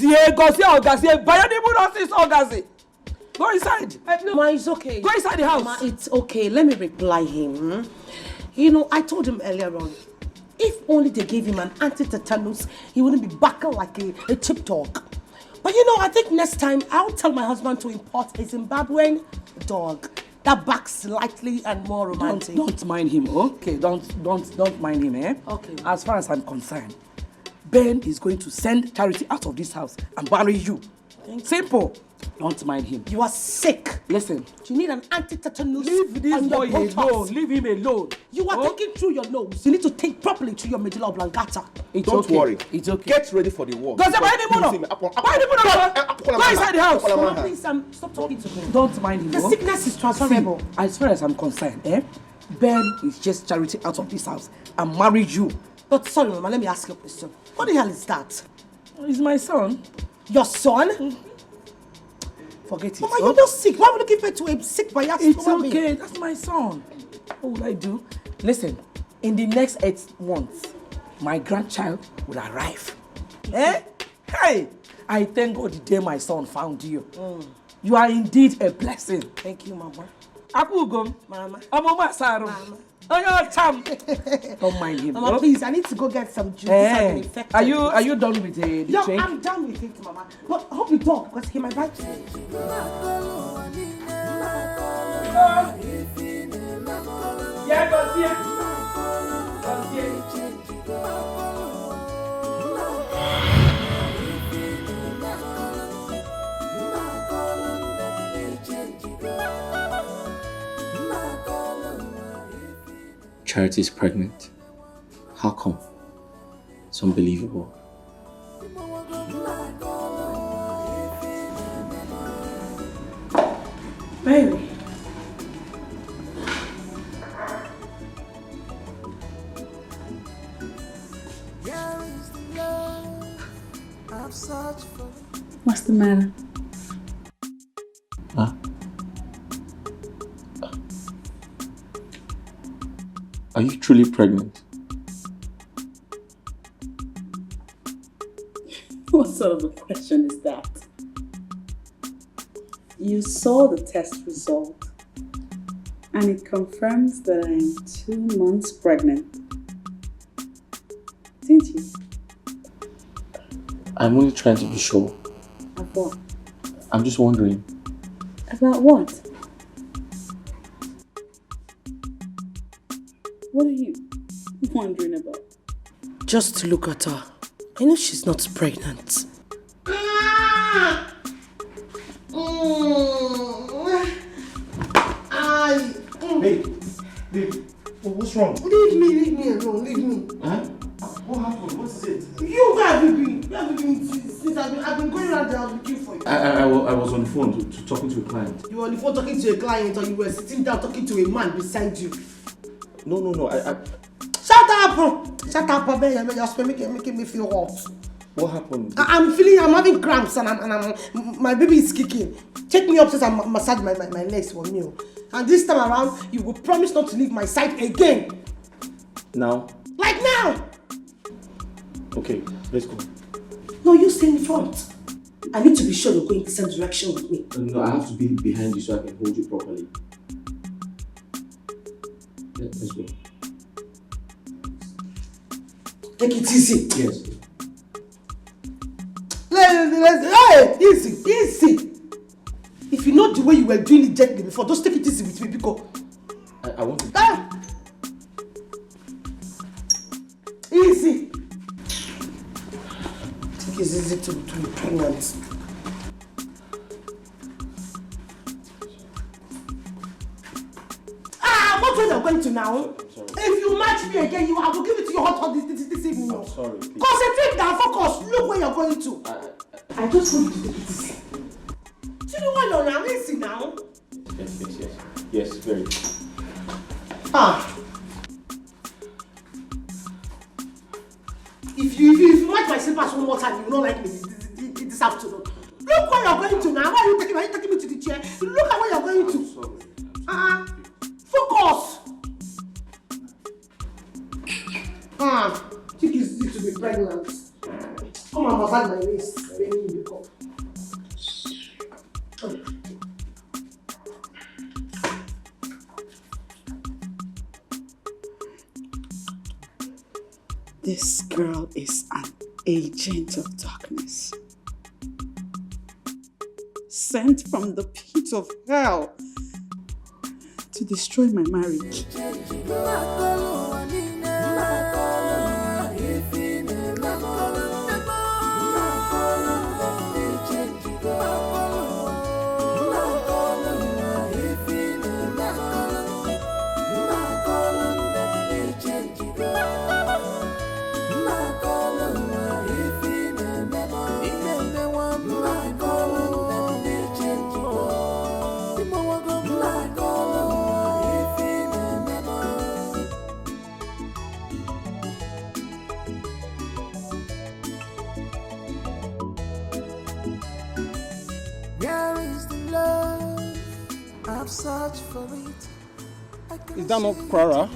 Go inside. No, Ma, it's okay. Go inside the house. Ma, it's okay. Let me reply him. You know, I told him earlier on, if only they gave him an anti-tetanus, he wouldn't be barking like a cheap dog. But you know, I think next time I'll tell my husband to import a Zimbabwean dog that barks slightly and more romantic. Don't mind him, okay? Don't mind him, eh? Okay. As far as I'm concerned, Ben is going to send Charity out of this house and marry you. Simple. Don't mind him. You are sick. Listen. You need an anti-tetanus. Leave this boy alone. Leave him alone. You are taking through your nose. You need to take properly to your medulla oblongata. Don't worry. It's okay. Get ready for the war. Go inside the house. Please, stop talking to me. Don't mind him. The sickness is transferable. See, as far as I'm concerned, Ben is just Charity out of this house and marry you. But sorry, Mama, let me ask you a question. What the hell is that? He's my son. Your son? Forget it. Mama, you're not sick. Why would you give birth to a sick biased It's woman? okay. That's my son. What will I do? Listen, in the next 8 months, my grandchild will arrive. Hey! I thank God the day my son found you. You are indeed a blessing. Thank you, Mama. Akugom. Mama. Mama Saru. Don't mind him. Mama, please, I need to go get some juice. I've been infected. Are you done with the Yeah, drink? I'm done with it, Mama. But I hope you don't, because he might bite me. Yeah, go see it. Charity is pregnant. How come? It's unbelievable. Baby. Yeah. the matter? Huh? Are you truly pregnant? What sort of a question is that? You saw the test result and it confirms that I'm 2 months pregnant. Didn't you? I'm only trying to be sure. Of what? I'm just wondering. About what? What are you wondering about? Just look at her. I know she's not pregnant. Babe, what's wrong? Leave me alone, leave me. Huh? What happened? What is it? You, where have you been? Where have you been since I've been going around the house looking for you? I was on the phone talking to a client. You were on the phone talking to a client or you were sitting down talking to a man beside you? No, I... Shut up! Shut up, baby. You're making me feel hot. What happened? I'm having cramps and my baby is kicking. Take me upstairs and massage my legs for me. And this time around, you will promise not to leave my side again. Now? Like now! Okay, let's go. No, you stay in front. I need to be sure you're going the same direction with me. No, I have to be behind you so I can hold you properly. Let's go. Take it easy. Yes. Hey, easy. If you know the way you were doing it gently before, just take it easy with me because... I want to... Easy. Take it easy to be pregnant. What way you're going to now? If you match me again, I will give it to your hot this evening. I'm sorry. Please. Concentrate now, focus. Look where you're going to. I just want you to take it easy. See the one you're now, easy now. Yes, very. If you match my slippers one more time, you will not like me this afternoon. Look where you're going to now. Why are you taking me to the chair? Look at where you're going to. Focus. Think it's easy to be pregnant. Come and massage my waist. This girl is an agent of darkness. Sent from the pit of hell to destroy my marriage. Is that not Clara?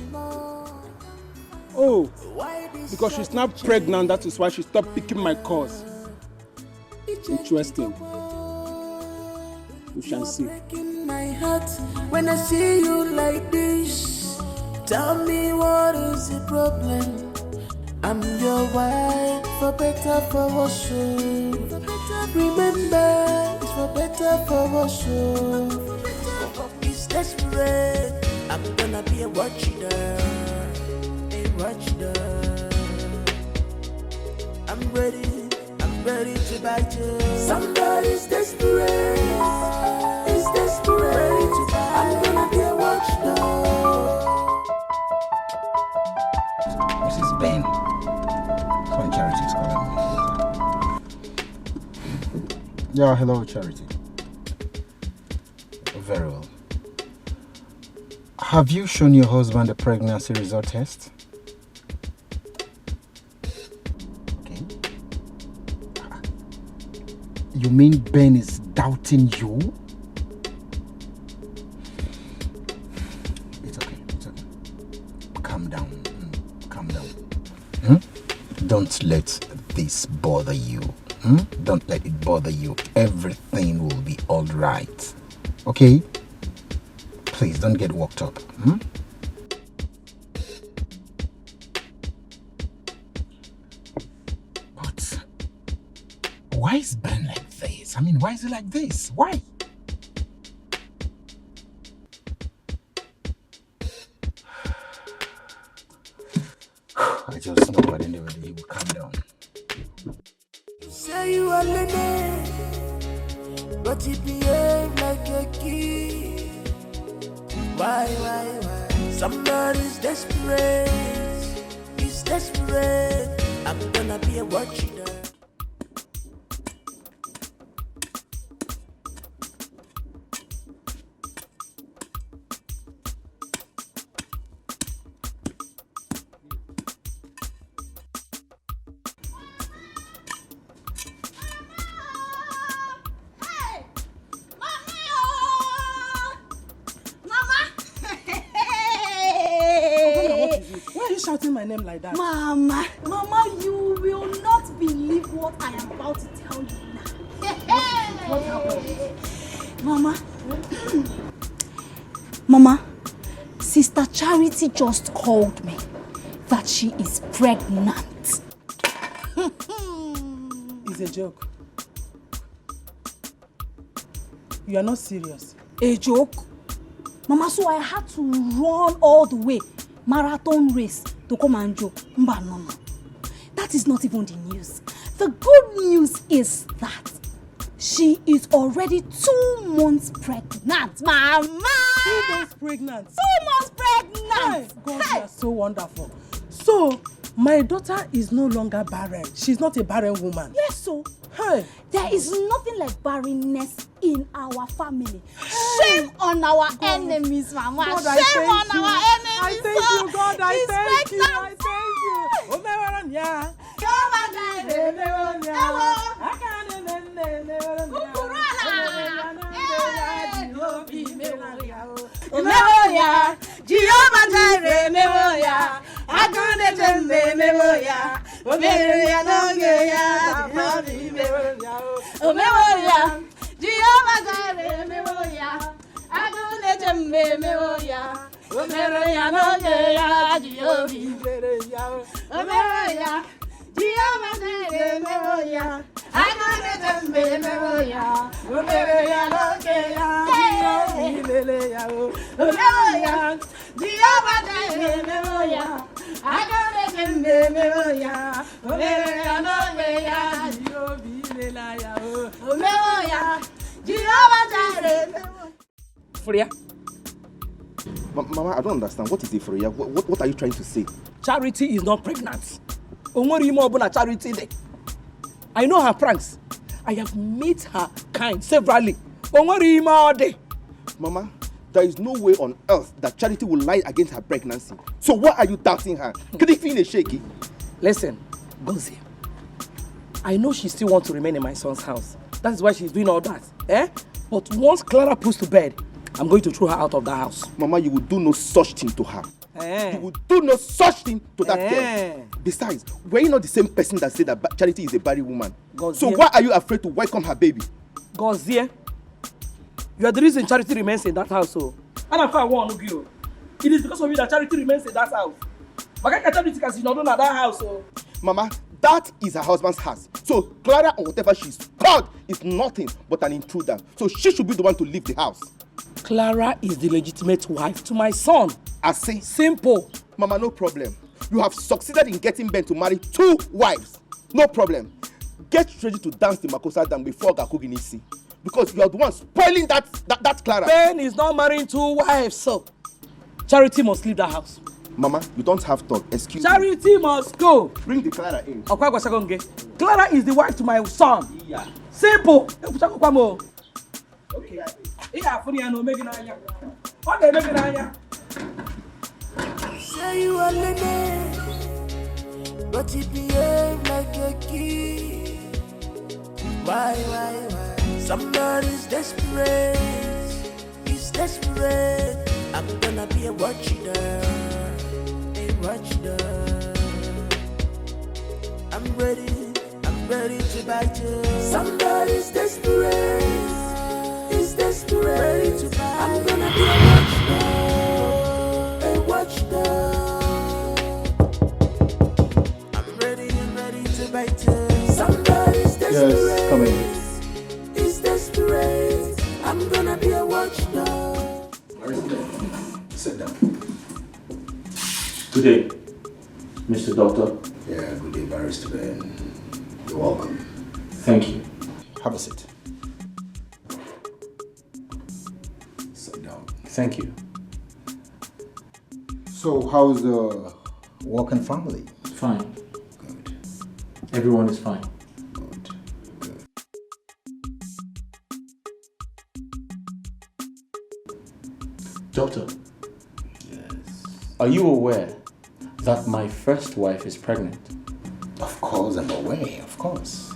Oh, because she's now pregnant, that is why she stopped picking my calls. Interesting. We shall see. My heart when I see you like this. Tell me what is the problem? I'm your wife, for better, for worse. Remember, it's for better, for worse. It's desperate. I'm gonna be a watcher, a watcher. I'm ready to bite you. Somebody's desperate, is desperate. I'm gonna be a watchdog. Mrs. Ben, when Charity is calling me. Yeah, hello, Charity. Very well. Have you shown your husband the pregnancy result test? You mean Ben is doubting you? It's okay. Calm down. Calm down. Don't let this bother you. Don't let it bother you. Everything will be all right. Okay? Please don't get worked up. But why is Ben like this? I mean, why is he like this? Why? I just know at the end of the day he will calm down. Say you are Lenny, but you behave like a kid. Why? Somebody's desperate. He's desperate. I'm gonna be a watcher. Shouting my name like that. Mama, you will not believe what I am about to tell you now. What happened? Mama, Sister Charity just called me that she is pregnant. It's a joke. You are not serious. A joke? Mama, so I had to run all the way. Marathon race to come and joke. No. That is not even the news. The good news is that she is already 2 months pregnant, Mama! 2 months pregnant? 2 months pregnant! God, you are so wonderful. So, my daughter is no longer barren. She's not a barren woman. Yes, so. Hey. There is nothing like barrenness in our family. Shame on our enemies, Mama. God, Shame on our enemies. I thank you, God. I She's thank you. pregnant. Memoria, Jehovah Jireh, memoria. I can't remember memoria. Memoria, no memoria. Memoria, Jehovah Jireh, memoria. I can't remember memoria. Memoria, no memoria. Memoria, Jehovah Jireh, memoria. I can't remember memoria. Memoria, no memoria. Freya? Mama, I don't understand. What is it, Freya? What are you trying to say? Charity is not pregnant. Charity. I know her pranks. I have met her kind severally. Mama, there is no way on earth that Charity will lie against her pregnancy. So why are you doubting her? Could it feel shaky? Listen, Gozie, I know she still wants to remain in my son's house. That is why she's doing all that. But once Clara puts to bed, I'm going to throw her out of the house. Mama, you will do no such thing to her. You will do no such thing to that girl. Besides, were you not the same person that said that Charity is a barren woman? Gozie. So why are you afraid to welcome her baby? Gozie, you are the reason Charity remains in that house. And I'm quite one of you. It is because of you that Charity remains in that house. But Charity is not in that house. Mama, that is her husband's house. So Clara or whatever she's called is nothing but an intruder. So she should be the one to leave the house. Clara is the legitimate wife to my son. I see. Simple. Mama, no problem. You have succeeded in getting Ben to marry 2 wives. No problem. Get ready to dance the Makosa dance before Gakuginisi. Because you are the one spoiling that Clara. Ben is not marrying 2 wives, so Charity must leave the house. Mama, you don't have thought. Excuse Charity me. must go. Bring the Clara in. Clara is the wife to my son. Yeah. Simple. Okay. Say you are Lenny, but you behave like a kid. Why? Somebody's desperate. He's desperate. I'm gonna be a watchdog. A watchdog. I'm ready to bite you. Somebody's desperate. He's desperate. Ready to bite. I'm gonna be a watchdog. I'm ready to bite you. Somebody's desperate. Yes, come in. He's desperate. I'm gonna be a watchdog. Sit down. Good day, Mr. Doctor. Yeah, good day, Barrister Ben. You're welcome. Thank you. Have a seat. Sit down. Thank you. So, how's the work and family? Fine. Good. Everyone is fine. Doctor. Yes. Are you aware that my first wife is pregnant? Of course, I'm aware, of course.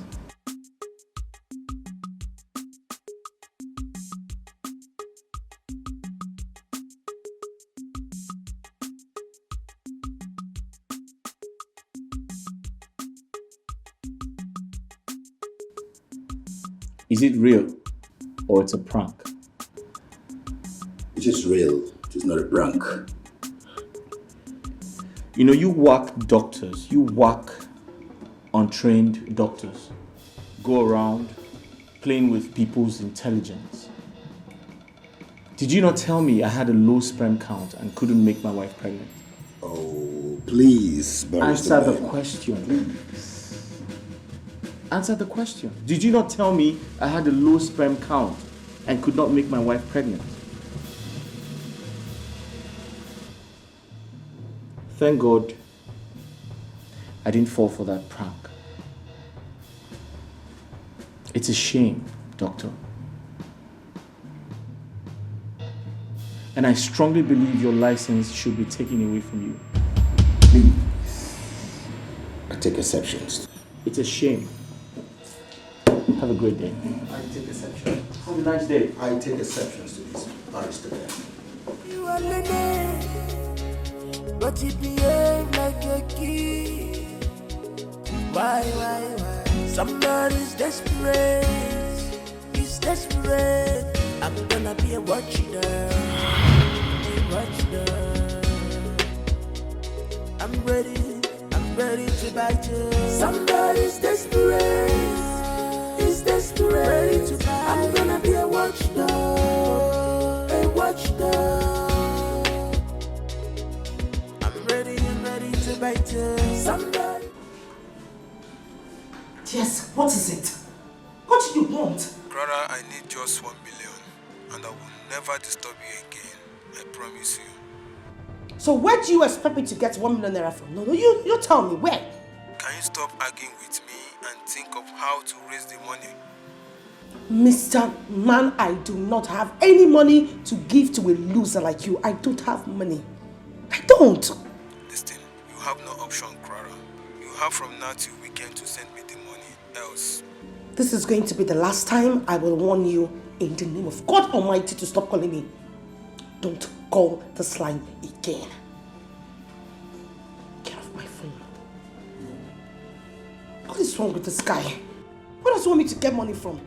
Is it real or it's a prank? It is real. It is not a prank. You know, you whack doctors, you whack untrained doctors. Go around playing with people's intelligence. Did you not tell me I had a low sperm count and couldn't make my wife pregnant? Oh, please, Barrister Answer the Ben. question, please. Answer the question. Did you not tell me I had a low sperm count and could not make my wife pregnant? Thank God I didn't fall for that prank. It's a shame, Doctor. And I strongly believe your license should be taken away from you. Please. I take exceptions. It's a shame. Have a great day. I take exceptions. Have a nice day. I take exceptions to this, Barrister Ben. You are Lene, but you behave like a kid. Why? Somebody's desperate. He's desperate. I'm gonna be a watchdog. A watchdog. I'm ready to bite you. Somebody's desperate. He's desperate. Ready to bite. I'm gonna be a watchdog. A watchdog. I'm ready to bite you. Somebody. Yes, what is it? What do you want? Brother, I need just 1 million and I will never disturb you again. I promise you. So where do you expect me to get 1 million naira from? No, you tell me, where? Can you stop arguing with me and think of how to raise the money? Mr. Man, I do not have any money to give to a loser like you. I don't have money. I don't. Listen, you have no option, Clara. You have from now till weekend to send me the money. Else. This is going to be the last time I will warn you in the name of God Almighty to stop calling me. Don't call this line again. Get off my phone. What is wrong with this guy? Where does he want me to get money from?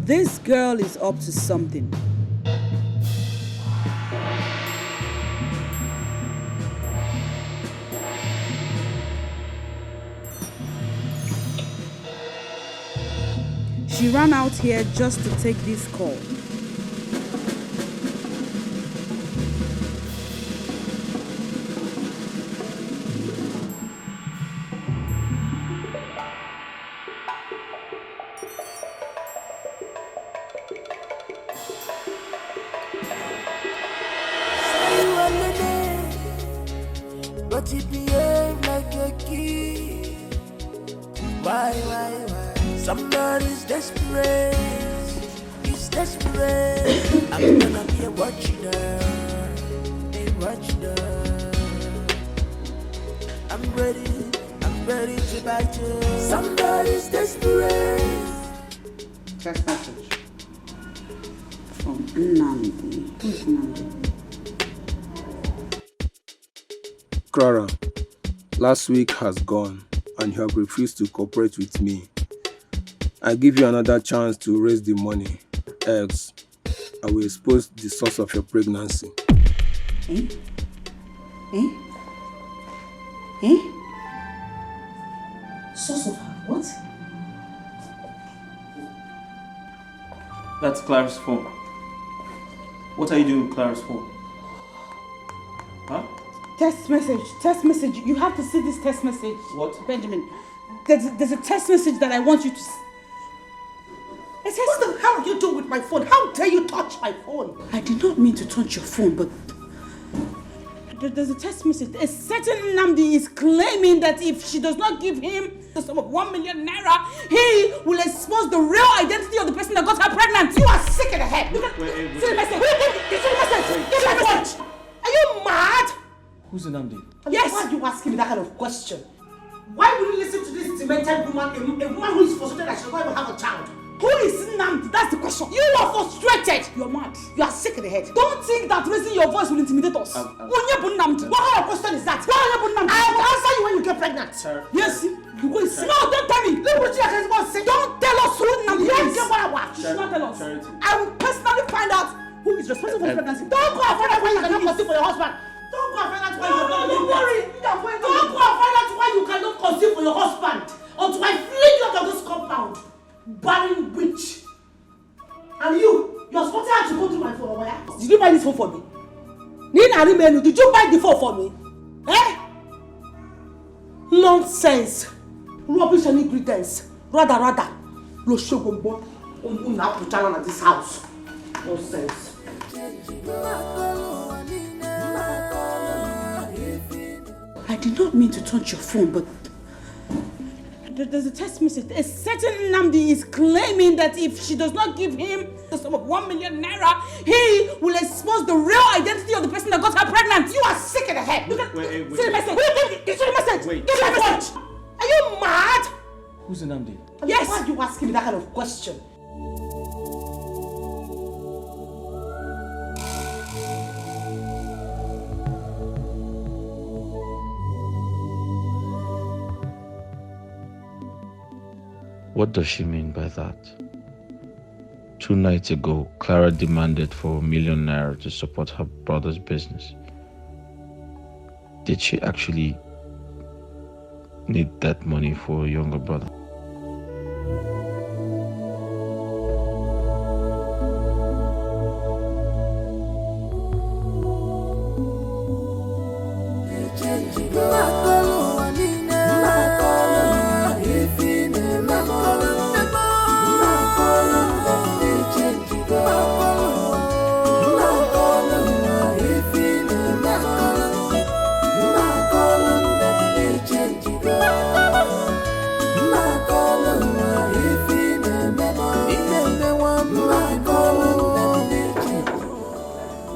This girl is up to something. She ran out here just to take this call. but you behave like a kid. Why? Somebody's desperate. He's desperate. I'm gonna be a watchdog. I'm ready to bite you. Somebody's desperate. Text message from Nnamdi. Who's Nnamdi? Clara, last week has gone and you have refused to cooperate with me. I give you another chance to raise the money, else I will expose the source of your pregnancy. Source of what? That's Clara's phone. What are you doing with Clara's phone? Huh? Text message. You have to see this text message. What? Benjamin, there's a text message that I want you to see. What the hell are you doing with my phone? How dare you touch my phone? I did not mean to touch your phone, but there's a text message. A certain Nnamdi is claiming that if she does not give him the sum of 1 million naira, he will expose the real identity of the person that got her pregnant. You are sick in the head. See the message. See the message. Give me watch. Are you mad? Who's Nnamdi? Yes. Why are you asking me that kind of question? Why would you listen to this demented woman, a woman who is frustrated that she does not even have a child? Who is Nnamdi? That's the question. You are frustrated. You're mad. You are sick in the head. Don't think that raising your voice will intimidate us. What kind of question is that? I will answer you when you get pregnant. Sir. Yes. You will see. No, don't tell me. Look what you are going to say. Don't tell us who Nnamdi is. You should not tell us. I will personally find out who is responsible for the pregnancy. Don't go and find out why you cannot conceive for your husband. Don't go and find out why you cannot. Don't worry. Don't go and find out why you cannot conceive for your husband until I fling you out of this compound. Barren witch. And you're supposed to go through my phone. Where? Did you buy this phone for me? Did you buy the phone for me? Nonsense. Rubbish and ingredients. Rather. Loshogombo. At this house. Nonsense. I did not mean to touch your phone, but there's a text message. A certain Nnamdi is claiming that if she does not give him the sum of 1 million naira, he will expose the real identity of the person that got her pregnant. You are sick in the head. See the message. See the message. Give me watch. Are you mad? Who's Nnamdi? Yes. Why are you asking me that kind of question? What does she mean by that? 2 nights ago, Clara demanded for 1 million naira to support her brother's business. Did she actually need that money for a younger brother?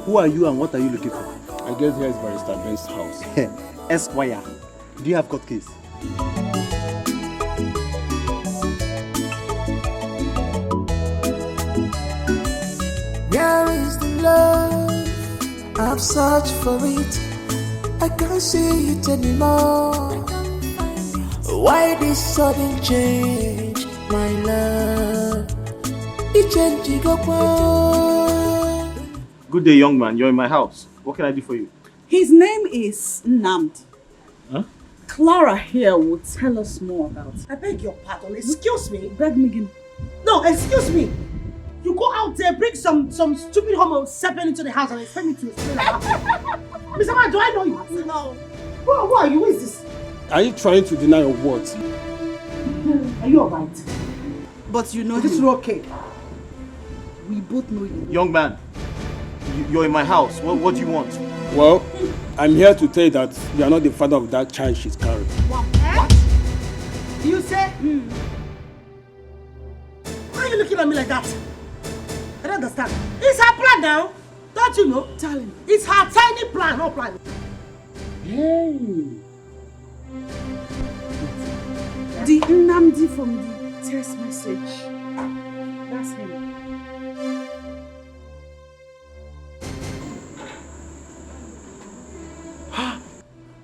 Who are you and what are you looking for? I guess here is Barrister Ben's house. Esquire, do you have court case? Where is the love? I've searched for it. I can't see it anymore. Why this sudden change, my love? It changed go. Good day, young man. You're in my house. What can I do for you? His name is Nnamdi. Huh? Clara here will tell us more about it. I beg your pardon. Excuse me. Beg me again. No, excuse me. You go out there, bring some stupid homo serpent into the house and expect me to explain about it. Mr. Man, do I know you? No. Who are you? Who is this? Are you trying to deny your words? Are you alright? But you know this is okay. We both know you. Young man, you're in my house. What do you want? Well, I'm here to tell you that you are not the father of that child she's carrying. What? You say? Why are you looking at me like that? I don't understand. It's her plan now. Don't you know? Darling, it's her tiny plan, not plan. Hey. The Nnamdi from the text message. That's him.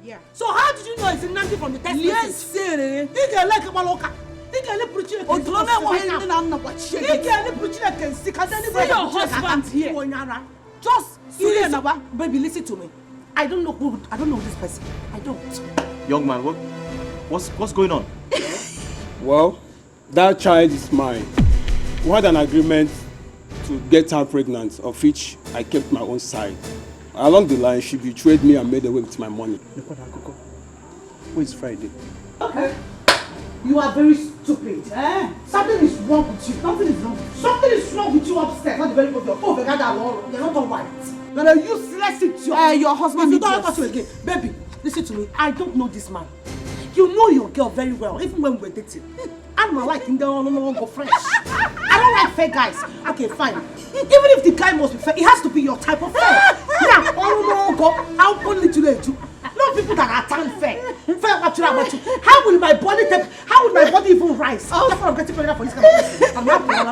Yeah. So how did you know it's Nnamdi from the text message? Yes, sir. He can like a maloka. He can like preaching. Oh, don't know what he's doing. He can like preaching. Can see. Can anybody? See your husband here. Just baby, listen to me. I don't know this person. I don't. Young man, what's going on? Well, that child is mine. We had an agreement to get her pregnant, of which I kept my own side. Along the line, she betrayed me and made away with my money. Who is Friday? Okay. You are very stupid. Something is wrong with you. Something is wrong with you upstairs. Not the very obvious. Oh, you're not all right. You're a useless idiot. Your husband. If you don't talk to again, baby, listen to me. I don't know this man. You know your girl very well, even when we're dating. I'm not liking the no go fresh. I don't like fake guys. Okay, fine. Even if the guy must be fair, it has to be your type of fair. Yeah, no go. How only to let you? Not people that are tan fair. Fair what you about you. How will my body even rise? Oh, that's what I'm getting pregnant for this kind of person. I'm not playing. I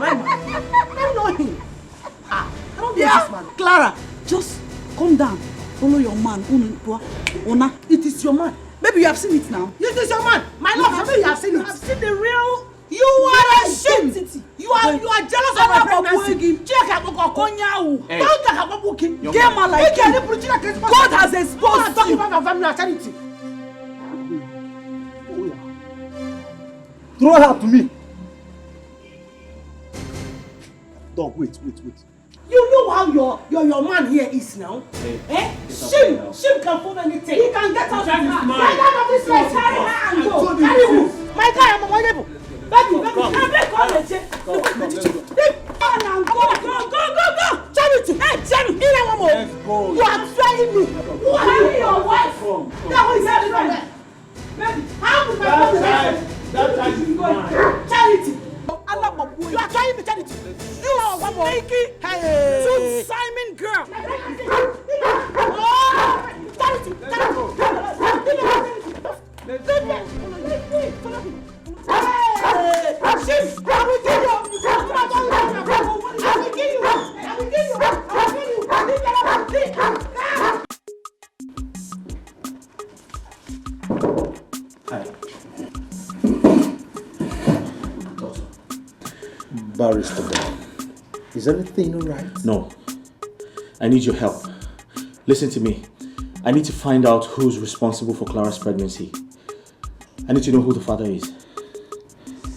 don't know him. I don't know this man. Clara, just calm down. Follow your man. Una, it is your man. Maybe you have seen it now. It is your man. My love, maybe you have seen it. You have seen the real. You are ashamed. You are jealous of my pregnancy. Hey. God has exposed talking about your family sanity. Throw her to me. Dog, wait. You know how your man here is now? Hey. Shim can phone anything. He can get out of this man. Get out of this place. Carry her and go. Carry who? My guy, I'm unavoidable. Baby, can they call the check? Go. Charity. Hey, Charity. Let's go. You are trying me. Who are you? Your wife from? That was everywhere. Baby, how would my mother that child is mine. Charity. You are trying me, Charity. You are one more. Hey. Simon girl. Charity. Barrister Dan, is everything alright? No. I need your help. Listen to me. I need to find out who's responsible for Clara's pregnancy. I need to know who the father is.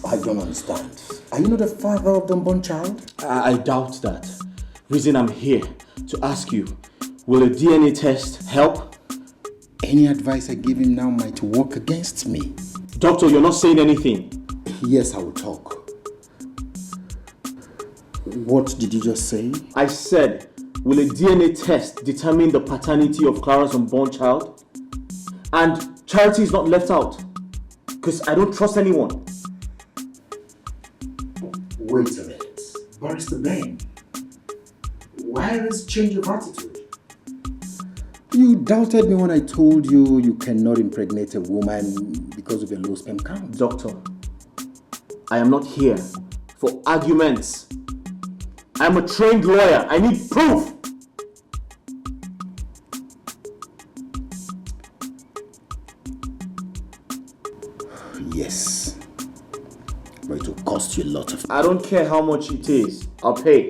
I don't understand. Are you not the father of the unborn child? I doubt that. Reason I'm here to ask you, will a DNA test help? Any advice I give him now might work against me. Doctor, you're not saying anything. Yes, I will talk. What did you just say? I said, will a DNA test determine the paternity of Clara's unborn child? And Charity is not left out. Because I don't trust anyone. Wait a minute. Barrister Ben, why this change of attitude? You doubted me when I told you you cannot impregnate a woman because of your low sperm count. Doctor, I am not here for arguments. I'm a trained lawyer. I need proof. Yes. But it will cost you a lot of... I don't care how much it is. I'll pay.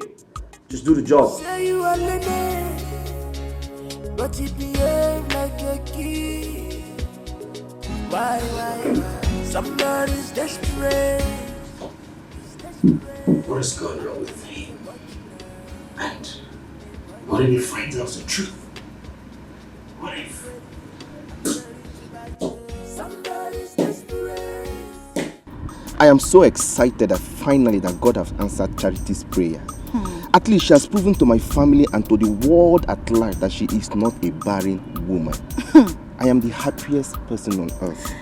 Just do the job. Say you are Lenny, but you behave like a kid. Why? Somebody's desperate. What is going wrong with him? And what if he finds out the truth? What if? I am so excited that finally that God has answered Charity's prayer. At least she has proven to my family and to the world at large that she is not a barren woman. I am the happiest person on earth.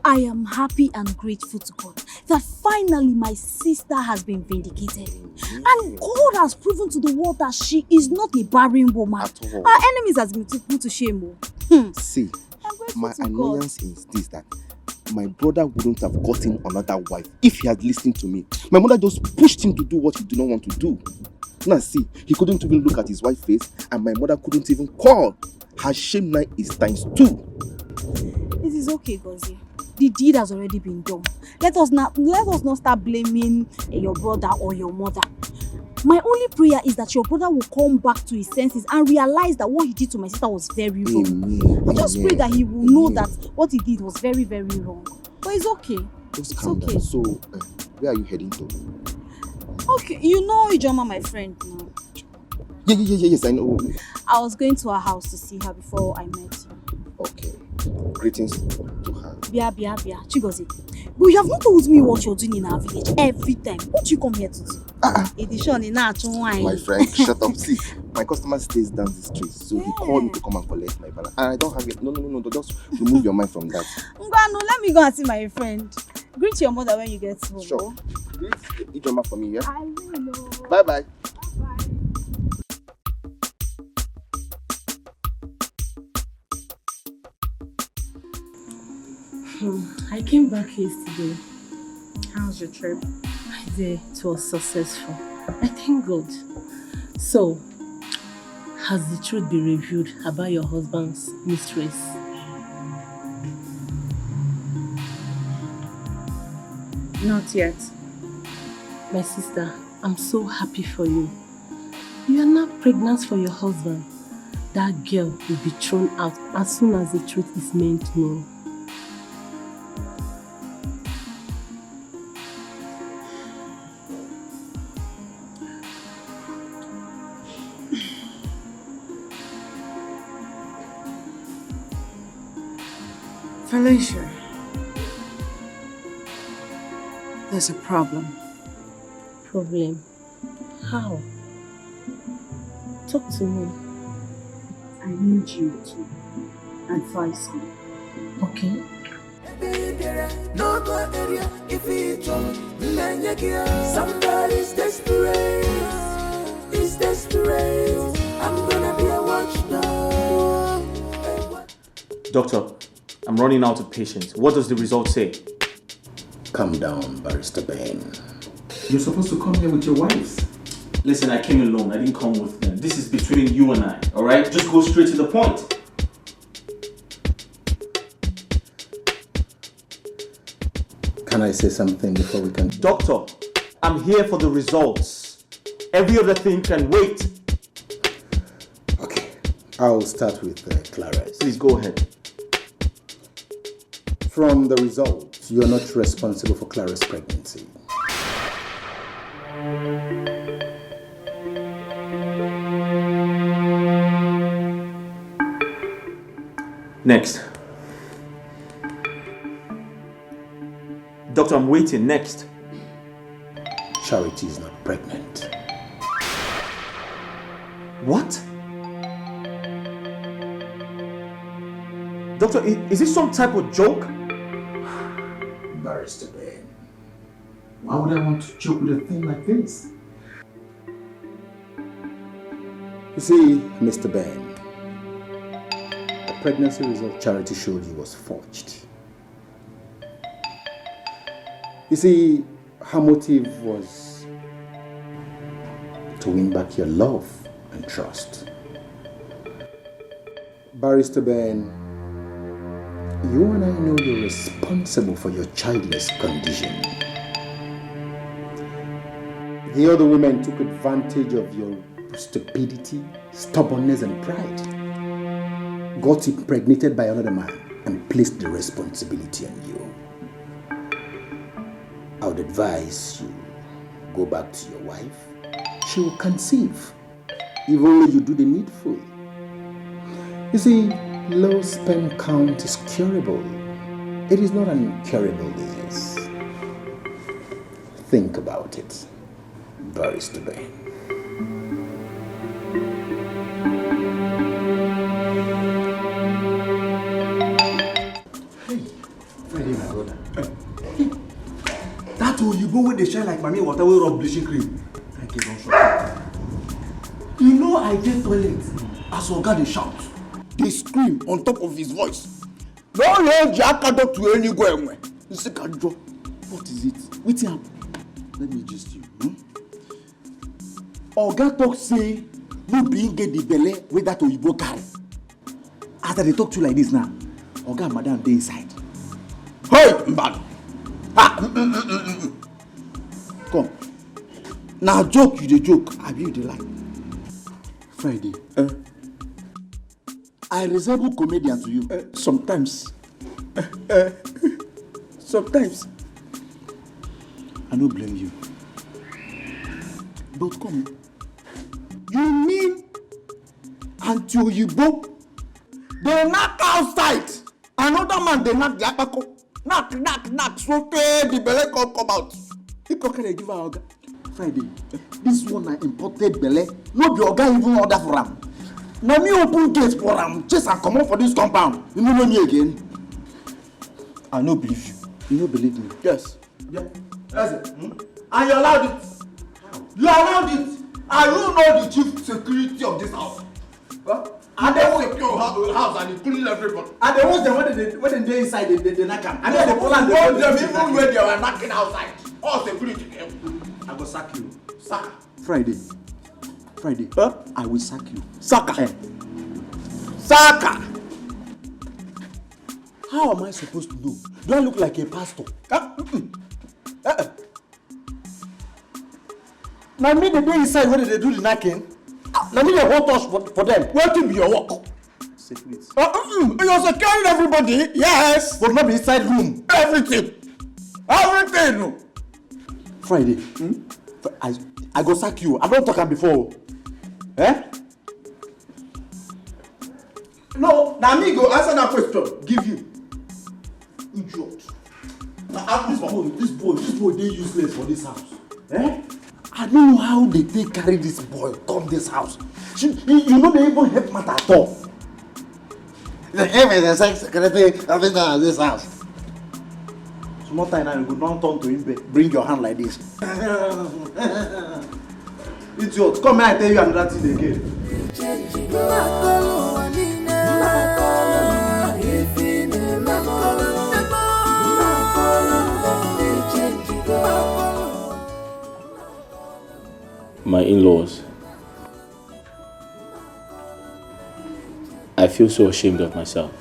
I am happy and grateful to God that finally my sister has been vindicated. And God has proven to the world that she is not a barren woman. At all. Our enemies has been put to shame. See, my annoyance is this, that my brother wouldn't have gotten another wife if he had listened to me. My mother just pushed him to do what he did not want to do. Now see, he couldn't even look at his wife's face, and my mother couldn't even call. Her shame now is times 2. It is okay, Gozie. The deed has already been done. Let us not start blaming your brother or your mother. My only prayer is that your brother will come back to his senses and realize that what he did to my sister was very wrong. I just pray that he will know that what he did was very, very wrong. But it's okay. Just calm down. So, where are you heading to? Okay, you know Ijoma, my friend, now. Yes, I know. I was going to her house to see her before I met you. Okay. Greetings to her. Bia, Chigozie. But you have not told me what you're doing in our village every time. What do you come here to do? My friend, shut up. See, my customer stays down the street, so he called me to come and collect my balance. And I don't have it. No. Just remove your mind from that. Ngwanu, let me go and see my friend. Greet your mother when you get home. Sure. Greet Ijoma for me, yeah? I will. Bye-bye. I came back yesterday. How was your trip? It was successful. I thank God. So, has the truth been revealed about your husband's mistress? Not yet. My sister, I'm so happy for you. You are now pregnant for your husband. That girl will be thrown out as soon as the truth is made known. Felicia, there's a problem. Problem? How? Talk to me. I need you to advise me. Okay. Somebody's desperate. He's desperate. I'm gonna be a watchdog. Doctor, I'm running out of patience. What does the result say? Calm down, Barrister Ben. You're supposed to come here with your wives. Listen, I came alone. I didn't come with them. This is between you and I, alright? Just go straight to the point. Can I say something before we can... Doctor, I'm here for the results. Every other thing can wait. Okay, I'll start with Clara's. Please go ahead. From the results, you're not responsible for Clara's pregnancy. Next. Doctor, I'm waiting. Next. Charity is not pregnant. What? Doctor, is this some type of joke? Barrister Ben, why would I want to joke with a thing like this? You see, Mr. Ben, the pregnancy result Charity showed you was forged. You see, her motive was to win back your love and trust. Barrister Ben, you and I know you're responsible for your childless condition. The other women took advantage of your stupidity, stubbornness, and pride. Got impregnated by another man and placed the responsibility on you. I would advise you go back to your wife. She will conceive if only you do the needful. You see, low sperm count is curable. It is not an incurable disease. Think about it, Barrister Ben. Friday, my brother. That Oyibo wey dey shine like mommy water wey rub bleaching cream. I get one shot. You know I dey toilet as Oga dey shout. Dey scream on top of his voice. No range akado to any go enwe. Nsikajo. What is it? Wetin happen? Let me gist you. Oga talk say no be him get the belle wey that Oyibo carry. As I dey talk to you like this now, Oga and madam dey inside. Hey, Mbad. Come. Now joke you dey joke, abi you dey lie? Friday. I resemble comedian to you. Sometimes. Sometimes. I no blame you. But come. You mean Auntie Oyibo? They knock outside. Another man they knock the akako. Knock. So the belle come out. You can give her Oga. Friday. This one na imported belle. No be Oga even order for am. Na me open gate for am. Chase and comot for this compound. You no know me again. I no believe you. You no believe me. Yes. Yeah. That's it. And you allowed it. You allowed it. And you know the chief security of this house. Huh? And they will secure house and including everybody. And they want them when they inside they knock am. And then they pull am. They want them even when they were knocking outside. All security came. I go sack you. Sack. Friday. Huh? I will sack you. Saka. Saka. How am I supposed to know? Do I look like a pastor? Now me they dey inside when they do the knocking. Now me they hold touch for them. Where to be your work? Secret. You're securing everybody. Yes. But not be inside room. Everything. Friday. I go sack you. I don't talk am before. No, now me go answer that question. Give you. Idiot. This boy, they useless for this house. I don't know how they take carry this boy come this house. You know they even help matter at all. The him is the sex secretary of this house. Small time now you go down turn to him, bring your hand like this. Idiot, come here, I tell you another thing again. My in-laws. I feel so ashamed of myself.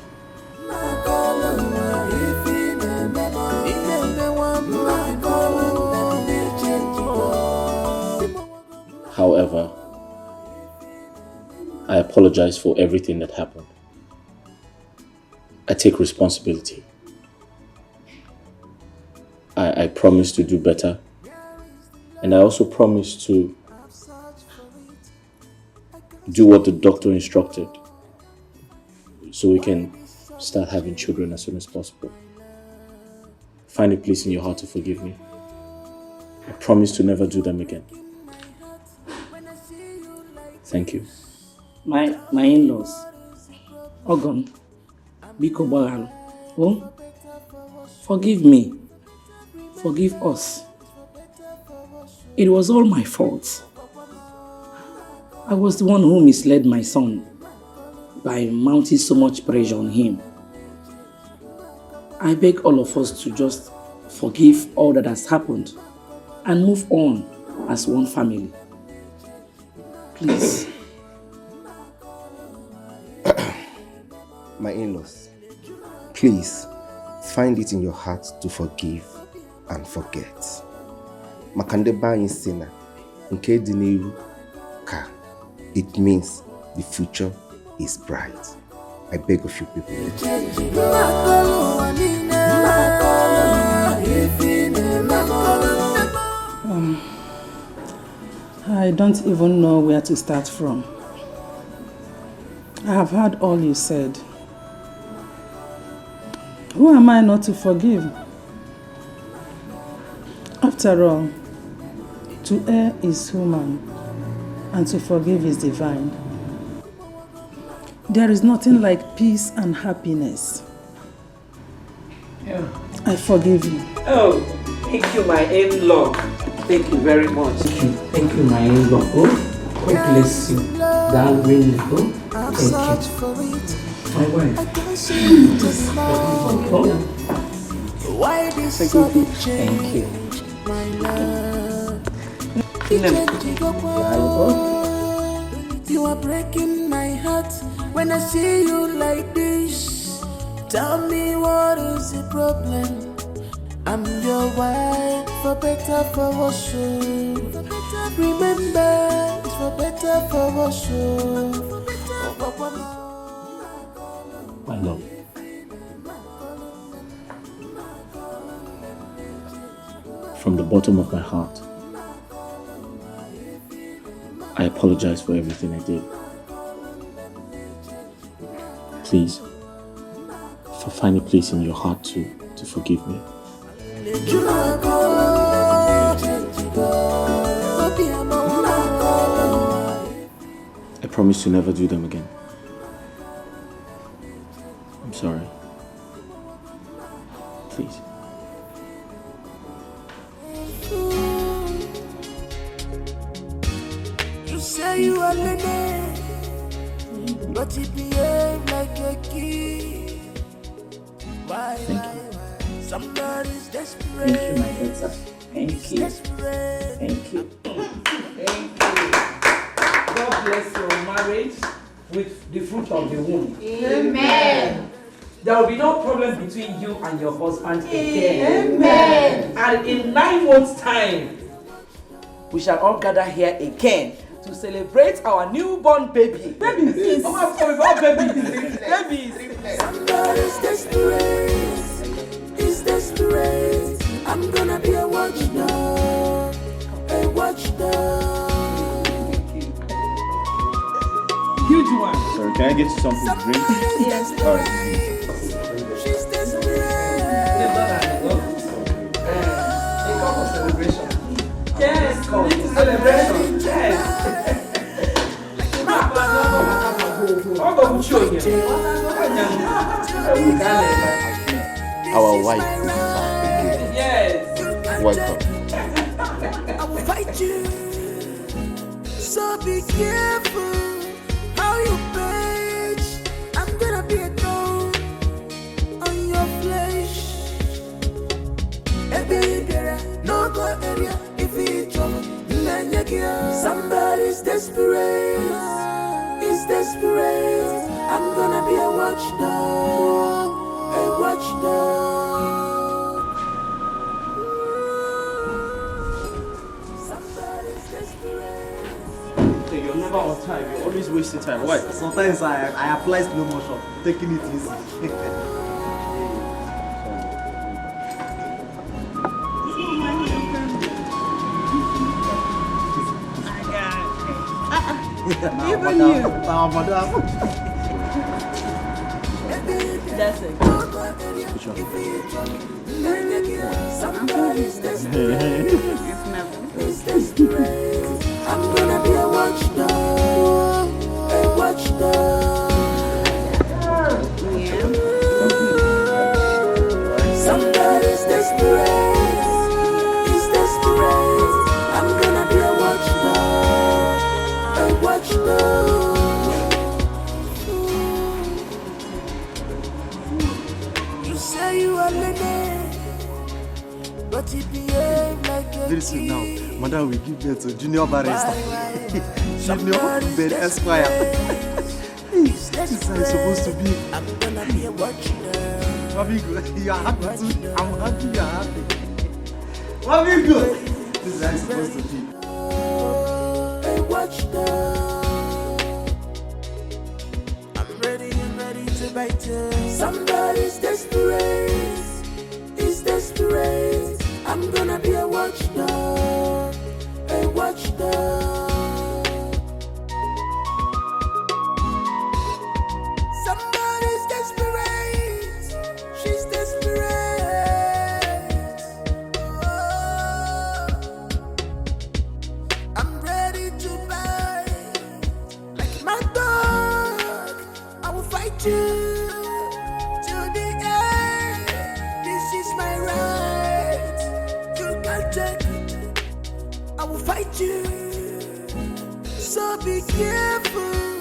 However, I apologize for everything that happened. I take responsibility. I promise to do better. And I also promise to do what the doctor instructed so we can start having children as soon as possible. Find a place in your heart to forgive me. I promise to never do them again. Thank you. My in-laws. Ogon, Biko Bagal. Oh, forgive me. Forgive us. It was all my fault. I was the one who misled my son by mounting so much pressure on him. I beg all of us to just forgive all that has happened and move on as one family. Please. My in-laws, please find it in your heart to forgive and forget. Makandeba insina, nke diniru ka. It means the future is bright. I beg of you people. I don't even know where to start from. I have heard all you said. Who am I not to forgive? After all, to err is human. and to forgive is divine. There is nothing like peace and happiness. Yeah. I forgive you. Oh, thank you, my in-law. Thank you very much. Thank you, my in-law. Oh, God bless you. That really good. Thank you. My wife. Why this sudden Thank you. change, my love? You are breaking my heart when I see you like this. Tell me what is the problem? I'm your wife, for better, for worse. Remember, it's for better, for worse. My love. From the bottom of my heart, I apologize for everything I did. Please, find a place in your heart to forgive me. I promise to never do them again. I'm sorry. Please. You say you are Lene, but you behave like a kid. Why? Somebody's desperate. Thank you, my daughter. Thank you. Thank you. Thank you. God bless your marriage with the fruit of the womb. Amen. There will be no problem between you and your husband again. Amen. And in 9 months' time, we shall all gather here again to celebrate our newborn baby. Babies! Oh, I'm sorry about babies. Babies! Somebody's desperate. He's desperate. I'm gonna be a watchdog. A watchdog. Huge one. Sorry, can I get you something to drink? Yes. Alright. She's desperate. A cup of celebration. Yes, we need to celebration. Yes. Our wife. Yes. Welcome. I will fight you. So be careful how you page. I'm gonna be a thorn on your flesh. No go area if it's trouble. Somebody's desperate. He's desperate. I'm gonna be a watchdog. A watchdog. Somebody's desperate. Hey, you're never on time. You're always wasting time. Why? Sometimes I apply slow motion, taking it easy. Even you. Madam. That's it. Somebody's desperate. It's never. He's desperate. I'm gonna be a watchdog. A watchdog. Yeah. Somebody's desperate. He's desperate. I'm gonna be a watchdog. A watchdog. You say you are Lene, but you behave like a Very soon now, Madam will give birth to Junior Barrister. Junior Ben Esquire. Hey, this is how it's supposed to be. I'm gonna be a watchdog. Mommy good. You are happy too. I'm happy you are happy. Mommy good. This is how it's supposed to be. A watchdog. I'm ready to bite you. Somebody's desperate. He's desperate. I'm gonna be a watchdog. A watchdog. Somebody's desperate. She's desperate. Oh. I'm ready to bite. check. I will fight you. So be careful.